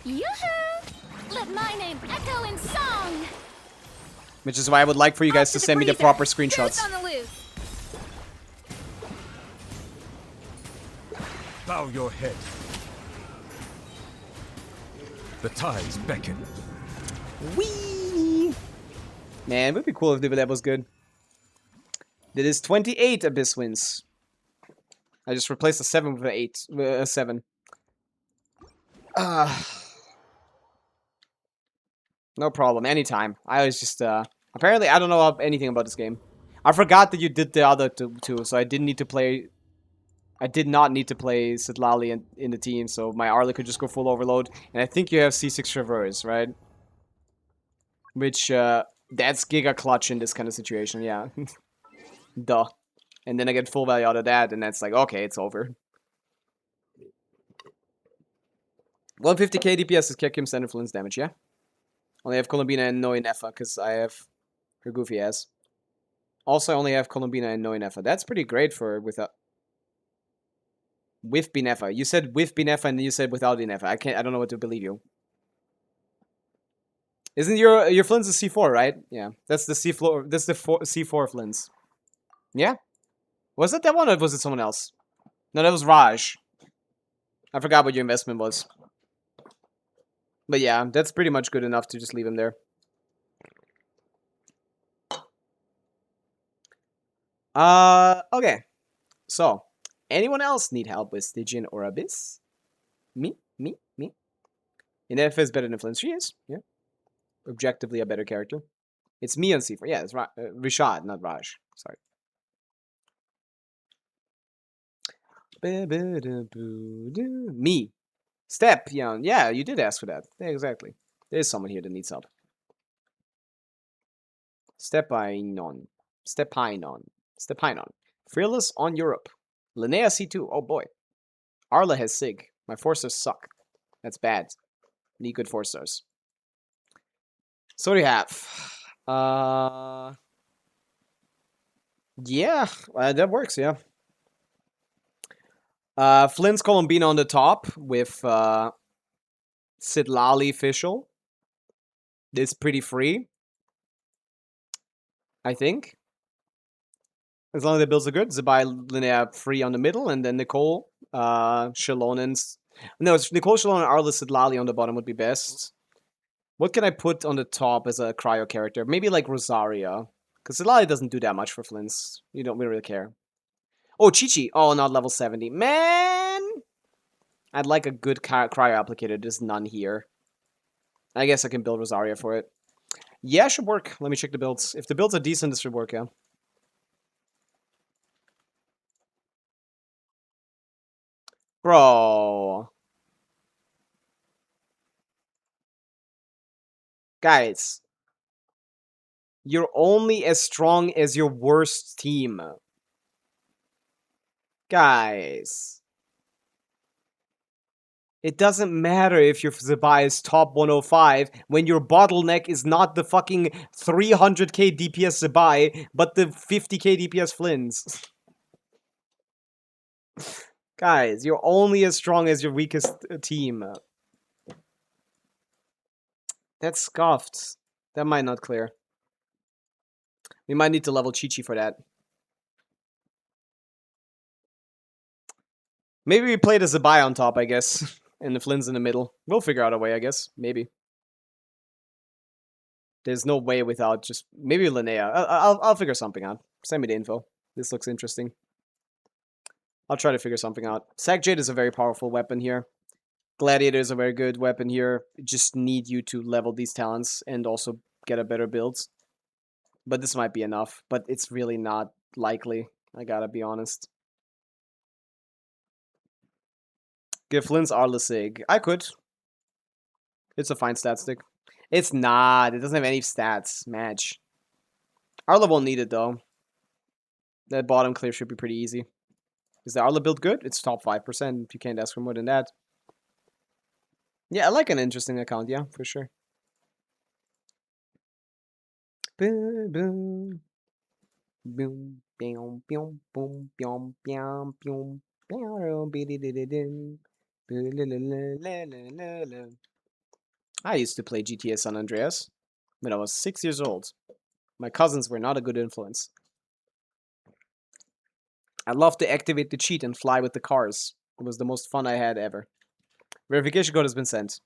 Yoo-hoo! Let my name echo in song. Which is why I would like for you guys Off to the send me the freezer. proper Who's screenshots. on the loose? Bow your head. The tides beckon. Whee! Man, it would be cool if that was good. That is 28 Abyss wins. I just replaced a 7 with a 7. No problem, anytime. I was just, apparently I don't know anything about this game. I forgot that you did the other two, so I didn't need to play... I did not need to play Sitlali in the team, so my Arla could just go full overload. And I think you have C6 Traverse, right? Which, that's Giga Clutch in this kind of situation, yeah. Duh. And then I get full value out of that, and that's like, okay, it's over. 150k DPS is Kekim standard Flint's damage, yeah? Only have Columbina and Noi Nefa, because I have her goofy ass. Also, I only have Columbina and Noi Nefa. That's pretty great for without... With Binefa. You said with Binefa and then you said without Binefa. I don't know what to believe you. Isn't your Flint's a C4, right? Yeah. That's the C4 C4 Flint's. Yeah? Was it that one or was it someone else? No, that was Raj. I forgot what your investment was. But yeah, that's pretty much good enough to just leave him there. Okay. So, anyone else need help with Stygian or Abyss? Me? Inefa is better than Flint. She is, yeah. Objectively a better character. It's me on C4. Yeah, it's Rishad, not Raj. Sorry. Me. Step, yeah, you did ask for that. Yeah, exactly. There's someone here that needs help. Stepainon. Fearless on Europe. Linnea C2. Oh boy. Arla has Sig. My 4-stars suck. That's bad. Need good 4-stars. So what do you have? Yeah, that works, yeah. Flint's Columbina on the top with Sitlali Fischl. It's pretty free. I think. As long as the builds are good. Zabai Linnea free on the middle, and then Nicole, Shalonen's... No, it's Nicole, Shalon, Arla, Sitlali on the bottom would be best. What can I put on the top as a cryo character? Maybe like Rosaria. Because Sitlali doesn't do that much for Flint's. We don't really care. Oh, Chi-Chi. Oh, not level 70. Man! I'd like a good cryo applicator. There's none here. I guess I can build Rosaria for it. Yeah, it should work. Let me check the builds. If the builds are decent, this should work, yeah. Bro. Guys. You're only as strong as your worst team. Guys. It doesn't matter if your Zabai is top 105 when your bottleneck is not the fucking 300k DPS Zabai, but the 50k DPS Flins. Guys, you're only as strong as your weakest team. That's scuffed. That might not clear. We might need to level Chi-Chi for that. Maybe we play the Zabai on top, I guess. And the Flins in the middle. We'll figure out a way, I guess. Maybe. There's no way without just... Maybe Linnea. I'll figure something out. Send me the info. This looks interesting. I'll try to figure something out. Sack Jade is a very powerful weapon here. Gladiator is a very good weapon here. Just need you to level these talents and also get a better build. But this might be enough. But it's really not likely. I gotta be honest. Give Flint's Arlasig. I could. It's a fine stat stick. It's not. It doesn't have any stats. Match. Arla won't need it though. That bottom clear should be pretty easy. Is the Arla build good? It's top 5%. You can't ask for more than that. Yeah, I like an interesting account. Yeah, for sure. Boom, boom. Boom, boom, boom, boom, boom, boom, boom. I used to play GTA San Andreas when I was 6 years old. My cousins were not a good influence. I loved to activate the cheat and fly with the cars. It was the most fun I had ever. Verification code has been sent.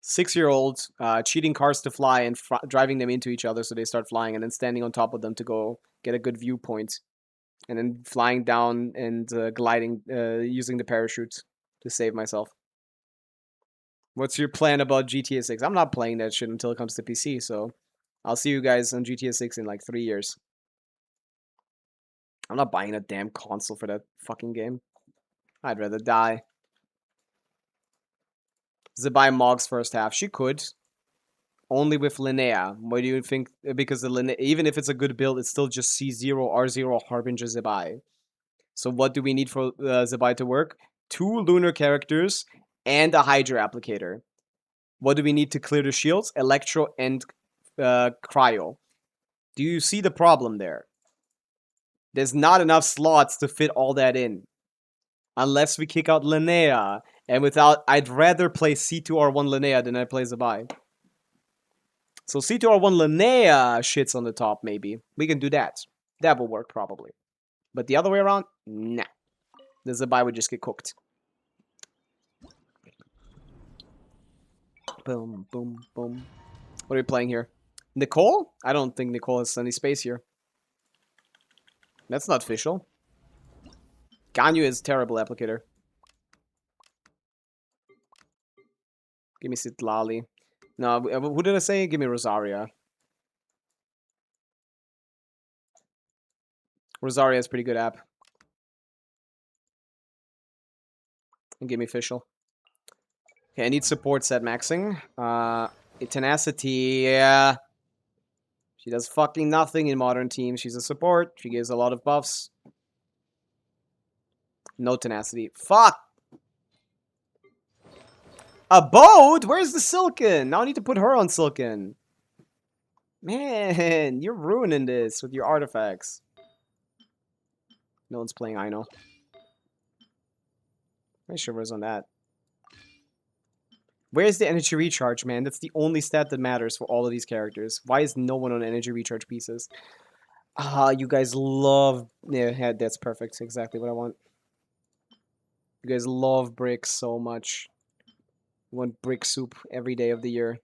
Six-year-old cheating cars to fly and driving them into each other so they start flying, and then standing on top of them to go get a good viewpoint. And then flying down and gliding using the parachute to save myself. What's your plan about GTA 6? I'm not playing that shit until it comes to PC, so I'll see you guys on GTA 6 in like 3 years. I'm not buying a damn console for that fucking game. I'd rather die. Zabai Mog's first half. She could. Only with Linnea. What do you think? Because the Linnea, even if it's a good build, it's still just C0, R0, Harbinger Zabai. So what do we need for Zabai to work? 2 lunar characters and a Hydra applicator. What do we need to clear the shields? Electro and Cryo. Do you see the problem there? There's not enough slots to fit all that in. Unless we kick out Linnea. And without, I'd rather play C2R1 Linnea than I play Zabai. So C2R1 Linnea shits on the top, maybe. We can do that. That will work, probably. But the other way around? Nah. The Zabai would just get cooked. Boom, boom, boom. What are we playing here? Nicole? I don't think Nicole has any space here. That's not official. Ganyu is terrible applicator. Give me Citlali. No, who did I say? Give me Rosaria. Rosaria is a pretty good app. And give me Fischl. Okay, I need support set maxing. Tenacity, yeah. She does fucking nothing in modern teams. She's a support. She gives a lot of buffs. No tenacity. Fuck! Abode? Where's the Silken? Now I need to put her on Silken. Man, you're ruining this with your artifacts. No one's playing Ino. Pretty sure where's on that. Where's the energy recharge, man? That's the only stat that matters for all of these characters. Why is no one on energy recharge pieces? Ah, you guys love... Yeah, that's perfect. Exactly what I want. You guys love bricks so much. You want brick soup every day of the year.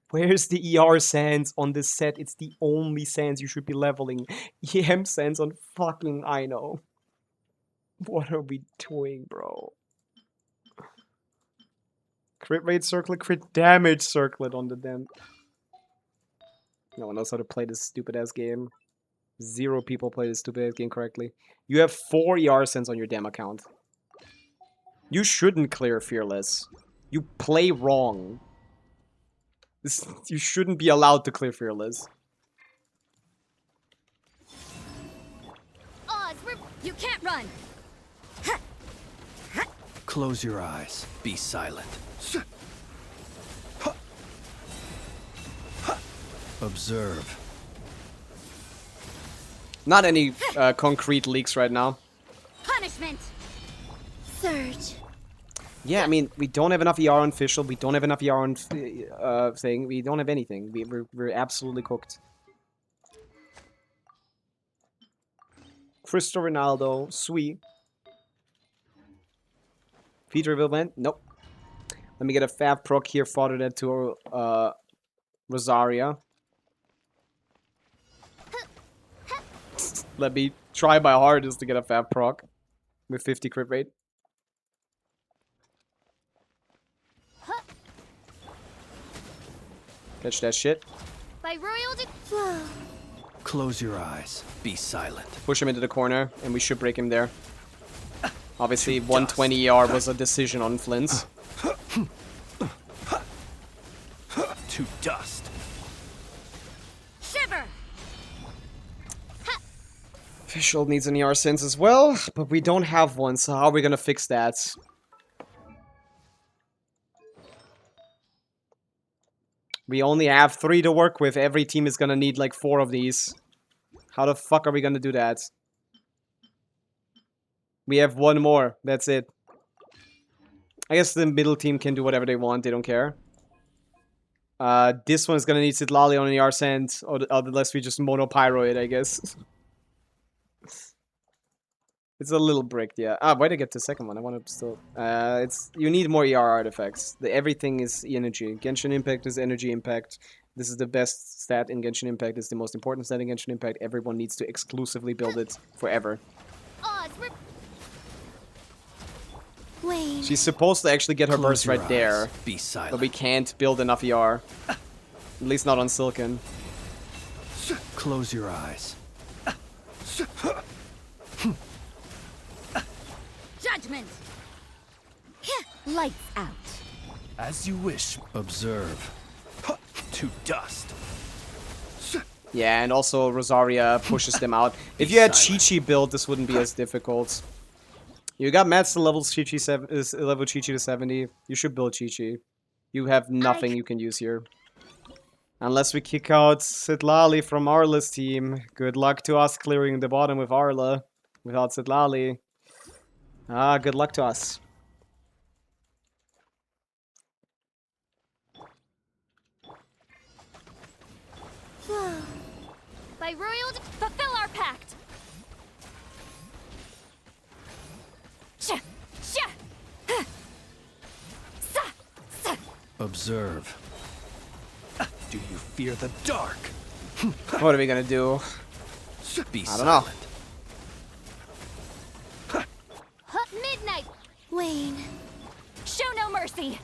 Where's the ER sands on this set? It's the only sands you should be leveling. EM sands on fucking Ino. What are we doing, bro? Crit rate circlet, crit damage circlet on the damn... No one knows how to play this stupid-ass game. 0 people play this stupid-ass game correctly. You have 4 ER cents on your damn account. You shouldn't clear Fearless. You play wrong. You shouldn't be allowed to clear Fearless. Oz, you can't run. Close your eyes. Be silent. Observe. Not any concrete leaks right now. Punishment. Surge. Yeah, I mean, we don't have enough ER on Fischl. We don't have enough ER on thing. We don't have anything. We're absolutely cooked. Cristo Ronaldo, sweet. Feature reveal event? Nope. Let me get a Fab proc here, fodder that to Rosaria. Let me try my hardest to get a Fab proc with 50 crit rate. Catch that shit. By royal flow. Close your eyes. Be silent. Push him into the corner, and we should break him there. Obviously, 120 ER was a decision on Flint's. To dust. Shiver. Fischl needs an ER sense as well, but we don't have one, so how are we gonna fix that? We only have 3 to work with. Every team is gonna need like 4 of these. How the fuck are we gonna do that? We have 1 more. That's it. I guess the middle team can do whatever they want. They don't care. This one's gonna need Sitlali on an ER send, or unless we just mono pyro it, I guess. It's a little bricked, yeah. Ah, why did I get the second one? I want to still... you need more ER artifacts. Everything is energy. Genshin Impact is energy impact. This is the best stat in Genshin Impact. It's the most important stat in Genshin Impact. Everyone needs to exclusively build it forever. Oz, Wayne. She's supposed to actually get her burst right there. Be silent. But we can't build enough ER. At least not on Silken. Close your eyes. Judgment. Lights out. As you wish. Observe. To dust. Yeah, and also Rosaria pushes them out. If you had Chi-Chi built, this wouldn't be as difficult. You got Mats to level Chi-Chi to 70. You should build Chi-Chi. You have nothing you can use here. Unless we kick out Sitlali from Arla's team. Good luck to us clearing the bottom with Arla. Without Sitlali. Ah, good luck to us. By royal fulfill our pact. Observe. Do you fear the dark? What are we gonna do? Be I don't know. Midnight. Wayne. Show no mercy.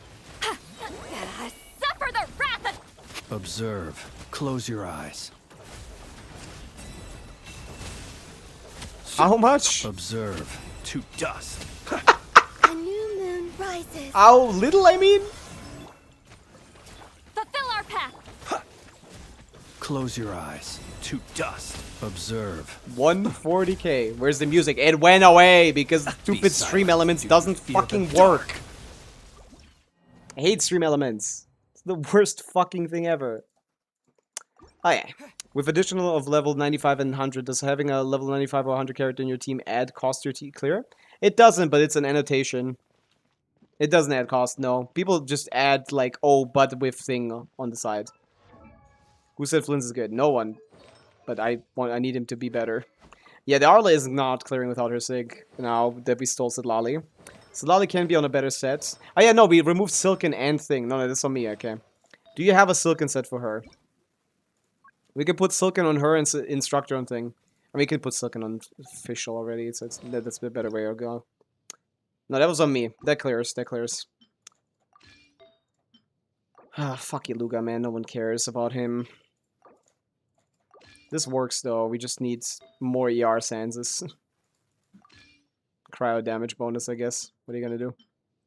Suffer the wrath of... Observe. Close your eyes. How much? Observe. To dust. A new moon rises. How little, I mean? Fulfill our path. Close your eyes. To dust. Observe. 140k. Where's the music? It went away because stupid stream elements doesn't fucking work. I hate stream elements. It's the worst fucking thing ever. Oh yeah. With additional of level 95 and 100, does having a level 95 or 100 character in your team add cost to your team clear? It doesn't, but it's an annotation. It doesn't add cost, no. People just add like, oh, but with thing on the side. Who said Flint's is good? No one. But I need him to be better. Yeah, the Arla is not clearing without her Sig now that we stole Sitlali. Sitlali can be on a better set. Oh yeah, no, we removed Silken and Thing. No, that's on me, okay. Do you have a Silken set for her? We can put Silken on her and Instructor on Thing. And we can put Silken on Fischl already, so that's a better way to go. No, that was on me. That clears, that clears. Ah, fuck you, Luga, man. No one cares about him. This works though. We just need more ER Sanses. Cryo damage bonus, I guess. What are you gonna do?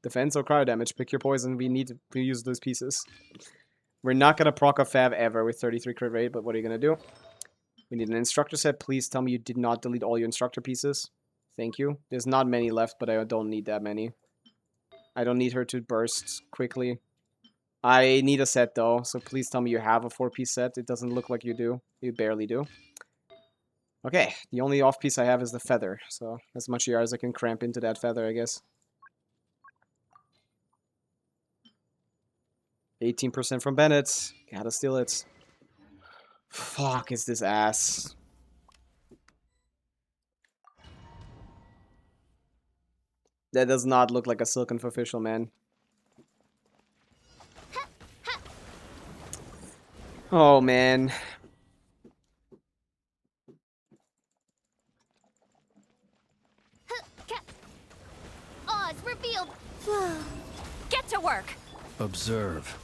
Defense or cryo damage? Pick your poison. We need to use those pieces. We're not gonna proc a Fav ever with 33 crit rate, but what are you gonna do? We need an instructor set. Please tell me you did not delete all your instructor pieces. Thank you. There's not many left, but I don't need that many. I don't need her to burst quickly. I need a set though, so please tell me you have a 4-piece set. It doesn't look like you do. You barely do. Okay, the only off piece I have is the feather, so as much ER as I can cramp into that feather, I guess. 18% from Bennett. Gotta steal it. Fuck, is this ass. That does not look like a Silken for official, man. Oh, man. Oz revealed. Get to work. Observe.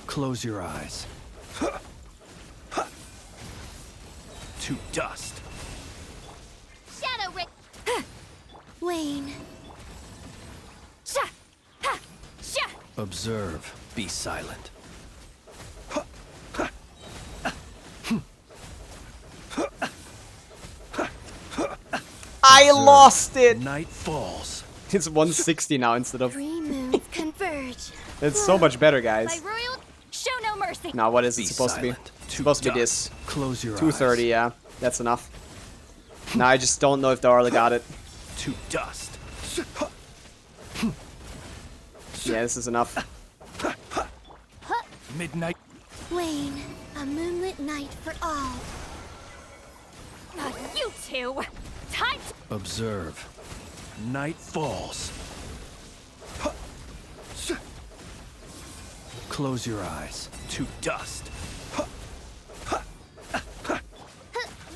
Close your eyes. To dust. Shadow Rick. Wayne. Observe. Be silent. I lost it! Night falls. It's 160 now instead of... 3 moons converge. It's so much better, guys. My royal show no mercy. Now, what is it Be supposed to be? silent. It's supposed to be this. Close your 230, eyes. yeah. That's enough. Now I just don't know if Darla got it. To dust. Yeah, this is enough. Midnight. Wayne, a moonlit night for all. You two. Time to... Observe. Night falls. Close your eyes. To dust.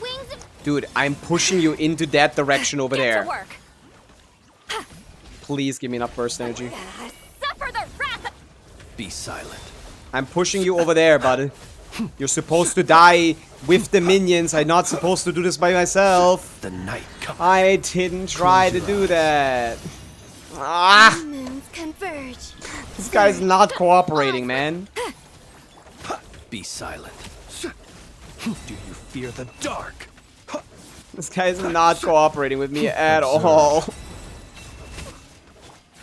Wings of... Dude, I'm pushing you into that direction over Get there. to work. Please give me enough burst energy. Suffer the wrath of... Be silent. I'm pushing you over there, bud. You're supposed to die with the minions. I'm not supposed to do this by myself. The night comes. I didn't try to do that. Ah! Moons converge. This guy's not cooperating, man. Be silent. Do you fear the dark? This guy's not cooperating with me at all.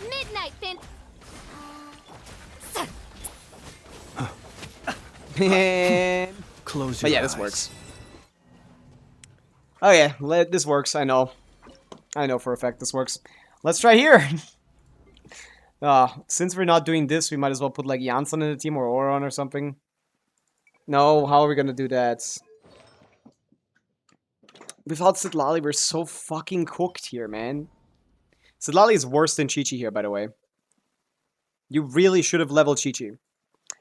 Midnight fin... Man. Close But your yeah, eyes. this works. Oh yeah, this works. I know. I know for a fact this works. Let's try here. Since we're not doing this, we might as well put like Janssen in the team or Oron or something. No, how are we gonna do that? Without Sitlali, we're so fucking cooked here, man. Sitlali is worse than Chi-Chi here, by the way. You really should have leveled Chi-Chi.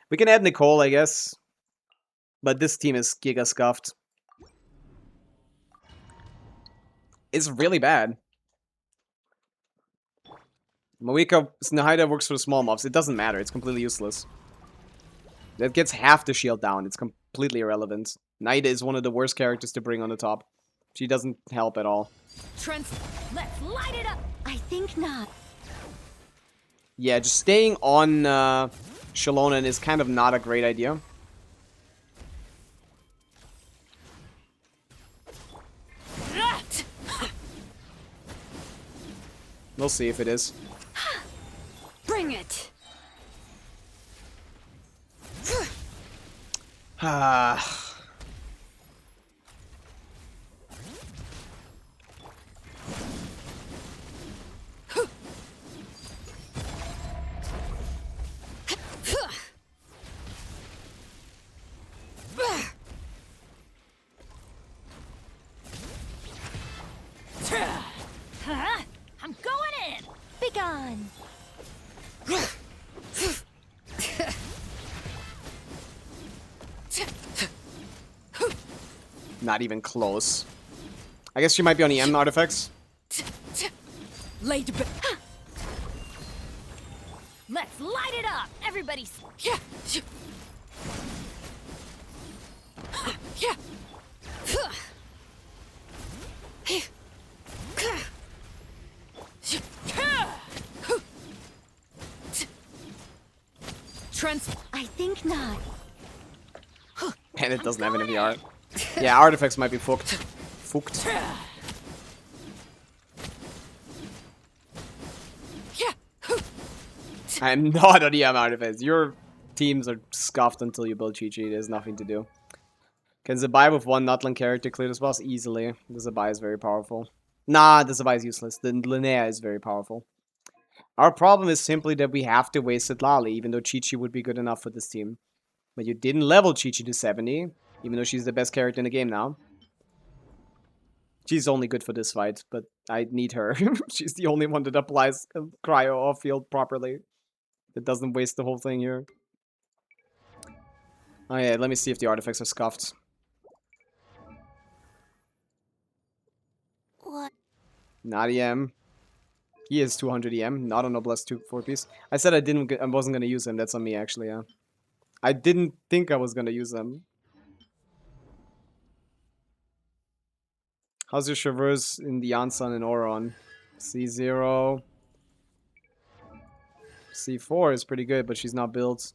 We can add Nicole, I guess. But this team is giga scuffed. It's really bad. Moika Snahida works for the small mobs. It doesn't matter. It's completely useless. That gets half the shield down. It's completely irrelevant. Naida is one of the worst characters to bring on the top. She doesn't help at all. Let's light it up. I think not. Yeah, just staying on Shalonen is kind of not a great idea. We'll see if it is. Bring it. I'm going in. Be gone. Not even close. I guess she might be on EM artifacts. Laid Let's light it up! Everybody's... I think not. And it doesn't have any art. Yeah, artifacts might be fucked. Fucked. I'm not on EM artifacts. Your teams are scuffed until you build Chi-Chi. There's nothing to do. Can Zabai with one Nutland character clear this boss? Easily. The Zabai is very powerful. Nah, the Zabai is useless. The Linnea is very powerful. Our problem is simply that we have to waste Lali, even though Chi-Chi would be good enough for this team. But you didn't level Chi-Chi to 70, even though she's the best character in the game now. She's only good for this fight, but I need her. She's the only one that applies cryo off-field properly. That doesn't waste the whole thing here. Oh yeah, let me see if the artifacts are scuffed. What? Not EM. He is 200 EM, not a Noblesse 2 4-piece. I said I wasn't gonna use him. That's on me actually, yeah. I didn't think I was gonna use them. How's your Traverse in the Yansan and Oron? C0. C4 is pretty good, but she's not built.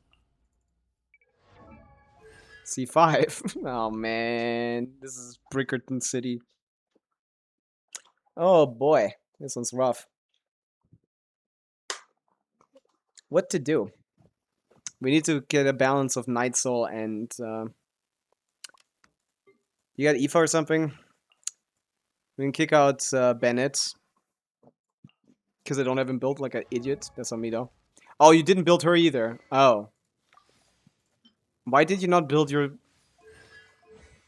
C5. Oh man, this is Brickerton City. Oh boy, this one's rough. What to do? We need to get a balance of Night Soul and you got Aoife or something? We can kick out Bennett because I don't have him built like an idiot. That's on me though. Oh, you didn't build her either. Oh. Why did you not build your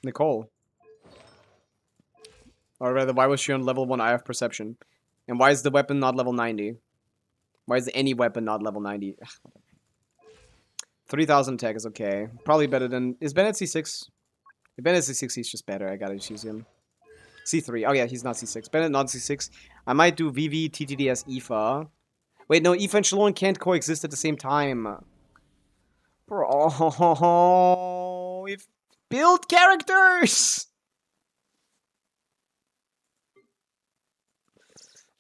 Nicole? Or rather, why was she on level 1 Eye of Perception? And why is the weapon not level 90? Why is any weapon not level 90? 3000 attack is okay. Probably better than... Is Bennett C6? If Bennett's C6, he's just better. I gotta choose him. C3. Oh yeah, he's not C6. Bennett not C6. I might do VV TTDS Aoife. Wait, no, Aoife and Shalon can't coexist at the same time. Bro, if build characters!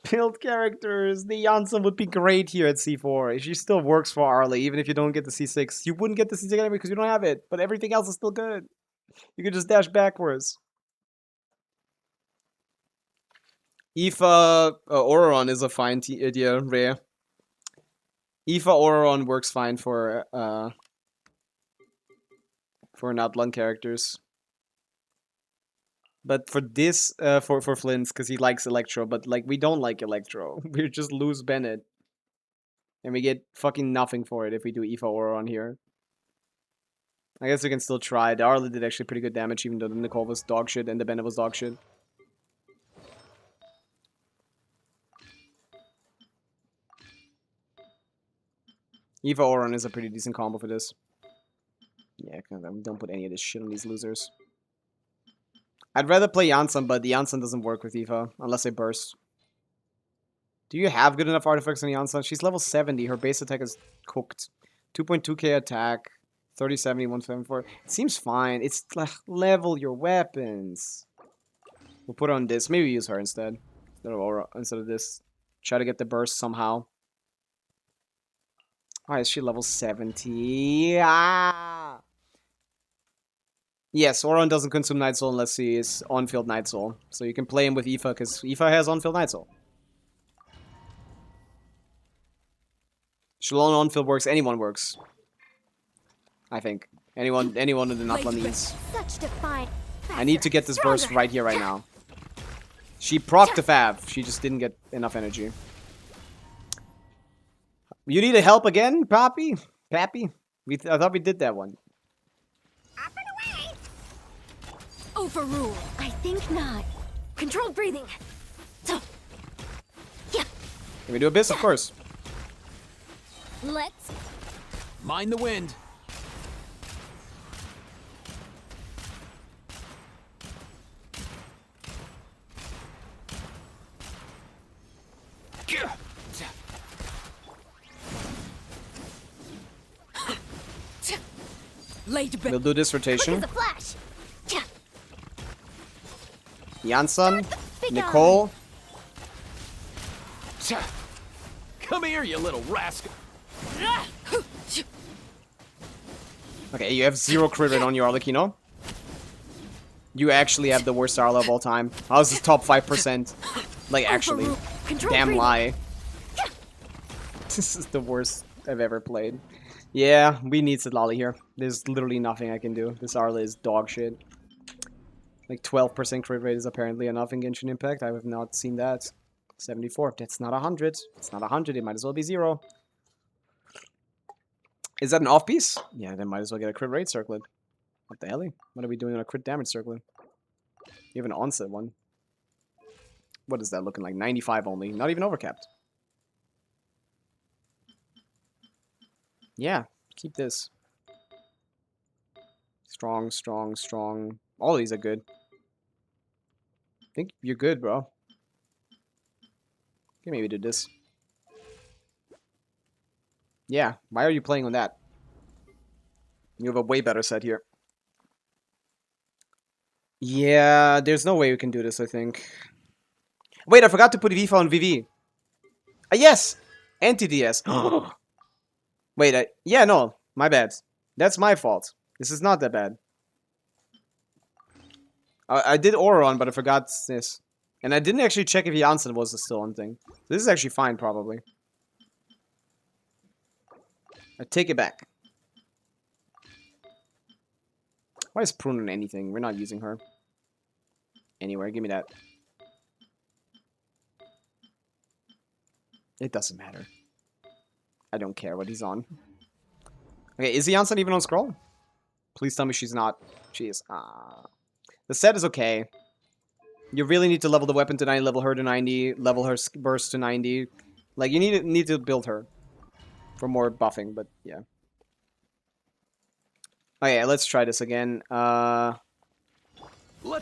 Build characters. The Janssen would be great here at C4. She still works for Arlie, even if you don't get the C6. You wouldn't get the C6 anyway because you don't have it, but everything else is still good. You can just dash backwards. Aoife Auron is a fine idea, rare. Aoife Auron works fine for Nutland characters. But for this, for Flint's, because he likes Electro, but like we don't like Electro. We just lose Bennett. And we get fucking nothing for it if we do Aoife Auron here. I guess we can still try. The Arlie did actually pretty good damage, even though the Nicole was dog shit and the Bennett was dog shit. Aoife Auron is a pretty decent combo for this. Yeah, don't put any of this shit on these losers. I'd rather play Janssen, but the Janssen doesn't work with Aoife, unless I burst. Do you have good enough artifacts on Janssen? She's level 70, her base attack is cooked. 2.2k attack, 3070, 174. It seems fine. It's level your weapons. We'll put her on this. Maybe use her instead. Instead of this. Try to get the burst somehow. Why is she level 70? Ah! Yes, Auron doesn't consume Night Soul unless he is on-field Night Soul. So you can play him with Aoife, because Aoife has on-field Night Soul. Shalon on-field works, anyone works. I think. Anyone in the Nutland needs. I need to get this burst right here, right now. She procced the Fav. She just didn't get enough energy. You need help again, Pappy? Pappy? I thought we did that one. Overrule. I think not. Controlled breathing. So, yeah. Can we do Abyss? Of course. Let's mind the wind. We'll do this rotation. Quick as a flash. Janssen, Nicole. Come here, you little rascal. Okay, you have 0 crit rate on your Arlecchino. You actually have the worst Arla of all time. How's this top 5%? Like, actually. Damn lie. This is the worst I've ever played. Yeah, we need Sitlali here. There's literally nothing I can do. This Arla is dog shit. Like 12% crit rate is apparently enough in Genshin Impact. I have not seen that. 74. That's not 100. It's not 100. It might as well be 0. Is that an off piece? Yeah, then might as well get a crit rate circlet. What the hell? What are we doing on a crit damage circlet? You have an onset one. What is that looking like? 95 only. Not even overcapped. Yeah, keep this. Strong, strong, strong. All of these are good. I think you're good, bro. Okay, maybe do this. Yeah, why are you playing on that? You have a way better set here. Yeah, there's no way we can do this, I think. Wait, I forgot to put Vifa on VV. Yes! Anti-DS. Wait, yeah, no. My bad. That's my fault. This is not that bad. I did Auron, but I forgot this. And I didn't actually check if Janssen was still on thing. This is actually fine, probably. I take it back. Why is Prune on anything? We're not using her. Anywhere, give me that. It doesn't matter. I don't care what he's on. Okay, is Janssen even on scroll? Please tell me she's not. She is. The set is okay. You really need to level the weapon to 90, level her to 90, level her burst to 90. Like, you need to build her for more buffing, but yeah. Okay, let's try this again. Let's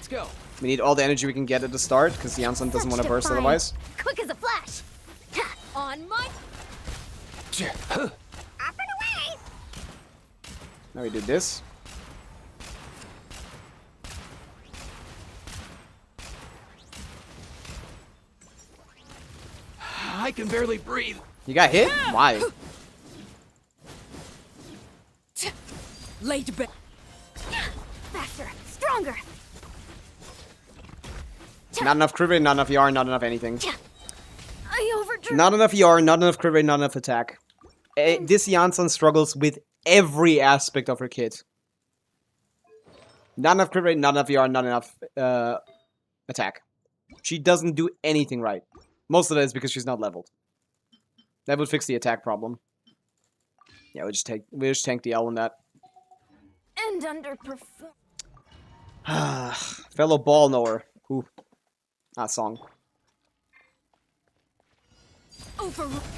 go. We need all the energy we can get at the start, because Janssen doesn't want to burst otherwise. Quick as a flash. On my... Up and away. Now we do this. I can barely breathe. You got hit? Why? Late back. Faster, stronger. Not enough crit rate, not enough ER, not enough anything. I overdrew. Not enough ER, not enough crit rate, not enough attack. This Janssen struggles with every aspect of her kit. Not enough crit rate, not enough ER, not enough attack. She doesn't do anything right. Most of that is because she's not leveled. That would fix the attack problem. Yeah, we just tank the L on that. And underperform. Fellow ball knower. Ooh. Song.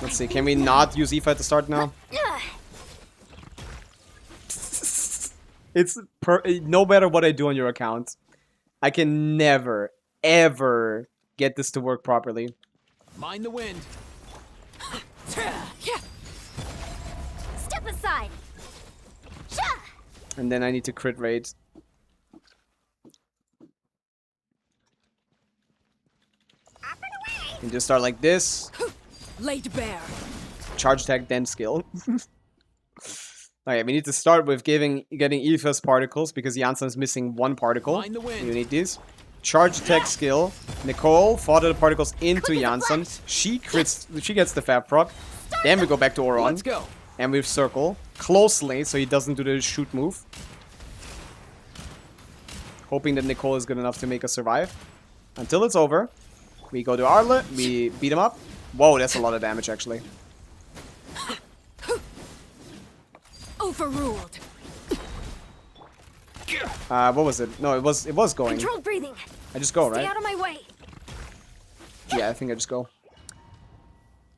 Let's see, can we not use Aoife at the start now? It's no matter what I do on your account, I can never, ever get this to work properly. Mind the wind. Step aside. And then I need to crit rate. And just start like this. Laid bare. Charge attack, then skill. Okay, we need to start with getting Aoife's particles because Janssen's missing one particle. You need these. Charge attack skill. Nicole fought the particles into Janssen. She gets the Fab proc. Then we go back to Auron. Let's go. And we circle closely so he doesn't do the shoot move. Hoping that Nicole is good enough to make us survive. Until it's over. We go to Arla. We beat him up. Whoa, that's a lot of damage actually. Overruled. What was it? No, it was going. Controlled breathing. I just go, Stay right? out of my way. Yeah, I think I just go.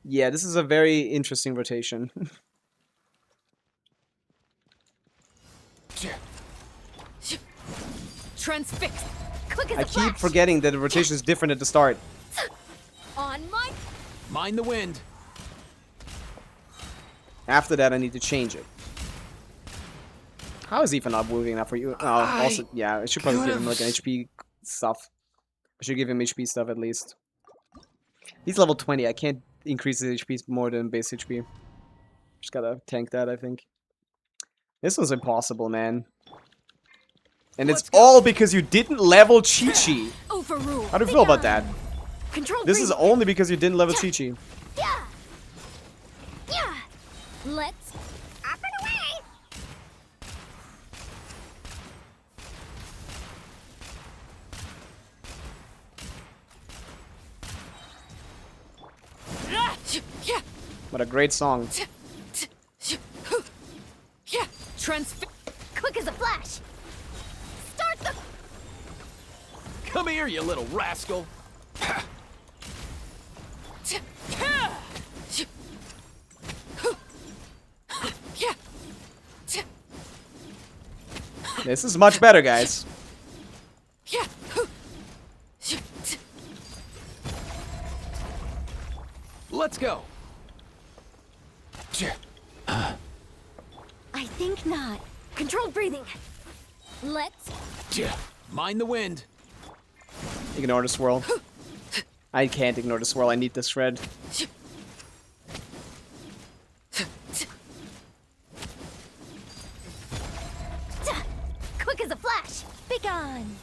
Yeah, this is a very interesting rotation. Transfix. Quick as I a keep flash. forgetting that the rotation is different at the start. On my... Mind the wind. After that, I need to change it. How is Aoife not moving enough for you? Oh, also, yeah, I should probably give him like an HP stuff. I should give him HP stuff at least. He's level 20. I can't increase his HP more than base HP. Just gotta tank that, I think. This was impossible, man. And it's all because you didn't level Chi-Chi. Overrule. How do you feel about that? Control This is only because you didn't level Chi-Chi. Yeah. Yeah. Let's up and away. What a great song. Quick as a flash. Start the. Come here, you little rascal. This is much better, guys. Let's go. I think not. Controlled breathing. Let's. Mind the wind. Ignore the swirl. I can't ignore the swirl. I need this shred. Quick as a flash. Be gone.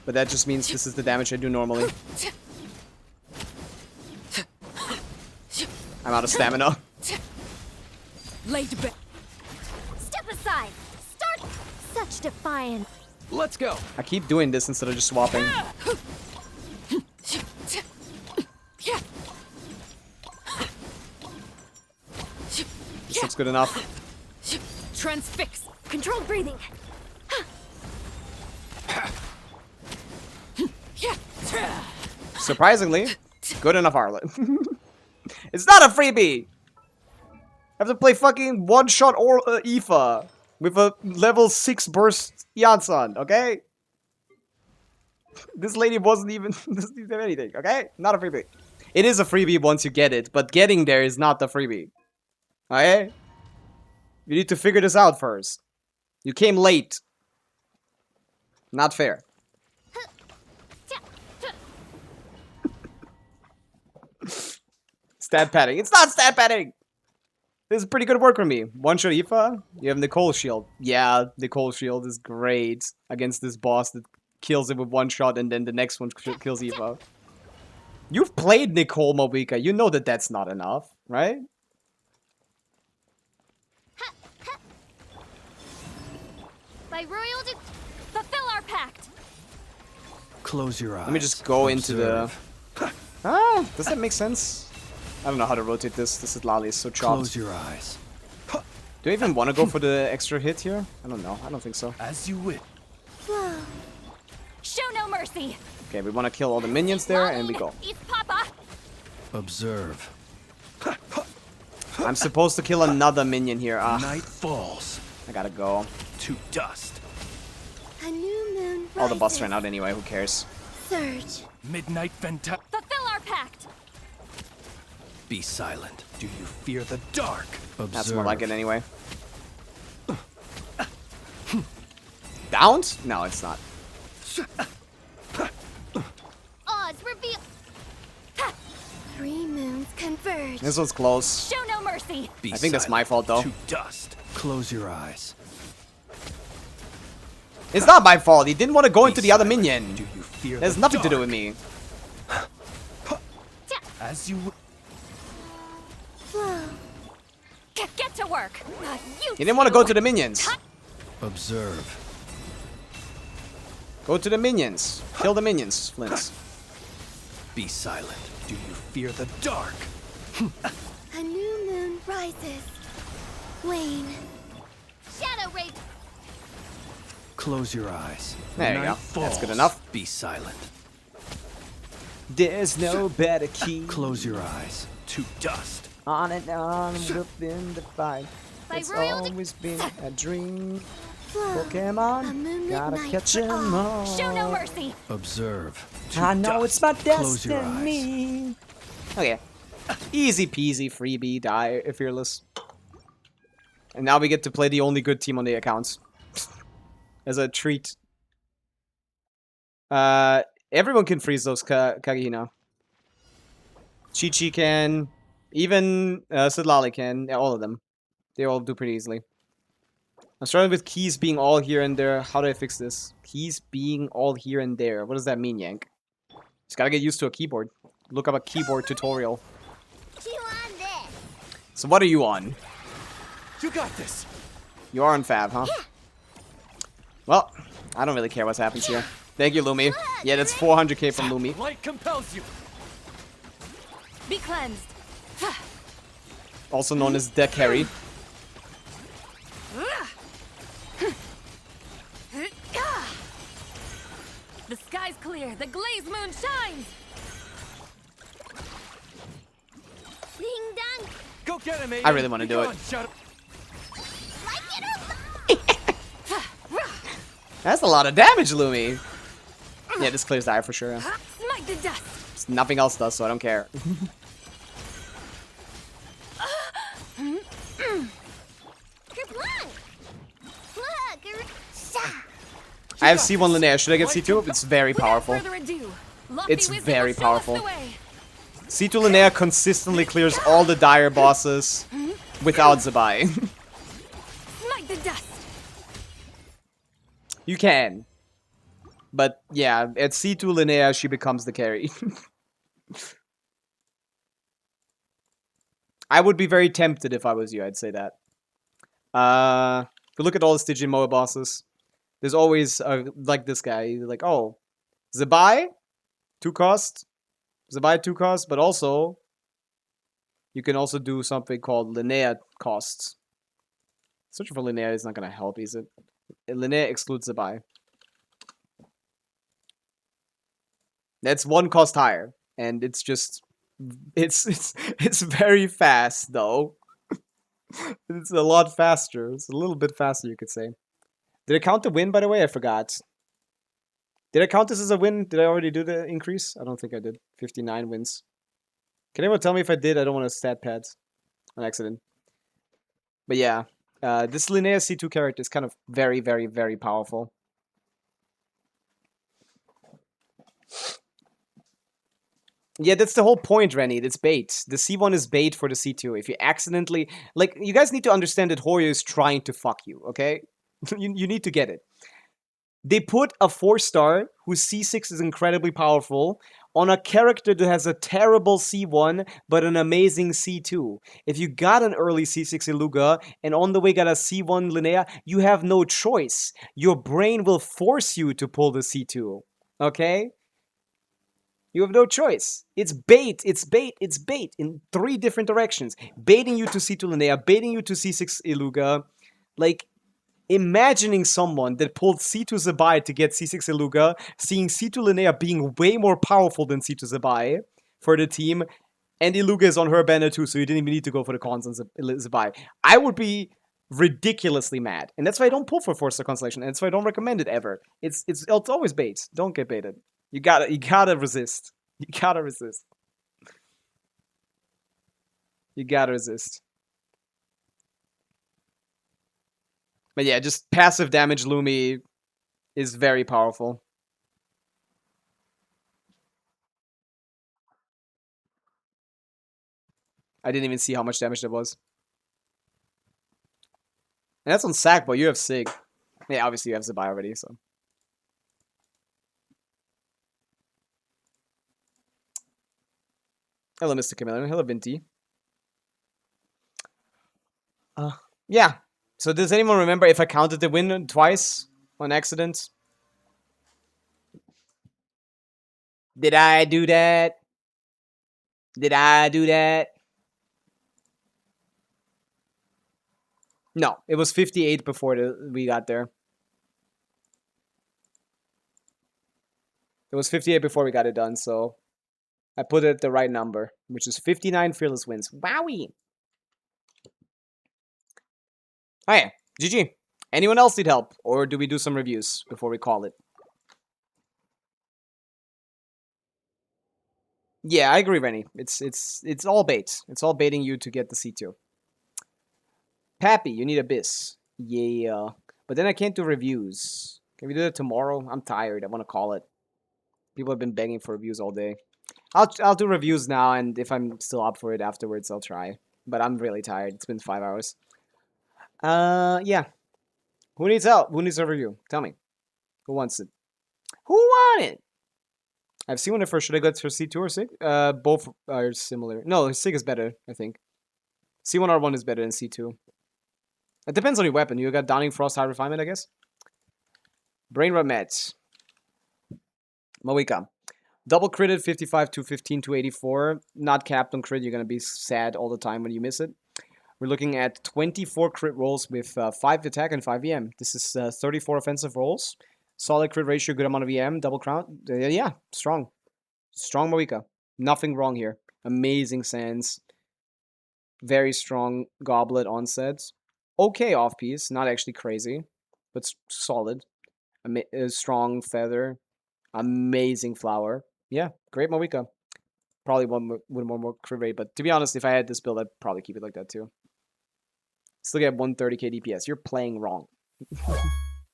But that just means this is the damage I do normally. I'm out of stamina. Laid back. Step aside. Start. Such defiance. Let's go. I keep doing this instead of just swapping. This looks good enough. Transfix. Controlled breathing. Surprisingly, good enough, Arlen. It's not a freebie! I have to play fucking one-shot or Aoife with a level 6 burst Yansan, okay? This lady doesn't even have anything, okay? Not a freebie. It is a freebie once you get it, but getting there is not the freebie. Okay? You need to figure this out first. You came late. Not fair. Stat padding. It's not stat padding! This is pretty good work for me. One-shot Aoife. You have Nicole Shield. Yeah, Nicole Shield is great against this boss that kills it with one shot and then the next one kills Aoife. You've played Nicole Pavica. You know that that's not enough, right? By royal fulfill our pact. Close your eyes. Let me just go into the... Ah, does that make sense? I don't know how to rotate this. This is Lali, so chopped. Close your eyes. Do I even want to go for the extra hit here? I don't know. I don't think so. As you wish. Flow. Show no mercy. Okay, we want to kill all the minions there, and we go. Eat Papa. Observe. I'm supposed to kill another minion here. Night falls. I gotta go. To dust. A new moon rises. All the buffs ran out anyway. Who cares? Surge. Midnight Venta. Fulfill our pact. Be silent. Do you fear the dark? Observe. That's more like it anyway. Downed? No, it's not. Odds reveal. Three moons converge. This one's close. Show no mercy. Be I think that's silent. my fault, though. To dust. Close your eyes. It's not my fault. He didn't want to go into the other silent. minion. Do you fear There's the nothing to do dark? with me. As you Flow. Get to work. He didn't want to go to the minions. observe. Go to the minions. Kill the minions, Flint. Be silent. Do you fear the dark? A new moon rises. Wane. Shadow Raid. Close your eyes. There you Night go. falls. That's good enough. Be silent. There's no better key. Close your eyes. To dust. On and on within the fight. By It's royal always been a dream. Flow. A Pokemon, moonlit gotta night catch for 'em all. Show no mercy. Observe. To I know dust. it's my Close your eyes. destiny. Okay. Easy peasy, freebie, die, fearless. And now we get to play the only good team on the accounts. As a treat. Everyone can freeze those Kagehina. Chi-Chi can. Even Sidlali can. Yeah, all of them. They all do pretty easily. I'm starting with keys being all here and there. How do I fix this? Keys being all here and there. What does that mean, Yank? Just gotta get used to a keyboard. Look up a keyboard tutorial. You on this? So what are you on? You got this. You are on Fav, huh? Well, I don't really care what happens here. Thank you, Lumi. Yeah, that's 400k from Lumi. Light compels you. Be cleansed. Also known as deck carry. The sky's clear. The glazed moon shines. Ding dong. Go get him, Aiden. I really want to do it. Shut up. Like it or That's a lot of damage, Lumi. Yeah, this clears the eye for sure. Smite the dust. Nothing else does, so I don't care. I have C1 Linnea. Should I get C2? It's very powerful. Further ado, lofty It's wisdom very will show us the powerful. way. C2 Linnea consistently clears all the dire bosses without Zabai. Smite the dust. You can. But yeah, at C2 Linnea, she becomes the carry. I would be very tempted if I was you, I'd say that. If you look at all the Stygian MOA bosses, there's always, like this guy, like, oh, Zabai, 2 cost, Zabai 2 cost, but also, you can also do something called Linnea costs. Searching for Linnea is not going to help, is it? Linnea excludes Zabai. That's 1 cost higher, and it's just, it's very fast, though. It's a lot faster. It's a little bit faster, you could say. Did I count the win, by the way? I forgot. Did I count this as a win? Did I already do the increase? I don't think I did. 59 wins. Can anyone tell me if I did? I don't want to stat pad on accident. But yeah, this Linnea C2 character is kind of very, very, very powerful. Yeah, that's the whole point, Rennie. It's bait. The C1 is bait for the C2. If you accidentally... Like, you guys need to understand that Hoyo is trying to fuck you, okay? you need to get it. They put a 4-star, whose C6 is incredibly powerful, on a character that has a terrible C1, but an amazing C2. If you got an early C6 Iluga, and on the way got a C1 Linnea, you have no choice. Your brain will force you to pull the C2, okay? You have no choice. It's bait, it's bait, it's bait in 3 different directions. Baiting you to C2 Linnea, baiting you to C6 Iluga. Like, imagining someone that pulled C2 Zabai to get C6 Iluga, seeing C2 Linnea being way more powerful than C2 Zabai for the team, and Iluga is on her banner too, so you didn't even need to go for the cons on Zabai. I would be ridiculously mad. And that's why I don't pull for 4-star Constellation, and that's why I don't recommend it ever. It's always bait. Don't get baited. You gotta resist. You gotta resist. You gotta resist. But yeah, just passive damage Lumi is very powerful. I didn't even see how much damage that was. And that's on Sack, but you have Sig. Yeah, obviously you have Zabai already, so. Hello, Mr. Chameleon. Hello, Vinti. Yeah. So does anyone remember if I counted the win twice on accident? Did I do that? Did I do that? No, it was 58 before we got there. It was 58 before we got it done, so I put it at the right number, which is 59 fearless wins. Wowie! Alright, GG. Anyone else need help? Or do we do some reviews before we call it? Yeah, I agree, Rennie. It's all bait. It's all baiting you to get the C2. Pappy, you need Abyss. Yeah. But then I can't do reviews. Can we do that tomorrow? I'm tired. I want to call it. People have been begging for reviews all day. I'll do reviews now, and if I'm still up for it afterwards, I'll try. But I'm really tired. It's been 5 hours. Yeah. Who needs help? Who needs a review? Tell me. Who wants it? Who want it? I've seen one at first. Should I go for C2 or SIG? Both are similar. No, SIG is better, I think. C1R1 is better than C2. It depends on your weapon. You got Downing Frost, High Refinement, I guess. Brain Rot Meds. Mawika. Double critted 55 to 15 to 84. Not capped on crit. You're going to be sad all the time when you miss it. We're looking at 24 crit rolls with 5 attack and 5 EM. This is 34 offensive rolls. Solid crit ratio, good amount of EM, double crown. Yeah, strong. Strong Mawika. Nothing wrong here. Amazing Sands. Very strong Goblet onsets. Okay off-piece, not actually crazy, but solid. Strong Feather. Amazing Flower. Yeah, great Mawika. Probably one with more crit rate, but to be honest, if I had this build, I'd probably keep it like that too. Still get 130k DPS. You're playing wrong.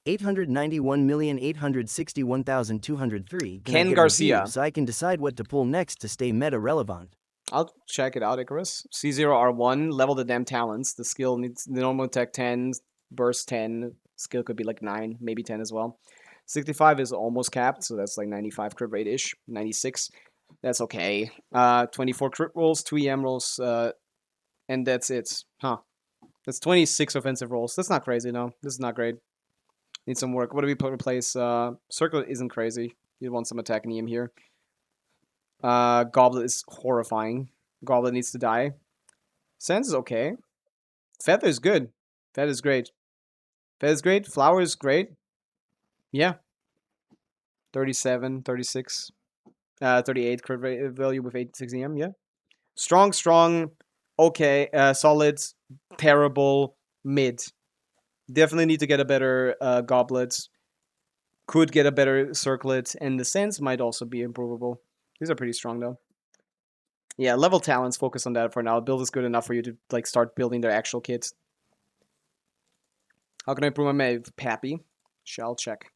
891,861,203. Ken Garcia. Reviews, so I can decide what to pull next to stay meta relevant. I'll check it out, Icarus. C0R1, level the damn talents. The skill needs the normal attack 10, burst 10. Skill could be like 9, maybe 10 as well. 65 is almost capped, so that's like 95 crit rate-ish. 96. That's okay. 24 crit rolls, 2 EM rolls, and that's it. Huh. That's 26 offensive rolls. That's not crazy, no. This is not great. Need some work. What do we replace? Circle isn't crazy. You want some attack in EM here. Goblet is horrifying. Goblet needs to die. Sands is okay. Feather is good. Feather is great. Feather is great. Flower is great. Yeah. 37, 36. 38 crit rate value with 86 EM. Yeah. Strong. Okay. Solid. Terrible. Mid. Definitely need to get a better Goblet. Could get a better Circlet. And the Sands might also be improvable. These are pretty strong though. Yeah, level talents, focus on that for now. Build is good enough for you to like start building their actual kits. How can I improve my mave? Pappy. Shall check.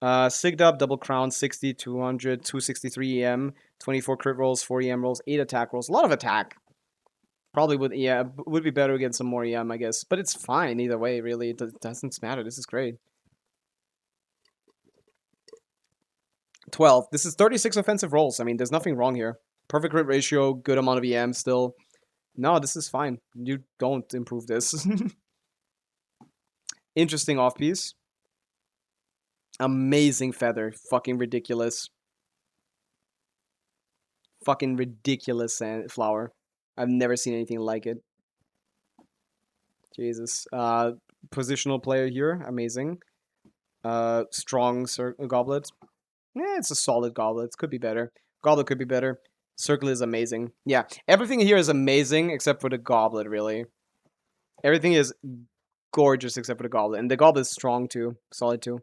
Sigged up, double crown, 60, 200, 263 EM, 24 crit rolls, 4 EM rolls, 8 attack rolls. A lot of attack. Probably would, yeah, would be better to get some more EM, I guess. But it's fine either way, really. It doesn't matter. This is great. 12. This is 36 offensive rolls. I mean, there's nothing wrong here. Perfect crit ratio, good amount of EM still. No, this is fine. You don't improve this. Interesting off-piece. Amazing Feather. Fucking ridiculous. Fucking ridiculous flower. I've never seen anything like it. Jesus. Positional player here. Amazing. Strong Goblet. Yeah, it's a solid Goblet. Could be better. Goblet could be better. Circle is amazing. Yeah, everything here is amazing except for the Goblet, really. Everything is gorgeous except for the Goblet. And the Goblet is strong too. Solid too.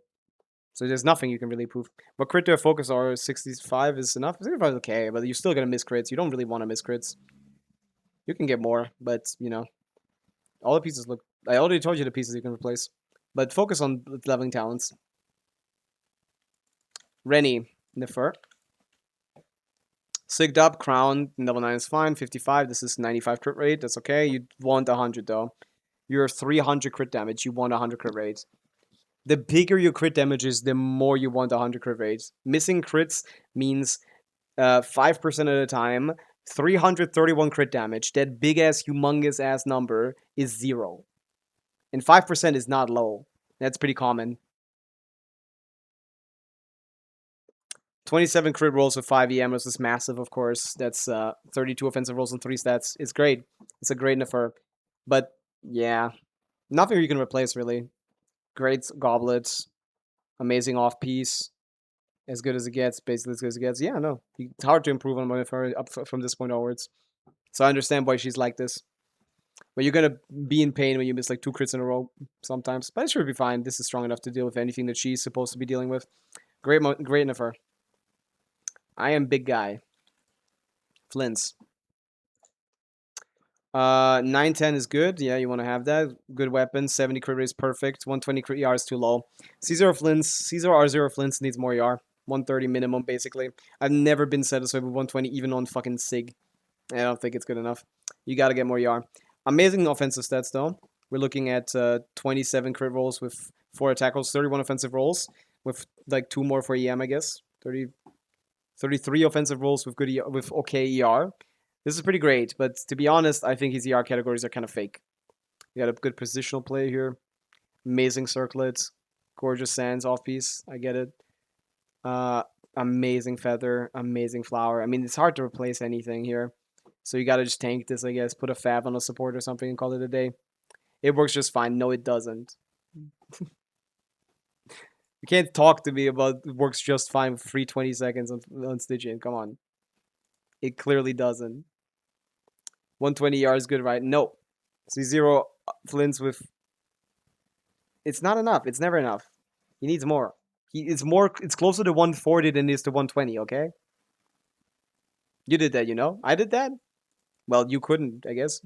So there's nothing you can really prove. But crit to a focus R 65 is enough. 65 is okay, but you're still going to miss crits. You don't really want to miss crits. You can get more, but, you know. All the pieces look... I already told you the pieces you can replace. But focus on leveling talents. Rennie, Nefer. Sigged up, crown, level 9 is fine. 55, this is 95 crit rate. That's okay. You want 100 though. You're 300 crit damage. You want 100 crit rate. The bigger your crit damage is, the more you want 100 crit rate. Missing crits means 5% at a time. 331 crit damage. That big ass, humongous ass number is 0. And 5% is not low. That's pretty common. 27 crit rolls with 5 EM is massive, of course. That's 32 offensive rolls and 3 stats. It's great. It's a great Nefer. But, yeah. Nothing you can replace, really. Great Goblets. Amazing off-piece. As good as it gets. Basically as good as it gets. Yeah, no. It's hard to improve on Nefer up from this point onwards. So I understand why she's like this. But you're going to be in pain when you miss like 2 crits in a row sometimes. But it should be fine. This is strong enough to deal with anything that she's supposed to be dealing with. Great Nefer. I am big guy. Flints. 910 is good. Yeah, you want to have that. Good weapon. 70 crit rate is perfect. 120 crit ER is too low. C0 Flints. C0 R0 Flints needs more ER. 130 minimum, basically. I've never been satisfied with 120, even on fucking Sig. I don't think it's good enough. You gotta get more ER. Amazing offensive stats, though. We're looking at 27 crit rolls with 4 attack rolls, 31 offensive rolls with like 2 more for EM, I guess. 33 offensive rolls with good with okay ER. This is pretty great, but to be honest, I think his ER categories are kind of fake. You got a good positional play here. Amazing circlets. Gorgeous sands off piece. I get it. Amazing feather. Amazing flower. I mean, it's hard to replace anything here. So you gotta just tank this, I guess. Put a fab on a support or something and call it a day. It works just fine. No, it doesn't. You can't talk to me about it works just fine with free 20 seconds on Stygian. Come on. It clearly doesn't. 120 yards good, right? No. C0 Flints with... It's not enough. It's never enough. He needs more. It's closer to 140 than it is to 120, okay? You did that, you know? I did that? Well, you couldn't, I guess.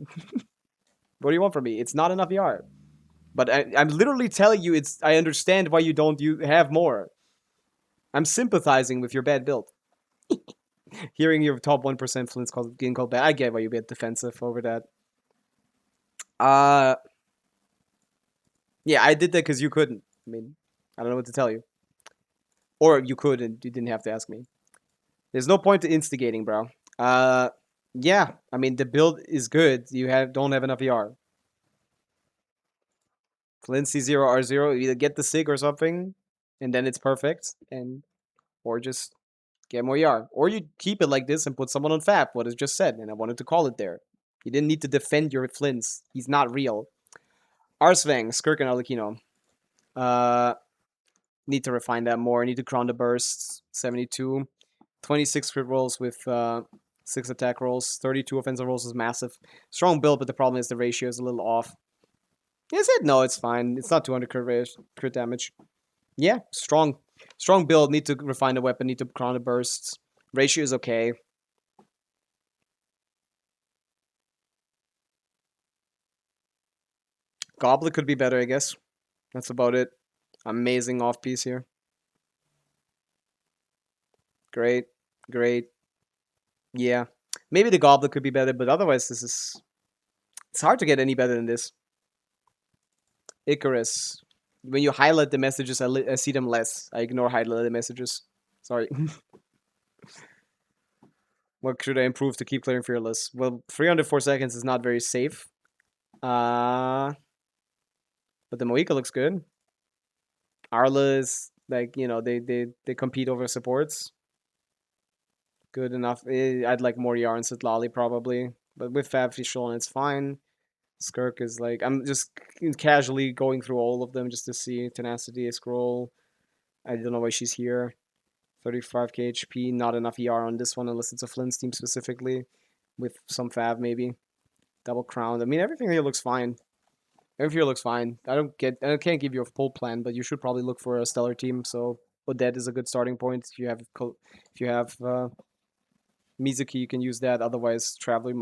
What do you want from me? It's not enough ER. But I'm literally telling you, I understand why you have more. I'm sympathizing with your bad build. Hearing your top 1% Flints getting called bad, I get why you get defensive over that. Yeah, I did that because you couldn't. I mean, I don't know what to tell you. Or you could and you didn't have to ask me. There's no point to instigating, bro. Yeah, I mean, the build is good. You don't have enough ER. Flint C0 R0, either get the Sig or something, and then it's perfect, or just get more ER. Or you keep it like this and put someone on Fab, what is just said, and I wanted to call it there. You didn't need to defend your Flints. He's not real. Arsvang, Skirk, and Arlecchino. Need to refine that more. Need to crown the bursts. 72. 26 crit rolls with 6 attack rolls. 32 offensive rolls is massive. Strong build, but the problem is the ratio is a little off. Is it? No, it's fine. It's not 200 crit damage. Yeah, strong build. Need to refine the weapon. Need to crown the bursts. Ratio is okay. Goblet could be better, I guess. That's about it. Amazing off piece here. Great. Yeah. Maybe the Goblet could be better, but otherwise it's hard to get any better than this. Icarus. When you highlight the messages, I see them less. I ignore highlighted messages. Sorry. What should I improve to keep clearing Fearless? Well, 304 seconds is not very safe. But the Moika looks good. Arla is, like, you know, they compete over supports. Good enough. I'd like more Yarn Sitlali probably. But with Fab Fischl, it's fine. Skirk is like, I'm just casually going through all of them just to see. Tenacity, Scroll. I don't know why she's here. 35k HP, not enough ER on this one unless it's a Flint's team specifically. With some Fab maybe. Double Crown. I mean, everything here looks fine. Everything here looks fine. I can't give you a full plan, but you should probably look for a stellar team. So Odette is a good starting point. If you have Mizuki, you can use that. Otherwise, Traveler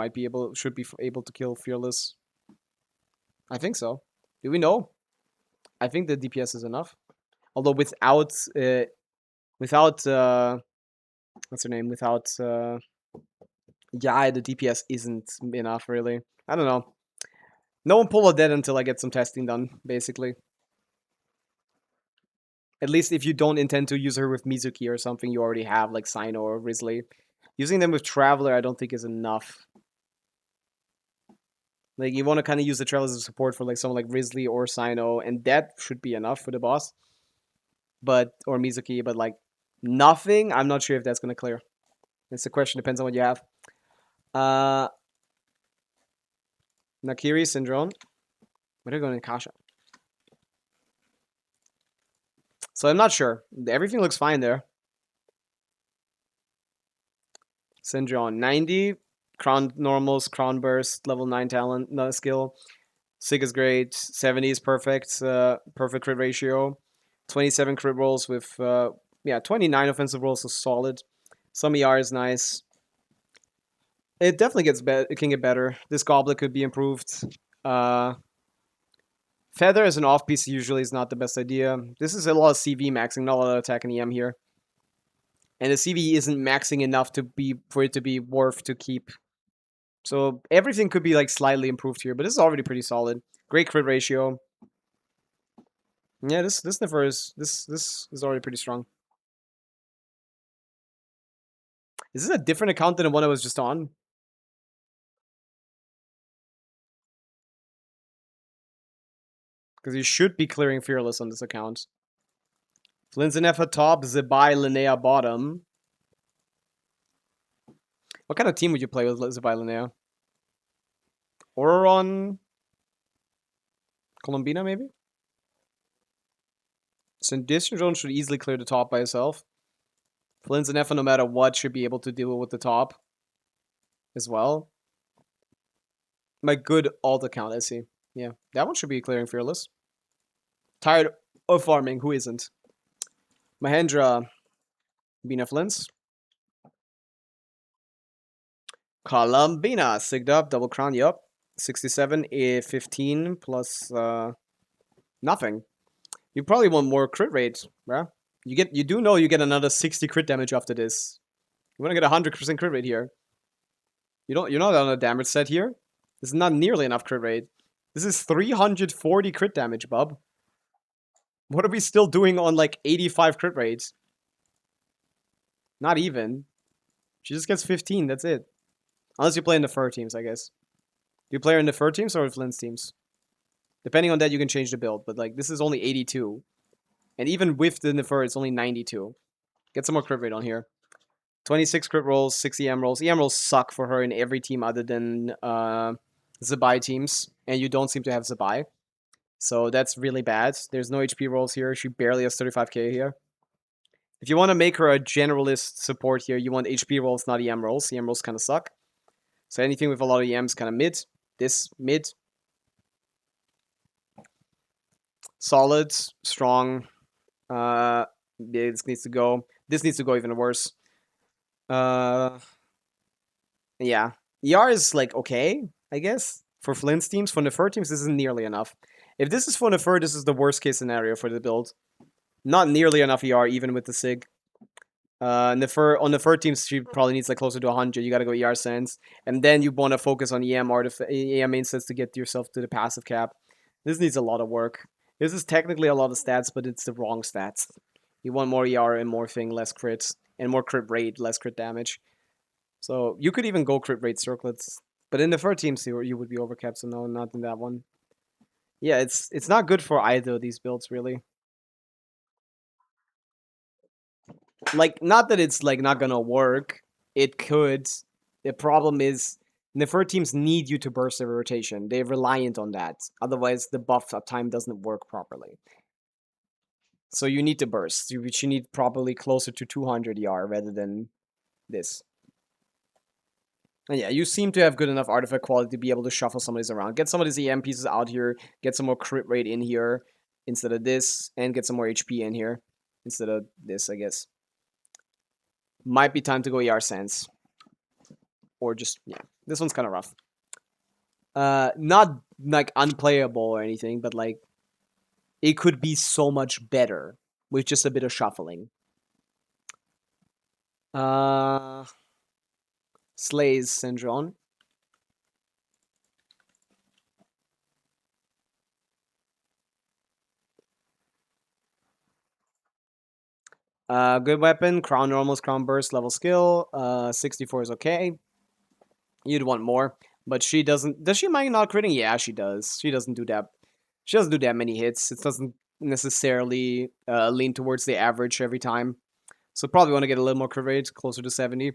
should be able to kill Fearless. I think so. Do we know? I think the DPS is enough. Although without what's her name? Without the DPS isn't enough really. I don't know. No one pull Odette until I get some testing done, basically. At least if you don't intend to use her with Mizuki or something you already have, like Sino or Risley. Using them with Traveler I don't think is enough. Like, you want to kind of use the Traveler as a support for like someone like Risley or Sino, and that should be enough for the boss. Or Mizuki, but like, nothing, I'm not sure if that's going to clear. It's a question, depends on what you have. Nakiri, Syndrome. Where are going to Kasha? So I'm not sure. Everything looks fine there. Syndrome, 90. Crown normals, crown burst, level 9 talent, skill. Sig is great. 70 is perfect. Perfect crit ratio. 27 crit rolls with 29 offensive rolls is solid. Some ER is nice. It definitely gets better. It can get better. This goblet could be improved. Feather as an off piece usually is not the best idea. This is a lot of CV maxing, not a lot of attack and EM here. And the CV isn't maxing enough for it to be worth to keep. So everything could be like slightly improved here, but this is already pretty solid. Great crit ratio. Yeah, this Nefer is this is already pretty strong. Is this a different account than the one I was just on? Because you should be clearing Fearless on this account. Flinzenefa top, Zebai Linnea bottom. What kind of team would you play with Zebai Linnea? Auroron? Columbina, maybe? Syndition Drone should easily clear the top by itself. Flinzenefa, no matter what, should be able to deal with the top as well. My good alt account, I see. Yeah, that one should be clearing Fearless. Tired of farming, who isn't? Mahendra, Bina Flints. Columbina, sigged up, double crown, yup. 67, 15 plus nothing. You probably want more crit rate, bruh. You do know you get another 60 crit damage after this. You want to get 100% crit rate here. You're not on a damage set here. This is not nearly enough crit rate. This is 340 crit damage, bub. What are we still doing on like 85 crit rates? Not even. She just gets 15, that's it. Unless you play in the fur teams, I guess. Do you play in the fur teams or Flint's teams? Depending on that, you can change the build. But like, this is only 82. And even with the Nefer, it's only 92. Get some more crit rate on here. 26 crit rolls, 6 EM rolls. EM rolls suck for her in every team other than Zebai teams. And you don't seem to have Zebai. So that's really bad. There's no HP rolls here. She barely has 35k here. If you want to make her a generalist support here, you want HP rolls, not EM rolls. EM rolls kind of suck. So anything with a lot of EMs kind of mid. This, mid. Solid, strong. This needs to go. This needs to go even worse. Yeah. ER is like okay, I guess. For Flint's teams, for Nefer teams, this isn't nearly enough. If this is for Nefer, this is the worst case scenario for the build. Not nearly enough ER, even with the SIG. On Nefer teams, she probably needs like closer to 100. You gotta go ER sense. And then you want to focus on EM main sets to get yourself to the passive cap. This needs a lot of work. This is technically a lot of stats, but it's the wrong stats. You want more ER and more thing, less crits. And more crit rate, less crit damage. So you could even go crit rate circlets. But in the Nefer teams, you would be overcapped, so no, not in that one. Yeah, it's not good for either of these builds, really. Like, not that it's like not gonna work. It could. The problem is Nefer teams need you to burst every rotation. They're reliant on that. Otherwise, the buff time doesn't work properly. So you need to burst. You need probably closer to 200 ER rather than this. And yeah, you seem to have good enough artifact quality to be able to shuffle some of these around. Get some of these EM pieces out here. Get some more crit rate in here instead of this. And get some more HP in here instead of this, I guess. Might be time to go ER Sense. Or just, yeah. This one's kind of rough. Not, like, unplayable or anything, but, like, it could be so much better with just a bit of shuffling. Slays Syndrome. Good weapon, crown normals, crown burst, level skill. 64 is okay. You'd want more, but she doesn't. Does she mind not critting? Yeah, she does. She doesn't do that. She doesn't do that many hits. It doesn't necessarily lean towards the average every time. So probably want to get a little more crit rate, closer to 70.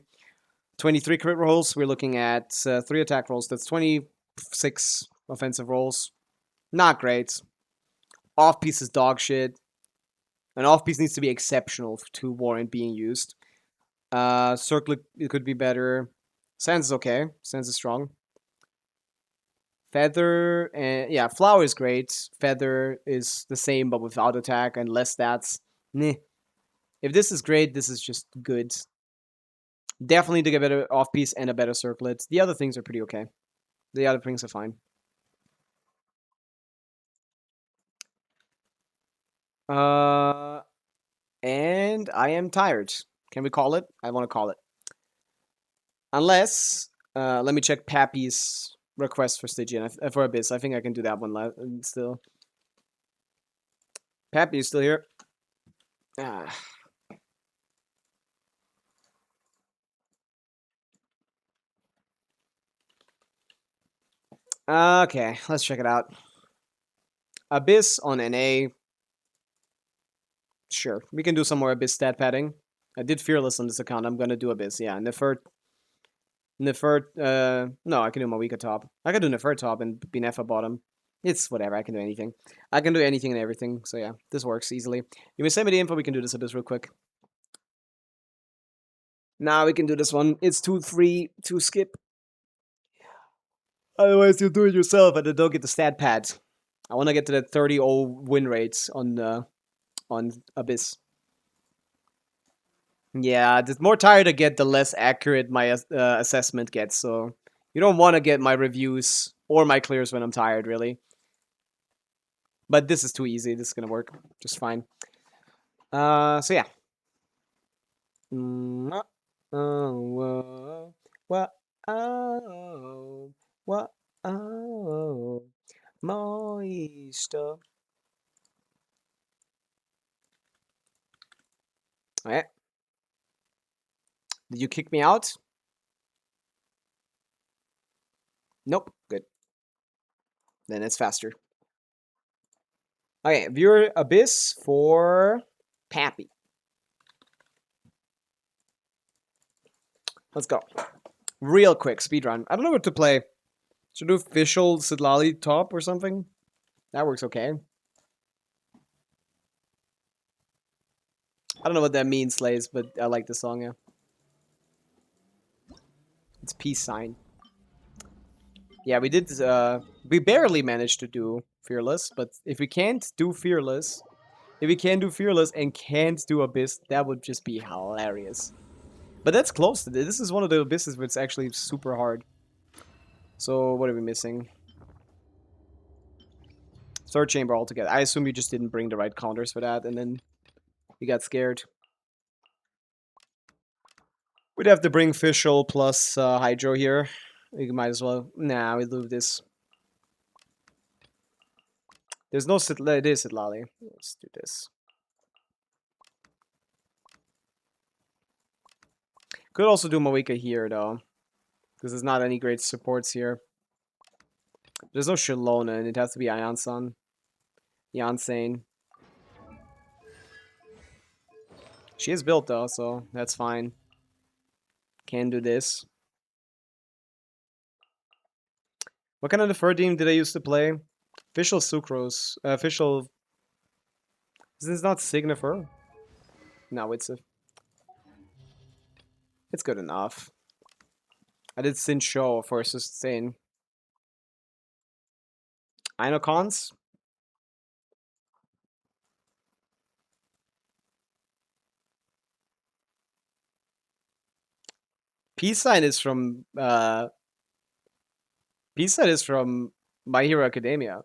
23 crit rolls. We're looking at 3 attack rolls. That's 26 offensive rolls. Not great. Off piece is dog shit. An off piece needs to be exceptional to warrant being used. Circlet, it could be better. Sands is okay. Sands is strong. Feather, and yeah, Flower is great. Feather is the same but without attack and less stats. If this is great, this is just good. Definitely to get a better off-piece and a better circlet. The other things are pretty okay. The other things are fine. And I am tired. Can we call it? I want to call it. Unless, let me check Pappy's request for Stygian, for Abyss. I think I can do that one still. Pappy is still here. Ah. Okay, let's check it out. Abyss on NA. Sure, we can do some more Abyss stat padding. I did Fearless on this account. I'm gonna do Abyss. Yeah, Nefert. No, I can do Mawika top. I can do Nefert top and Binefa bottom. It's whatever. I can do anything. I can do anything and everything. So yeah, this works easily. You may send me the info. We can do this Abyss real quick. Now we can do this one. It's 2-3 to skip. Otherwise, you'll do it yourself and then don't get the stat pads. I want to get to that 30-0 win rates on Abyss. Yeah, the more tired I get, the less accurate my assessment gets. So you don't want to get my reviews or my clears when I'm tired, really. But this is too easy. This is gonna work just fine. So yeah. Moista. Alright. Did you kick me out? Nope. Good. Then it's faster. Okay, viewer Abyss for Pappy. Let's go. Real quick, speedrun. I don't know what to play. Should I do official Sidlali top or something? That works okay. I don't know what that means, Slays, but I like the song, yeah. It's peace sign. Yeah, we did, we barely managed to do Fearless, but if we can't do Fearless, if we can do Fearless and can't do Abyss, that would just be hilarious. But that's close to this. This is one of the Abysses where it's actually super hard. So, what are we missing? Third chamber altogether. I assume you just didn't bring the right counters for that, and then you got scared. We'd have to bring Fischl plus Hydro here. We might as well. Nah, we lose this. There's no It is Sidlali. Let's do this. Could also do Mawika here, though. Because there's not any great supports here. There's no Shalona, and it has to be Iansan. Yansane. She is built, though, so that's fine. Can do this. What kind of deferred team did I used to play? Official Sucrose. Official... Is this not Signifer? No, it's a... It's good enough. I did Sin Show for Sustain. Inocons? Peace Sign is from Peace Sign is from My Hero Academia.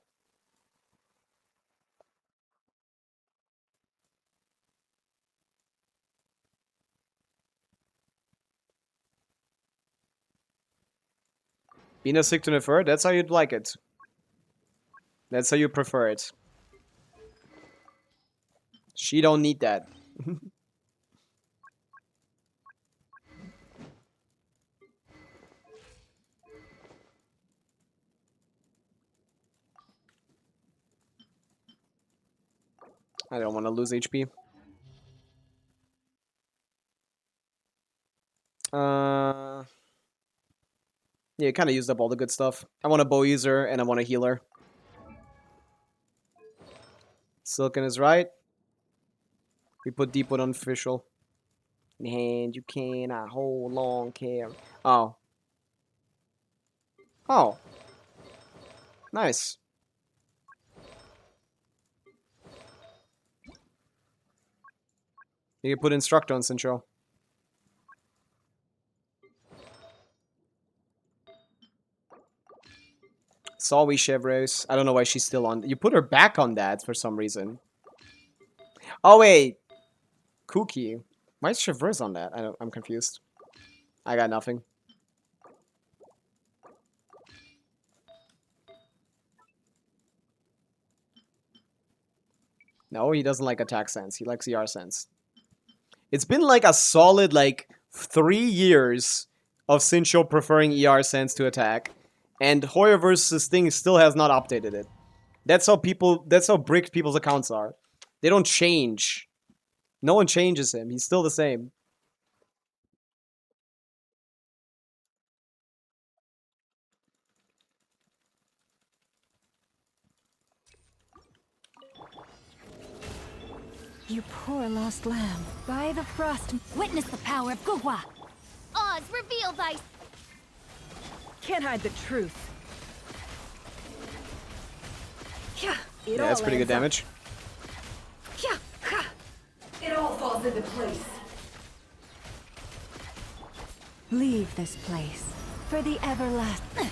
Bina sick to Nefer? That's how you'd like it. That's how you prefer it. She don't need that. I don't want to lose HP. Yeah, kind of used up all the good stuff. I want a bow user and I want a healer. Silken is right. We put Deepwood on official. And you cannot hold long care. Oh. Oh. Nice. You can put Instructor on Central. Sorry, Chevreuse. I don't know why she's still on. You put her back on that for some reason. Oh, wait. Cookie. Why is Chevreuse on that? I'm confused. I got nothing. No, he doesn't like attack sense. He likes ER sense. It's been like a solid, like, 3 years of Sincho preferring ER sense to attack. And Hoyer versus Thing still has not updated it. That's how bricked people's accounts are. They don't change. No one changes him. He's still the same. You poor lost lamb. By the frost, witness the power of Gugwa. Oz, reveal thy... Can't hide the truth. Yeah, Yeah, that's pretty good damage. It all falls into place. Leave this place for the everlasting.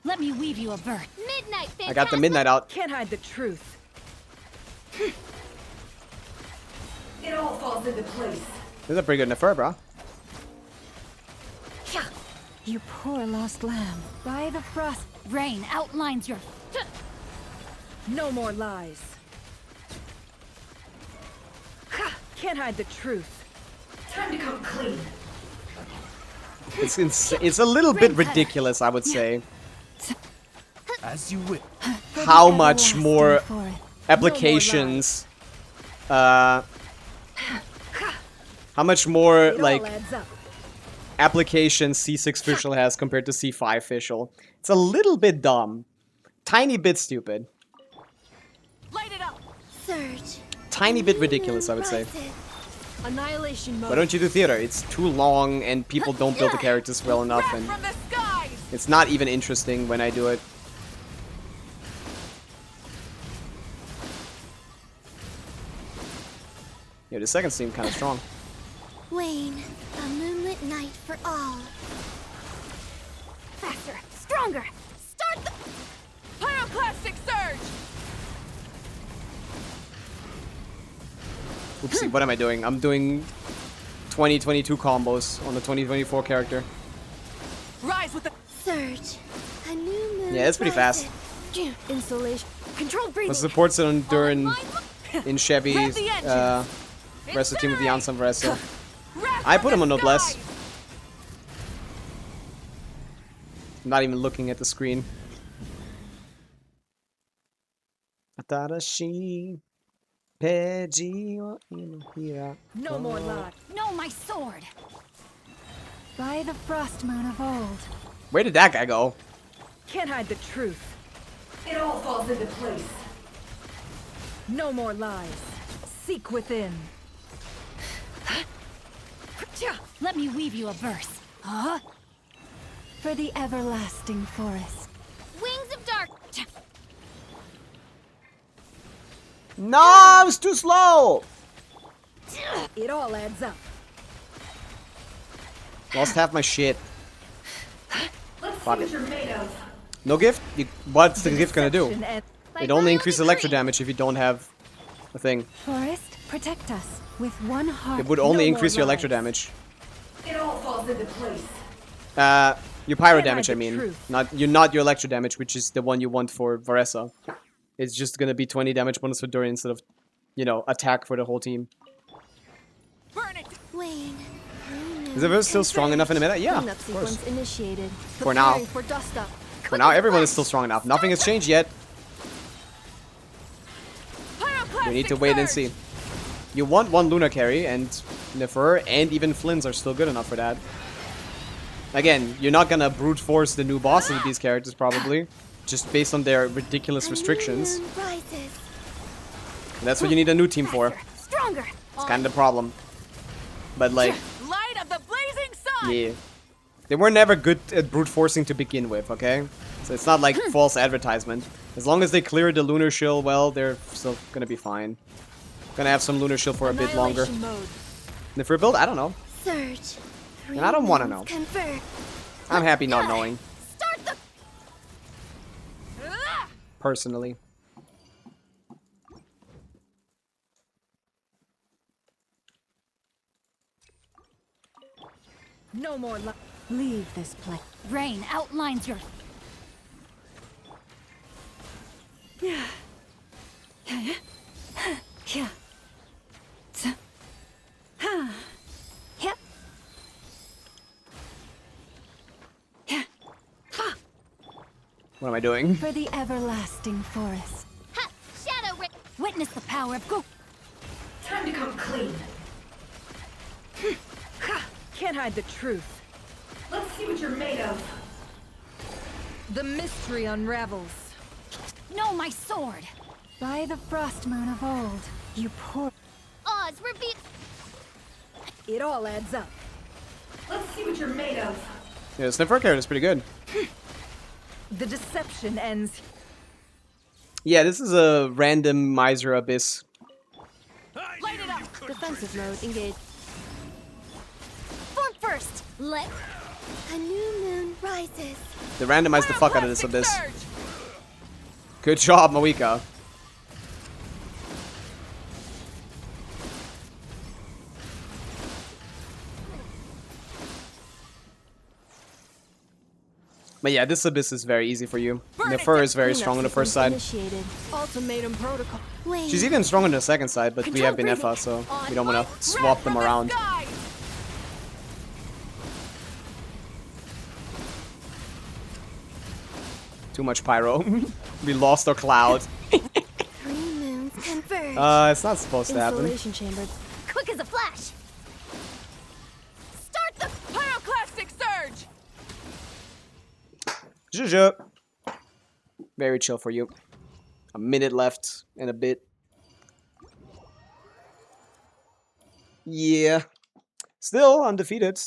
Let me weave you a verse. Midnight, I got the midnight out. Can't hide the truth. It all falls into place. This is a pretty good Nefer, bro. You poor lost lamb. By the frost, rain outlines your... No more lies. Can't hide the truth. Time to come clean. It's a little bit ridiculous, I would say. As you will. How much more applications, how much more, like, applications C6 Fischl has compared to C5 Fischl. It's a little bit dumb. Tiny bit stupid. Light it up. Surge. Tiny bit ridiculous, I would say. Annihilation mode. Why don't you do theater? It's too long and people don't build the characters well enough, and it's not even interesting when I do it. Yeah, the second seemed kind of strong. Wayne, a moonlit night for all. Faster, stronger. Start the Pyroclastic surge. Oopsie, what am I doing? I'm doing 2022 combos on the 2024 character. Rise with the surge. A new moon. Yeah, it's pretty fast. Insulation. Controlled breathing. The supports it on during in Chevy's rest of the team with the Ansem Vressa. I put him on Noblesse. I'm not even looking at the screen. Atarashi. No more lie. No, my sword. By the frost moon of old. Where did that guy go? Can't hide the truth. It all falls into place. No more lies. Seek within. Let me weave you a verse. Huh? For the everlasting forest. Wings of dark. No, it's too slow. It all adds up. Lost half my shit. Let's Fuck see it. what you're made of. No gift? What's the gift gonna do? It only increases electro damage if you don't have a thing. Forest, protect us with one heart. It would only No increase more your lies. electro damage. It all falls into place. Your pyro Can't damage, hide I the mean. truth. Not your electro damage, which is the one you want for Varessa. It's just gonna be 20 damage bonus for Durian instead of, you know, attack for the whole team. Burn it. Wayne. Is the verse still strong enough in the meta? Yeah, of course. Initiated. For now. For dust up. For now, everyone is still strong enough. Nothing has changed yet. We need to wait and see. You want one Luna carry, and Nefer and even Flynn's are still good enough for that. Again, you're not gonna brute force the new bosses with these characters, probably. Just based on their ridiculous restrictions. And that's what you need a new team for. Stronger. It's kind of the problem. But like, Light of the blazing sun. yeah. They were never good at brute forcing to begin with, okay? So it's not like false advertisement. As long as they clear the lunar shield well, they're still gonna be fine. Gonna have some lunar shield for a bit longer. Mode. Nefer build? I don't know. Surge. And I don't want to know. Convert. I'm happy not knowing. Start the personally. No more leave this place. Rain outlines your... Yeah. Yeah. Yep. What am I doing? For the everlasting forest. Ha! Shadow Ra- Witness the power of go. Time to come clean. Can't hide the truth. Let's see what you're made of. The mystery unravels. No, my sword. By the frost moon of old, you poor... Oz, reveal. It all adds up. Let's see what you're made of. Yeah, the sniffer carrot is pretty good. The deception ends. Yeah, this is a random miser abyss. Light it up. Defensive mode engaged. Form first. Let a new moon rises. They randomized the fuck out of this abyss. Good job, Pavica. But yeah, this abyss is very easy for you. Nefer is very strong on the first side. Ultimatum protocol. She's even stronger on the second side, but we have Benefa, so we don't want to swap them around. Too much pyro. We lost our cloud. Three moons converge. It's not supposed to happen. Chamber. Quick as a flash. Start the pyroclastic surge. Juju. Very chill for you. A minute left and a bit. Yeah. Still undefeated.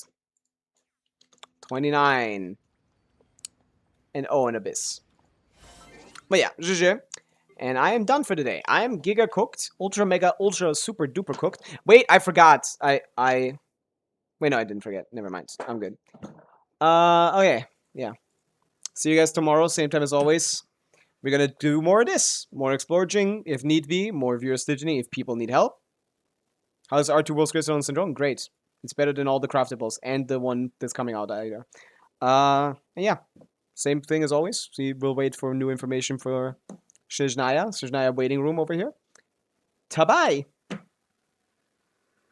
29. And an abyss. But yeah, GG. And I am done for today. I am giga cooked. Ultra mega ultra super duper cooked. Wait, I forgot. Wait, no, I didn't forget. Never mind. I'm good. Okay. Yeah. See you guys tomorrow, same time as always. We're gonna do more of this. More exploring, if need be. More viewer Stygian if people need help. How's R2 World's Greatest Villain Syndrome? Great. It's better than all the craftables and the one that's coming out either. Yeah. Same thing as always. We'll wait for new information for Shijnaya. Shijnaya waiting room over here. Ta-bye!